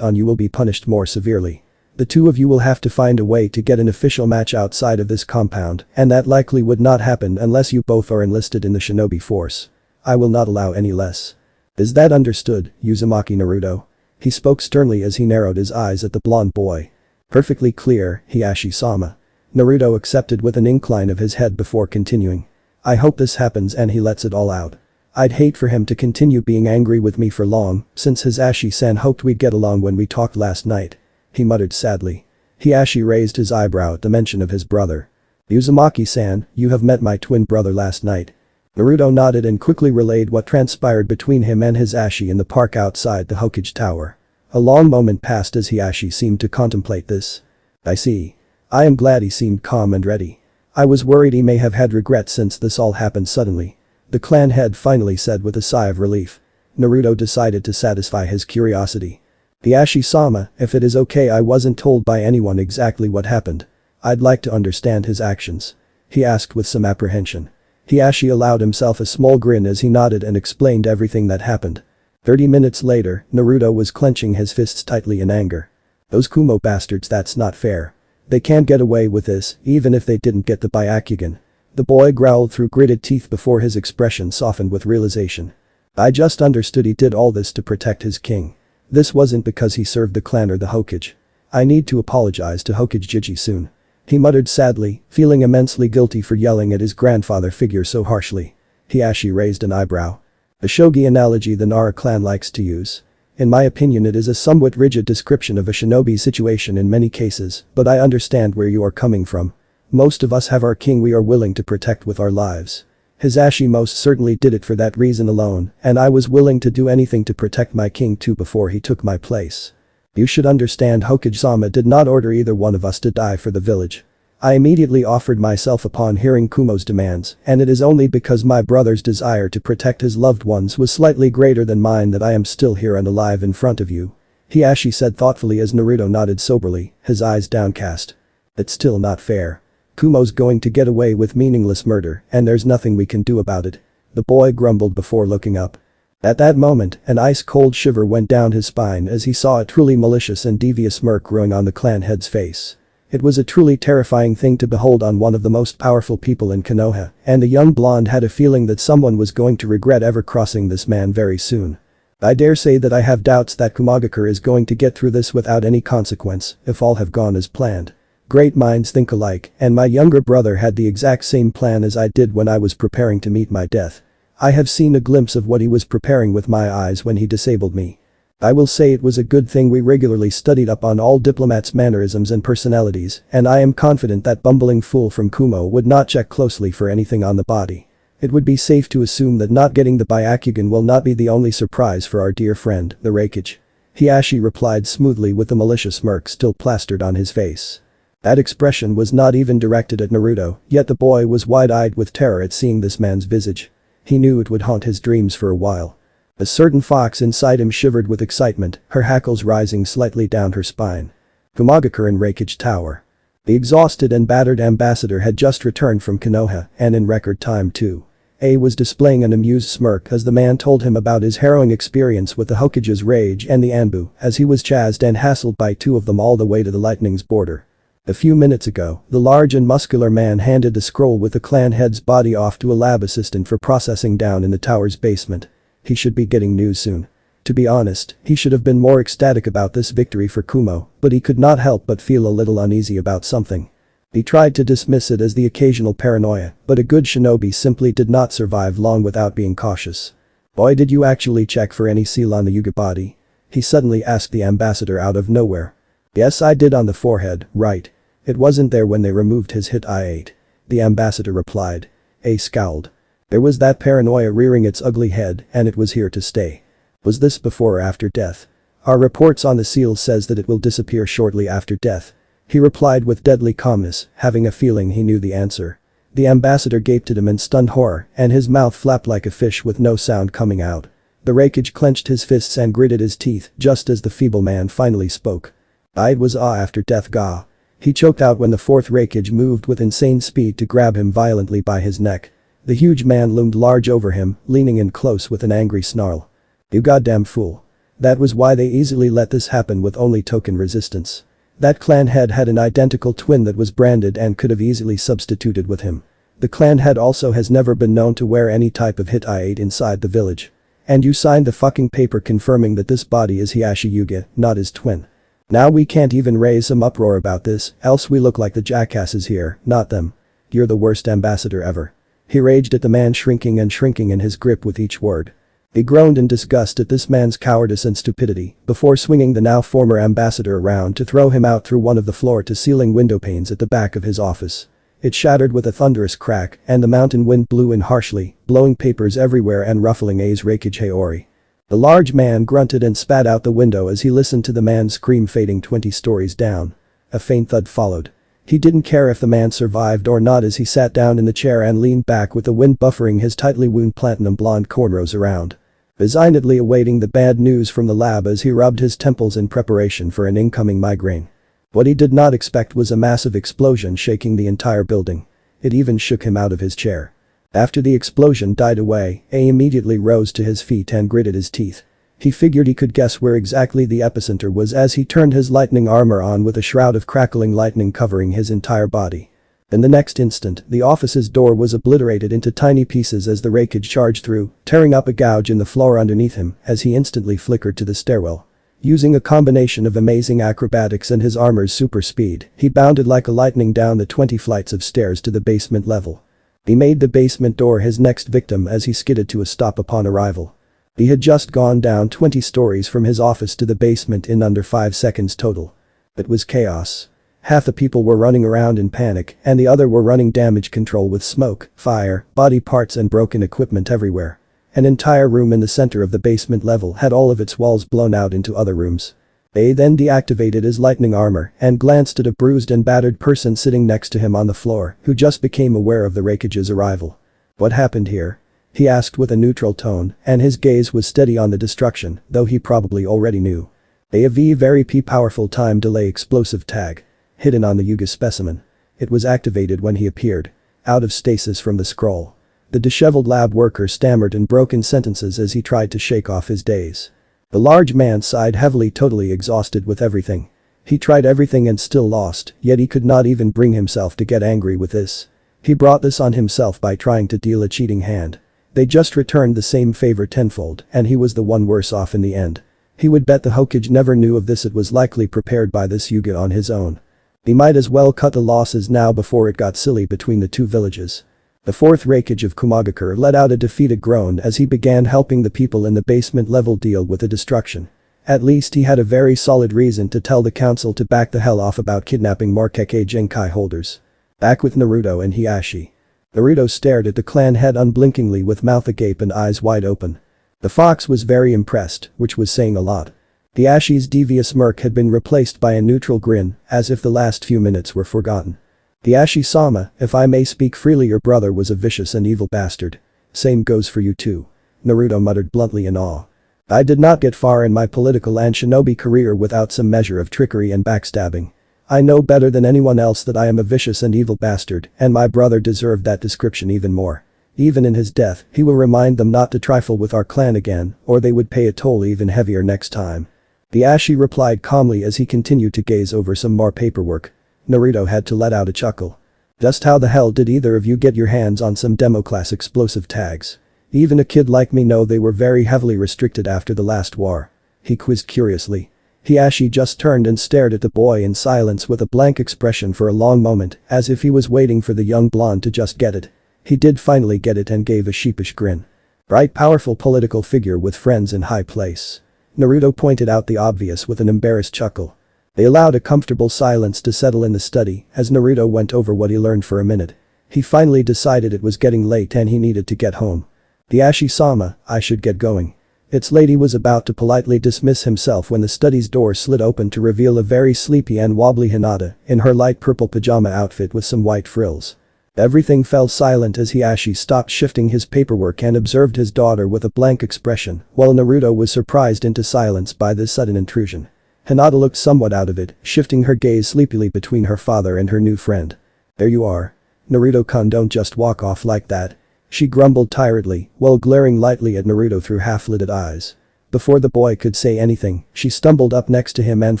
on you will be punished more severely. The two of you will have to find a way to get an official match outside of this compound, and that likely would not happen unless you both are enlisted in the shinobi force. I will not allow any less. Is that understood, Uzumaki Naruto?" He spoke sternly as he narrowed his eyes at the blonde boy. "Perfectly clear, Hiashi-sama," Naruto accepted with an incline of his head before continuing. "I hope this happens and he lets it all out. I'd hate for him to continue being angry with me for long, since his Ashi-san hoped we'd get along when we talked last night," he muttered sadly. Hiashi raised his eyebrow at the mention of his brother. "Uzumaki-san, you have met my twin brother last night." Naruto nodded and quickly relayed what transpired between him and his Ashi in the park outside the Hokage tower. A long moment passed as Hiashi seemed to contemplate this. "I see. I am glad he seemed calm and ready. I was worried he may have had regret since this all happened suddenly," the clan head finally said with a sigh of relief. Naruto decided to satisfy his curiosity. "The Ashi-sama, if it is okay, I wasn't told by anyone exactly what happened. I'd like to understand his actions," he asked with some apprehension. Hiashi allowed himself a small grin as he nodded and explained everything that happened. 30 minutes later, Naruto was clenching his fists tightly in anger. "Those Kumo bastards, that's not fair. They can't get away with this, even if they didn't get the Byakugan," the boy growled through gritted teeth before his expression softened with realization. "I just understood he did all this to protect his king. This wasn't because he served the clan or the Hokage. I need to apologize to Hokage Jiji soon," he muttered sadly, feeling immensely guilty for yelling at his grandfather figure so harshly. Hiashi raised an eyebrow. "The shogi analogy the Nara clan likes to use. In my opinion, it is a somewhat rigid description of a shinobi situation in many cases, but I understand where you are coming from. Most of us have our king we are willing to protect with our lives. His Ashi most certainly did it for that reason alone, and I was willing to do anything to protect my king too before he took my place. You should understand, Hokage-sama did not order either one of us to die for the village. I immediately offered myself upon hearing Kumo's demands, and it is only because my brother's desire to protect his loved ones was slightly greater than mine that I am still here and alive in front of you," Hiashi said thoughtfully as Naruto nodded soberly, his eyes downcast. "It's still not fair. Kumo's going to get away with meaningless murder, and there's nothing we can do about it," the boy grumbled before looking up. At that moment, an ice-cold shiver went down his spine as he saw a truly malicious and devious smirk growing on the clan head's face. It was a truly terrifying thing to behold on one of the most powerful people in Konoha, and the young blonde had a feeling that someone was going to regret ever crossing this man very soon. "I dare say that I have doubts that Kumagakure is going to get through this without any consequence, if all have gone as planned. Great minds think alike, and my younger brother had the exact same plan as I did when I was preparing to meet my death. I have seen a glimpse of what he was preparing with my eyes when he disabled me. I will say it was a good thing we regularly studied up on all diplomats' mannerisms and personalities, and I am confident that bumbling fool from Kumo would not check closely for anything on the body," It would be safe to assume that not getting the Byakugan will not be the only surprise for our dear friend, the Raikage. Hiashi replied smoothly with the malicious smirk still plastered on his face. That expression was not even directed at Naruto, yet the boy was wide-eyed with terror at seeing this man's visage. He knew it would haunt his dreams for a while. A certain fox inside him shivered with excitement, her hackles rising slightly down her spine. Kumagakure in Raikage Tower. The exhausted and battered ambassador had just returned from Konoha, and in record time too. A was displaying an amused smirk as the man told him about his harrowing experience with the Hokage's rage and the Anbu, as he was chased and hassled by two of them all the way to the lightning's border. A few minutes ago, the large and muscular man handed the scroll with the clan head's body off to a lab assistant for processing down in the tower's basement. He should be getting news soon. To be honest, he should have been more ecstatic about this victory for Kumo, but he could not help but feel a little uneasy about something. He tried to dismiss it as the occasional paranoia, but a good shinobi simply did not survive long without being cautious. "Boy, did you actually check for any seal on the Hyuga body?" he suddenly asked the ambassador out of nowhere. "Yes, I did on the forehead, right. It wasn't there when they removed his hit I-8. The ambassador replied. A scowled. There was that paranoia rearing its ugly head, and it was here to stay. Was this before or after death? Our reports on the seal says that it will disappear shortly after death. He replied with deadly calmness, having a feeling he knew the answer. The ambassador gaped at him in stunned horror, and his mouth flapped like a fish with no sound coming out. The Raikage clenched his fists and gritted his teeth just as the feeble man finally spoke. It was after death ga. He choked out when the fourth Raikage moved with insane speed to grab him violently by his neck. The huge man loomed large over him, leaning in close with an angry snarl. You goddamn fool. That was why they easily let this happen with only token resistance. That clan head had an identical twin that was branded and could have easily substituted with him. The clan head also has never been known to wear any type of hit I-8 inside the village. And you signed the fucking paper confirming that this body is Hiashi Hyuga, not his twin. Now we can't even raise some uproar about this, else we look like the jackasses here, not them. You're the worst ambassador ever. He raged at the man shrinking in his grip with each word. He groaned in disgust at this man's cowardice and stupidity before swinging the now former ambassador around to throw him out through one of the floor-to-ceiling window panes at the back of his office. It shattered with a thunderous crack and the mountain wind blew in harshly, blowing papers everywhere and ruffling A's Raikage Haori. The large man grunted and spat out the window as he listened to the man's scream fading 20 stories down. A faint thud followed. He didn't care if the man survived or not as he sat down in the chair and leaned back with the wind buffering his tightly wound platinum blonde cornrows around. Resignedly awaiting the bad news from the lab as he rubbed his temples in preparation for an incoming migraine. What he did not expect was a massive explosion shaking the entire building. It even shook him out of his chair. After the explosion died away, A immediately rose to his feet and gritted his teeth. He figured he could guess where exactly the epicenter was as he turned his lightning armor on with a shroud of crackling lightning covering his entire body. In the next instant, the office's door was obliterated into tiny pieces as the Raikage charged through, tearing up a gouge in the floor underneath him as he instantly flickered to the stairwell. Using a combination of amazing acrobatics and his armor's super speed, he bounded like a lightning down the 20 flights of stairs to the basement level. He made the basement door his next victim as he skidded to a stop upon arrival. He had just gone down 20 stories from his office to the basement in under 5 seconds total. It was chaos. Half the people were running around in panic and the other were running damage control with smoke, fire, body parts and broken equipment everywhere. An entire room in the center of the basement level had all of its walls blown out into other rooms. They then deactivated his lightning armor and glanced at a bruised and battered person sitting next to him on the floor who just became aware of the Raikage's arrival. What happened here? He asked with a neutral tone and his gaze was steady on the destruction, though he probably already knew. A very powerful time delay explosive tag. Hidden on the Hyuga specimen. It was activated when he appeared. Out of stasis from the scroll. The disheveled lab worker stammered in broken sentences as he tried to shake off his daze. The large man sighed heavily, totally exhausted with everything. He tried everything and still lost, yet he could not even bring himself to get angry with this. He brought this on himself by trying to deal a cheating hand. They just returned the same favor tenfold and he was the one worse off in the end. He would bet the Hokage never knew of this. It was likely prepared by this Hyuga on his own. He might as well cut the losses now before it got silly between the two villages. The fourth Raikage of Kumagakure let out a defeated groan as he began helping the people in the basement level deal with the destruction. At least he had a very solid reason to tell the council to back the hell off about kidnapping more Kekkei Genkai holders. Back with Naruto and Hiashi. Naruto stared at the clan head unblinkingly with mouth agape and eyes wide open. The fox was very impressed, which was saying a lot. The Ashi's devious smirk had been replaced by a neutral grin, as if the last few minutes were forgotten. The Ashi-sama, if I may speak freely, your brother was a vicious and evil bastard. Same goes for you too. Naruto muttered bluntly in awe. I did not get far in my political and shinobi career without some measure of trickery and backstabbing. I know better than anyone else that I am a vicious and evil bastard, and my brother deserved that description even more. Even in his death, he will remind them not to trifle with our clan again, or they would pay a toll even heavier next time. The Ashi replied calmly as he continued to gaze over some more paperwork. Naruto had to let out a chuckle. Just how the hell did either of you get your hands on some demo class explosive tags? Even a kid like me know they were very heavily restricted after the last war. He quizzed curiously. Hiashi just turned and stared at the boy in silence with a blank expression for a long moment, as if he was waiting for the young blonde to just get it. He did finally get it and gave a sheepish grin. Bright, powerful political figure with friends in high place. Naruto pointed out the obvious with an embarrassed chuckle. They allowed a comfortable silence to settle in the study as Naruto went over what he learned for a minute. He finally decided it was getting late and he needed to get home. The Ashi-sama, I should get going. Its lady was about to politely dismiss himself when the study's door slid open to reveal a very sleepy and wobbly Hinata in her light purple pajama outfit with some white frills. Everything fell silent as Hiashi stopped shifting his paperwork and observed his daughter with a blank expression, while Naruto was surprised into silence by this sudden intrusion. Hinata looked somewhat out of it, shifting her gaze sleepily between her father and her new friend. There you are. Naruto-kun, don't just walk off like that. She grumbled tiredly, while glaring lightly at Naruto through half-lidded eyes. Before the boy could say anything, she stumbled up next to him and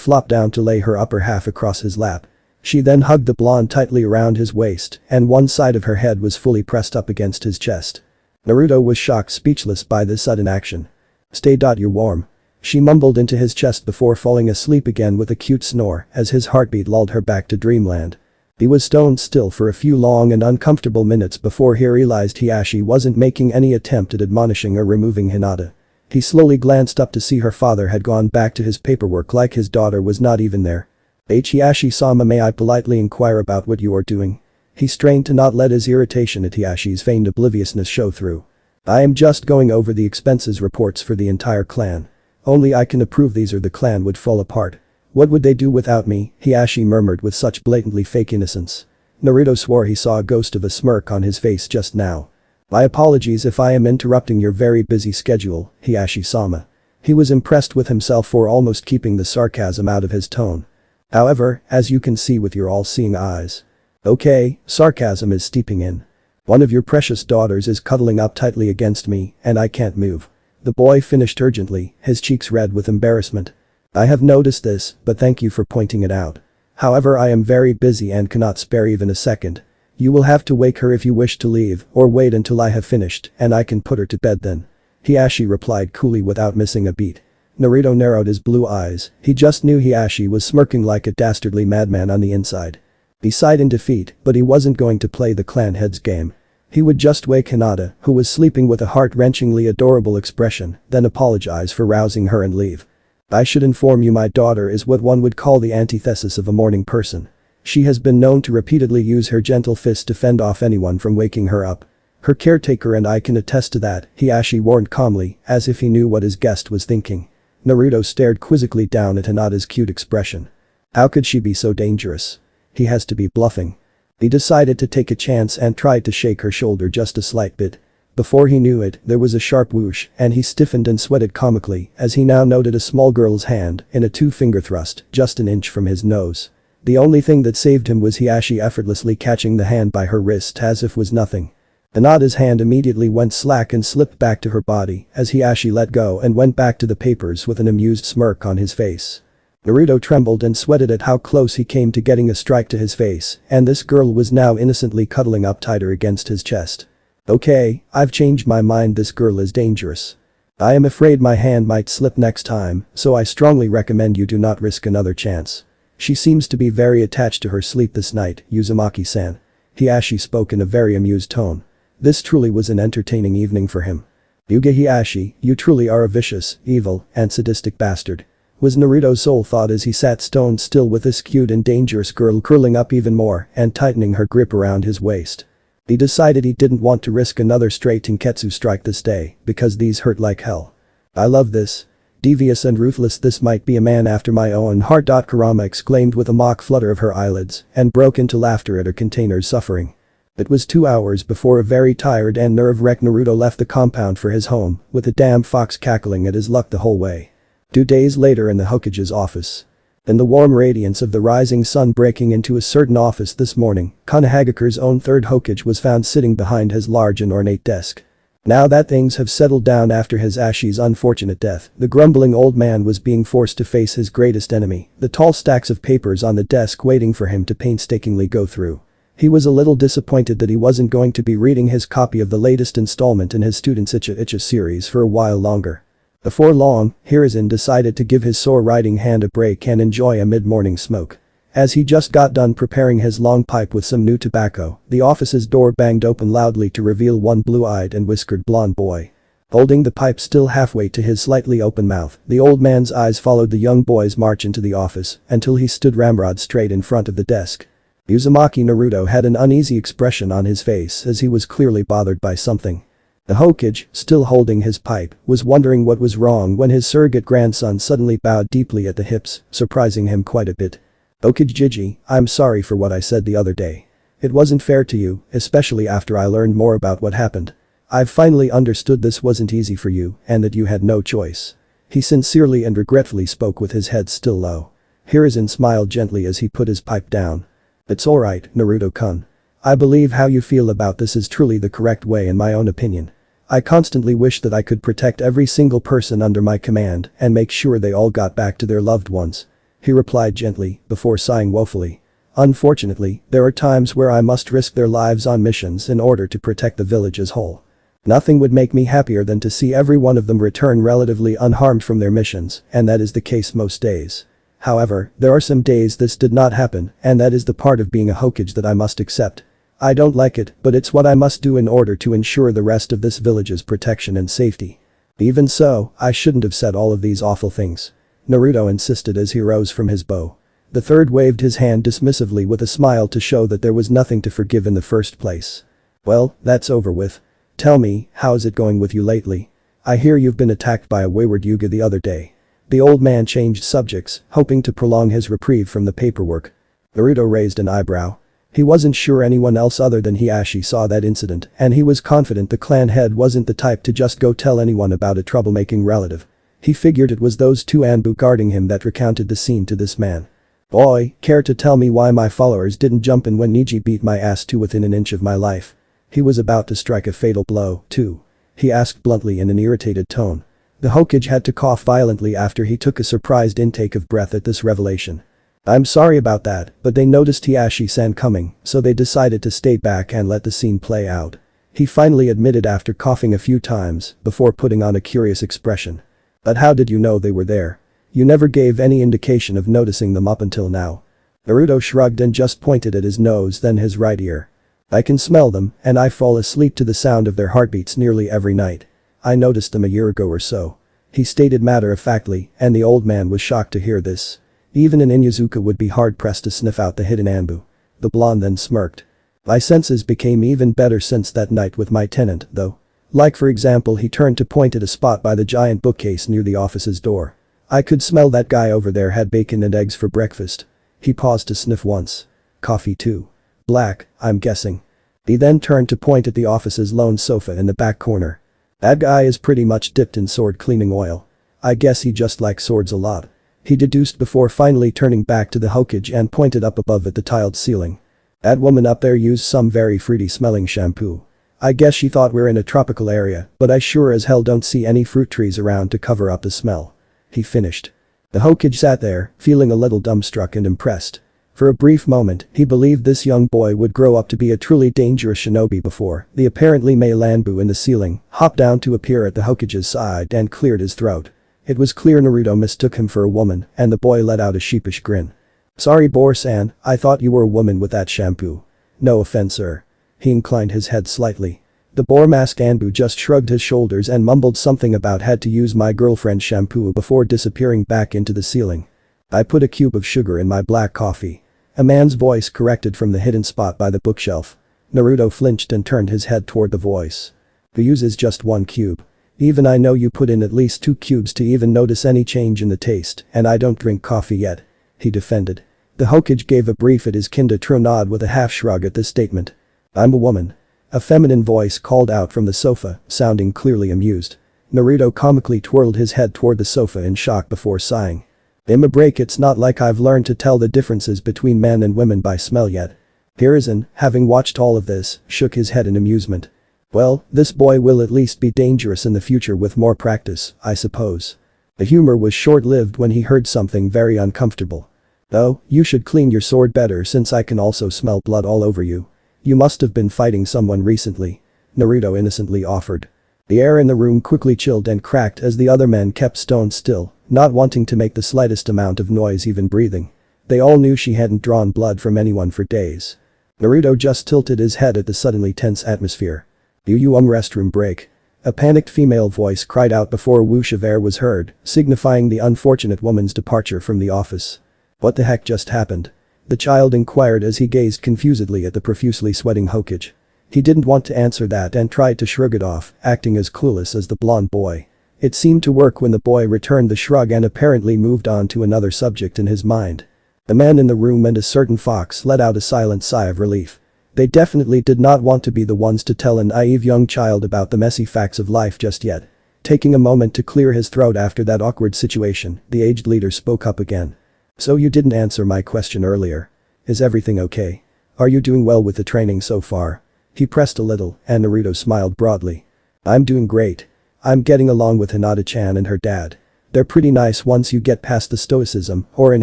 flopped down to lay her upper half across his lap. She then hugged the blonde tightly around his waist, and one side of her head was fully pressed up against his chest. Naruto was shocked speechless by this sudden action. Stay. You're warm. She mumbled into his chest before falling asleep again with a cute snore as his heartbeat lulled her back to dreamland. He was stone still for a few long and uncomfortable minutes before he realized Hiashi wasn't making any attempt at admonishing or removing Hinata. He slowly glanced up to see her father had gone back to his paperwork like his daughter was not even there. Hiashi-sama, may I politely inquire about what you are doing? He strained to not let his irritation at Hiashi's feigned obliviousness show through. I am just going over the expenses reports for the entire clan. Only I can approve these or the clan would fall apart. What would they do without me? Hiashi murmured with such blatantly fake innocence. Naruto swore he saw a ghost of a smirk on his face just now. My apologies if I am interrupting your very busy schedule, Hiashi-sama. He was impressed with himself for almost keeping the sarcasm out of his tone. However, as you can see with your all-seeing eyes. Okay, sarcasm is steeping in. One of your precious daughters is cuddling up tightly against me, and I can't move. The boy finished urgently, his cheeks red with embarrassment. I have noticed this, but thank you for pointing it out. However, I am very busy and cannot spare even a second. You will have to wake her if you wish to leave, or wait until I have finished and I can put her to bed then. Hiashi replied coolly without missing a beat. Naruto narrowed his blue eyes, he just knew Hiashi was smirking like a dastardly madman on the inside. He sighed in defeat, but he wasn't going to play the clan head's game. He would just wake Hinata, who was sleeping with a heart-wrenchingly adorable expression, then apologize for rousing her and leave. I should inform you my daughter is what one would call the antithesis of a morning person. She has been known to repeatedly use her gentle fist to fend off anyone from waking her up. Her caretaker and I can attest to that, Hiashi warned calmly, as if he knew what his guest was thinking. Naruto stared quizzically down at Hinata's cute expression. How could she be so dangerous? He has to be bluffing. He decided to take a chance and tried to shake her shoulder just a slight bit. Before he knew it, there was a sharp whoosh and he stiffened and sweated comically as he now noted a small girl's hand in a two-finger thrust just an inch from his nose. The only thing that saved him was Hiashi effortlessly catching the hand by her wrist as if was nothing. Hinata's hand immediately went slack and slipped back to her body as Hiashi let go and went back to the papers with an amused smirk on his face. Naruto trembled and sweated at how close he came to getting a strike to his face, and this girl was now innocently cuddling up tighter against his chest. Okay, I've changed my mind, this girl is dangerous. I am afraid my hand might slip next time, so I strongly recommend you do not risk another chance. She seems to be very attached to her sleep this night, Uzumaki-san. Hiashi spoke in a very amused tone. This truly was an entertaining evening for him. Hyuga, Hiashi, you truly are a vicious, evil, and sadistic bastard. Was Naruto's sole thought as he sat stone still with this cute and dangerous girl curling up even more and tightening her grip around his waist. He decided he didn't want to risk another stray Tenketsu strike this day because these hurt like hell. I love this. Devious and ruthless, this might be a man after my own heart. Kurama exclaimed with a mock flutter of her eyelids and broke into laughter at her container's suffering. It was 2 hours before a very tired and nerve-wrecked Naruto left the compound for his home, with a damn fox cackling at his luck the whole way. 2 days later in the Hokage's office. In the warm radiance of the rising sun breaking into a certain office this morning, Konohagakure's own third Hokage was found sitting behind his large and ornate desk. Now that things have settled down after his Ashi's unfortunate death, the grumbling old man was being forced to face his greatest enemy, the tall stacks of papers on the desk waiting for him to painstakingly go through. He was a little disappointed that he wasn't going to be reading his copy of the latest installment in his student's Icha series for a while longer. Before long, Hiruzen decided to give his sore writing hand a break and enjoy a mid-morning smoke. As he just got done preparing his long pipe with some new tobacco, the office's door banged open loudly to reveal one blue-eyed and whiskered blonde boy. Holding the pipe still halfway to his slightly open mouth, the old man's eyes followed the young boy's march into the office until he stood ramrod straight in front of the desk. Uzumaki Naruto had an uneasy expression on his face as he was clearly bothered by something. The Hokage, still holding his pipe, was wondering what was wrong when his surrogate grandson suddenly bowed deeply at the hips, surprising him quite a bit. "Hokage Jiji, I'm sorry for what I said the other day. It wasn't fair to you, especially after I learned more about what happened. I've finally understood this wasn't easy for you and that you had no choice." He sincerely and regretfully spoke with his head still low. Hiruzen smiled gently as he put his pipe down. "It's alright, Naruto-kun. I believe how you feel about this is truly the correct way in my own opinion. I constantly wish that I could protect every single person under my command and make sure they all got back to their loved ones," he replied gently before sighing woefully. "Unfortunately, there are times where I must risk their lives on missions in order to protect the village as whole. Nothing would make me happier than to see every one of them return relatively unharmed from their missions, and that is the case most days. However, there are some days this did not happen, and that is the part of being a Hokage that I must accept. I don't like it, but it's what I must do in order to ensure the rest of this village's protection and safety. Even so, I shouldn't have said all of these awful things," Naruto insisted as he rose from his bow. The third waved his hand dismissively with a smile to show that there was nothing to forgive in the first place. "Well, that's over with. Tell me, how's it going with you lately? I hear you've been attacked by a wayward Hyuga the other day." The old man changed subjects, hoping to prolong his reprieve from the paperwork. Naruto raised an eyebrow. He wasn't sure anyone else other than Hiashi saw that incident, and he was confident the clan head wasn't the type to just go tell anyone about a troublemaking relative. He figured it was those two Anbu guarding him that recounted the scene to this man. "Boy, care to tell me why my followers didn't jump in when Neji beat my ass to within an inch of my life? He was about to strike a fatal blow, too," he asked bluntly in an irritated tone. The Hokage had to cough violently after he took a surprised intake of breath at this revelation. "I'm sorry about that, but they noticed Hiashi-san coming, so they decided to stay back and let the scene play out," he finally admitted after coughing a few times before putting on a curious expression. "But how did you know they were there? You never gave any indication of noticing them up until now." Naruto shrugged and just pointed at his nose then his right ear. "I can smell them, and I fall asleep to the sound of their heartbeats nearly every night. I noticed them a year ago or so," he stated matter-of-factly, and the old man was shocked to hear this. Even an Inyazuka would be hard-pressed to sniff out the hidden Anbu. The blonde then smirked. "My senses became even better since that night with my tenant, though. Like for example," he turned to point at a spot by the giant bookcase near the office's door. "I could smell that guy over there had bacon and eggs for breakfast." He paused to sniff once. "Coffee too. Black, I'm guessing." He then turned to point at the office's lone sofa in the back corner. "That guy is pretty much dipped in sword cleaning oil. I guess he just likes swords a lot," he deduced before finally turning back to the Hokage and pointed up above at the tiled ceiling. "That woman up there used some very fruity smelling shampoo. I guess she thought we're in a tropical area, but I sure as hell don't see any fruit trees around to cover up the smell," he finished. The Hokage sat there, feeling a little dumbstruck and impressed. For a brief moment, he believed this young boy would grow up to be a truly dangerous shinobi before the apparently male Anbu in the ceiling hopped down to appear at the Hokage's side and cleared his throat. It was clear Naruto mistook him for a woman, and the boy let out a sheepish grin. "Sorry Boar-san, I thought you were a woman with that shampoo. No offense sir." He inclined his head slightly. The boar-masked Anbu just shrugged his shoulders and mumbled something about had to use my girlfriend's shampoo before disappearing back into the ceiling. "I put a cube of sugar in my black coffee," a man's voice corrected from the hidden spot by the bookshelf. Naruto flinched and turned his head toward the voice. The use is just 1 cube. Even I know you put in at least 2 cubes to even notice any change in the taste, and I don't drink coffee yet. He defended. The Hokage gave a brief at his kinda nod with a half shrug at this statement. I'm a woman. A feminine voice called out from the sofa, sounding clearly amused. Naruto comically twirled his head toward the sofa in shock before sighing. In a break, it's not like I've learned to tell the differences between men and women by smell yet. Hiruzen, having watched all of this, shook his head in amusement. Well, this boy will at least be dangerous in the future with more practice, I suppose. The humor was short-lived when he heard something very uncomfortable. Oh, you should clean your sword better since I can also smell blood all over you. You must have been fighting someone recently. Naruto innocently offered. The air in the room quickly chilled and cracked as the other men kept stone still, not wanting to make the slightest amount of noise even breathing. They all knew she hadn't drawn blood from anyone for days. Naruto just tilted his head at the suddenly tense atmosphere. Restroom break. A panicked female voice cried out before a whoosh of air was heard, signifying the unfortunate woman's departure from the office. What the heck just happened? The child inquired as he gazed confusedly at the profusely sweating Hokage. He didn't want to answer that and tried to shrug it off, acting as clueless as the blonde boy. It seemed to work when the boy returned the shrug and apparently moved on to another subject in his mind. The man in the room and a certain fox let out a silent sigh of relief. They definitely did not want to be the ones to tell a naive young child about the messy facts of life just yet. Taking a moment to clear his throat after that awkward situation, the aged leader spoke up again. So you didn't answer my question earlier. Is everything okay? Are you doing well with the training so far? He pressed a little, and Naruto smiled broadly. I'm doing great. I'm getting along with Hinata-chan and her dad. They're pretty nice once you get past the stoicism, or in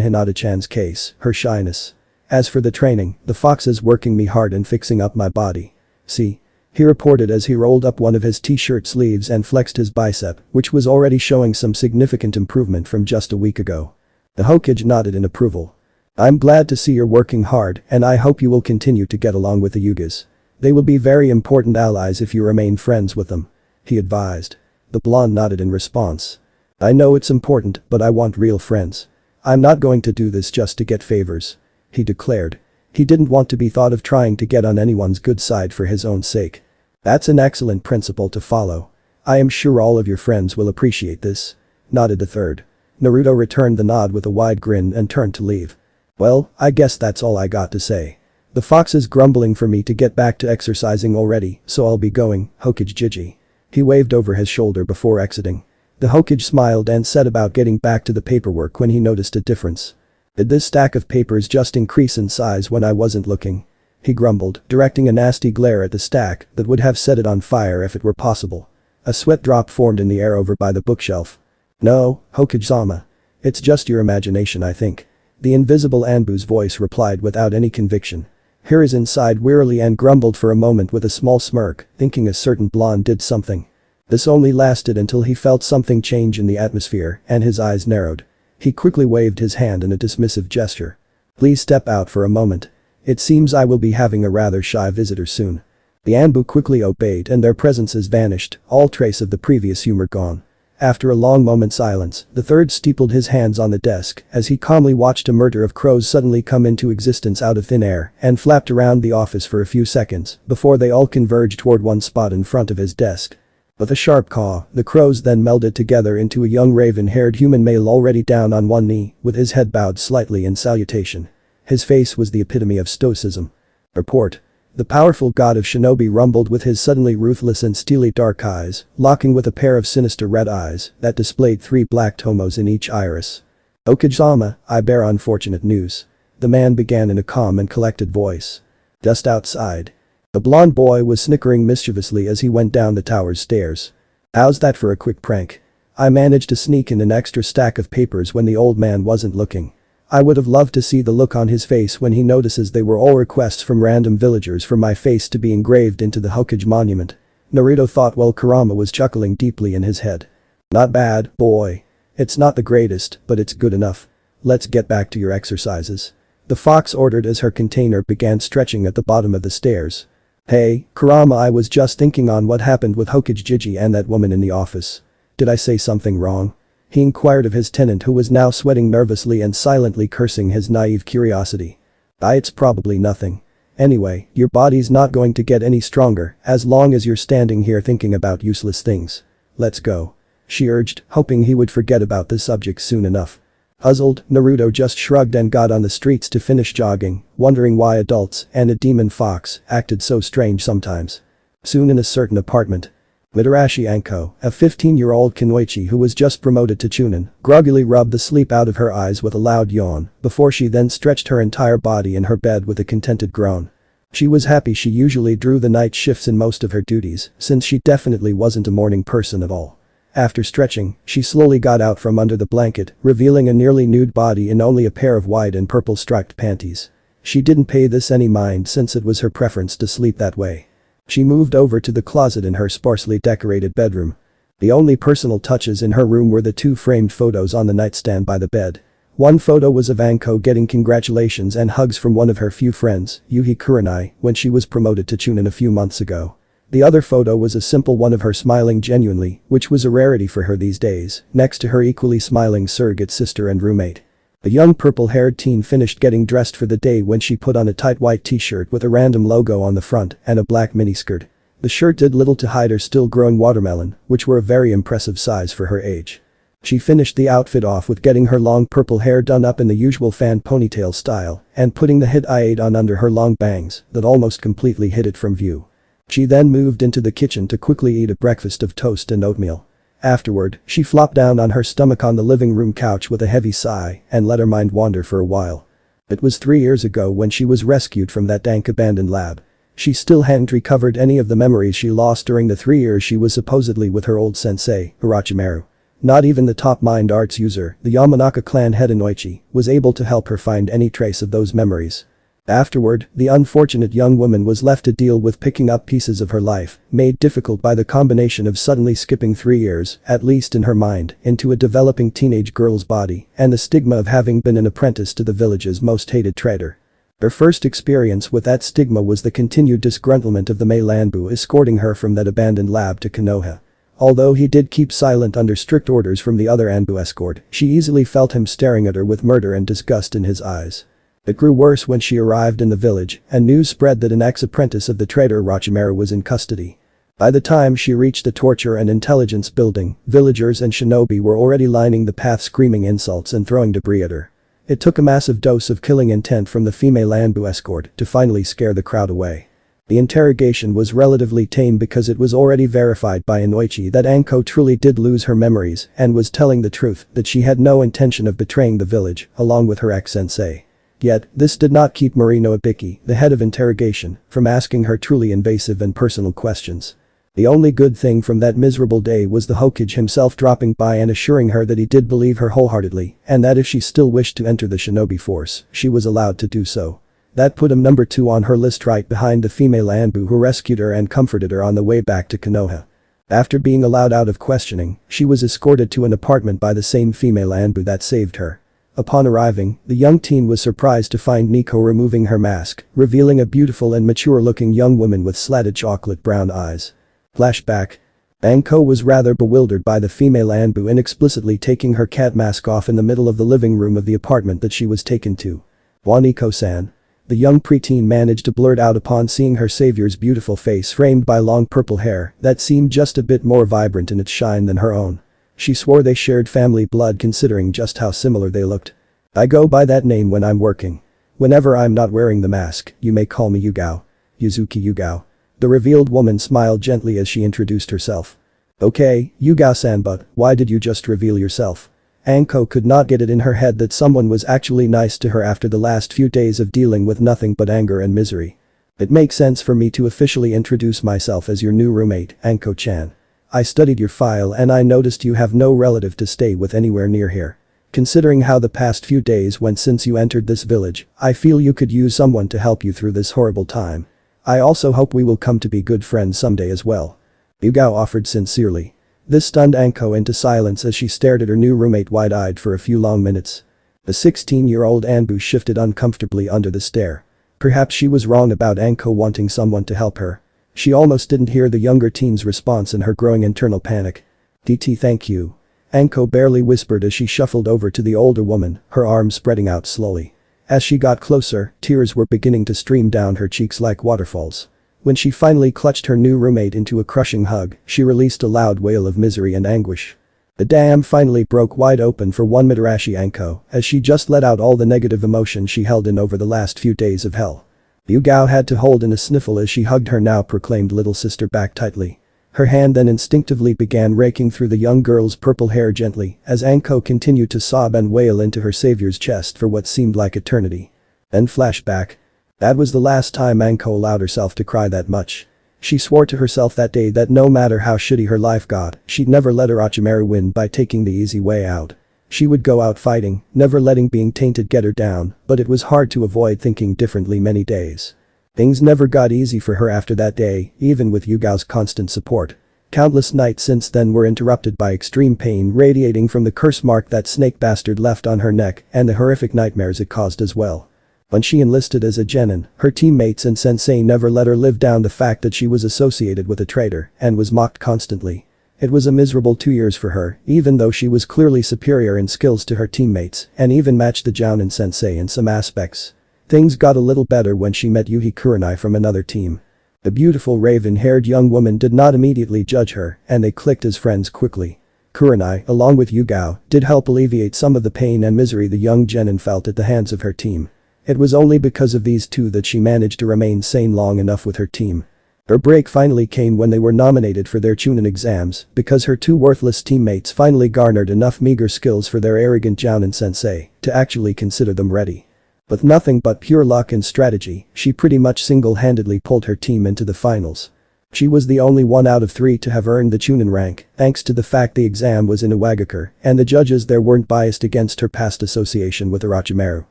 Hinata-chan's case, her shyness. As for the training, the fox is working me hard and fixing up my body. See? He reported as he rolled up one of his t-shirt sleeves and flexed his bicep, which was already showing some significant improvement from just a week ago. The Hokage nodded in approval. I'm glad to see you're working hard, and I hope you will continue to get along with the Hyugas. They will be very important allies if you remain friends with them. He advised. The blonde nodded in response. I know it's important, but I want real friends. I'm not going to do this just to get favors. He declared. He didn't want to be thought of trying to get on anyone's good side for his own sake. That's an excellent principle to follow. I am sure all of your friends will appreciate this. Nodded the third. Naruto returned the nod with a wide grin and turned to leave. Well, I guess that's all I got to say. The fox is grumbling for me to get back to exercising already, so I'll be going, Hokage Jiji. He waved over his shoulder before exiting. The Hokage smiled and set about getting back to the paperwork when he noticed a difference. Did this stack of papers just increase in size when I wasn't looking? He grumbled, directing a nasty glare at the stack that would have set it on fire if it were possible. A sweat drop formed in the air over by the bookshelf. No, Hokage-sama. It's just your imagination, I think. The invisible Anbu's voice replied without any conviction. Hiruzen sighed wearily and grumbled for a moment with a small smirk, thinking a certain blonde did something. This only lasted until he felt something change in the atmosphere and his eyes narrowed. He quickly waved his hand in a dismissive gesture. Please step out for a moment. It seems I will be having a rather shy visitor soon. The Anbu quickly obeyed and their presences vanished, all trace of the previous humor gone. After a long moment's silence, the third steepled his hands on the desk as he calmly watched a murder of crows suddenly come into existence out of thin air and flapped around the office for a few seconds before they all converged toward one spot in front of his desk. With a sharp caw, the crows then melded together into a young raven-haired human male already down on one knee, with his head bowed slightly in salutation. His face was the epitome of stoicism. Report. The powerful god of shinobi rumbled with his suddenly ruthless and steely dark eyes, locking with a pair of sinister red eyes that displayed 3 black tomos in each iris. Hokage-sama, I bear unfortunate news. The man began in a calm and collected voice. Just outside. The blonde boy was snickering mischievously as he went down the tower's stairs. How's that for a quick prank? I managed to sneak in an extra stack of papers when the old man wasn't looking. I would have loved to see the look on his face when he notices they were all requests from random villagers for my face to be engraved into the Hokage monument. Naruto thought while Kurama was chuckling deeply in his head. Not bad, boy. It's not the greatest, but it's good enough. Let's get back to your exercises. The fox ordered as her container began stretching at the bottom of the stairs. Hey, Kurama, I was just thinking on what happened with Hokage Jiji and that woman in the office. Did I say something wrong? He inquired of his tenant who was now sweating nervously and silently cursing his naive curiosity. It's probably nothing. Anyway, your body's not going to get any stronger as long as you're standing here thinking about useless things. Let's go. She urged, hoping he would forget about the subject soon enough. Puzzled, Naruto just shrugged and got on the streets to finish jogging, wondering why adults and a demon fox acted so strange sometimes. Soon in a certain apartment, Mitarashi Anko, a 15-year-old kunoichi who was just promoted to chunin, groggily rubbed the sleep out of her eyes with a loud yawn before she then stretched her entire body in her bed with a contented groan. She was happy she usually drew the night shifts in most of her duties since she definitely wasn't a morning person at all. After stretching, she slowly got out from under the blanket, revealing a nearly nude body in only a pair of white and purple striped panties. She didn't pay this any mind since it was her preference to sleep that way. She moved over to the closet in her sparsely decorated bedroom. The only personal touches in her room were the two framed photos on the nightstand by the bed. One photo was of Anko getting congratulations and hugs from one of her few friends, Yuhi Kurenai, when she was promoted to chunin a few months ago. The other photo was a simple one of her smiling genuinely, which was a rarity for her these days, next to her equally smiling surrogate sister and roommate. The young purple-haired teen finished getting dressed for the day when she put on a tight white t-shirt with a random logo on the front and a black miniskirt. The shirt did little to hide her still-growing watermelon, which were a very impressive size for her age. She finished the outfit off with getting her long purple hair done up in the usual fan ponytail style and putting the hit I-8 on under her long bangs that almost completely hid it from view. She then moved into the kitchen to quickly eat a breakfast of toast and oatmeal. Afterward, she flopped down on her stomach on the living room couch with a heavy sigh and let her mind wander for a while. It was 3 years ago when she was rescued from that dank abandoned lab. She still hadn't recovered any of the memories she lost during the 3 years she was supposedly with her old sensei, Orochimaru. Not even the top mind arts user, the Yamanaka clan head Inoichi, was able to help her find any trace of those memories. Afterward, the unfortunate young woman was left to deal with picking up pieces of her life, made difficult by the combination of suddenly skipping 3 years, at least in her mind, into a developing teenage girl's body, and the stigma of having been an apprentice to the village's most hated traitor. Her first experience with that stigma was the continued disgruntlement of the Mei Lanbu escorting her from that abandoned lab to Konoha. Although he did keep silent under strict orders from the other Anbu escort, she easily felt him staring at her with murder and disgust in his eyes. It grew worse when she arrived in the village and news spread that an ex-apprentice of the traitor Orochimaru was in custody. By the time she reached the torture and intelligence building, villagers and shinobi were already lining the path screaming insults and throwing debris at her. It took a massive dose of killing intent from the female Anbu escort to finally scare the crowd away. The interrogation was relatively tame because it was already verified by Inoichi that Anko truly did lose her memories and was telling the truth that she had no intention of betraying the village, along with her ex-sensei. Yet, this did not keep Marino Ibiki, the head of interrogation, from asking her truly invasive and personal questions. The only good thing from that miserable day was the Hokage himself dropping by and assuring her that he did believe her wholeheartedly and that if she still wished to enter the shinobi force, she was allowed to do so. That put him number 2 on her list right behind the female Anbu who rescued her and comforted her on the way back to Konoha. After being allowed out of questioning, she was escorted to an apartment by the same female Anbu that saved her. Upon arriving, the young teen was surprised to find Nico removing her mask, revealing a beautiful and mature-looking young woman with slatted chocolate brown eyes. Flashback. Anko was rather bewildered by the female Anbu inexplicitly taking her cat mask off in the middle of the living room of the apartment that she was taken to. "Waniko-san." The young preteen managed to blurt out upon seeing her savior's beautiful face framed by long purple hair that seemed just a bit more vibrant in its shine than her own. She swore they shared family blood considering just how similar they looked. "I go by that name when I'm working. Whenever I'm not wearing the mask, you may call me Yugao. Yuzuki Yugao." The revealed woman smiled gently as she introduced herself. "Okay, Yugao-san, but why did you just reveal yourself?" Anko could not get it in her head that someone was actually nice to her after the last few days of dealing with nothing but anger and misery. "It makes sense for me to officially introduce myself as your new roommate, Anko-chan. I studied your file and I noticed you have no relative to stay with anywhere near here. Considering how the past few days went since you entered this village, I feel you could use someone to help you through this horrible time. I also hope we will come to be good friends someday as well." Yugao offered sincerely. This stunned Anko into silence as she stared at her new roommate wide-eyed for a few long minutes. The 16-year-old Anbu shifted uncomfortably under the stare. Perhaps she was wrong about Anko wanting someone to help her. She almost didn't hear the younger teen's response in her growing internal panic. "DT, thank you." Anko barely whispered as she shuffled over to the older woman, her arms spreading out slowly. As she got closer, tears were beginning to stream down her cheeks like waterfalls. When she finally clutched her new roommate into a crushing hug, she released a loud wail of misery and anguish. The dam finally broke wide open for one Mitarashi Anko, as she just let out all the negative emotion she held in over the last few days of hell. Hyuga had to hold in a sniffle as she hugged her now proclaimed little sister back tightly. Her hand then instinctively began raking through the young girl's purple hair gently as Anko continued to sob and wail into her savior's chest for what seemed like eternity. Then flashback. That was the last time Anko allowed herself to cry that much. She swore to herself that day that no matter how shitty her life got, she'd never let Orochimaru win by taking the easy way out. She would go out fighting, never letting being tainted get her down, but it was hard to avoid thinking differently many days. Things never got easy for her after that day, even with Yugao's constant support. Countless nights since then were interrupted by extreme pain radiating from the curse mark that snake bastard left on her neck and the horrific nightmares it caused as well. When she enlisted as a genin, her teammates and sensei never let her live down the fact that she was associated with a traitor and was mocked constantly. It was a miserable 2 years for her, even though she was clearly superior in skills to her teammates and even matched the Jounin sensei in some aspects. Things got a little better when she met Yuhi Kurenai from another team. The beautiful raven-haired young woman did not immediately judge her and they clicked as friends quickly. Kurenai, along with Yugao, did help alleviate some of the pain and misery the young genin felt at the hands of her team. It was only because of these two that she managed to remain sane long enough with her team. Her break finally came when they were nominated for their Chunin exams because her two worthless teammates finally garnered enough meager skills for their arrogant Jounin sensei to actually consider them ready. With nothing but pure luck and strategy, she pretty much single-handedly pulled her team into the finals. She was the only one out of 3 to have earned the Chunin rank thanks to the fact the exam was in Iwagakure and the judges there weren't biased against her past association with Orochimaru.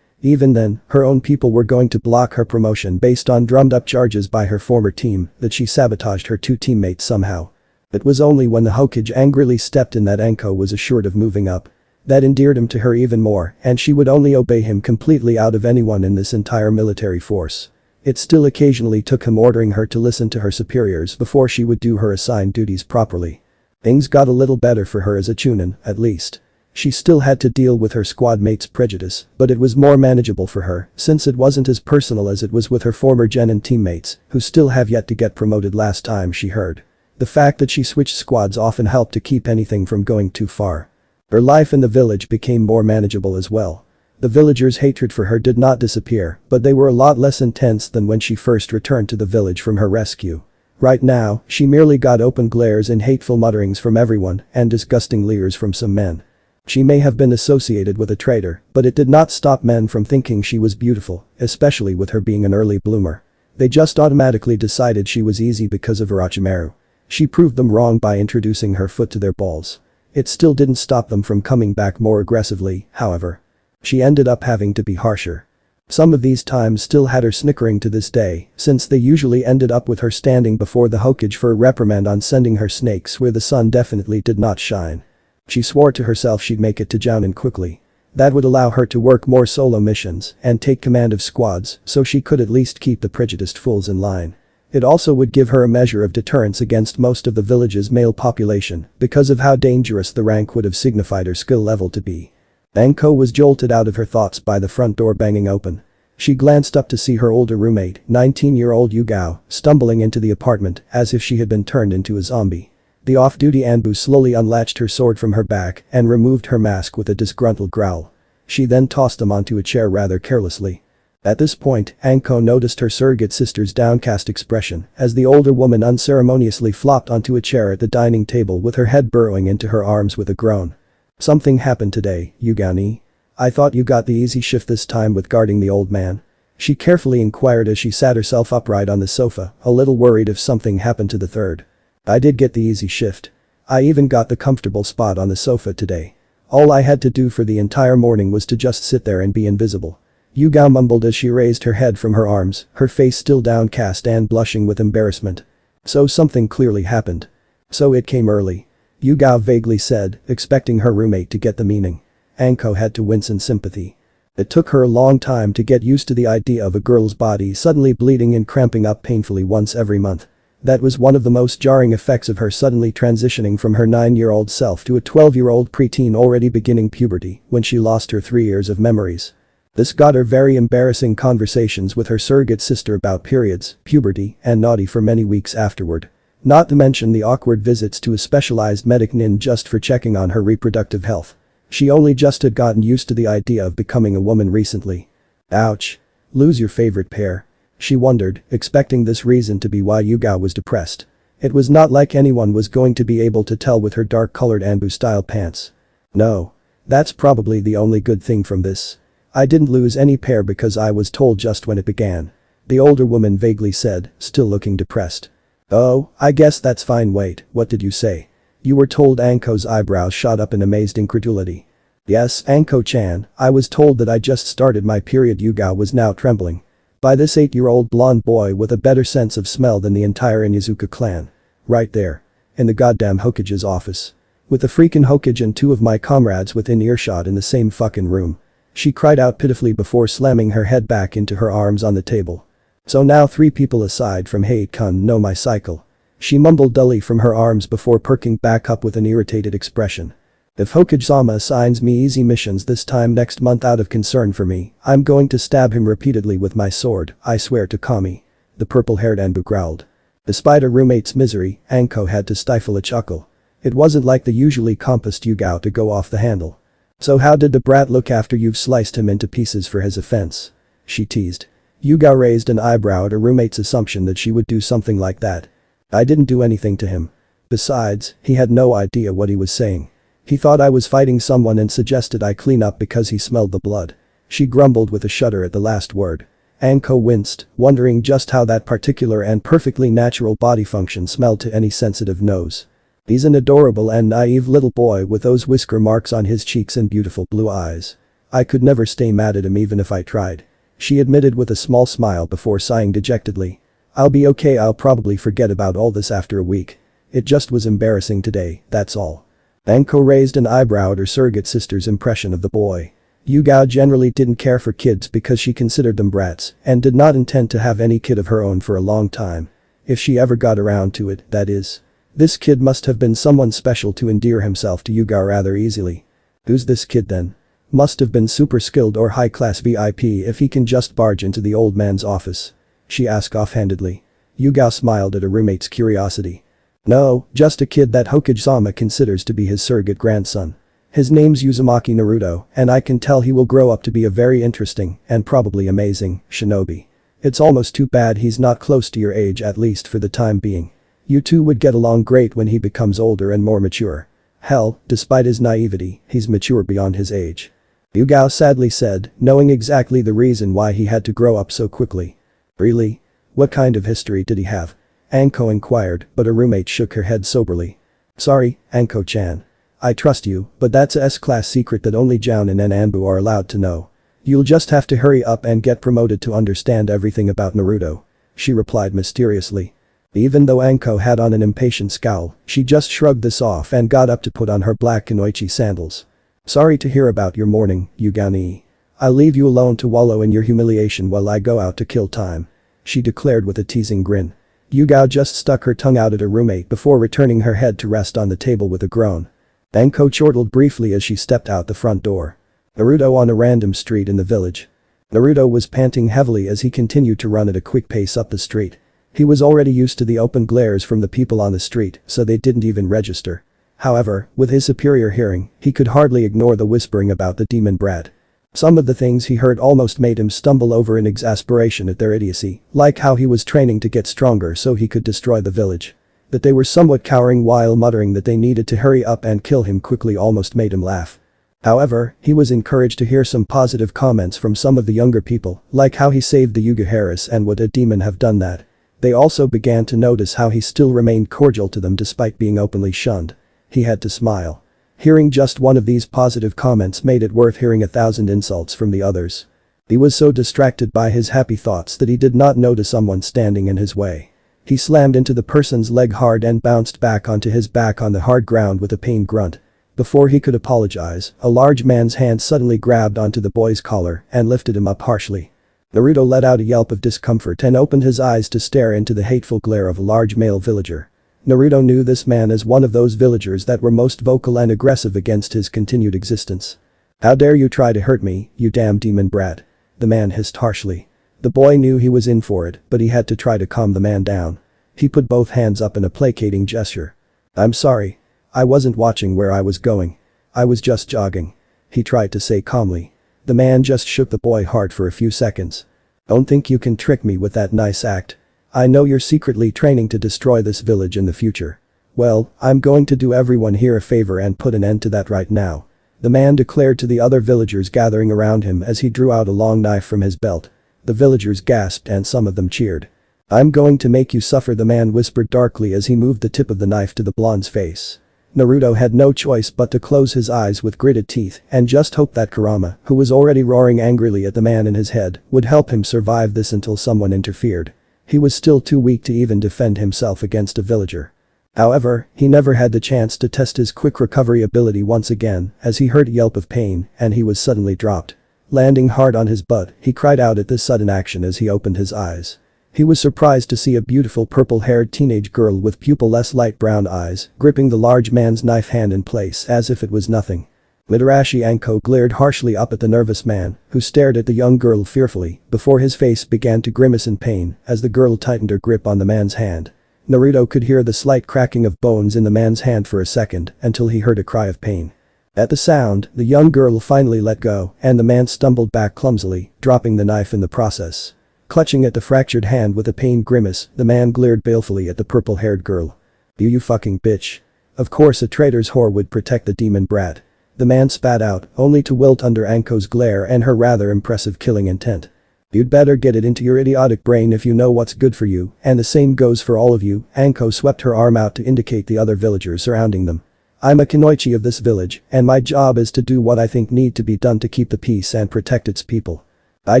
Even then, her own people were going to block her promotion based on drummed-up charges by her former team that she sabotaged her two teammates somehow. It was only when the Hokage angrily stepped in that Anko was assured of moving up. That endeared him to her even more and she would only obey him completely out of anyone in this entire military force. It still occasionally took him ordering her to listen to her superiors before she would do her assigned duties properly. Things got a little better for her as a Chunin, at least. She still had to deal with her squad mates' prejudice, but it was more manageable for her since it wasn't as personal as it was with her former genin teammates who still have yet to get promoted last time she heard. The fact that she switched squads often helped to keep anything from going too far. Her life in the village became more manageable as well. The villagers' hatred for her did not disappear, but they were a lot less intense than when she first returned to the village from her rescue. Right now, she merely got open glares and hateful mutterings from everyone and disgusting leers from some men. She may have been associated with a traitor, but it did not stop men from thinking she was beautiful, especially with her being an early bloomer. They just automatically decided she was easy because of Orochimaru. She proved them wrong by introducing her foot to their balls. It still didn't stop them from coming back more aggressively, however. She ended up having to be harsher. Some of these times still had her snickering to this day, since they usually ended up with her standing before the Hokage for a reprimand on sending her snakes where the sun definitely did not shine. She swore to herself she'd make it to Jounin quickly. That would allow her to work more solo missions and take command of squads so she could at least keep the prejudiced fools in line. It also would give her a measure of deterrence against most of the village's male population because of how dangerous the rank would have signified her skill level to be. Anko was jolted out of her thoughts by the front door banging open. She glanced up to see her older roommate, 19-year-old Yugao, stumbling into the apartment as if she had been turned into a zombie. The off-duty Anbu slowly unlatched her sword from her back and removed her mask with a disgruntled growl. She then tossed them onto a chair rather carelessly. At this point, Anko noticed her surrogate sister's downcast expression as the older woman unceremoniously flopped onto a chair at the dining table with her head burrowing into her arms with a groan. "Something happened today, Yugao-ni? I thought you got the easy shift this time with guarding the old man." She carefully inquired as she sat herself upright on the sofa, a little worried if something happened to the third. "I did get the easy shift. I even got the comfortable spot on the sofa today. All I had to do for the entire morning was to just sit there and be invisible." Yugao mumbled as she raised her head from her arms, her face still downcast and blushing with embarrassment. "So something clearly happened. So it came early," Yugao vaguely said, expecting her roommate to get the meaning. Anko had to wince in sympathy. It took her a long time to get used to the idea of a girl's body suddenly bleeding and cramping up painfully once every month. That was one of the most jarring effects of her suddenly transitioning from her 9-year-old self to a 12-year-old preteen already beginning puberty when she lost her 3 years of memories. This got her very embarrassing conversations with her surrogate sister about periods, puberty, and naughty for many weeks afterward. Not to mention the awkward visits to a specialized medic nin just for checking on her reproductive health. She only just had gotten used to the idea of becoming a woman recently. Ouch. Lose your favorite pair? She wondered, expecting this reason to be why Hyuga was depressed. It was not like anyone was going to be able to tell with her dark-colored Anbu-style pants. No. That's probably the only good thing from this. I didn't lose any pair because I was told just when it began. The older woman vaguely said, still looking depressed. Oh, I guess that's fine. Wait, what did you say? You were told? Anko's eyebrows shot up in amazed incredulity. Yes, Anko-chan, I was told that I just started my period. Hyuga was now trembling. By this 8-year-old blonde boy with a better sense of smell than the entire Inizuka clan. Right there. In the goddamn Hokage's office. With the freaking Hokage and 2 of my comrades within earshot in the same fucking room. She cried out pitifully before slamming her head back into her arms on the table. So now 3 people aside from Hate-kun know my cycle. She mumbled dully from her arms before perking back up with an irritated expression. If Hokage-sama assigns me easy missions this time next month out of concern for me, I'm going to stab him repeatedly with my sword, I swear to Kami. The purple-haired Anbu growled. Despite her roommate's misery, Anko had to stifle a chuckle. It wasn't like the usually compassed Hyuga to go off the handle. So how did the brat look after you've sliced him into pieces for his offense? She teased. Hyuga raised an eyebrow at her roommate's assumption that she would do something like that. I didn't do anything to him. Besides, he had no idea what he was saying. He thought I was fighting someone and suggested I clean up because he smelled the blood. She grumbled with a shudder at the last word. Anko winced, wondering just how that particular and perfectly natural body function smelled to any sensitive nose. He's an adorable and naive little boy with those whisker marks on his cheeks and beautiful blue eyes. I could never stay mad at him even if I tried. She admitted with a small smile before sighing dejectedly. I'll be okay. I'll probably forget about all this after a week. It just was embarrassing today, that's all. Anko raised an eyebrow at her surrogate sister's impression of the boy. Hyuga generally didn't care for kids because she considered them brats and did not intend to have any kid of her own for a long time. If she ever got around to it, that is. This kid must have been someone special to endear himself to Hyuga rather easily. Who's this kid then? Must have been super skilled or high-class VIP if he can just barge into the old man's office. She asked offhandedly. Hyuga smiled at her roommate's curiosity. No, just a kid that Hokage-sama considers to be his surrogate grandson. His name's Uzumaki Naruto, and I can tell he will grow up to be a very interesting, and probably amazing, shinobi. It's almost too bad he's not close to your age, at least for the time being. You two would get along great when he becomes older and more mature. Hell, despite his naivety, he's mature beyond his age. Hyuga sadly said, knowing exactly the reason why he had to grow up so quickly. Really? What kind of history did he have? Anko inquired, but her roommate shook her head soberly. Sorry, Anko-chan. I trust you, but that's a S-class secret that only Jounin and Anbu are allowed to know. You'll just have to hurry up and get promoted to understand everything about Naruto. She replied mysteriously. Even though Anko had on an impatient scowl, she just shrugged this off and got up to put on her black kunoichi sandals. Sorry to hear about your morning, Hyuga. I'll leave you alone to wallow in your humiliation while I go out to kill time. She declared with a teasing grin. Hyuga just stuck her tongue out at her roommate before returning her head to rest on the table with a groan. Anko chortled briefly as she stepped out the front door. Naruto on a random street in the village. Naruto was panting heavily as he continued to run at a quick pace up the street. He was already used to the open glares from the people on the street, so they didn't even register. However, with his superior hearing, he could hardly ignore the whispering about the demon brat. Some of the things he heard almost made him stumble over in exasperation at their idiocy, like how he was training to get stronger so he could destroy the village. That they were somewhat cowering while muttering that they needed to hurry up and kill him quickly almost made him laugh. However, he was encouraged to hear some positive comments from some of the younger people, like how he saved the Hyuga Harris and would a demon have done that. They also began to notice how he still remained cordial to them despite being openly shunned. He had to smile. Hearing just one of these positive comments made it worth hearing 1,000 insults from the others. He was so distracted by his happy thoughts that he did not notice someone standing in his way. He slammed into the person's leg hard and bounced back onto his back on the hard ground with a pained grunt. Before he could apologize, a large man's hand suddenly grabbed onto the boy's collar and lifted him up harshly. Naruto let out a yelp of discomfort and opened his eyes to stare into the hateful glare of a large male villager. Naruto knew this man as one of those villagers that were most vocal and aggressive against his continued existence. How dare you try to hurt me, you damn demon brat. the man hissed harshly. The boy knew he was in for it, but he had to try to calm the man down. He put both hands up in a placating gesture. "I'm sorry. I wasn't watching where I was going. I was just jogging," he tried to say calmly. The man just shook the boy hard for a few seconds. "Don't think you can trick me with that nice act. I know you're secretly training to destroy this village in the future. Well, I'm going to do everyone here a favor and put an end to that right now," the man declared to the other villagers gathering around him as he drew out a long knife from his belt. The villagers gasped and some of them cheered. "I'm going to make you suffer," the man whispered darkly as he moved the tip of the knife to the blonde's face. Naruto had no choice but to close his eyes with gritted teeth and just hope that Kurama, who was already roaring angrily at the man in his head, would help him survive this until someone interfered. He was still too weak to even defend himself against a villager. However, he never had the chance to test his quick recovery ability once again as he heard a yelp of pain and he was suddenly dropped. Landing hard on his butt, he cried out at this sudden action as he opened his eyes. He was surprised to see a beautiful purple-haired teenage girl with pupil-less light brown eyes gripping the large man's knife hand in place as if it was nothing. Madarashi Anko glared harshly up at the nervous man, who stared at the young girl fearfully before his face began to grimace in pain as the girl tightened her grip on the man's hand. Naruto could hear the slight cracking of bones in the man's hand for a second until he heard a cry of pain. At the sound, the young girl finally let go and the man stumbled back clumsily, dropping the knife in the process. Clutching at the fractured hand with a pained grimace, the man glared balefully at the purple-haired girl. You fucking bitch. Of course a traitor's whore would protect the demon brat. The man spat out, only to wilt under Anko's glare and her rather impressive killing intent. You'd better get it into your idiotic brain if you know what's good for you, and the same goes for all of you. Anko swept her arm out to indicate the other villagers surrounding them. I'm a kunoichi of this village, and my job is to do what I think need to be done to keep the peace and protect its people. I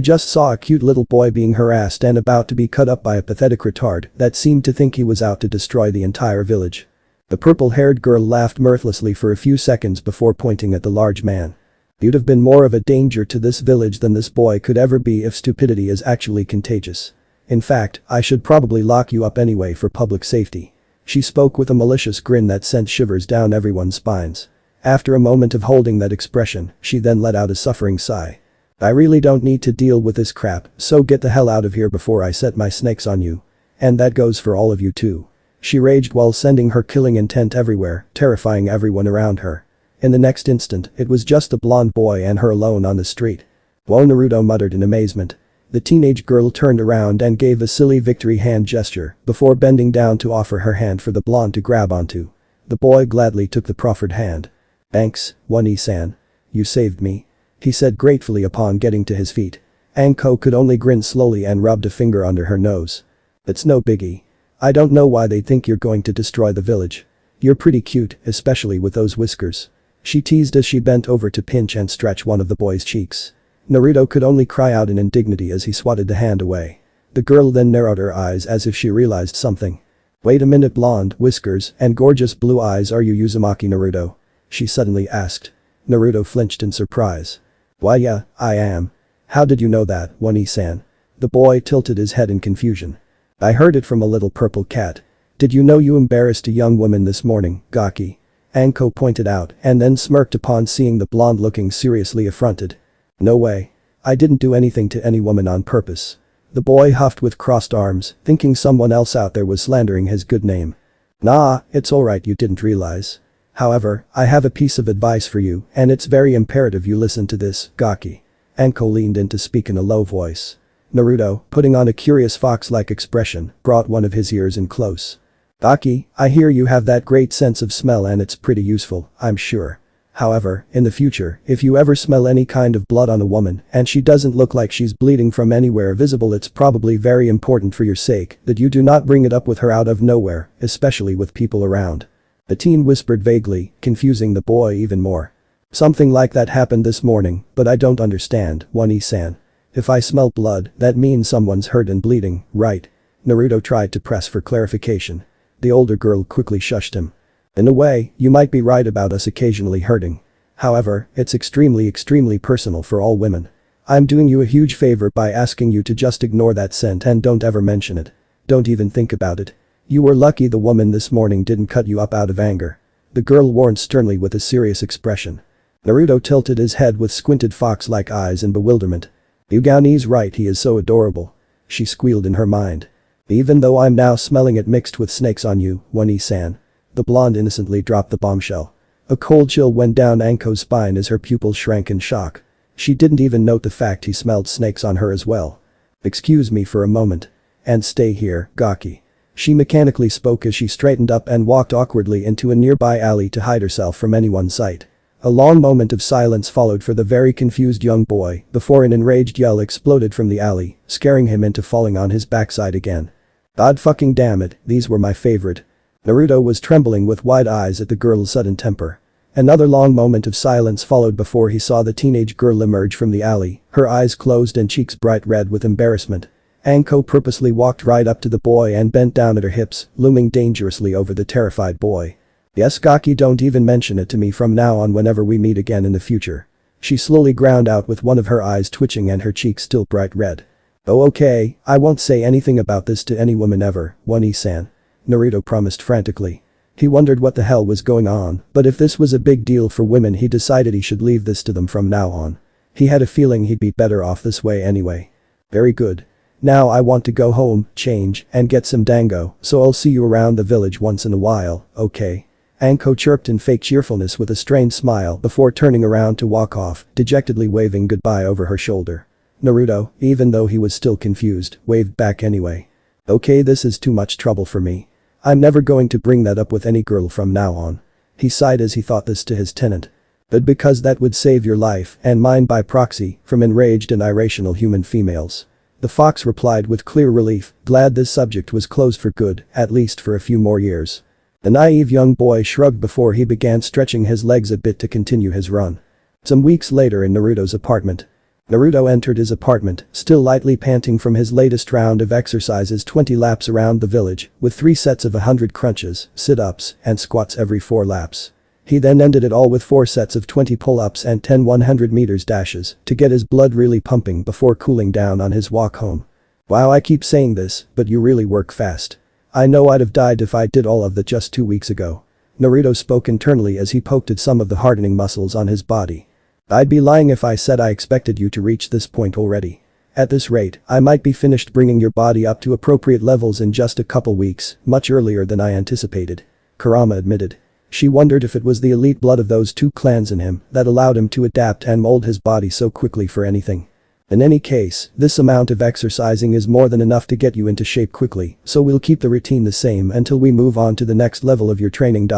just saw a cute little boy being harassed and about to be cut up by a pathetic retard that seemed to think he was out to destroy the entire village. The purple-haired girl laughed mirthlessly for a few seconds before pointing at the large man. You'd have been more of a danger to this village than this boy could ever be if stupidity is actually contagious. In fact, I should probably lock you up anyway for public safety. She spoke with a malicious grin that sent shivers down everyone's spines. After a moment of holding that expression, she then let out a suffering sigh. I really don't need to deal with this crap, so get the hell out of here before I set my snakes on you. And that goes for all of you too. She raged while sending her killing intent everywhere, terrifying everyone around her. In the next instant, it was just the blonde boy and her alone on the street. Whoa, Naruto muttered in amazement. The teenage girl turned around and gave a silly victory hand gesture before bending down to offer her hand for the blonde to grab onto. The boy gladly took the proffered hand. Thanks, One-san. You saved me, he said gratefully upon getting to his feet. Anko could only grin slowly and rubbed a finger under her nose. It's no biggie. I don't know why they think you're going to destroy the village. You're pretty cute, especially with those whiskers. She teased as she bent over to pinch and stretch one of the boy's cheeks. Naruto could only cry out in indignity as he swatted the hand away. The girl then narrowed her eyes as if she realized something. Wait a minute, blonde, whiskers, and gorgeous blue eyes, are you Uzumaki Naruto? She suddenly asked. Naruto flinched in surprise. Why yeah, I am. How did you know that, One-san? The boy tilted his head in confusion. I heard it from a little purple cat. Did you know you embarrassed a young woman this morning, Gaki? Anko pointed out and then smirked upon seeing the blonde looking seriously affronted. No way. I didn't do anything to any woman on purpose. The boy huffed with crossed arms, thinking someone else out there was slandering his good name. Nah, it's alright you didn't realize. However, I have a piece of advice for you and it's very imperative you listen to this, Gaki. Anko leaned in to speak in a low voice. Naruto, putting on a curious fox-like expression, brought one of his ears in close. Gaki, I hear you have that great sense of smell and it's pretty useful, I'm sure. However, in the future, if you ever smell any kind of blood on a woman and she doesn't look like she's bleeding from anywhere visible, it's probably very important for your sake that you do not bring it up with her out of nowhere, especially with people around. The teen whispered vaguely, confusing the boy even more. Something like that happened this morning, but I don't understand, One-san. If I smell blood, that means someone's hurt and bleeding, right? Naruto tried to press for clarification. The older girl quickly shushed him. In a way, you might be right about us occasionally hurting. However, it's extremely personal for all women. I'm doing you a huge favor by asking you to just ignore that scent and don't ever mention it. Don't even think about it. You were lucky the woman this morning didn't cut you up out of anger. The girl warned sternly with a serious expression. Naruto tilted his head with squinted fox-like eyes in bewilderment. Yugao's right, he is so adorable. She squealed in her mind. Even though I'm now smelling it mixed with snakes on you, One-san. The blonde innocently dropped the bombshell. A cold chill went down Anko's spine as her pupils shrank in shock. She didn't even note the fact he smelled snakes on her as well. Excuse me for a moment. And stay here, Gaki. She mechanically spoke as she straightened up and walked awkwardly into a nearby alley to hide herself from anyone's sight. A long moment of silence followed for the very confused young boy before an enraged yell exploded from the alley, scaring him into falling on his backside again. God fucking damn it, these were my favorite. Naruto was trembling with wide eyes at the girl's sudden temper. Another long moment of silence followed before he saw the teenage girl emerge from the alley, her eyes closed and cheeks bright red with embarrassment. Anko purposely walked right up to the boy and bent down at her hips, looming dangerously over the terrified boy. Yes, Gaki, don't even mention it to me from now on whenever we meet again in the future. She slowly ground out with one of her eyes twitching and her cheeks still bright red. Oh okay, I won't say anything about this to any woman ever, One-san. Naruto promised frantically. He wondered what the hell was going on, but if this was a big deal for women he decided he should leave this to them from now on. He had a feeling he'd be better off this way anyway. Very good. Now I want to go home, change, and get some dango, so I'll see you around the village once in a while, okay? Anko chirped in fake cheerfulness with a strained smile before turning around to walk off, dejectedly waving goodbye over her shoulder. Naruto, even though he was still confused, waved back anyway. Okay, this is too much trouble for me. I'm never going to bring that up with any girl from now on. He sighed as he thought this to his tenant. But because that would save your life, and mine by proxy, from enraged and irrational human females. The fox replied with clear relief, glad this subject was closed for good, at least for a few more years. The naive young boy shrugged before he began stretching his legs a bit to continue his run. Some weeks later in Naruto's apartment. Naruto entered his apartment, still lightly panting from his latest round of exercises 20 laps around the village, with 3 sets of 100 crunches, sit-ups, and squats every 4 laps. He then ended it all with 4 sets of 20 pull-ups and 10 100 meters dashes to get his blood really pumping before cooling down on his walk home. Wow, I keep saying this, but you really work fast. I know I'd have died if I did all of that just 2 weeks ago. Naruto spoke internally as he poked at some of the hardening muscles on his body. I'd be lying if I said I expected you to reach this point already. At this rate, I might be finished bringing your body up to appropriate levels in just a couple weeks, much earlier than I anticipated. Kurama admitted. She wondered if it was the elite blood of those 2 clans in him that allowed him to adapt and mold his body so quickly for anything. In any case, this amount of exercising is more than enough to get you into shape quickly, so we'll keep the routine the same until we move on to the next level of your training.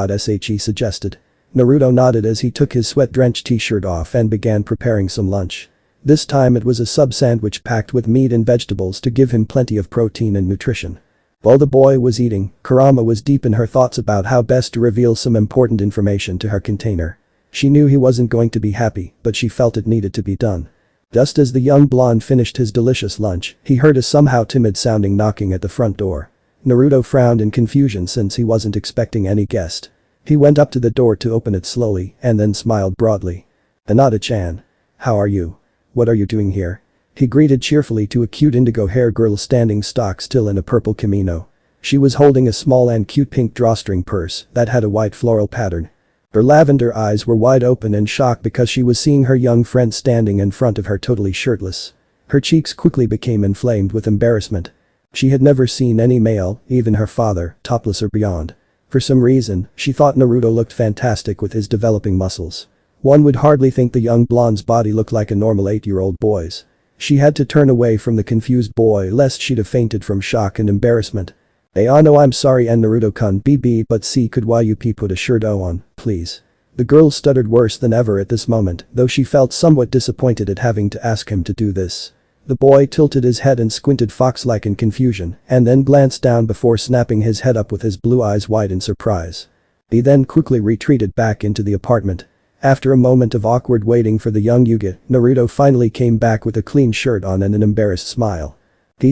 She suggested. Naruto nodded as he took his sweat-drenched t-shirt off and began preparing some lunch. This time it was a sub-sandwich packed with meat and vegetables to give him plenty of protein and nutrition. While the boy was eating, Kurama was deep in her thoughts about how best to reveal some important information to her container. She knew he wasn't going to be happy, but she felt it needed to be done. Just as the young blonde finished his delicious lunch, he heard a somehow timid-sounding knocking at the front door. Naruto frowned in confusion since he wasn't expecting any guest. He went up to the door to open it slowly and then smiled broadly. Hinata-chan. How are you? What are you doing here? He greeted cheerfully to a cute indigo-haired girl standing stock still in a purple kimono. She was holding a small and cute pink drawstring purse that had a white floral pattern. Her lavender eyes were wide open in shock because she was seeing her young friend standing in front of her totally shirtless. Her cheeks quickly became inflamed with embarrassment. She had never seen any male, even her father, topless or beyond. For some reason, she thought Naruto looked fantastic with his developing muscles. One would hardly think the young blonde's body looked like a normal 8-year-old boy's. She had to turn away from the confused boy lest she'd have fainted from shock and embarrassment. No, I'm sorry and Naruto-kun BB but see could YUP put a shirt on, please. The girl stuttered worse than ever at this moment, though she felt somewhat disappointed at having to ask him to do this. The boy tilted his head and squinted fox-like in confusion, and then glanced down before snapping his head up with his blue eyes wide in surprise. He then quickly retreated back into the apartment. After a moment of awkward waiting for the young Hyuga, Naruto finally came back with a clean shirt on and an embarrassed smile.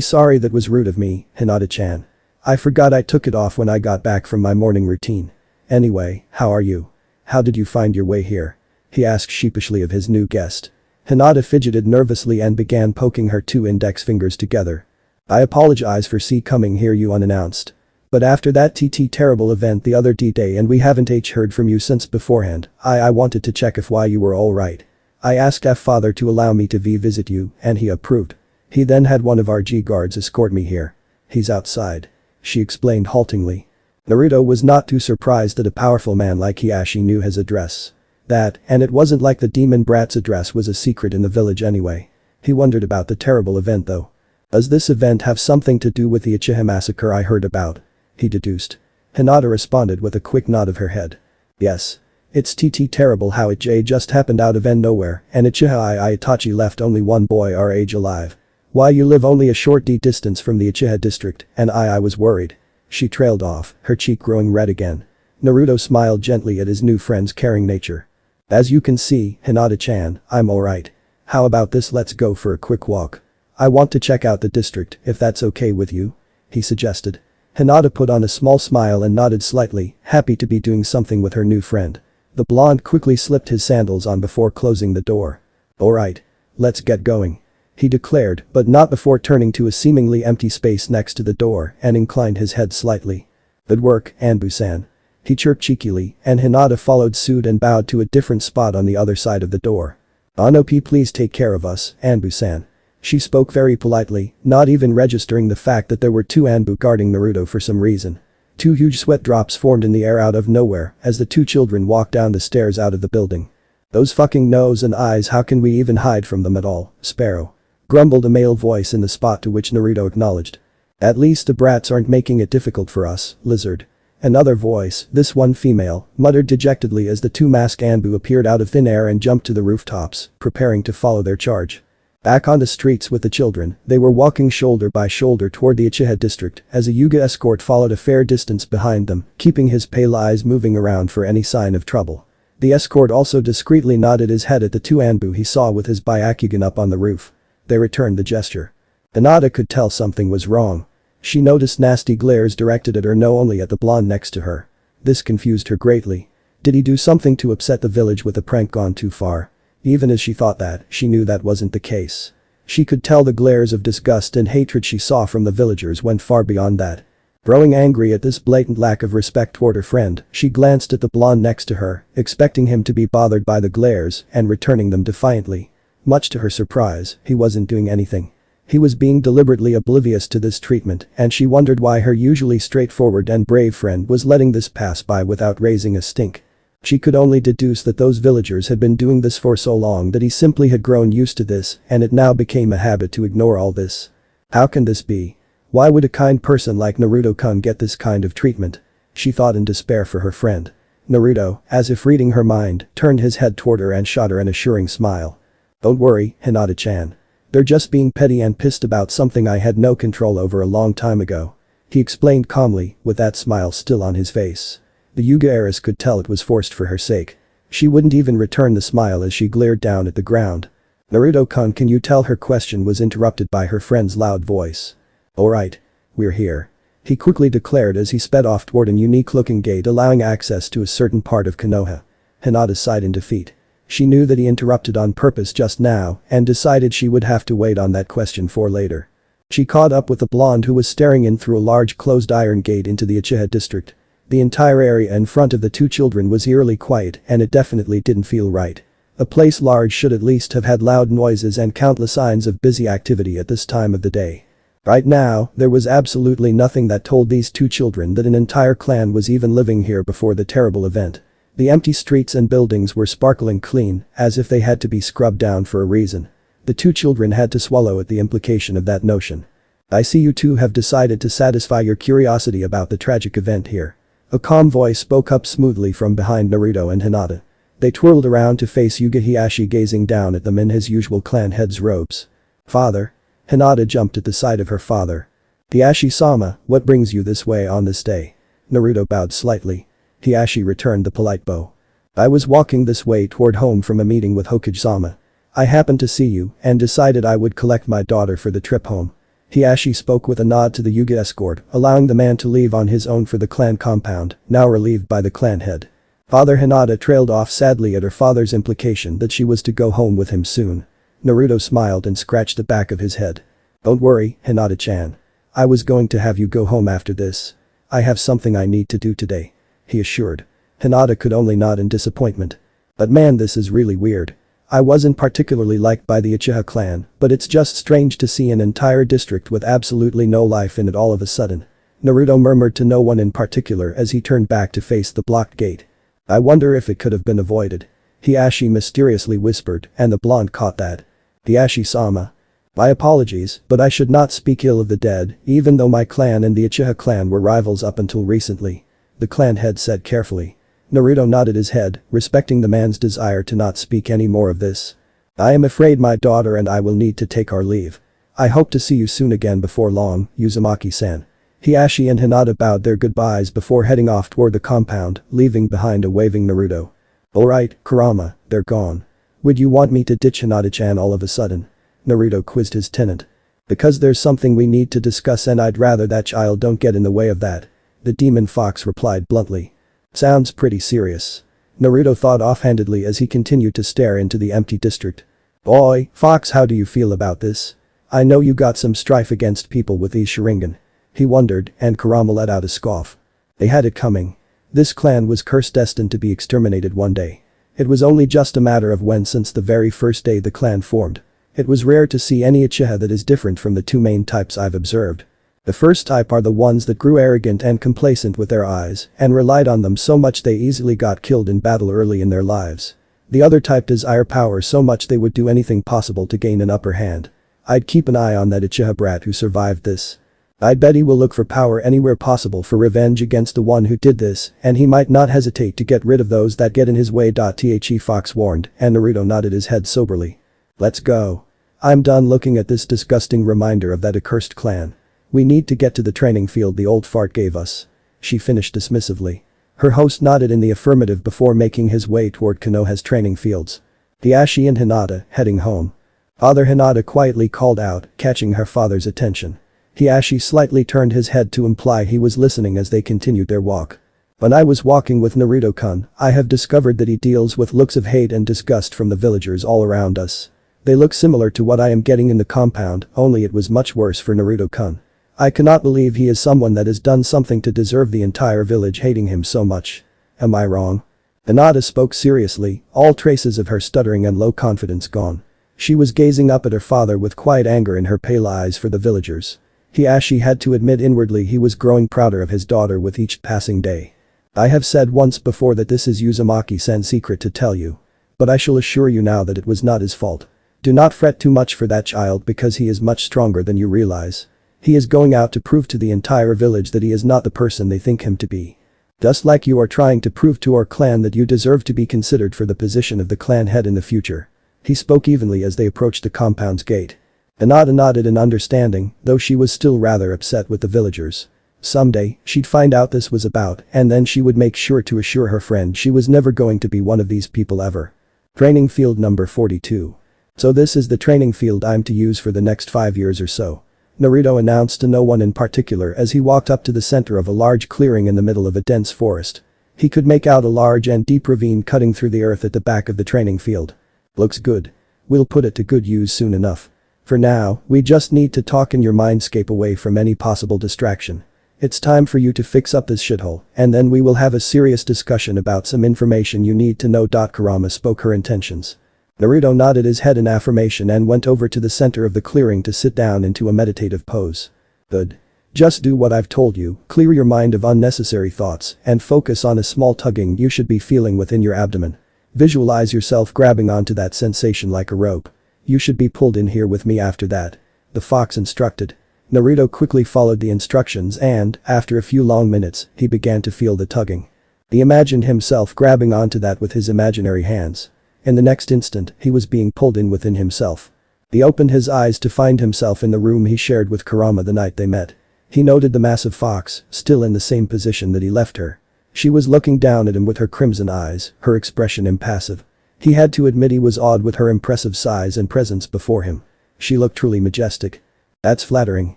Sorry that was rude of me, Hinata-chan. I forgot I took it off when I got back from my morning routine. Anyway, how are you? How did you find your way here? He asked sheepishly of his new guest. Hinata fidgeted nervously and began poking her 2 index fingers together. I apologize for coming here you unannounced. But after that terrible event the other day and we haven't heard from you since beforehand, I wanted to check if you were alright. I asked father to allow me to visit you, and he approved. He then had one of our G-guards escort me here. He's outside," she explained haltingly. Naruto was not too surprised that a powerful man like Hiashi knew his address. And it wasn't like the demon brat's address was a secret in the village anyway. He wondered about the terrible event though. Does this event have something to do with the Uchiha massacre I heard about? He deduced. Hinata responded with a quick nod of her head. Yes. It's terrible how it just happened out of nowhere, and Uchiha Itachi left only one boy our age alive. Why you live only a short distance from the Uchiha district, and I was worried. She trailed off, her cheek growing red again. Naruto smiled gently at his new friend's caring nature. As you can see, Hinata-chan, I'm alright. How about this, let's go for a quick walk. I want to check out the district, if that's okay with you? He suggested. Hinata put on a small smile and nodded slightly, happy to be doing something with her new friend. The blonde quickly slipped his sandals on before closing the door. Alright. Let's get going. He declared, but not before turning to a seemingly empty space next to the door and inclined his head slightly. Good work, Anbu-san. He chirped cheekily, and Hinata followed suit and bowed to a different spot on the other side of the door. Anopi, please take care of us, Anbu-san. She spoke very politely, not even registering the fact that there were two Anbu guarding Naruto for some reason. Two huge sweat drops formed in the air out of nowhere as the two children walked down the stairs out of the building. Those fucking nose and eyes, how can we even hide from them at all, Sparrow? Grumbled a male voice in the spot to which Naruto acknowledged. At least the brats aren't making it difficult for us, Lizard. Another voice, this one female, muttered dejectedly as the two masked Anbu appeared out of thin air and jumped to the rooftops, preparing to follow their charge. Back on the streets with the children, they were walking shoulder by shoulder toward the Uchiha district as a Hyuga escort followed a fair distance behind them, keeping his pale eyes moving around for any sign of trouble. The escort also discreetly nodded his head at the two Anbu he saw with his Byakugan up on the roof. They returned the gesture. Hinata could tell something was wrong. She noticed nasty glares directed at her, no only at the blonde next to her. This confused her greatly. Did he do something to upset the village with a prank gone too far? Even as she thought that, she knew that wasn't the case. She could tell the glares of disgust and hatred she saw from the villagers went far beyond that. Growing angry at this blatant lack of respect toward her friend, she glanced at the blonde next to her, expecting him to be bothered by the glares and returning them defiantly. Much to her surprise, he wasn't doing anything. He was being deliberately oblivious to this treatment, and she wondered why her usually straightforward and brave friend was letting this pass by without raising a stink. She could only deduce that those villagers had been doing this for so long that he simply had grown used to this, and it now became a habit to ignore all this. How can this be? Why would a kind person like Naruto-kun get this kind of treatment? She thought in despair for her friend. Naruto, as if reading her mind, turned his head toward her and shot her an assuring smile. Don't worry, Hinata-chan. They're just being petty and pissed about something I had no control over a long time ago. He explained calmly, with that smile still on his face. The Hyuga heiress could tell it was forced for her sake. She wouldn't even return the smile as she glared down at the ground. Naruto-kun, can you tell? Her question was interrupted by her friend's loud voice. Alright. We're here. He quickly declared as he sped off toward an unique-looking gate allowing access to a certain part of Konoha. Hinata sighed in defeat. She knew that he interrupted on purpose just now and decided she would have to wait on that question for later. She caught up with the blonde who was staring in through a large closed iron gate into the Uchiha district. The entire area in front of the two children was eerily quiet and it definitely didn't feel right. A place large should at least have had loud noises and countless signs of busy activity at this time of the day. Right now, there was absolutely nothing that told these two children that an entire clan was even living here before the terrible event. The empty streets and buildings were sparkling clean, as if they had to be scrubbed down for a reason. The two children had to swallow at the implication of that notion. I see you two have decided to satisfy your curiosity about the tragic event here. A calm voice spoke up smoothly from behind Naruto and Hinata. They twirled around to face Hyuga Hiashi gazing down at them in his usual clan head's robes. Father. Hinata jumped at the sight of her father. Hiashi-sama, what brings you this way on this day? Naruto bowed slightly. Hiashi returned the polite bow. I was walking this way toward home from a meeting with Hokage-sama. I happened to see you and decided I would collect my daughter for the trip home. Hiashi spoke with a nod to the Hyuga escort, allowing the man to leave on his own for the clan compound, now relieved by the clan head. Father Hinata trailed off sadly at her father's implication that she was to go home with him soon. Naruto smiled and scratched the back of his head. Don't worry, Hinata-chan. I was going to have you go home after this. I have something I need to do today. He assured. Hinata could only nod in disappointment. But man, this is really weird. I wasn't particularly liked by the Uchiha clan, but it's just strange to see an entire district with absolutely no life in it all of a sudden. Naruto murmured to no one in particular as he turned back to face the blocked gate. I wonder if it could have been avoided. Hiashi mysteriously whispered, and the blonde caught that. Hiashi-sama. My apologies, but I should not speak ill of the dead, even though my clan and the Uchiha clan were rivals up until recently. The clan head said carefully. Naruto nodded his head, respecting the man's desire to not speak any more of this. I am afraid my daughter and I will need to take our leave. I hope to see you soon again before long, Uzumaki-san. Hiashi and Hinata bowed their goodbyes before heading off toward the compound, leaving behind a waving Naruto. Alright, Kurama, they're gone. Would you want me to ditch Hinata-chan all of a sudden? Naruto quizzed his tenant. Because there's something we need to discuss and I'd rather that child don't get in the way of that. The demon fox replied bluntly. Sounds pretty serious. Naruto thought offhandedly as he continued to stare into the empty district. Boy, Fox, how do you feel about this? I know you got some strife against people with these Sharingan. He wondered, and Kurama let out a scoff. They had it coming. This clan was cursed, destined to be exterminated one day. It was only just a matter of when since the very first day the clan formed. It was rare to see any Uchiha that is different from the two main types I've observed. The first type are the ones that grew arrogant and complacent with their eyes and relied on them so much they easily got killed in battle early in their lives. The other type desire power so much they would do anything possible to gain an upper hand. I'd keep an eye on that Uchiha brat who survived this. I'd bet he will look for power anywhere possible for revenge against the one who did this, and he might not hesitate to get rid of those that get in his way. The Fox warned, and Naruto nodded his head soberly. Let's go. I'm done looking at this disgusting reminder of that accursed clan. We need to get to the training field the old fart gave us. She finished dismissively. Her host nodded in the affirmative before making his way toward Konoha's training fields. Hiashi and Hinata heading home. Father, Hinata quietly called out, catching her father's attention. Hiashi slightly turned his head to imply he was listening as they continued their walk. When I was walking with Naruto-kun, I have discovered that he deals with looks of hate and disgust from the villagers all around us. They look similar to what I am getting in the compound, only it was much worse for Naruto-kun. I cannot believe he is someone that has done something to deserve the entire village hating him so much. Am I wrong? Hinata spoke seriously, all traces of her stuttering and low confidence gone. She was gazing up at her father with quiet anger in her pale eyes for the villagers. Hiashi had to admit inwardly he was growing prouder of his daughter with each passing day. I have said once before that this is Uzumaki-san's secret to tell you. But I shall assure you now that it was not his fault. Do not fret too much for that child because he is much stronger than you realize. He is going out to prove to the entire village that he is not the person they think him to be. Just like you are trying to prove to our clan that you deserve to be considered for the position of the clan head in the future. He spoke evenly as they approached the compound's gate. Hinata nodded in understanding, though she was still rather upset with the villagers. Someday, she'd find out this was about, and then she would make sure to assure her friend she was never going to be one of these people ever. Training field number 42. So this is the training field I'm to use for the next 5 years or so. Naruto announced to no one in particular as he walked up to the center of a large clearing in the middle of a dense forest. He could make out a large and deep ravine cutting through the earth at the back of the training field. Looks good. We'll put it to good use soon enough. For now, we just need to talk in your mindscape away from any possible distraction. It's time for you to fix up this shithole, and then we will have a serious discussion about some information you need to know. Kurama spoke her intentions. Naruto nodded his head in affirmation and went over to the center of the clearing to sit down into a meditative pose. Good. Just do what I've told you, clear your mind of unnecessary thoughts, and focus on a small tugging you should be feeling within your abdomen. Visualize yourself grabbing onto that sensation like a rope. You should be pulled in here with me after that. The fox instructed. Naruto quickly followed the instructions and, after a few long minutes, he began to feel the tugging. He imagined himself grabbing onto that with his imaginary hands. In the next instant, he was being pulled in within himself. He opened his eyes to find himself in the room he shared with Kurama the night they met. He noted the massive fox, still in the same position that he left her. She was looking down at him with her crimson eyes, her expression impassive. He had to admit he was awed with her impressive size and presence before him. She looked truly majestic. That's flattering.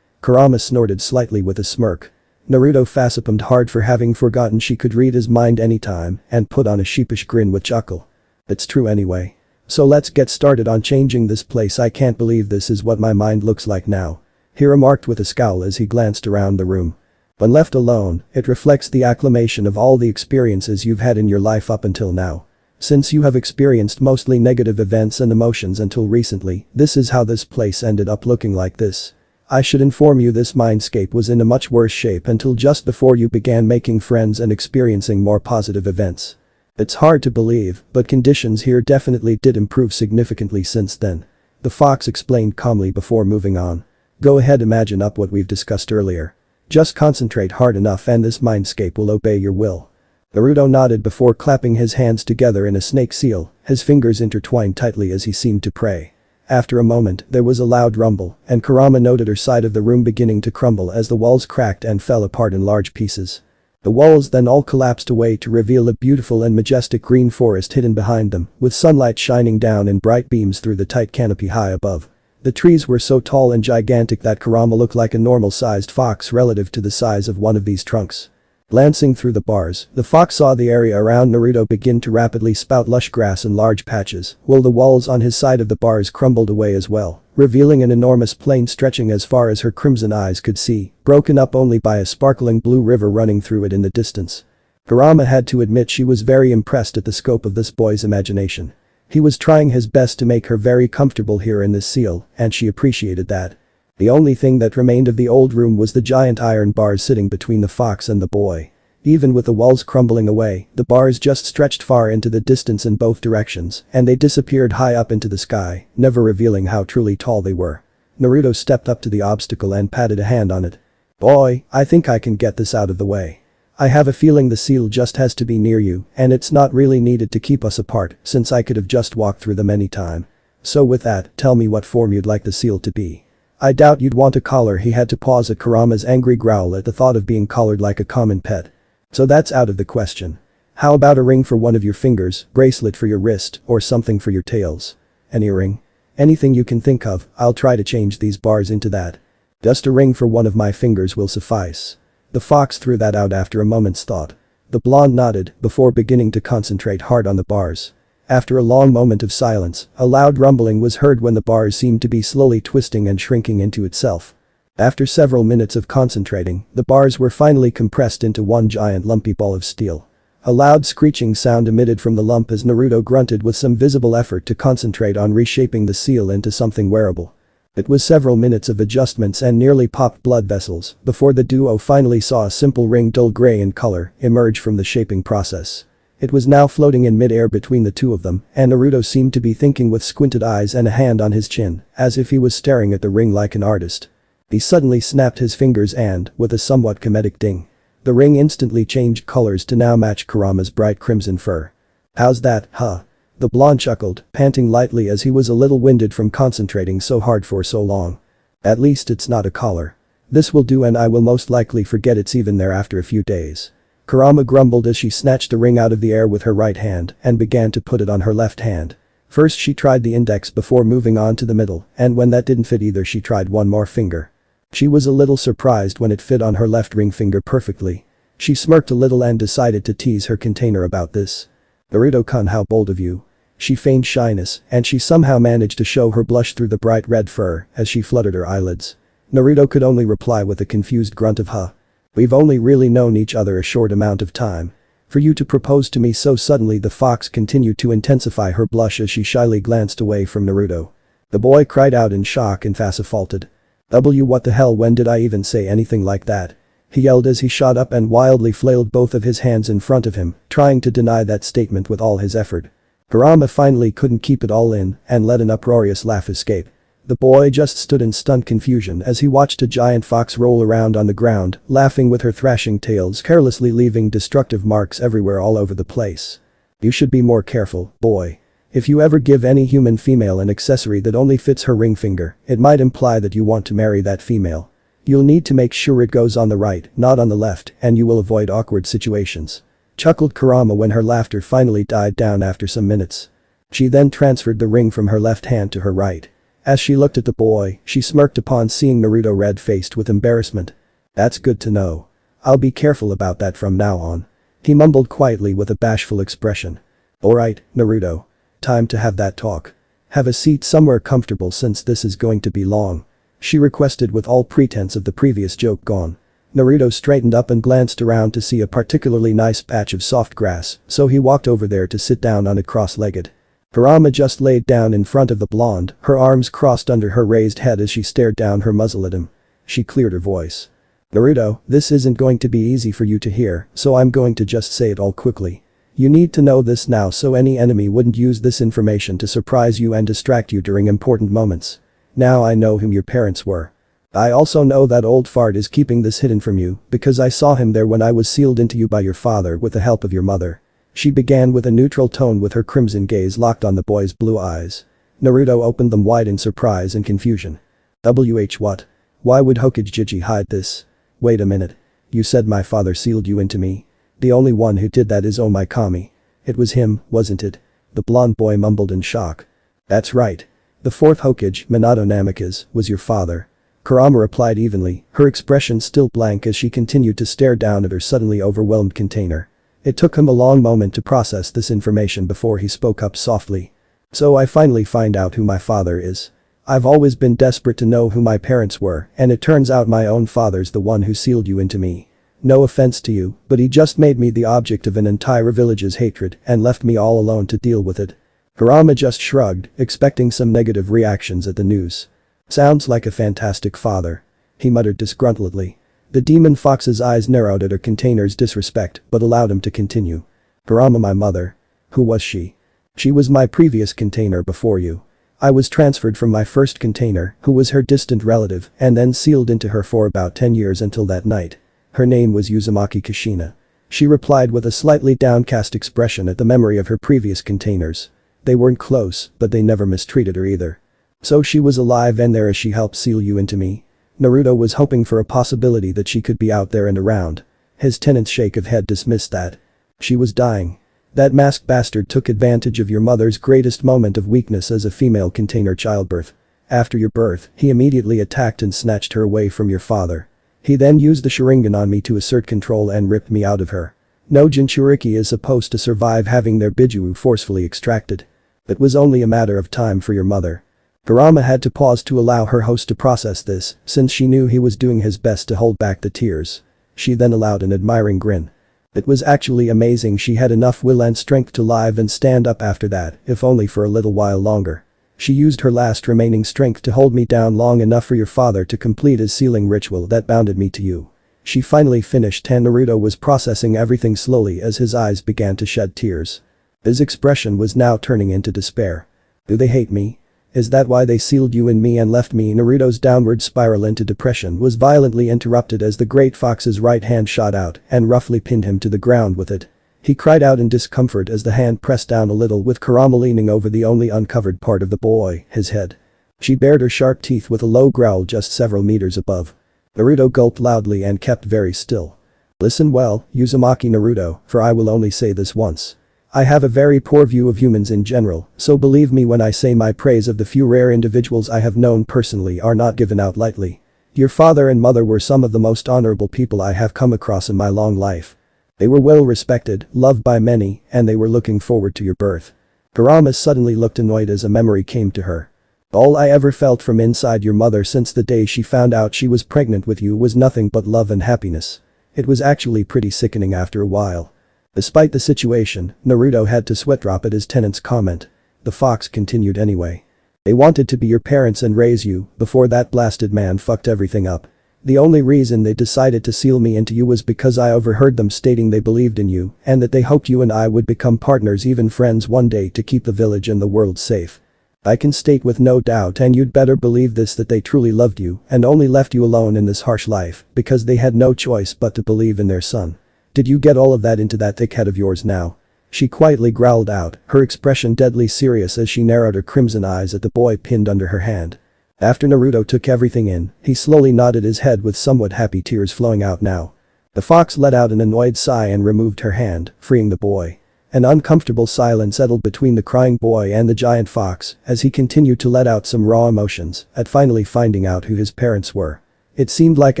Kurama snorted slightly with a smirk. Naruto facepalmed hard for having forgotten she could read his mind anytime and put on a sheepish grin with chuckle. It's true anyway. So let's get started on changing this place. I can't believe this is what my mind looks like now. He remarked with a scowl as he glanced around the room. When left alone, it reflects the acclamation of all the experiences you've had in your life up until now. Since you have experienced mostly negative events and emotions until recently, this is how this place ended up looking like this. I should inform you this mindscape was in a much worse shape until just before you began making friends and experiencing more positive events. It's hard to believe, but conditions here definitely did improve significantly since then. The fox explained calmly before moving on. Go ahead, imagine up what we've discussed earlier. Just concentrate hard enough and this mindscape will obey your will. Naruto nodded before clapping his hands together in a snake seal, his fingers intertwined tightly as he seemed to pray. After a moment, there was a loud rumble, and Kurama noted her side of the room beginning to crumble as the walls cracked and fell apart in large pieces. The walls then all collapsed away to reveal a beautiful and majestic green forest hidden behind them, with sunlight shining down in bright beams through the tight canopy high above. The trees were so tall and gigantic that Kurama looked like a normal-sized fox relative to the size of one of these trunks. Glancing through the bars, the fox saw the area around Naruto begin to rapidly spout lush grass in large patches, while the walls on his side of the bars crumbled away as well, revealing an enormous plain stretching as far as her crimson eyes could see, broken up only by a sparkling blue river running through it in the distance. Kurama had to admit she was very impressed at the scope of this boy's imagination. He was trying his best to make her very comfortable here in this seal, and she appreciated that. The only thing that remained of the old room was the giant iron bars sitting between the fox and the boy. Even with the walls crumbling away, the bars just stretched far into the distance in both directions, and they disappeared high up into the sky, never revealing how truly tall they were. Naruto stepped up to the obstacle and patted a hand on it. Boy, I think I can get this out of the way. I have a feeling the seal just has to be near you, and it's not really needed to keep us apart, since I could have just walked through them any time. So with that, tell me what form you'd like the seal to be. I doubt you'd want a collar. He had to pause at Kurama's angry growl at the thought of being collared like a common pet. So that's out of the question. How about a ring for one of your fingers, bracelet for your wrist, or something for your tails? An earring? Anything you can think of, I'll try to change these bars into that. Just a ring for one of my fingers will suffice. The fox threw that out after a moment's thought. The blonde nodded before beginning to concentrate hard on the bars. After a long moment of silence, a loud rumbling was heard when the bars seemed to be slowly twisting and shrinking into itself. After several minutes of concentrating, the bars were finally compressed into one giant lumpy ball of steel. A loud screeching sound emitted from the lump as Naruto grunted with some visible effort to concentrate on reshaping the seal into something wearable. It was several minutes of adjustments and nearly popped blood vessels before the duo finally saw a simple ring dull gray in color emerge from the shaping process. It was now floating in mid-air between the two of them, and Naruto seemed to be thinking with squinted eyes and a hand on his chin, as if he was staring at the ring like an artist. He suddenly snapped his fingers and, with a somewhat comedic ding, the ring instantly changed colors to now match Kurama's bright crimson fur. How's that, huh? The blonde chuckled, panting lightly as he was a little winded from concentrating so hard for so long. At least it's not a collar. This will do, and I will most likely forget it's even there after a few days. Kurama grumbled as she snatched the ring out of the air with her right hand and began to put it on her left hand. First she tried the index before moving on to the middle, and when that didn't fit either she tried one more finger. She was a little surprised when it fit on her left ring finger perfectly. She smirked a little and decided to tease her container about this. Naruto-kun, how bold of you. She feigned shyness, and she somehow managed to show her blush through the bright red fur as she fluttered her eyelids. Naruto could only reply with a confused grunt of huh. We've only really known each other a short amount of time. For you to propose to me so suddenly. The fox continued to intensify her blush as she shyly glanced away from Naruto. The boy cried out in shock and faulted. What the hell, when did I even say anything like that? He yelled as he shot up and wildly flailed both of his hands in front of him, trying to deny that statement with all his effort. Kurama finally couldn't keep it all in and let an uproarious laugh escape. The boy just stood in stunned confusion as he watched a giant fox roll around on the ground, laughing with her thrashing tails carelessly leaving destructive marks everywhere all over the place. You should be more careful, boy. If you ever give any human female an accessory that only fits her ring finger, it might imply that you want to marry that female. You'll need to make sure it goes on the right, not on the left, and you will avoid awkward situations. Chuckled Kurama when her laughter finally died down after some minutes. She then transferred the ring from her left hand to her right. As she looked at the boy, she smirked upon seeing Naruto red-faced with embarrassment. That's good to know. I'll be careful about that from now on. He mumbled quietly with a bashful expression. Alright, Naruto. Time to have that talk. Have a seat somewhere comfortable since this is going to be long. She requested with all pretense of the previous joke gone. Naruto straightened up and glanced around to see a particularly nice patch of soft grass, so he walked over there to sit down on it cross-legged. Kurama just laid down in front of the blonde, her arms crossed under her raised head as she stared down her muzzle at him. She cleared her voice. "Naruto, this isn't going to be easy for you to hear, so I'm going to just say it all quickly. You need to know this now so any enemy wouldn't use this information to surprise you and distract you during important moments. Now I know whom your parents were. I also know that old fart is keeping this hidden from you because I saw him there when I was sealed into you by your father with the help of your mother." She began with a neutral tone with her crimson gaze locked on the boy's blue eyes. Naruto opened them wide in surprise and confusion. What? Why would Hokage hide this? Wait a minute. You said my father sealed you into me? The only one who did that is Omikami. It was him, wasn't it? The blonde boy mumbled in shock. That's right. The fourth Hokage, Minato Namikaze, was your father. Kurama replied evenly, her expression still blank as she continued to stare down at her suddenly overwhelmed container. It took him a long moment to process this information before he spoke up softly. So I finally find out who my father is. I've always been desperate to know who my parents were, and it turns out my own father's the one who sealed you into me. No offense to you, but he just made me the object of an entire village's hatred and left me all alone to deal with it. Kurama just shrugged, expecting some negative reactions at the news. Sounds like a fantastic father. He muttered disgruntledly. The demon fox's eyes narrowed at her container's disrespect but allowed him to continue. Kurama, my mother. Who was she? She was my previous container before you. I was transferred from my first container, who was her distant relative, and then sealed into her for about 10 years until that night. Her name was Uzumaki Kushina. She replied with a slightly downcast expression at the memory of her previous containers. They weren't close, but they never mistreated her either. So she was alive and there as she helped seal you into me? Naruto was hoping for a possibility that she could be out there and around. His tenant's shake of head dismissed that. She was dying. That masked bastard took advantage of your mother's greatest moment of weakness as a female container childbirth. After your birth, he immediately attacked and snatched her away from your father. He then used the Sharingan on me to assert control and ripped me out of her. No Jinchuriki is supposed to survive having their Biju forcefully extracted. It was only a matter of time for your mother. Kurama had to pause to allow her host to process this, since she knew he was doing his best to hold back the tears. She then allowed an admiring grin. It was actually amazing she had enough will and strength to live and stand up after that, if only for a little while longer. She used her last remaining strength to hold me down long enough for your father to complete his sealing ritual that bounded me to you. She finally finished and Naruto was processing everything slowly as his eyes began to shed tears. His expression was now turning into despair. Do they hate me? Is that why they sealed you in me and left me? Naruto's downward spiral into depression was violently interrupted as the great fox's right hand shot out and roughly pinned him to the ground with it. He cried out in discomfort as the hand pressed down a little with Kurama leaning over the only uncovered part of the boy, his head. She bared her sharp teeth with a low growl just several meters above. Naruto gulped loudly and kept very still. Listen well, Uzumaki Naruto, for I will only say this once. I have a very poor view of humans in general, so believe me when I say my praise of the few rare individuals I have known personally are not given out lightly. Your father and mother were some of the most honorable people I have come across in my long life. They were well respected, loved by many, and they were looking forward to your birth. Kurama suddenly looked annoyed as a memory came to her. All I ever felt from inside your mother since the day she found out she was pregnant with you was nothing but love and happiness. It was actually pretty sickening after a while. Despite the situation, Naruto had to sweat drop at his tenant's comment. The fox continued anyway. They wanted to be your parents and raise you before that blasted man fucked everything up. The only reason they decided to seal me into you was because I overheard them stating they believed in you and that they hoped you and I would become partners, even friends one day, to keep the village and the world safe. I can state with no doubt, and you'd better believe this, that they truly loved you and only left you alone in this harsh life because they had no choice but to believe in their son. Did you get all of that into that thick head of yours now? She quietly growled out, her expression deadly serious as she narrowed her crimson eyes at the boy pinned under her hand. After Naruto took everything in, he slowly nodded his head with somewhat happy tears flowing out now. The fox let out an annoyed sigh and removed her hand, freeing the boy. An uncomfortable silence settled between the crying boy and the giant fox as he continued to let out some raw emotions at finally finding out who his parents were. It seemed like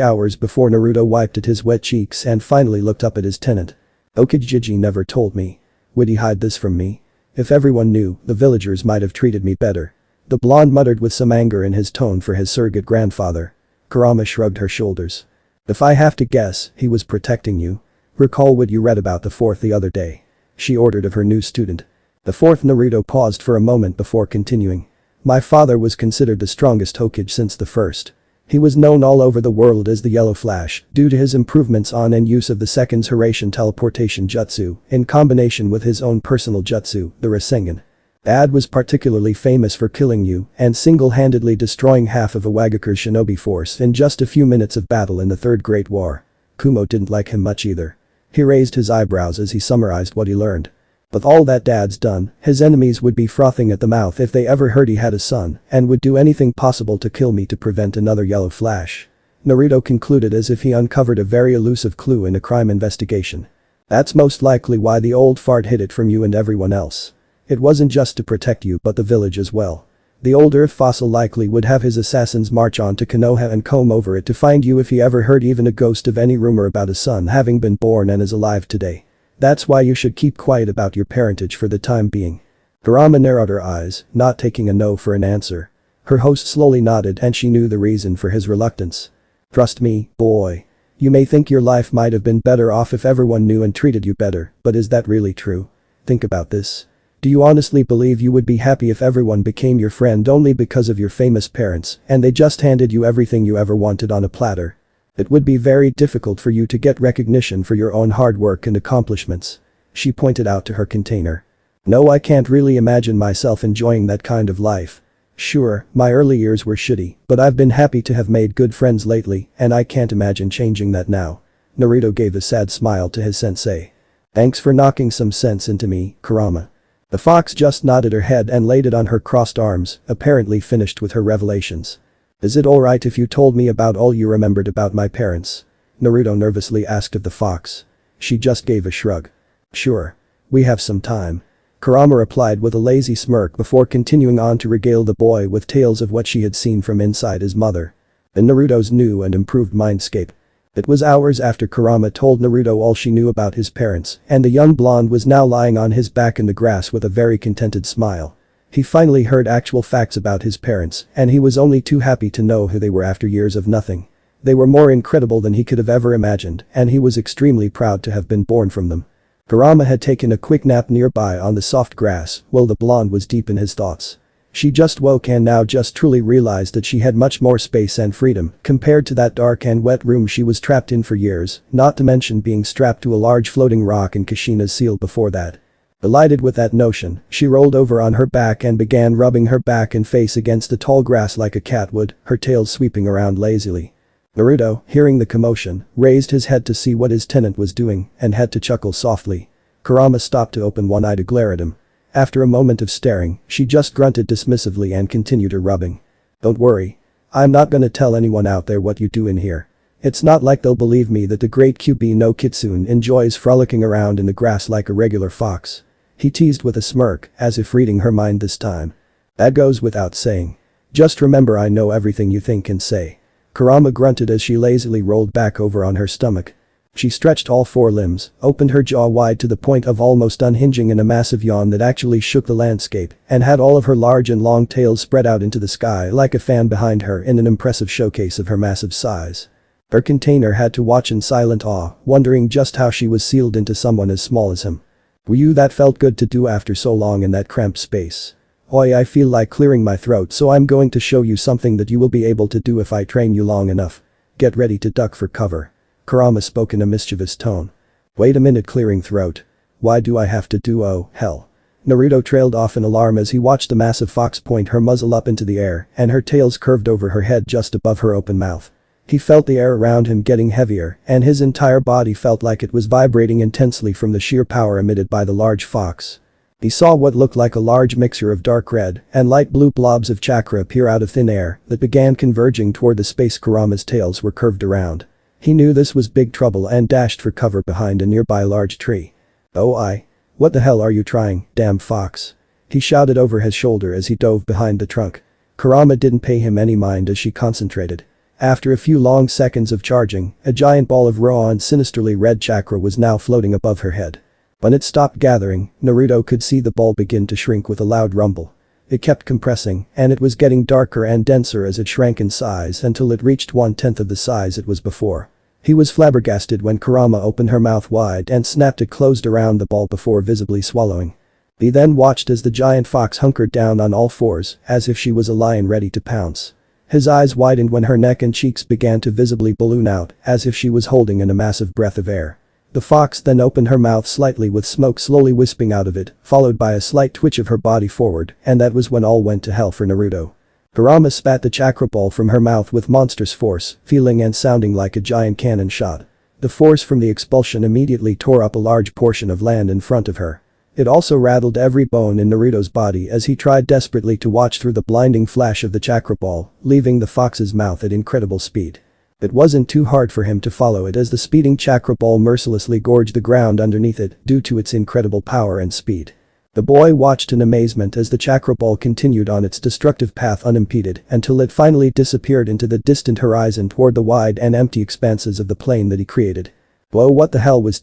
hours before Naruto wiped at his wet cheeks and finally looked up at his tenant. Hokage never told me. Would he hide this from me? If everyone knew, the villagers might have treated me better. The blonde muttered with some anger in his tone for his surrogate grandfather. Kurama shrugged her shoulders. If I have to guess, he was protecting you. Recall what you read about the fourth the other day. She ordered of her new student. The fourth Naruto paused for a moment before continuing. My father was considered the strongest Hokage since the first. He was known all over the world as the Yellow Flash due to his improvements on and use of the second's Hiraishin teleportation jutsu in combination with his own personal jutsu, the Rasengan. Ad was particularly famous for killing you and single-handedly destroying half of a Wagakure's shinobi force in just a few minutes of battle in the Third Great War. Kumo didn't like him much either. He raised his eyebrows as he summarized what he learned. With all that Dad's done, his enemies would be frothing at the mouth if they ever heard he had a son and would do anything possible to kill me to prevent another Yellow Flash. Naruto concluded as if he uncovered a very elusive clue in a crime investigation. That's most likely why the old fart hid it from you and everyone else. It wasn't just to protect you but the village as well. The old earth fossil likely would have his assassins march on to Konoha and comb over it to find you if he ever heard even a ghost of any rumor about a son having been born and is alive today. That's why you should keep quiet about your parentage for the time being. Kurama narrowed her eyes, not taking a no for an answer. Her host slowly nodded and she knew the reason for his reluctance. Trust me, boy. You may think your life might have been better off if everyone knew and treated you better, but is that really true? Think about this. Do you honestly believe you would be happy if everyone became your friend only because of your famous parents and they just handed you everything you ever wanted on a platter? It would be very difficult for you to get recognition for your own hard work and accomplishments. She pointed out to her container. No, I can't really imagine myself enjoying that kind of life. Sure, my early years were shitty, but I've been happy to have made good friends lately and I can't imagine changing that now. Naruto gave a sad smile to his sensei. Thanks for knocking some sense into me, Kurama. The fox just nodded her head and laid it on her crossed arms, apparently finished with her revelations. Is it alright if you told me about all you remembered about my parents? Naruto nervously asked of the fox. She just gave a shrug. Sure. We have some time. Kurama replied with a lazy smirk before continuing on to regale the boy with tales of what she had seen from inside his mother. In Naruto's new and improved mindscape. It was hours after Kurama told Naruto all she knew about his parents and the young blonde was now lying on his back in the grass with a very contented smile. He finally heard actual facts about his parents and he was only too happy to know who they were after years of nothing. They were more incredible than he could have ever imagined and he was extremely proud to have been born from them. Kurama had taken a quick nap nearby on the soft grass while the blonde was deep in his thoughts. She just woke and now just truly realized that she had much more space and freedom compared to that dark and wet room she was trapped in for years, not to mention being strapped to a large floating rock in Kushina's seal before that. Delighted with that notion, she rolled over on her back and began rubbing her back and face against the tall grass like a cat would, her tail sweeping around lazily. Naruto, hearing the commotion, raised his head to see what his tenant was doing and had to chuckle softly. Kurama stopped to open one eye to glare at him. After a moment of staring, she just grunted dismissively and continued her rubbing. Don't worry. I'm not gonna tell anyone out there what you do in here. It's not like they'll believe me that the great Kyuubi no Kitsune enjoys frolicking around in the grass like a regular fox. He teased with a smirk, as if reading her mind this time. That goes without saying. Just remember I know everything you think and say. Kurama grunted as she lazily rolled back over on her stomach. She stretched all four limbs, opened her jaw wide to the point of almost unhinging in a massive yawn that actually shook the landscape, and had all of her large and long tail spread out into the sky like a fan behind her in an impressive showcase of her massive size. Her container had to watch in silent awe, wondering just how she was sealed into someone as small as him. Whew, that felt good to do after so long in that cramped space. Oi, I feel like clearing my throat so I'm going to show you something that you will be able to do if I train you long enough. Get ready to duck for cover. Kurama spoke in a mischievous tone. Wait a minute, clearing throat. Why do I have to do oh, hell. Naruto trailed off in alarm as he watched the massive fox point her muzzle up into the air and her tails curved over her head just above her open mouth. He felt the air around him getting heavier and his entire body felt like it was vibrating intensely from the sheer power emitted by the large fox. He saw what looked like a large mixture of dark red and light blue blobs of chakra appear out of thin air that began converging toward the space Kurama's tails were curved around. He knew this was big trouble and dashed for cover behind a nearby large tree. Oh, what the hell are you trying, damn fox? He shouted over his shoulder as he dove behind the trunk. Kurama didn't pay him any mind as she concentrated. After a few long seconds of charging, a giant ball of raw and sinisterly red chakra was now floating above her head. When it stopped gathering, Naruto could see the ball begin to shrink with a loud rumble. It kept compressing, and it was getting darker and denser as it shrank in size until it reached 1/10 of the size it was before. He was flabbergasted when Kurama opened her mouth wide and snapped it closed around the ball before visibly swallowing. He then watched as the giant fox hunkered down on all fours, as if she was a lion ready to pounce. His eyes widened when her neck and cheeks began to visibly balloon out, as if she was holding in a massive breath of air. The fox then opened her mouth slightly with smoke slowly wisping out of it, followed by a slight twitch of her body forward, and that was when all went to hell for Naruto. Kurama spat the chakra ball from her mouth with monstrous force, feeling and sounding like a giant cannon shot. The force from the expulsion immediately tore up a large portion of land in front of her. It also rattled every bone in Naruto's body as he tried desperately to watch through the blinding flash of the chakra ball, leaving the fox's mouth at incredible speed. It wasn't too hard for him to follow it as the speeding chakra ball mercilessly gorged the ground underneath it due to its incredible power and speed. The boy watched in amazement as the chakra ball continued on its destructive path unimpeded until it finally disappeared into the distant horizon toward the wide and empty expanses of the plain that he created. Whoa, what the hell was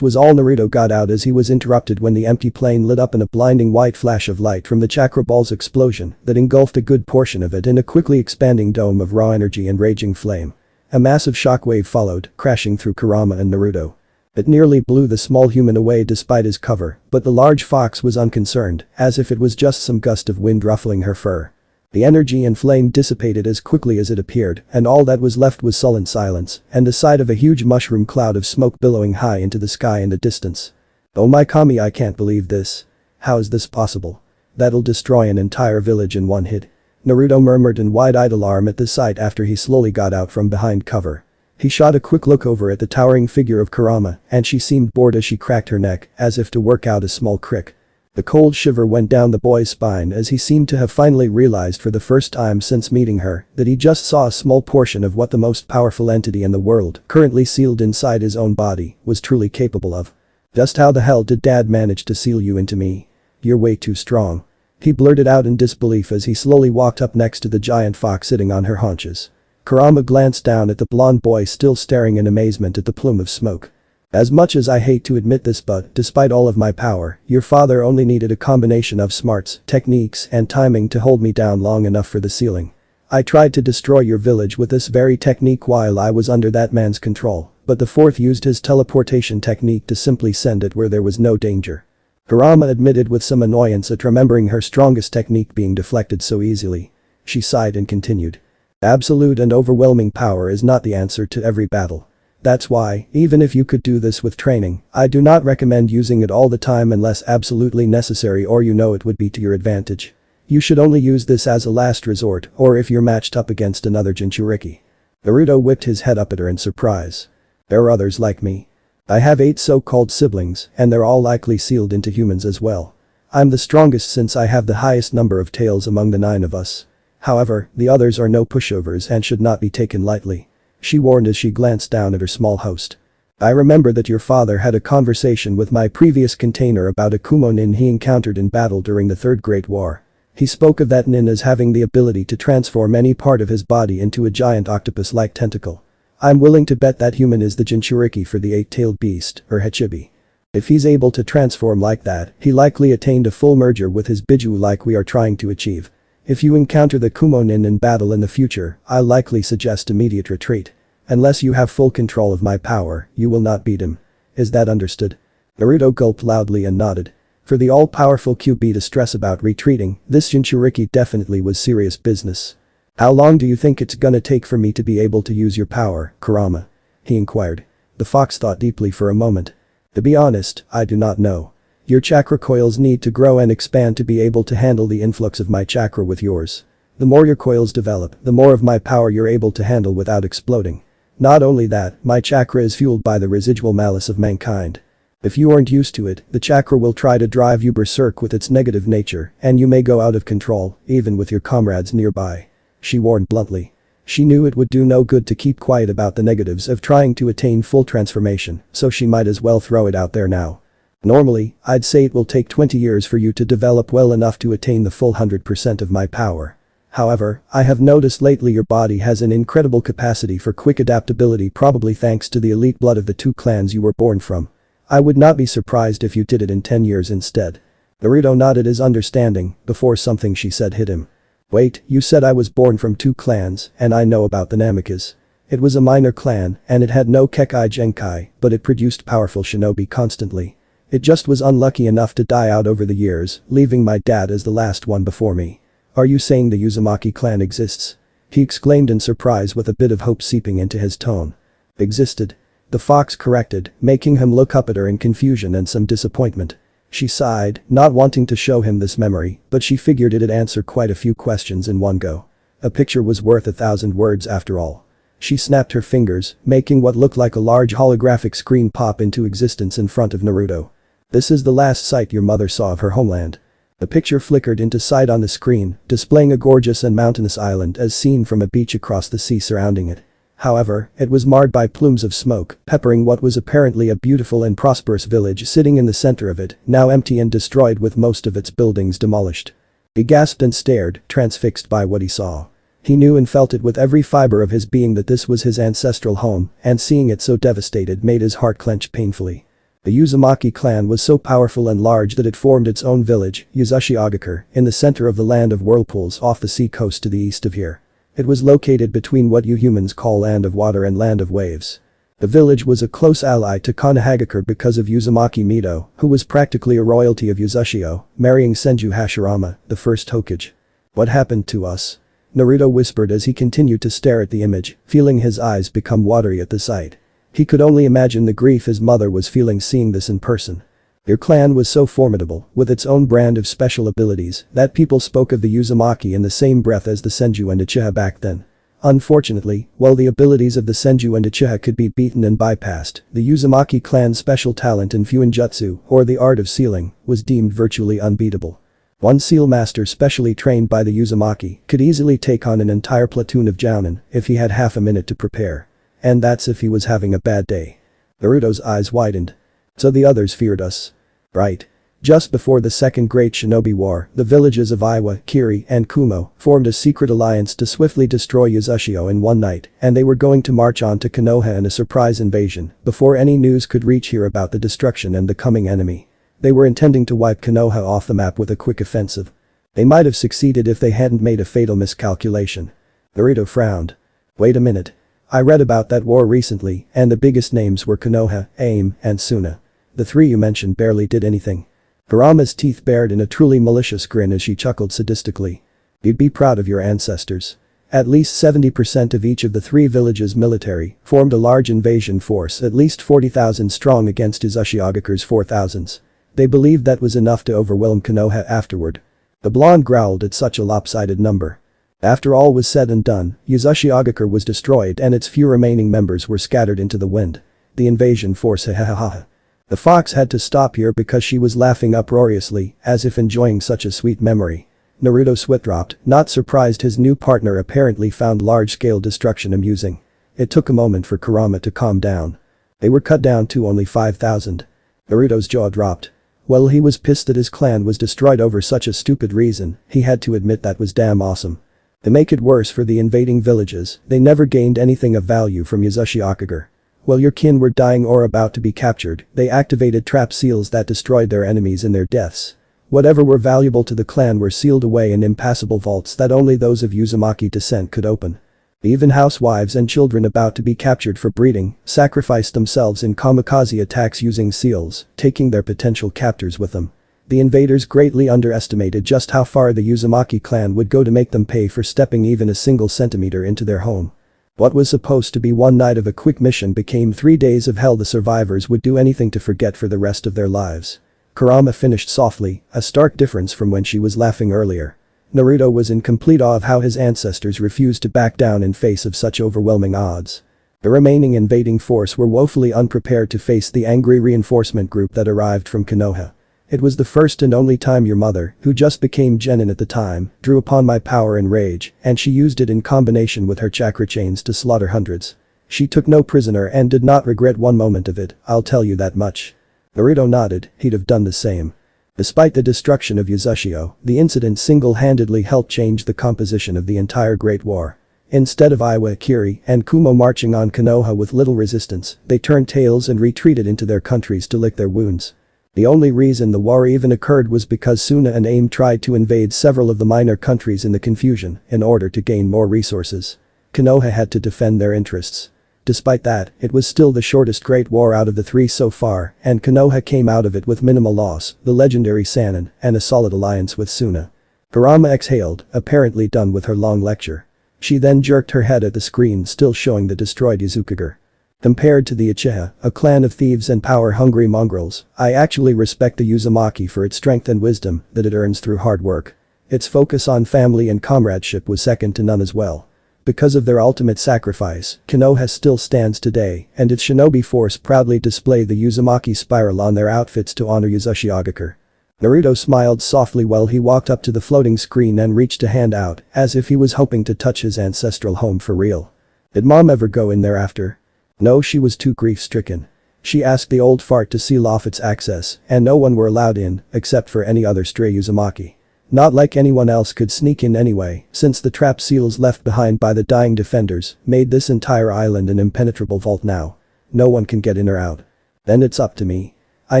all Naruto got out as he was interrupted when the empty plain lit up in a blinding white flash of light from the chakra ball's explosion that engulfed a good portion of it in a quickly expanding dome of raw energy and raging flame. A massive shockwave followed, crashing through Kurama and Naruto. It nearly blew the small human away despite his cover, but the large fox was unconcerned, as if it was just some gust of wind ruffling her fur. The energy and flame dissipated as quickly as it appeared, and all that was left was sullen silence and the sight of a huge mushroom cloud of smoke billowing high into the sky in the distance. Oh my kami, I can't believe this. How is this possible? That'll destroy an entire village in one hit. Naruto murmured in wide-eyed alarm at the sight after he slowly got out from behind cover. He shot a quick look over at the towering figure of Kurama, and she seemed bored as she cracked her neck, as if to work out a small crick. The cold shiver went down the boy's spine as he seemed to have finally realized for the first time since meeting her that he just saw a small portion of what the most powerful entity in the world, currently sealed inside his own body, was truly capable of. Just how the hell did Dad manage to seal you into me? You're way too strong. He blurted out in disbelief as he slowly walked up next to the giant fox sitting on her haunches. Kurama glanced down at the blonde boy still staring in amazement at the plume of smoke. As much as I hate to admit this, but despite all of my power, your father only needed a combination of smarts, techniques and timing to hold me down long enough for the sealing. I tried to destroy your village with this very technique while I was under that man's control, but the fourth used his teleportation technique to simply send it where there was no danger. Kurama admitted with some annoyance at remembering her strongest technique being deflected so easily. She sighed and continued. Absolute and overwhelming power is not the answer to every battle. That's why, even if you could do this with training, I do not recommend using it all the time unless absolutely necessary or you know it would be to your advantage. You should only use this as a last resort or if you're matched up against another Jinchuriki. Naruto whipped his head up at her in surprise. There are others like me. I have 8 so-called siblings and they're all likely sealed into humans as well. I'm the strongest since I have the highest number of tails among the 9 of us. However, the others are no pushovers and should not be taken lightly. She warned as she glanced down at her small host. I remember that your father had a conversation with my previous container about a Kumo nin he encountered in battle during the Third Great War. He spoke of that nin as having the ability to transform any part of his body into a giant octopus-like tentacle. I'm willing to bet that human is the Jinchuriki for the 8-tailed beast, or Hechibi. If he's able to transform like that, he likely attained a full merger with his Biju like we are trying to achieve. If you encounter the Kumo nin in battle in the future, I'll likely suggest immediate retreat. Unless you have full control of my power, you will not beat him. Is that understood? Naruto gulped loudly and nodded. For the all-powerful Kyuubi to stress about retreating, this Jinchuriki definitely was serious business. How long do you think it's gonna take for me to be able to use your power, Kurama? He inquired. The fox thought deeply for a moment. To be honest, I do not know. Your chakra coils need to grow and expand to be able to handle the influx of my chakra with yours. The more your coils develop, the more of my power you're able to handle without exploding. Not only that, my chakra is fueled by the residual malice of mankind. If you aren't used to it, the chakra will try to drive you berserk with its negative nature, and you may go out of control, even with your comrades nearby. She warned bluntly. She knew it would do no good to keep quiet about the negatives of trying to attain full transformation, so she might as well throw it out there now. Normally, I'd say it will take 20 years for you to develop well enough to attain the full 100% of my power. However, I have noticed lately your body has an incredible capacity for quick adaptability, probably thanks to the elite blood of the 2 clans you were born from. I would not be surprised if you did it in 10 years instead. Naruto nodded his understanding before something she said hit him. Wait, you said I was born from 2 clans and I know about the Namikas. It was a minor clan, and it had no Kekai Genkai, but it produced powerful shinobi constantly. It just was unlucky enough to die out over the years, leaving my dad as the last one before me. Are you saying the Uzumaki clan exists? He exclaimed in surprise with a bit of hope seeping into his tone. Existed. The fox corrected, making him look up at her in confusion and some disappointment. She sighed, not wanting to show him this memory, but she figured it'd answer quite a few questions in one go. A picture was worth 1,000 words after all. She snapped her fingers, making what looked like a large holographic screen pop into existence in front of Naruto. This is the last sight your mother saw of her homeland. The picture flickered into sight on the screen, displaying a gorgeous and mountainous island as seen from a beach across the sea surrounding it. However, it was marred by plumes of smoke, peppering what was apparently a beautiful and prosperous village sitting in the center of it, now empty and destroyed with most of its buildings demolished. He gasped and stared, transfixed by what he saw. He knew and felt it with every fiber of his being that this was his ancestral home, and seeing it so devastated made his heart clench painfully. The Uzumaki clan was so powerful and large that it formed its own village, Uzushiogakure, in the center of the land of whirlpools off the sea coast to the east of here. It was located between what you humans call Land of Water and Land of Waves. The village was a close ally to Konohagakure because of Uzumaki Mido, who was practically a royalty of Uzushio, marrying Senju Hashirama, the first Hokage. What happened to us? Naruto whispered as he continued to stare at the image, feeling his eyes become watery at the sight. He could only imagine the grief his mother was feeling seeing this in person. Your clan was so formidable, with its own brand of special abilities, that people spoke of the Uzumaki in the same breath as the Senju and Uchiha back then. Unfortunately, while the abilities of the Senju and Uchiha could be beaten and bypassed, the Uzumaki clan's special talent in Fuinjutsu, or the art of sealing, was deemed virtually unbeatable. One seal master specially trained by the Uzumaki could easily take on an entire platoon of jounin if he had half a minute to prepare. And that's if he was having a bad day. Naruto's eyes widened. So the others feared us. Right. Just before the Second Great Shinobi War, the villages of Iwa, Kiri, and Kumo formed a secret alliance to swiftly destroy Uzushio in one night, and they were going to march on to Konoha in a surprise invasion before any news could reach here about the destruction and the coming enemy. They were intending to wipe Konoha off the map with a quick offensive. They might have succeeded if they hadn't made a fatal miscalculation. Naruto frowned. Wait a minute. I read about that war recently, and the biggest names were Konoha, Aim, and Suna. The three you mentioned barely did anything. Kurama's teeth bared in a truly malicious grin as she chuckled sadistically. You'd be proud of your ancestors. At least 70% of each of the three villages' military formed a large invasion force at least 40,000 strong against Uzushiogakure's 4,000s. They believed that was enough to overwhelm Konoha afterward. The blonde growled at such a lopsided number. After all was said and done, Uzushiogakure was destroyed and its few remaining members were scattered into the wind. The invasion force ha. The fox had to stop here because she was laughing uproariously, as if enjoying such a sweet memory. Naruto sweat dropped, not surprised his new partner apparently found large-scale destruction amusing. It took a moment for Kurama to calm down. They were cut down to only 5,000. Naruto's jaw dropped. While he was pissed that his clan was destroyed over such a stupid reason, he had to admit that was damn awesome. To make it worse for the invading villages, they never gained anything of value from Uzushiogakure. While your kin were dying or about to be captured, they activated trap seals that destroyed their enemies in their deaths. Whatever were valuable to the clan were sealed away in impassable vaults that only those of Uzumaki descent could open. Even housewives and children about to be captured for breeding sacrificed themselves in kamikaze attacks using seals, taking their potential captors with them. The invaders greatly underestimated just how far the Uzumaki clan would go to make them pay for stepping even a single centimeter into their home. What was supposed to be one night of a quick mission became 3 days of hell the survivors would do anything to forget for the rest of their lives. Kurama finished softly, a stark difference from when she was laughing earlier. Naruto was in complete awe of how his ancestors refused to back down in face of such overwhelming odds. The remaining invading force were woefully unprepared to face the angry reinforcement group that arrived from Konoha. It was the first and only time your mother, who just became genin at the time, drew upon my power and rage, and she used it in combination with her chakra chains to slaughter hundreds. She took no prisoner and did not regret one moment of it, I'll tell you that much. Naruto nodded, he'd have done the same. Despite the destruction of Uzushio, the incident single-handedly helped change the composition of the entire Great War. Instead of Iwa, Kiri, and Kumo marching on Konoha with little resistance, they turned tails and retreated into their countries to lick their wounds. The only reason the war even occurred was because Suna and Aim tried to invade several of the minor countries in the confusion in order to gain more resources. Konoha had to defend their interests. Despite that, it was still the shortest Great War out of the three so far, and Konoha came out of it with minimal loss, the legendary Sannin, and a solid alliance with Suna. Kurama exhaled, apparently done with her long lecture. She then jerked her head at the screen, still showing the destroyed Izukage. Compared to the Uchiha, a clan of thieves and power-hungry mongrels, I actually respect the Uzumaki for its strength and wisdom that it earns through hard work. Its focus on family and comradeship was second to none as well. Because of their ultimate sacrifice, Konoha still stands today, and its shinobi force proudly display the Uzumaki spiral on their outfits to honor Uchiha. Naruto smiled softly while he walked up to the floating screen and reached a hand out, as if he was hoping to touch his ancestral home for real. Did Mom ever go in there after? No, she was too grief-stricken. She asked the old fart to seal off its access, and no one were allowed in, except for any other stray Uzumaki. Not like anyone else could sneak in anyway, since the trap seals left behind by the dying defenders made this entire island an impenetrable vault now. No one can get in or out. Then it's up to me. I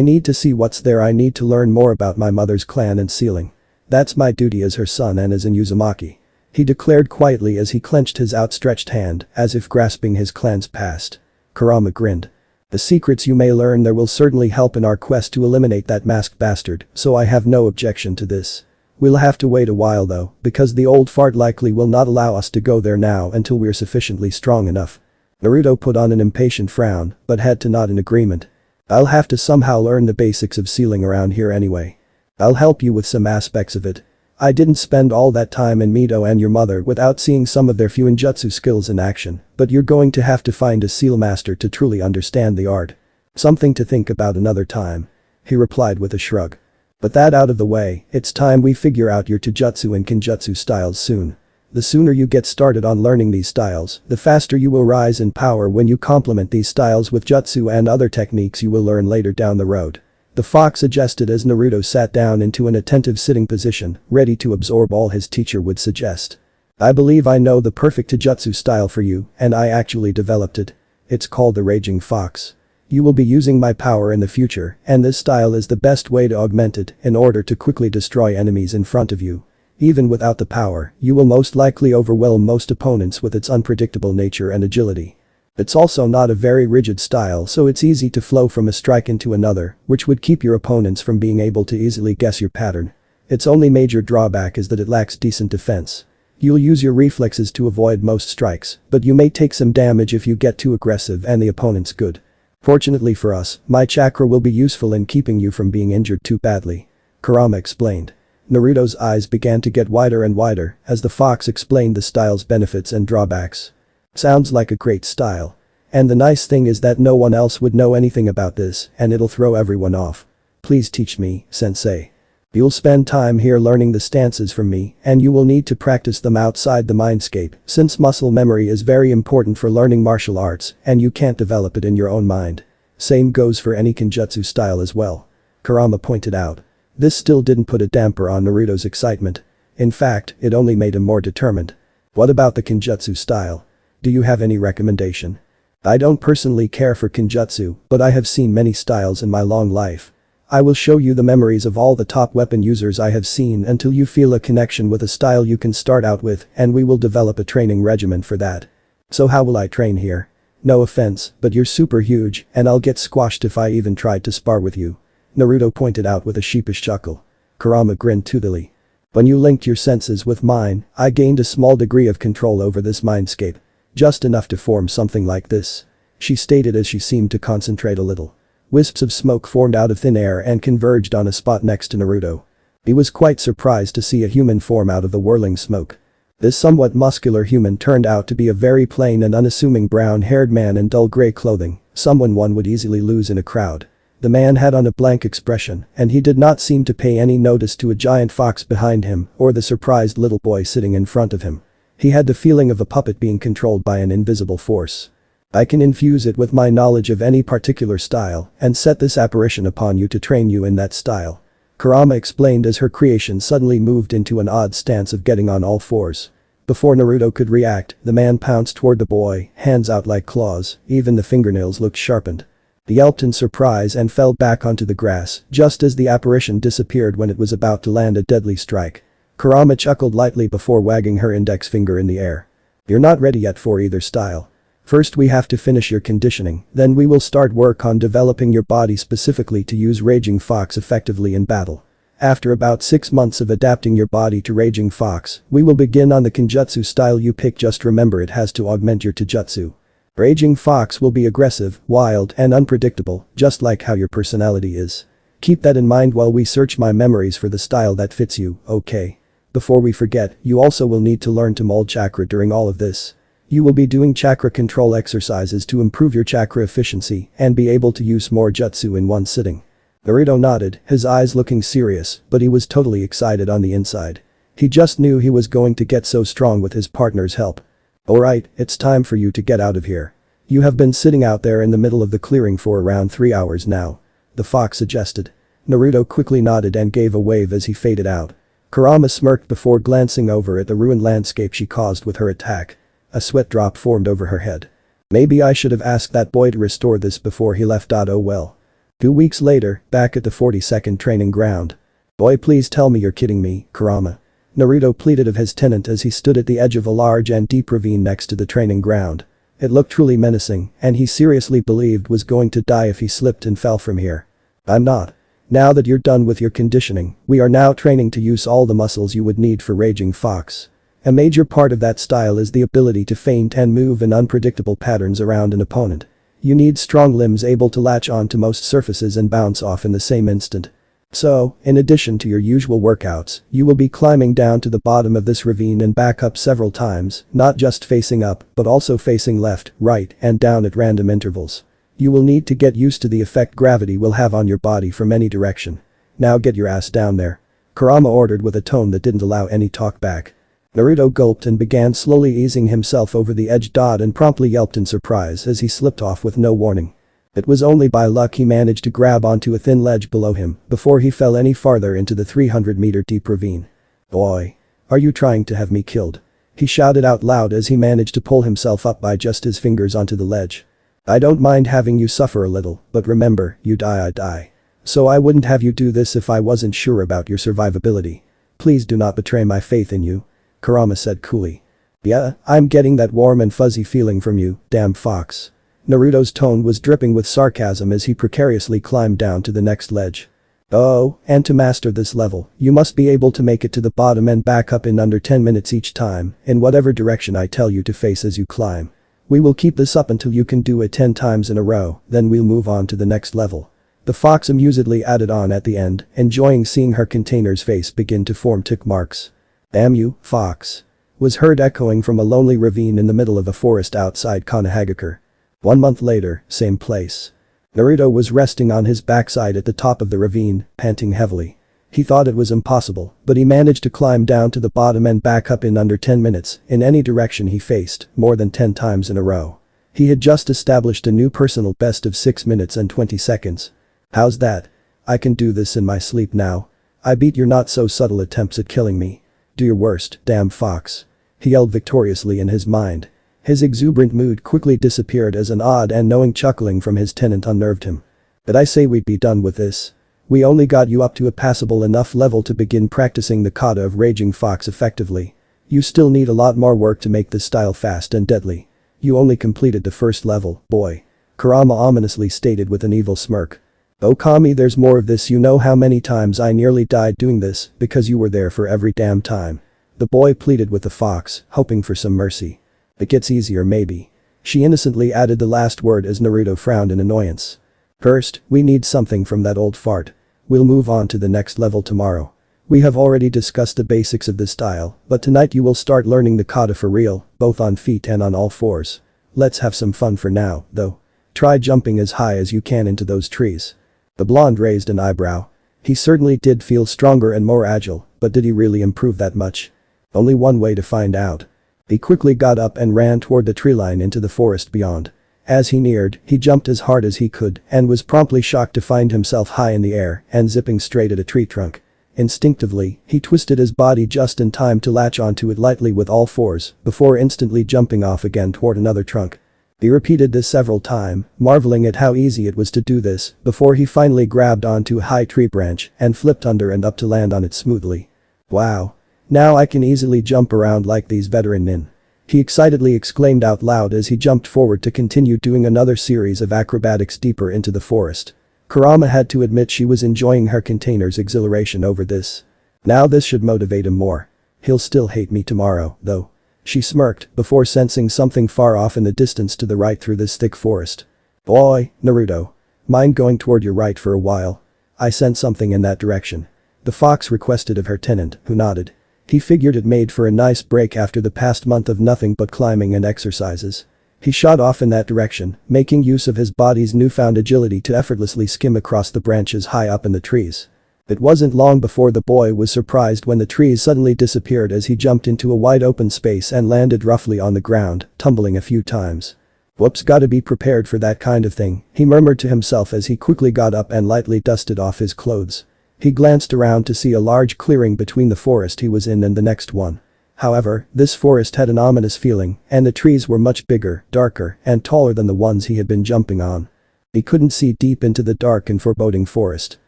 need to see what's there. I need to learn more about my mother's clan and sealing. That's my duty as her son and as an Uzumaki. He declared quietly as he clenched his outstretched hand, as if grasping his clan's past. Kurama grinned. The secrets you may learn there will certainly help in our quest to eliminate that masked bastard, so I have no objection to this. We'll have to wait a while though, because the old fart likely will not allow us to go there now until we're sufficiently strong enough. Naruto put on an impatient frown, but had to nod in agreement. I'll have to somehow learn the basics of sealing around here anyway. I'll help you with some aspects of it. I didn't spend all that time in Mito and your mother without seeing some of their Fuinjutsu skills in action, but you're going to have to find a seal master to truly understand the art. Something to think about another time. He replied with a shrug. But that out of the way, it's time we figure out your Taijutsu and Kinjutsu styles soon. The sooner you get started on learning these styles, the faster you will rise in power when you complement these styles with jutsu and other techniques you will learn later down the road. The fox suggested as Naruto sat down into an attentive sitting position, ready to absorb all his teacher would suggest. I believe I know the perfect Taijutsu style for you, and I actually developed it. It's called the Raging Fox. You will be using my power in the future, and this style is the best way to augment it in order to quickly destroy enemies in front of you. Even without the power, you will most likely overwhelm most opponents with its unpredictable nature and agility. It's also not a very rigid style, so it's easy to flow from a strike into another, which would keep your opponents from being able to easily guess your pattern. Its only major drawback is that it lacks decent defense. You'll use your reflexes to avoid most strikes, but you may take some damage if you get too aggressive and the opponent's good. Fortunately for us, my chakra will be useful in keeping you from being injured too badly. Kurama explained. Naruto's eyes began to get wider and wider as the fox explained the style's benefits and drawbacks. Sounds like a great style. And the nice thing is that no one else would know anything about this and it'll throw everyone off. Please teach me, sensei. You'll spend time here learning the stances from me and you will need to practice them outside the mindscape since muscle memory is very important for learning martial arts and you can't develop it in your own mind. Same goes for any Kinjutsu style as well. Kurama pointed out. This still didn't put a damper on Naruto's excitement. In fact, it only made him more determined. What about the Kinjutsu style? Do you have any recommendation? I don't personally care for Kinjutsu, but I have seen many styles in my long life. I will show you the memories of all the top weapon users I have seen until you feel a connection with a style you can start out with and we will develop a training regimen for that. So how will I train here? No offense, but you're super huge and I'll get squashed if I even tried to spar with you. Naruto pointed out with a sheepish chuckle. Kurama grinned toothily. When you linked your senses with mine, I gained a small degree of control over this mindscape. Just enough to form something like this. She stated as she seemed to concentrate a little. Wisps of smoke formed out of thin air and converged on a spot next to Naruto. He was quite surprised to see a human form out of the whirling smoke. This somewhat muscular human turned out to be a very plain and unassuming brown-haired man in dull gray clothing, someone one would easily lose in a crowd. The man had on a blank expression and he did not seem to pay any notice to a giant fox behind him or the surprised little boy sitting in front of him. He had the feeling of a puppet being controlled by an invisible force. I can infuse it with my knowledge of any particular style and set this apparition upon you to train you in that style. Kurama explained as her creation suddenly moved into an odd stance of getting on all fours. Before Naruto could react, the man pounced toward the boy, hands out like claws, even the fingernails looked sharpened. He yelped in surprise and fell back onto the grass just as the apparition disappeared when it was about to land a deadly strike. Kurama chuckled lightly before wagging her index finger in the air. You're not ready yet for either style. First we have to finish your conditioning, then we will start work on developing your body specifically to use Raging Fox effectively in battle. After about 6 months of adapting your body to Raging Fox, we will begin on the Kenjutsu style you pick. Just remember it has to augment your Taijutsu. Raging Fox will be aggressive, wild, and unpredictable, just like how your personality is. Keep that in mind while we search my memories for the style that fits you, okay? Before we forget, you also will need to learn to mold chakra during all of this. You will be doing chakra control exercises to improve your chakra efficiency and be able to use more jutsu in one sitting. Naruto nodded, his eyes looking serious, but he was totally excited on the inside. He just knew he was going to get so strong with his partner's help. Alright, it's time for you to get out of here. You have been sitting out there in the middle of the clearing for around 3 hours now. The fox suggested. Naruto quickly nodded and gave a wave as he faded out. Kurama smirked before glancing over at the ruined landscape she caused with her attack. A sweat drop formed over her head. Maybe I should have asked that boy to restore this before he left. Oh well. 2 weeks later, back at the 42nd training ground. Boy, please tell me you're kidding me, Kurama. Naruto pleaded of his tenant as he stood at the edge of a large and deep ravine next to the training ground. It looked truly menacing, and he seriously believed was going to die if he slipped and fell from here. I'm not. Now that you're done with your conditioning, we are now training to use all the muscles you would need for Raging Fox. A major part of that style is the ability to feint and move in unpredictable patterns around an opponent. You need strong limbs able to latch on to most surfaces and bounce off in the same instant. So, in addition to your usual workouts, you will be climbing down to the bottom of this ravine and back up several times, not just facing up, but also facing left, right, and down at random intervals. You will need to get used to the effect gravity will have on your body from any direction. Now get your ass down there. Kurama ordered with a tone that didn't allow any talk back. Naruto gulped and began slowly easing himself over the edge. And promptly yelped in surprise as he slipped off with no warning. It was only by luck he managed to grab onto a thin ledge below him before he fell any farther into the 300-meter deep ravine. Boy. Are you trying to have me killed? He shouted out loud as he managed to pull himself up by just his fingers onto the ledge. I don't mind having you suffer a little, but remember, you die I die. So I wouldn't have you do this if I wasn't sure about your survivability. Please do not betray my faith in you. Kurama said coolly. Yeah, I'm getting that warm and fuzzy feeling from you, damn fox. Naruto's tone was dripping with sarcasm as he precariously climbed down to the next ledge. Oh, and to master this level, you must be able to make it to the bottom and back up in under 10 minutes each time, in whatever direction I tell you to face as you climb. We will keep this up until you can do it 10 times in a row, then we'll move on to the next level. The fox amusedly added on at the end, enjoying seeing her container's face begin to form tick marks. Damn you, fox. Was heard echoing from a lonely ravine in the middle of a forest outside Konohagakure. 1 month later, same place. Naruto was resting on his backside at the top of the ravine, panting heavily. He thought it was impossible, but he managed to climb down to the bottom and back up in under 10 minutes, in any direction he faced, more than 10 times in a row. He had just established a new personal best of 6 minutes and 20 seconds. How's that? I can do this in my sleep now. I beat your not so subtle attempts at killing me. Do your worst, damn fox. He yelled victoriously in his mind. His exuberant mood quickly disappeared as an odd and knowing chuckling from his tenant unnerved him. Did I say we'd be done with this? We only got you up to a passable enough level to begin practicing the kata of Raging Fox effectively. You still need a lot more work to make this style fast and deadly. You only completed the first level, boy. Kurama ominously stated with an evil smirk. Oh Kami, there's more of this. You know how many times I nearly died doing this because you were there for every damn time. The boy pleaded with the fox, hoping for some mercy. It gets easier maybe. She innocently added the last word as Naruto frowned in annoyance. First, we need something from that old fart. We'll move on to the next level tomorrow. We have already discussed the basics of this style, but tonight you will start learning the kata for real, both on feet and on all fours. Let's have some fun for now, though. Try jumping as high as you can into those trees. The blonde raised an eyebrow. He certainly did feel stronger and more agile, but did he really improve that much? Only one way to find out. He quickly got up and ran toward the tree line into the forest beyond. As he neared, he jumped as hard as he could and was promptly shocked to find himself high in the air and zipping straight at a tree trunk. Instinctively, he twisted his body just in time to latch onto it lightly with all fours before instantly jumping off again toward another trunk. He repeated this several times, marveling at how easy it was to do this before he finally grabbed onto a high tree branch and flipped under and up to land on it smoothly. Wow. Now I can easily jump around like these veteran nin. He excitedly exclaimed out loud as he jumped forward to continue doing another series of acrobatics deeper into the forest. Kurama had to admit she was enjoying her container's exhilaration over this. Now this should motivate him more. He'll still hate me tomorrow, though. She smirked before sensing something far off in the distance to the right through this thick forest. Boy, Naruto. Mind going toward your right for a while? I sense something in that direction. The fox requested of her tenant, who nodded. He figured it made for a nice break after the past month of nothing but climbing and exercises. He shot off in that direction, making use of his body's newfound agility to effortlessly skim across the branches high up in the trees. It wasn't long before the boy was surprised when the trees suddenly disappeared as he jumped into a wide open space and landed roughly on the ground, tumbling a few times. Whoops, gotta be prepared for that kind of thing, he murmured to himself as he quickly got up and lightly dusted off his clothes. He glanced around to see a large clearing between the forest he was in and the next one. However, this forest had an ominous feeling, and the trees were much bigger, darker, and taller than the ones he had been jumping on. He couldn't see deep into the dark and foreboding forest.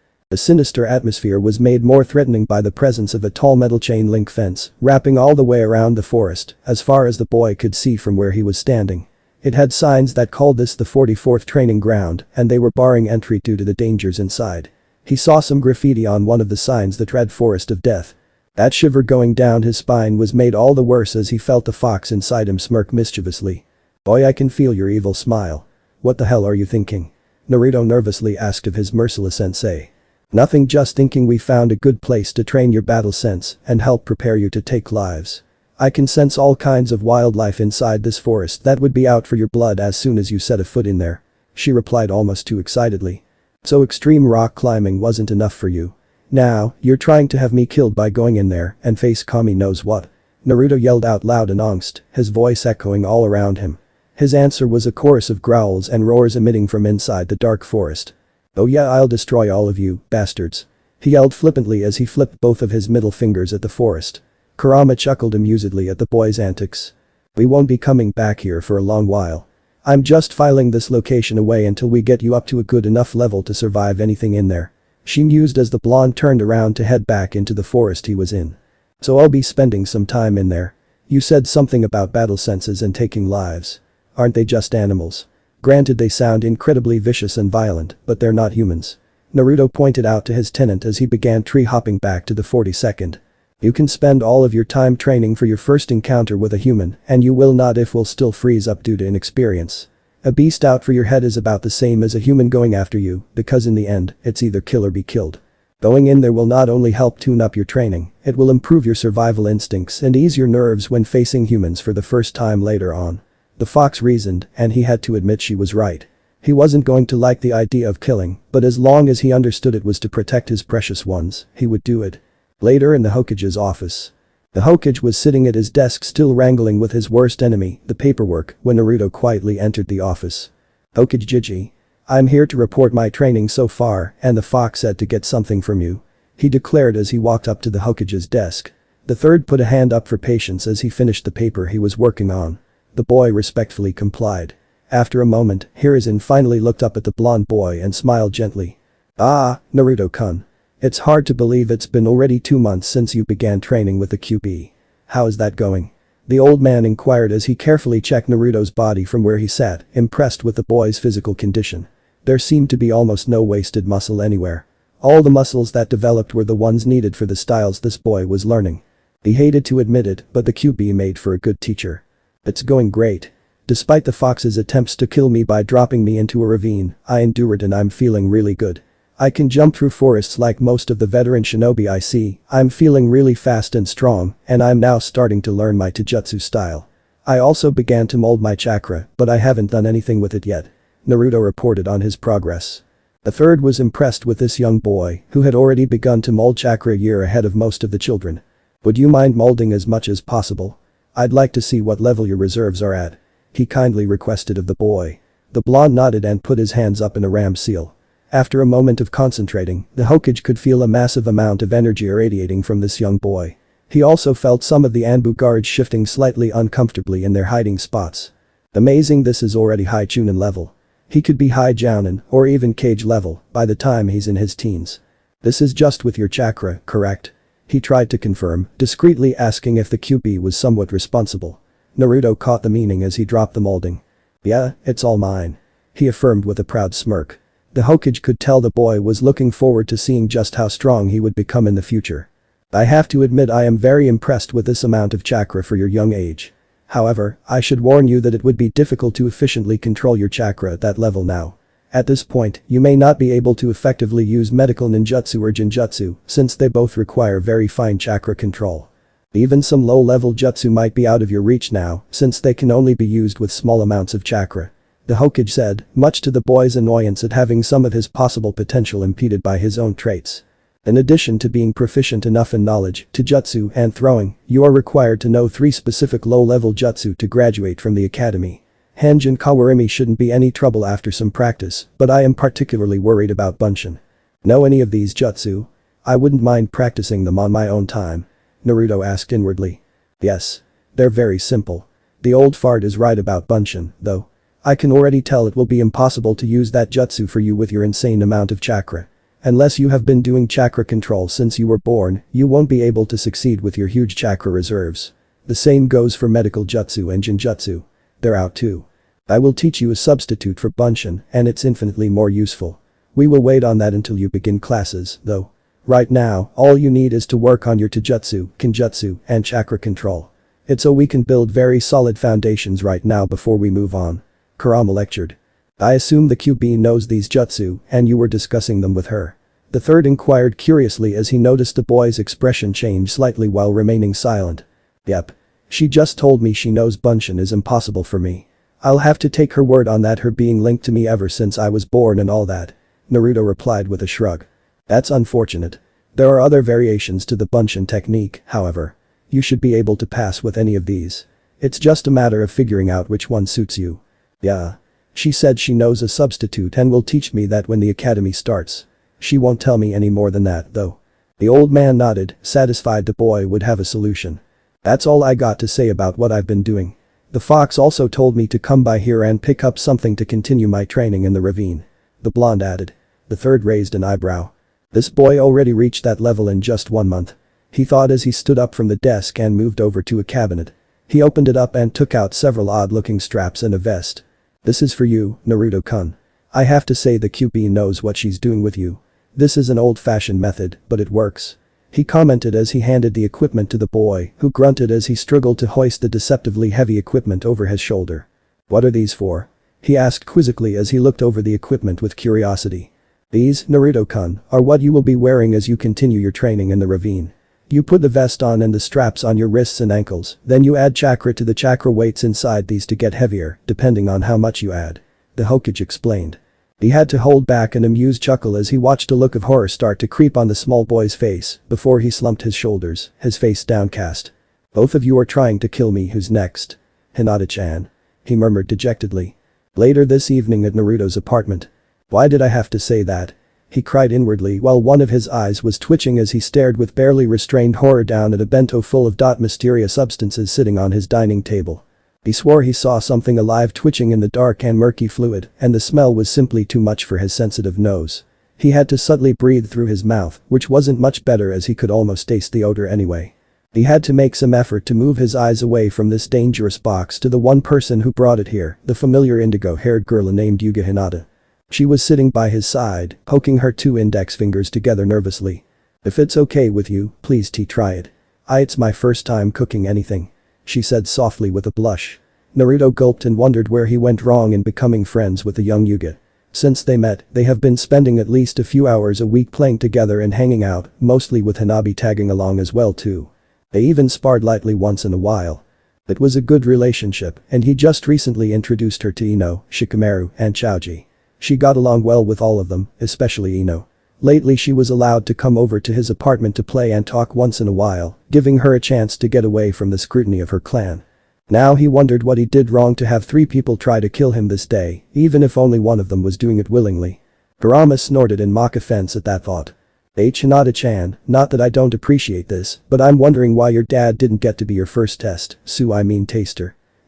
The sinister atmosphere was made more threatening by the presence of a tall metal chain link fence, wrapping all the way around the forest, as far as the boy could see from where he was standing. It had signs that called this the 44th training ground, and they were barring entry due to the dangers inside. He saw some graffiti on one of the signs that read Forest of Death. That shiver going down his spine was made all the worse as he felt the fox inside him smirk mischievously. Boy, I can feel your evil smile. What the hell are you thinking? Naruto nervously asked of his merciless sensei. Nothing, just thinking we found a good place to train your battle sense and help prepare you to take lives. I can sense all kinds of wildlife inside this forest that would be out for your blood as soon as you set a foot in there. She replied almost too excitedly. So extreme rock climbing wasn't enough for you. Now, you're trying to have me killed by going in there and face Kami knows what. Naruto yelled out loud in angst, his voice echoing all around him. His answer was a chorus of growls and roars emitting from inside the dark forest. Oh yeah, I'll destroy all of you, bastards. He yelled flippantly as he flipped both of his middle fingers at the forest. Kurama chuckled amusedly at the boy's antics. We won't be coming back here for a long while. I'm just filing this location away until we get you up to a good enough level to survive anything in there. She mused as the blonde turned around to head back into the forest he was in. So I'll be spending some time in there. You said something about battle senses and taking lives. Aren't they just animals? Granted, they sound incredibly vicious and violent, but they're not humans. Naruto pointed out to his tenant as he began tree hopping back to the 42nd. You can spend all of your time training for your first encounter with a human, and you will not if will still freeze up due to inexperience. A beast out for your head is about the same as a human going after you, because in the end, it's either kill or be killed. Going in there will not only help tune up your training, it will improve your survival instincts and ease your nerves when facing humans for the first time later on. The fox reasoned, and he had to admit she was right. He wasn't going to like the idea of killing, but as long as he understood it was to protect his precious ones, he would do it. Later in the Hokage's office. The Hokage was sitting at his desk still wrangling with his worst enemy, the paperwork, when Naruto quietly entered the office. Hokage Jiji. I'm here to report my training so far, and the fox said to get something from you. He declared as he walked up to the Hokage's desk. The third put a hand up for patience as he finished the paper he was working on. The boy respectfully complied. After a moment, Hiruzen finally looked up at the blonde boy and smiled gently. Ah, Naruto-kun. It's hard to believe it's been already 2 months since you began training with the Kyuubi. How is that going? The old man inquired as he carefully checked Naruto's body from where he sat, impressed with the boy's physical condition. There seemed to be almost no wasted muscle anywhere. All the muscles that developed were the ones needed for the styles this boy was learning. He hated to admit it, but the Kyuubi made for a good teacher. It's going great. Despite the fox's attempts to kill me by dropping me into a ravine, I endured and I'm feeling really good. I can jump through forests like most of the veteran shinobi I see, I'm feeling really fast and strong, and I'm now starting to learn my taijutsu style. I also began to mold my chakra, but I haven't done anything with it yet. Naruto reported on his progress. The third was impressed with this young boy, who had already begun to mold chakra a year ahead of most of the children. Would you mind molding as much as possible? I'd like to see what level your reserves are at. He kindly requested of the boy. The blonde nodded and put his hands up in a ram seal. After a moment of concentrating, the Hokage could feel a massive amount of energy irradiating from this young boy. He also felt some of the Anbu guards shifting slightly uncomfortably in their hiding spots. Amazing, this is already high Chunin level. He could be high Jounin, or even Kage level, by the time he's in his teens. This is just with your chakra, correct? He tried to confirm, discreetly asking if the Kyuubi was somewhat responsible. Naruto caught the meaning as he dropped the molding. Yeah, it's all mine. He affirmed with a proud smirk. The Hokage could tell the boy was looking forward to seeing just how strong he would become in the future. I have to admit I am very impressed with this amount of chakra for your young age. However, I should warn you that it would be difficult to efficiently control your chakra at that level now. At this point, you may not be able to effectively use medical ninjutsu or genjutsu, since they both require very fine chakra control. Even some low-level jutsu might be out of your reach now, since they can only be used with small amounts of chakra. The Hokage said, much to the boy's annoyance at having some of his possible potential impeded by his own traits. In addition to being proficient enough in knowledge, jutsu, and throwing, you are required to know 3 specific low-level jutsu to graduate from the academy. Hanjin Kawarimi shouldn't be any trouble after some practice, but I am particularly worried about Bunshin. Know any of these jutsu? I wouldn't mind practicing them on my own time. Naruto asked inwardly. Yes. They're very simple. The old fart is right about Bunshin, though. I can already tell it will be impossible to use that jutsu for you with your insane amount of chakra. Unless you have been doing chakra control since you were born, you won't be able to succeed with your huge chakra reserves. The same goes for medical jutsu and genjutsu. They're out too. I will teach you a substitute for Bunshin, and it's infinitely more useful. We will wait on that until you begin classes, though. Right now, all you need is to work on your taijutsu, kinjutsu, and chakra control. It's so we can build very solid foundations right now before we move on. Kurama lectured. I assume the Kyuubi knows these jutsu, and you were discussing them with her. The third inquired curiously as he noticed the boy's expression change slightly while remaining silent. Yep. She just told me she knows Bunshin is impossible for me. I'll have to take her word on that, her being linked to me ever since I was born and all that. Naruto replied with a shrug. That's unfortunate. There are other variations to the Bunshin technique, however. You should be able to pass with any of these. It's just a matter of figuring out which one suits you. Yeah. She said she knows a substitute and will teach me that when the academy starts. She won't tell me any more than that, though. The old man nodded, satisfied the boy would have a solution. That's all I got to say about what I've been doing. The fox also told me to come by here and pick up something to continue my training in the ravine. The blonde added. The third raised an eyebrow. This boy already reached that level in just 1 month. He thought as he stood up from the desk and moved over to a cabinet. He opened it up and took out several odd-looking straps and a vest. This is for you, Naruto-kun. I have to say the Kyuubi knows what she's doing with you. This is an old-fashioned method, but it works. He commented as he handed the equipment to the boy, who grunted as he struggled to hoist the deceptively heavy equipment over his shoulder. What are these for? He asked quizzically as he looked over the equipment with curiosity. These, Naruto-kun, are what you will be wearing as you continue your training in the ravine. You put the vest on and the straps on your wrists and ankles, then you add chakra to the chakra weights inside these to get heavier, depending on how much you add. The Hokage explained. He had to hold back an amused chuckle as he watched a look of horror start to creep on the small boy's face before he slumped his shoulders, his face downcast. Both of you are trying to kill me, who's next? Hinata-chan. He murmured dejectedly. Later this evening at Naruto's apartment. Why did I have to say that? He cried inwardly while one of his eyes was twitching as he stared with barely restrained horror down at a bento full of mysterious substances sitting on his dining table. He swore he saw something alive twitching in the dark and murky fluid, and the smell was simply too much for his sensitive nose. He had to subtly breathe through his mouth, which wasn't much better as he could almost taste the odor anyway. He had to make some effort to move his eyes away from this dangerous box to the one person who brought it here, the familiar indigo-haired girl named Hyuga Hinata. She was sitting by his side, poking her 2 index fingers together nervously. If it's okay with you, please try it. It's my first time cooking anything. She said softly with a blush. Naruto gulped and wondered where he went wrong in becoming friends with the young Hyuga. Since they met, they have been spending at least a few hours a week playing together and hanging out, mostly with Hanabi tagging along as well too. They even sparred lightly once in a while. It was a good relationship, and he just recently introduced her to Ino, Shikamaru, and Choji. She got along well with all of them, especially Ino. Lately she was allowed to come over to his apartment to play and talk once in a while, giving her a chance to get away from the scrutiny of her clan. Now he wondered what he did wrong to have 3 people try to kill him this day, even if only one of them was doing it willingly. Kurama snorted in mock offense at that thought. Hinata-chan, not that I don't appreciate this, but I'm wondering why your dad didn't get to be your first taster.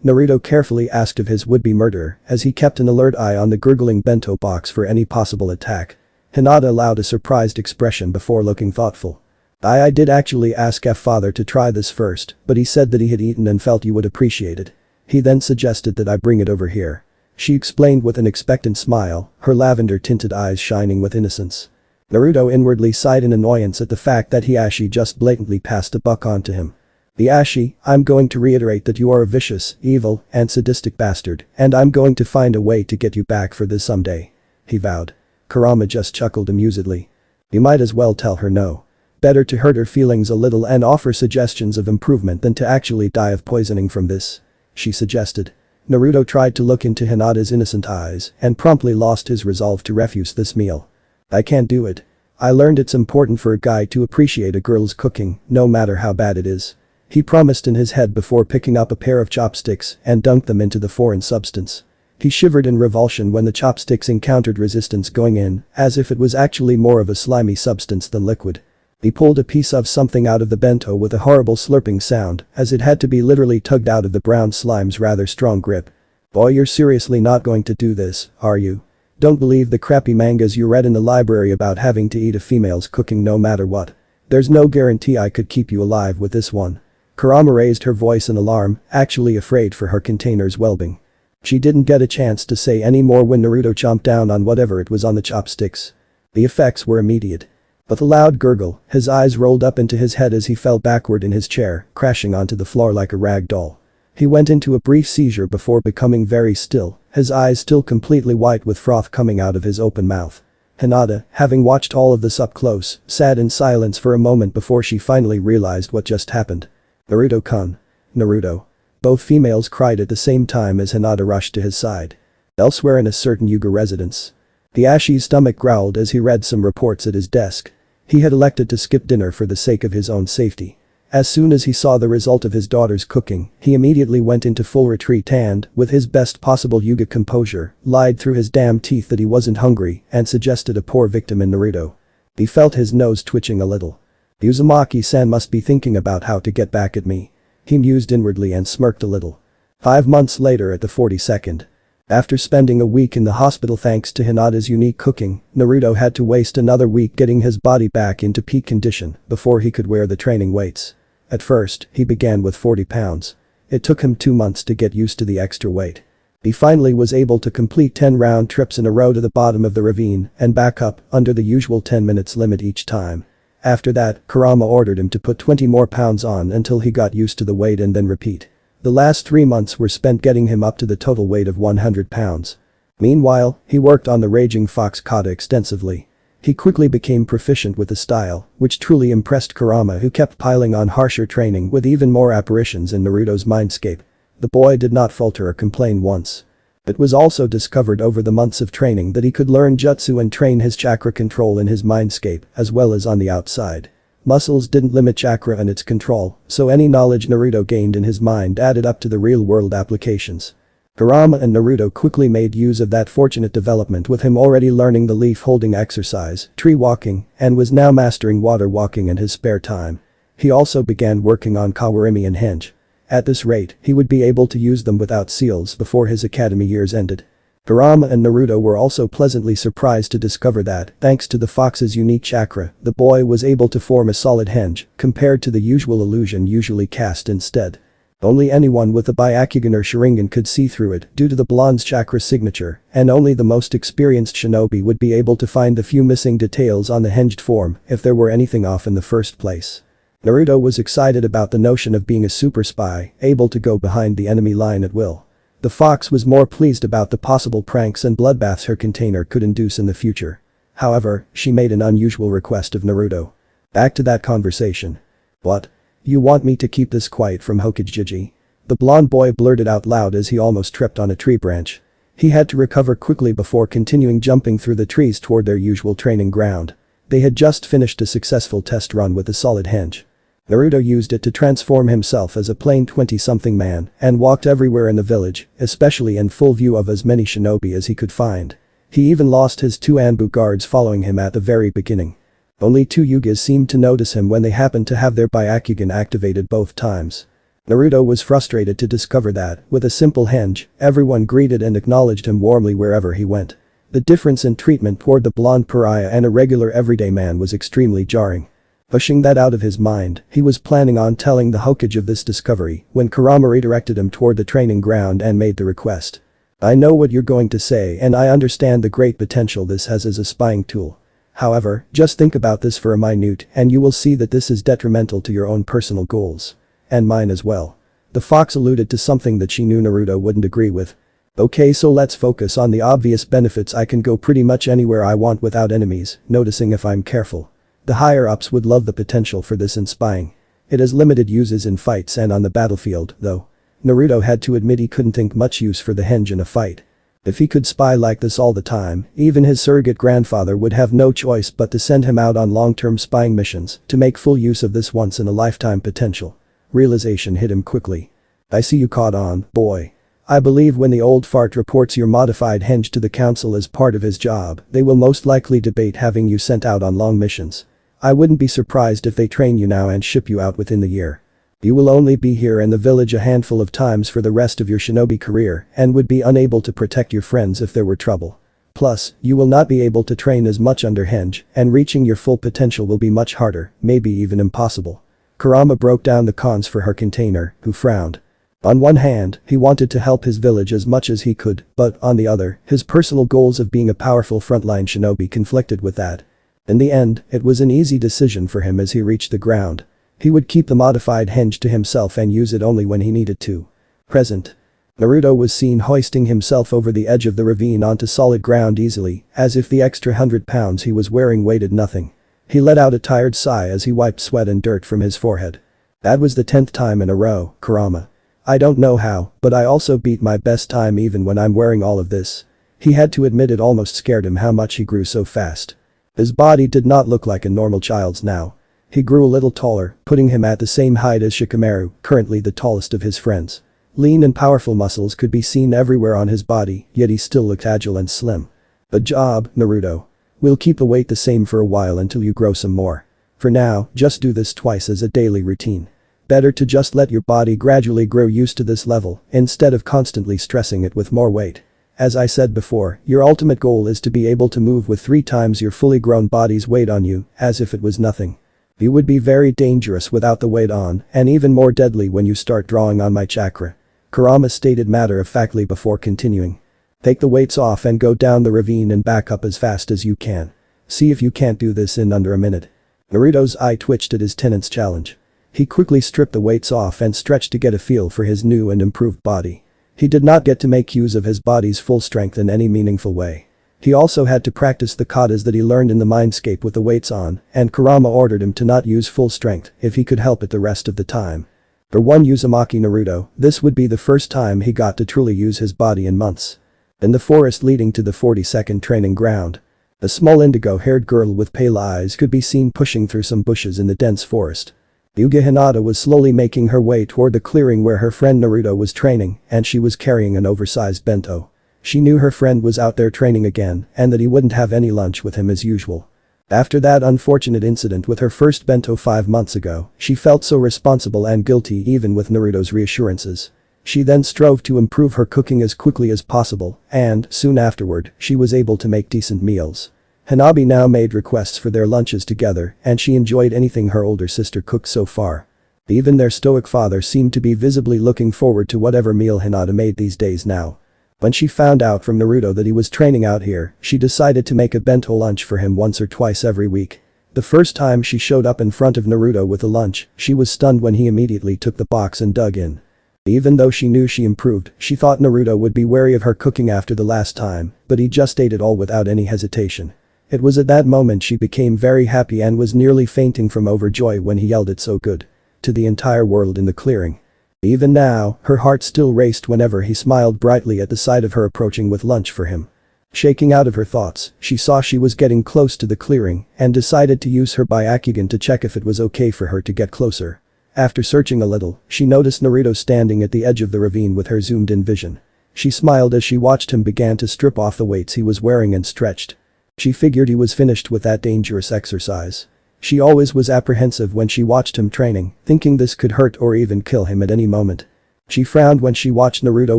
Naruto carefully asked of his would-be murderer as he kept an alert eye on the gurgling bento box for any possible attack. Hinata allowed a surprised expression before looking thoughtful. I did actually ask F-father to try this first, but he said that he had eaten and felt you would appreciate it. He then suggested that I bring it over here. She explained with an expectant smile, her lavender-tinted eyes shining with innocence. Naruto inwardly sighed in annoyance at the fact that Hiashi just blatantly passed a buck on to him. Hiashi, I'm going to reiterate that you are a vicious, evil, and sadistic bastard, and I'm going to find a way to get you back for this someday. He vowed. Kurama just chuckled amusedly. You might as well tell her no. Better to hurt her feelings a little and offer suggestions of improvement than to actually die of poisoning from this. She suggested. Naruto tried to look into Hinata's innocent eyes and promptly lost his resolve to refuse this meal. I can't do it. I learned it's important for a guy to appreciate a girl's cooking, no matter how bad it is. He promised in his head before picking up a pair of chopsticks and dunked them into the foreign substance. He shivered in revulsion when the chopsticks encountered resistance going in, as if it was actually more of a slimy substance than liquid. He pulled a piece of something out of the bento with a horrible slurping sound, as it had to be literally tugged out of the brown slime's rather strong grip. Boy, you're seriously not going to do this, are you? Don't believe the crappy mangas you read in the library about having to eat a female's cooking no matter what. There's no guarantee I could keep you alive with this one. Kurama raised her voice in alarm, actually afraid for her container's well-being. She didn't get a chance to say any more when Naruto chomped down on whatever it was on the chopsticks. The effects were immediate. With a loud gurgle, his eyes rolled up into his head as he fell backward in his chair, crashing onto the floor like a rag doll. He went into a brief seizure before becoming very still, his eyes still completely white with froth coming out of his open mouth. Hinata, having watched all of this up close, sat in silence for a moment before she finally realized what just happened. Naruto-kun. Naruto. Both females cried at the same time as Hinata rushed to his side. Elsewhere in a certain Hyuga residence. Hiashi's stomach growled as he read some reports at his desk. He had elected to skip dinner for the sake of his own safety. As soon as he saw the result of his daughter's cooking, he immediately went into full retreat and, with his best possible Hyuga composure, lied through his damn teeth that he wasn't hungry and suggested a poor victim in Naruto. He felt his nose twitching a little. Uzumaki-san must be thinking about how to get back at me. He mused inwardly and smirked a little. 5 months later at the 42nd. After spending a week in the hospital thanks to Hinata's unique cooking, Naruto had to waste another week getting his body back into peak condition before he could wear the training weights. At first, he began with 40 pounds. It took him 2 months to get used to the extra weight. He finally was able to complete 10 round trips in a row to the bottom of the ravine and back up under the usual 10 minutes limit each time. After that, Kurama ordered him to put 20 more pounds on until he got used to the weight and then repeat. The last 3 months were spent getting him up to the total weight of 100 pounds. Meanwhile, he worked on the Raging Fox kata extensively. He quickly became proficient with the style, which truly impressed Kurama who kept piling on harsher training with even more apparitions in Naruto's mindscape. The boy did not falter or complain once. It was also discovered over the months of training that he could learn jutsu and train his chakra control in his mindscape as well as on the outside. Muscles didn't limit chakra and its control, so any knowledge Naruto gained in his mind added up to the real-world applications. Kurama and Naruto quickly made use of that fortunate development with him already learning the leaf-holding exercise, tree walking, and was now mastering water walking in his spare time. He also began working on Kawarimi and Henge. At this rate, he would be able to use them without seals before his academy years ended. Kurama and Naruto were also pleasantly surprised to discover that, thanks to the fox's unique chakra, the boy was able to form a solid henge, compared to the usual illusion usually cast instead. Only anyone with a Byakugan or Sharingan could see through it due to the blonde's chakra signature, and only the most experienced shinobi would be able to find the few missing details on the henged form if there were anything off in the first place. Naruto was excited about the notion of being a super spy, able to go behind the enemy line at will. The fox was more pleased about the possible pranks and bloodbaths her container could induce in the future. However, she made an unusual request of Naruto. Back to that conversation. What? You want me to keep this quiet from Hokage? The blonde boy blurted out loud as he almost tripped on a tree branch. He had to recover quickly before continuing jumping through the trees toward their usual training ground. They had just finished a successful test run with a solid henge. Naruto used it to transform himself as a plain 20-something man and walked everywhere in the village, especially in full view of as many shinobi as he could find. He even lost his 2 Anbu guards following him at the very beginning. Only 2 Hyugas seemed to notice him when they happened to have their Byakugan activated both times. Naruto was frustrated to discover that, with a simple henge, everyone greeted and acknowledged him warmly wherever he went. The difference in treatment toward the blonde pariah and a regular everyday man was extremely jarring. Pushing that out of his mind, he was planning on telling the Hokage of this discovery when Kurama redirected him toward the training ground and made the request. I know what you're going to say and I understand the great potential this has as a spying tool. However, just think about this for a minute and you will see that this is detrimental to your own personal goals. And mine as well. The fox alluded to something that she knew Naruto wouldn't agree with. Okay, so let's focus on the obvious benefits. I can go pretty much anywhere I want without enemies, noticing if I'm careful. The higher-ups would love the potential for this in spying. It has limited uses in fights and on the battlefield, though. Naruto had to admit he couldn't think much use for the henge in a fight. If he could spy like this all the time, even his surrogate grandfather would have no choice but to send him out on long-term spying missions to make full use of this once-in-a-lifetime potential. Realization hit him quickly. I see you caught on, boy. I believe when the old fart reports your modified henge to the council as part of his job, they will most likely debate having you sent out on long missions. I wouldn't be surprised if they train you now and ship you out within the year. You will only be here in the village a handful of times for the rest of your shinobi career and would be unable to protect your friends if there were trouble. Plus, you will not be able to train as much under henge and reaching your full potential will be much harder, maybe even impossible. Kurama broke down the cons for her container, who frowned. On one hand, he wanted to help his village as much as he could, but on the other, his personal goals of being a powerful frontline shinobi conflicted with that. In the end, it was an easy decision for him as he reached the ground. He would keep the modified henge to himself and use it only when he needed to. Present. Naruto was seen hoisting himself over the edge of the ravine onto solid ground easily, as if the extra 100 pounds he was wearing weighed nothing. He let out a tired sigh as he wiped sweat and dirt from his forehead. That was the 10th time in a row, Kurama. I don't know how, but I also beat my best time even when I'm wearing all of this. He had to admit it almost scared him how much he grew so fast. His body did not look like a normal child's now. He grew a little taller, putting him at the same height as Shikamaru, currently the tallest of his friends. Lean and powerful muscles could be seen everywhere on his body, yet he still looked agile and slim. Good job, Naruto. We'll keep the weight the same for a while until you grow some more. For now, just do this twice as a daily routine. Better to just let your body gradually grow used to this level instead of constantly stressing it with more weight. As I said before, your ultimate goal is to be able to move with 3 times your fully grown body's weight on you, as if it was nothing. You would be very dangerous without the weight on, and even more deadly when you start drawing on my chakra. Kurama stated matter-of-factly before continuing. Take the weights off and go down the ravine and back up as fast as you can. See if you can't do this in under a minute. Naruto's eye twitched at his tenant's challenge. He quickly stripped the weights off and stretched to get a feel for his new and improved body. He did not get to make use of his body's full strength in any meaningful way. He also had to practice the katas that he learned in the mindscape with the weights on, and Kurama ordered him to not use full strength if he could help it the rest of the time. For one Uzumaki Naruto, this would be the first time he got to truly use his body in months. In the forest leading to the 42nd training ground, a small indigo-haired girl with pale eyes could be seen pushing through some bushes in the dense forest. Hyuga Hinata was slowly making her way toward the clearing where her friend Naruto was training, and she was carrying an oversized bento. She knew her friend was out there training again and that he wouldn't have any lunch with him as usual. After that unfortunate incident with her first bento 5 months ago, she felt so responsible and guilty even with Naruto's reassurances. She then strove to improve her cooking as quickly as possible, and, soon afterward, she was able to make decent meals. Hanabi now made requests for their lunches together and she enjoyed anything her older sister cooked so far. Even their stoic father seemed to be visibly looking forward to whatever meal Hinata made these days now. When she found out from Naruto that he was training out here, she decided to make a bento lunch for him once or twice every week. The first time she showed up in front of Naruto with a lunch, she was stunned when he immediately took the box and dug in. Even though she knew she improved, she thought Naruto would be wary of her cooking after the last time, but he just ate it all without any hesitation. It was at that moment she became very happy and was nearly fainting from overjoy when he yelled "It's so good" to the entire world in the clearing. Even now, her heart still raced whenever he smiled brightly at the sight of her approaching with lunch for him. Shaking out of her thoughts, she saw she was getting close to the clearing and decided to use her Byakugan to check if it was okay for her to get closer. After searching a little, she noticed Naruto standing at the edge of the ravine with her zoomed-in vision. She smiled as she watched him begin to strip off the weights he was wearing and stretched. She figured he was finished with that dangerous exercise. She always was apprehensive when she watched him training, thinking this could hurt or even kill him at any moment. She frowned when she watched Naruto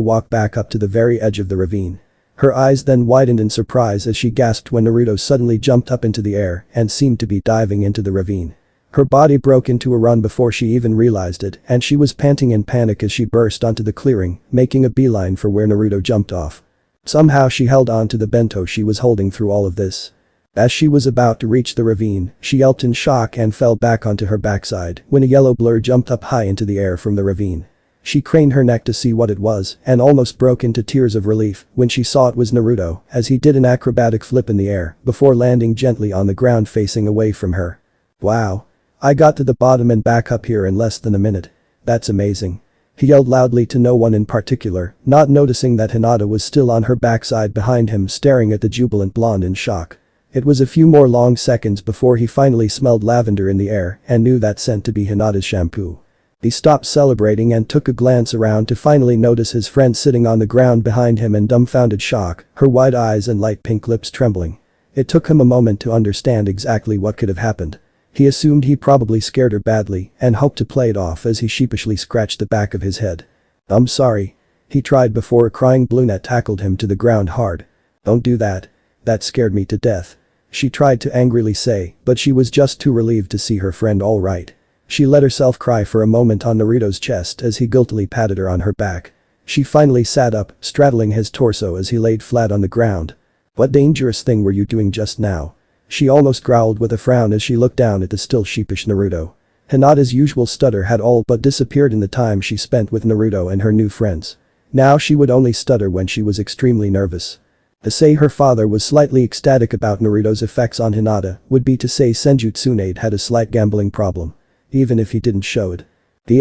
walk back up to the very edge of the ravine. Her eyes then widened in surprise as she gasped when Naruto suddenly jumped up into the air and seemed to be diving into the ravine. Her body broke into a run before she even realized it, and she was panting in panic as she burst onto the clearing, making a beeline for where Naruto jumped off. Somehow she held on to the bento she was holding through all of this. As she was about to reach the ravine, she yelped in shock and fell back onto her backside when a yellow blur jumped up high into the air from the ravine. She craned her neck to see what it was and almost broke into tears of relief when she saw it was Naruto, as he did an acrobatic flip in the air before landing gently on the ground facing away from her. Wow. I got to the bottom and back up here in less than a minute. That's amazing. He yelled loudly to no one in particular, not noticing that Hinata was still on her backside behind him staring at the jubilant blonde in shock. It was a few more long seconds before he finally smelled lavender in the air and knew that scent to be Hinata's shampoo. He stopped celebrating and took a glance around to finally notice his friend sitting on the ground behind him in dumbfounded shock, her wide eyes and light pink lips trembling. It took him a moment to understand exactly what could have happened. He assumed he probably scared her badly and hoped to play it off as he sheepishly scratched the back of his head. "I'm sorry." He tried before a crying brunette tackled him to the ground hard. "Don't do that. That scared me to death." She tried to angrily say, but she was just too relieved to see her friend all right. She let herself cry for a moment on Naruto's chest as he guiltily patted her on her back. She finally sat up, straddling his torso as he laid flat on the ground. "What dangerous thing were you doing just now?" She almost growled with a frown as she looked down at the still sheepish Naruto. Hinata's usual stutter had all but disappeared in the time she spent with Naruto and her new friends. Now she would only stutter when she was extremely nervous. To say her father was slightly ecstatic about Naruto's effects on Hinata would be to say Senju Tsunade had a slight gambling problem. Even if he didn't show it.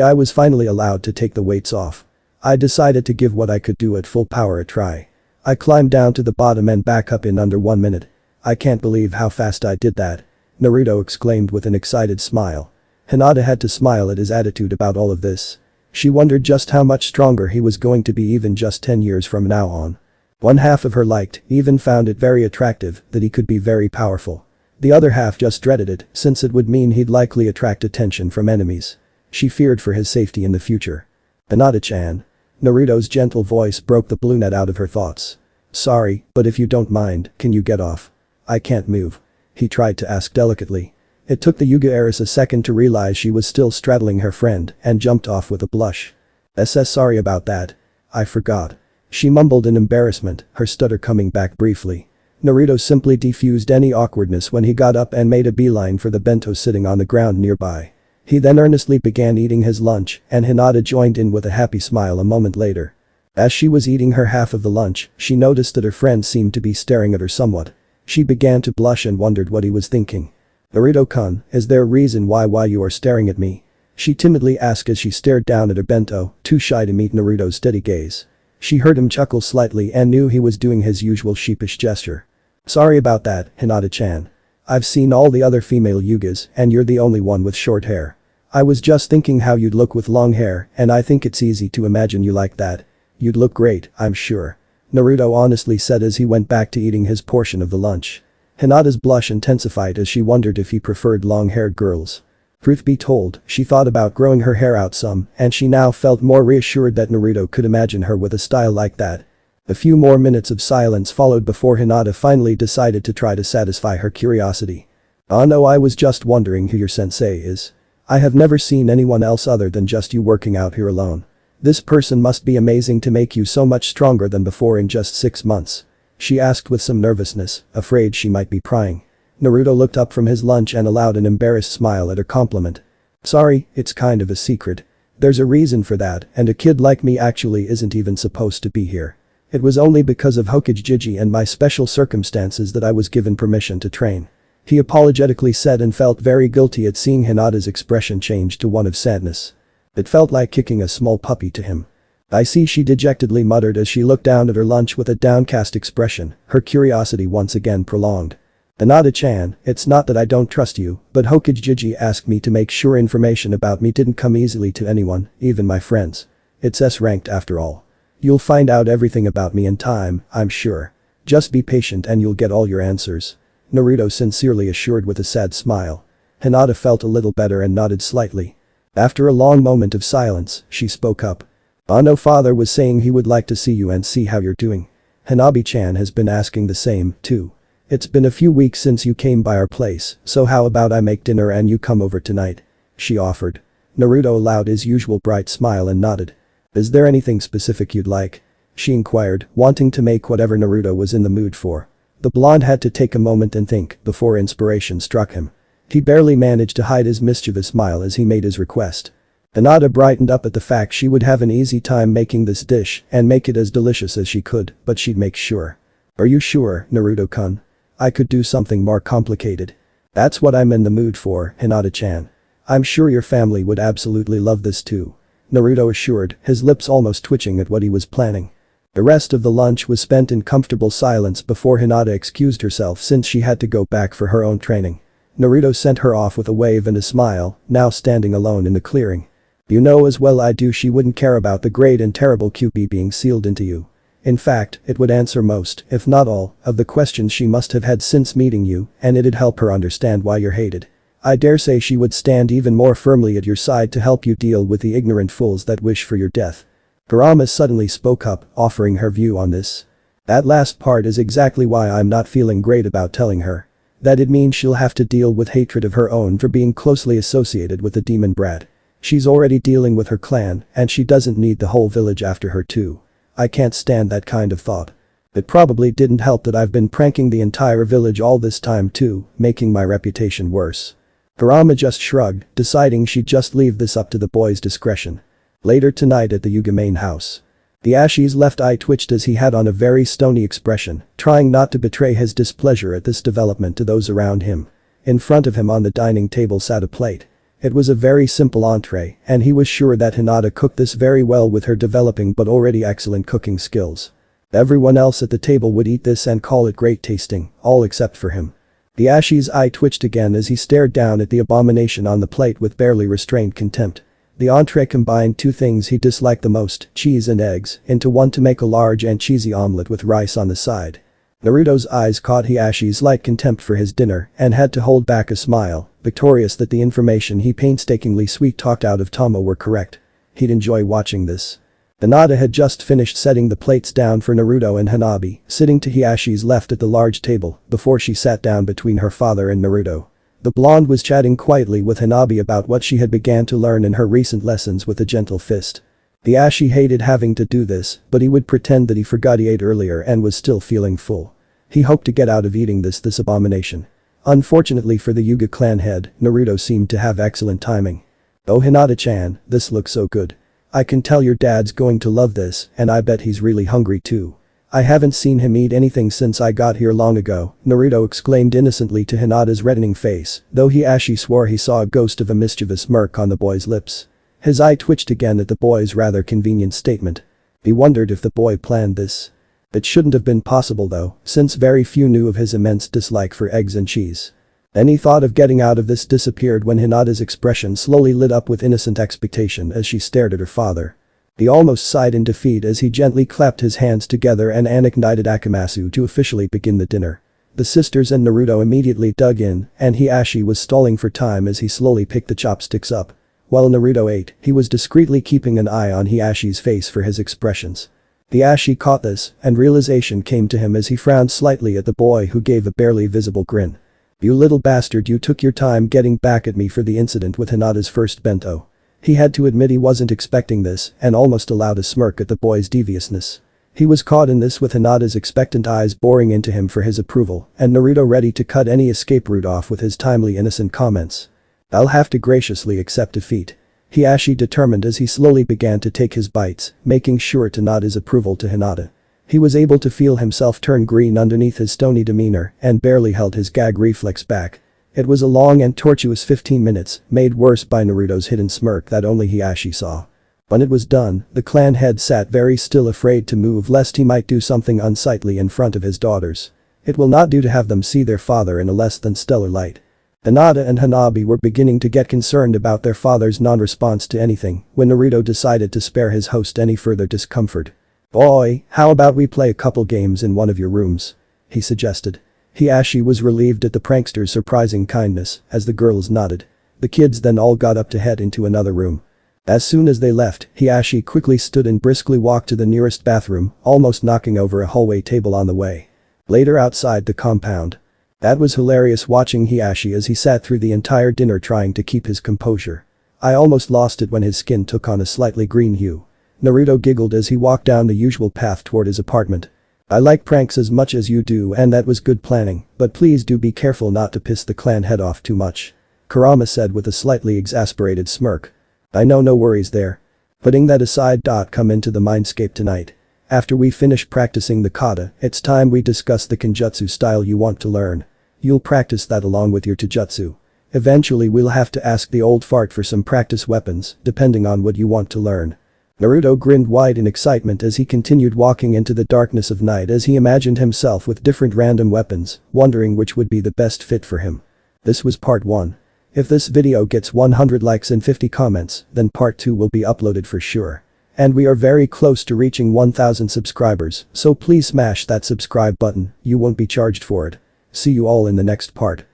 I was finally allowed to take the weights off. I decided to give what I could do at full power a try. I climbed down to the bottom and back up in under 1 minute. "I can't believe how fast I did that," Naruto exclaimed with an excited smile. Hinata had to smile at his attitude about all of this. She wondered just how much stronger he was going to be even just 10 years from now on. One half of her liked, even found it very attractive, that he could be very powerful. The other half just dreaded it, since it would mean he'd likely attract attention from enemies. She feared for his safety in the future. "Hinata-chan." Naruto's gentle voice broke the brunette out of her thoughts. "Sorry, but if you don't mind, can you get off?" "I can't move." He tried to ask delicately. It took the Hyuga heiress a second to realize she was still straddling her friend and jumped off with a blush. Sorry about that. I forgot." She mumbled in embarrassment, her stutter coming back briefly. Naruto simply defused any awkwardness when he got up and made a beeline for the bento sitting on the ground nearby. He then earnestly began eating his lunch and Hinata joined in with a happy smile a moment later. As she was eating her half of the lunch, she noticed that her friend seemed to be staring at her somewhat. She began to blush and wondered what he was thinking. "Naruto-kun, is there a reason why you are staring at me?" She timidly asked as she stared down at her bento, too shy to meet Naruto's steady gaze. She heard him chuckle slightly and knew he was doing his usual sheepish gesture. "Sorry about that, Hinata-chan. I've seen all the other female Hyugas and you're the only one with short hair. I was just thinking how you'd look with long hair and I think it's easy to imagine you like that. You'd look great, I'm sure." Naruto honestly said as he went back to eating his portion of the lunch. Hinata's blush intensified as she wondered if he preferred long-haired girls. Truth be told, she thought about growing her hair out some and she now felt more reassured that Naruto could imagine her with a style like that. A few more minutes of silence followed before Hinata finally decided to try to satisfy her curiosity. "Oh no, I was just wondering who your sensei is. I have never seen anyone else other than just you working out here alone. This person must be amazing to make you so much stronger than before in just 6 months." She asked with some nervousness, afraid she might be prying. Naruto looked up from his lunch and allowed an embarrassed smile at her compliment. "Sorry, it's kind of a secret. There's a reason for that and a kid like me actually isn't even supposed to be here. It was only because of Hokage and my special circumstances that I was given permission to train." He apologetically said and felt very guilty at seeing Hinata's expression change to one of sadness. It felt like kicking a small puppy to him. "I see," she dejectedly muttered as she looked down at her lunch with a downcast expression, her curiosity once again prolonged. "Hinata-chan, it's not that I don't trust you, but Hokage asked me to make sure information about me didn't come easily to anyone, even my friends. It's S-ranked after all. You'll find out everything about me in time, I'm sure. Just be patient and you'll get all your answers," Naruto sincerely assured with a sad smile. Hinata felt a little better and nodded slightly. After a long moment of silence, she spoke up. "No, father was saying he would like to see you and see how you're doing. Hanabi-chan has been asking the same, too." It's been a few weeks since you came by our place, so how about I make dinner and you come over tonight? She offered. Naruto allowed his usual bright smile and nodded. Is there anything specific you'd like? She inquired, wanting to make whatever Naruto was in the mood for. The blonde had to take a moment and think before inspiration struck him. He barely managed to hide his mischievous smile as he made his request. Hinata brightened up at the fact she would have an easy time making this dish and make it as delicious as she could, but she'd make sure. Are you sure, Naruto-kun? I could do something more complicated. That's what I'm in the mood for, Hinata-chan. I'm sure your family would absolutely love this too. Naruto assured, his lips almost twitching at what he was planning. The rest of the lunch was spent in comfortable silence before Hinata excused herself since she had to go back for her own training. Naruto sent her off with a wave and a smile, now standing alone in the clearing. You know as well I do she wouldn't care about the great and terrible Kyuubi being sealed into you. In fact, it would answer most, if not all, of the questions she must have had since meeting you, and it'd help her understand why you're hated. I dare say she would stand even more firmly at your side to help you deal with the ignorant fools that wish for your death. Kurama suddenly spoke up, offering her view on this. That last part is exactly why I'm not feeling great about telling her. That'd mean she'll have to deal with hatred of her own for being closely associated with the demon brat. She's already dealing with her clan, and she doesn't need the whole village after her too. I can't stand that kind of thought. It probably didn't help that I've been pranking the entire village all this time too, making my reputation worse. Kurama just shrugged, deciding she'd just leave this up to the boy's discretion. Later tonight at the Hyuga main house. The Ashi's left eye twitched as he had on a very stony expression, trying not to betray his displeasure at this development to those around him. In front of him on the dining table sat a plate. It was a very simple entree, and he was sure that Hinata cooked this very well with her developing but already excellent cooking skills. Everyone else at the table would eat this and call it great tasting, all except for him. The Ashi's eye twitched again as he stared down at the abomination on the plate with barely restrained contempt. The entree combined two things he disliked the most, cheese and eggs, into one to make a large and cheesy omelette with rice on the side. Naruto's eyes caught Hiashi's light contempt for his dinner and had to hold back a smile, victorious that the information he painstakingly sweet-talked out of Tomo were correct. He'd enjoy watching this. Hinata had just finished setting the plates down for Naruto and Hanabi, sitting to Hiashi's left at the large table, before she sat down between her father and Naruto. The blonde was chatting quietly with Hanabi about what she had began to learn in her recent lessons with a gentle fist. The Ashi hated having to do this, but he would pretend that he forgot he ate earlier and was still feeling full. He hoped to get out of eating this abomination. Unfortunately for the Hyuga clan head, Naruto seemed to have excellent timing. Oh Hinata-chan, this looks so good. I can tell your dad's going to love this, and I bet he's really hungry too. I haven't seen him eat anything since I got here long ago, Naruto exclaimed innocently to Hinata's reddening face, though Hiashi swore he saw a ghost of a mischievous smirk on the boy's lips. His eye twitched again at the boy's rather convenient statement. He wondered if the boy planned this. It shouldn't have been possible though, since very few knew of his immense dislike for eggs and cheese. Any thought of getting out of this disappeared when Hinata's expression slowly lit up with innocent expectation as she stared at her father. He almost sighed in defeat as he gently clapped his hands together and ignited Akamasu to officially begin the dinner. The sisters and Naruto immediately dug in, and Hiashi was stalling for time as he slowly picked the chopsticks up. While Naruto ate, he was discreetly keeping an eye on Hiashi's face for his expressions. Hiashi caught this, and realization came to him as he frowned slightly at the boy who gave a barely visible grin. You little bastard, you took your time getting back at me for the incident with Hinata's first bento. He had to admit he wasn't expecting this and almost allowed a smirk at the boy's deviousness. He was caught in this with Hinata's expectant eyes boring into him for his approval and Naruto ready to cut any escape route off with his timely innocent comments. I'll have to graciously accept defeat. Hiashi determined as he slowly began to take his bites, making sure to nod his approval to Hinata. He was able to feel himself turn green underneath his stony demeanor and barely held his gag reflex back. It was a long and tortuous 15 minutes, made worse by Naruto's hidden smirk that only Hiashi saw. When it was done, the clan head sat very still, afraid to move lest he might do something unsightly in front of his daughters. It will not do to have them see their father in a less than stellar light. Hinata and Hanabi were beginning to get concerned about their father's non-response to anything when Naruto decided to spare his host any further discomfort. Boy, how about we play a couple games in one of your rooms? He suggested. Hiashi was relieved at the prankster's surprising kindness as the girls nodded. The kids then all got up to head into another room. As soon as they left, Hiashi quickly stood and briskly walked to the nearest bathroom, almost knocking over a hallway table on the way. Later outside the compound. That was hilarious watching Hiashi as he sat through the entire dinner trying to keep his composure. I almost lost it when his skin took on a slightly green hue. Naruto giggled as he walked down the usual path toward his apartment. I like pranks as much as you do and that was good planning, but please do be careful not to piss the clan head off too much. Kurama said with a slightly exasperated smirk. I know, no worries there. Putting that aside. Come into the mindscape tonight. After we finish practicing the kata, it's time we discuss the kenjutsu style you want to learn. You'll practice that along with your taijutsu. Eventually we'll have to ask the old fart for some practice weapons, depending on what you want to learn. Naruto grinned wide in excitement as he continued walking into the darkness of night as he imagined himself with different random weapons, wondering which would be the best fit for him. This was part 1. If this video gets 100 likes and 50 comments, then part 2 will be uploaded for sure. And we are very close to reaching 1000 subscribers, so please smash that subscribe button, you won't be charged for it. See you all in the next part.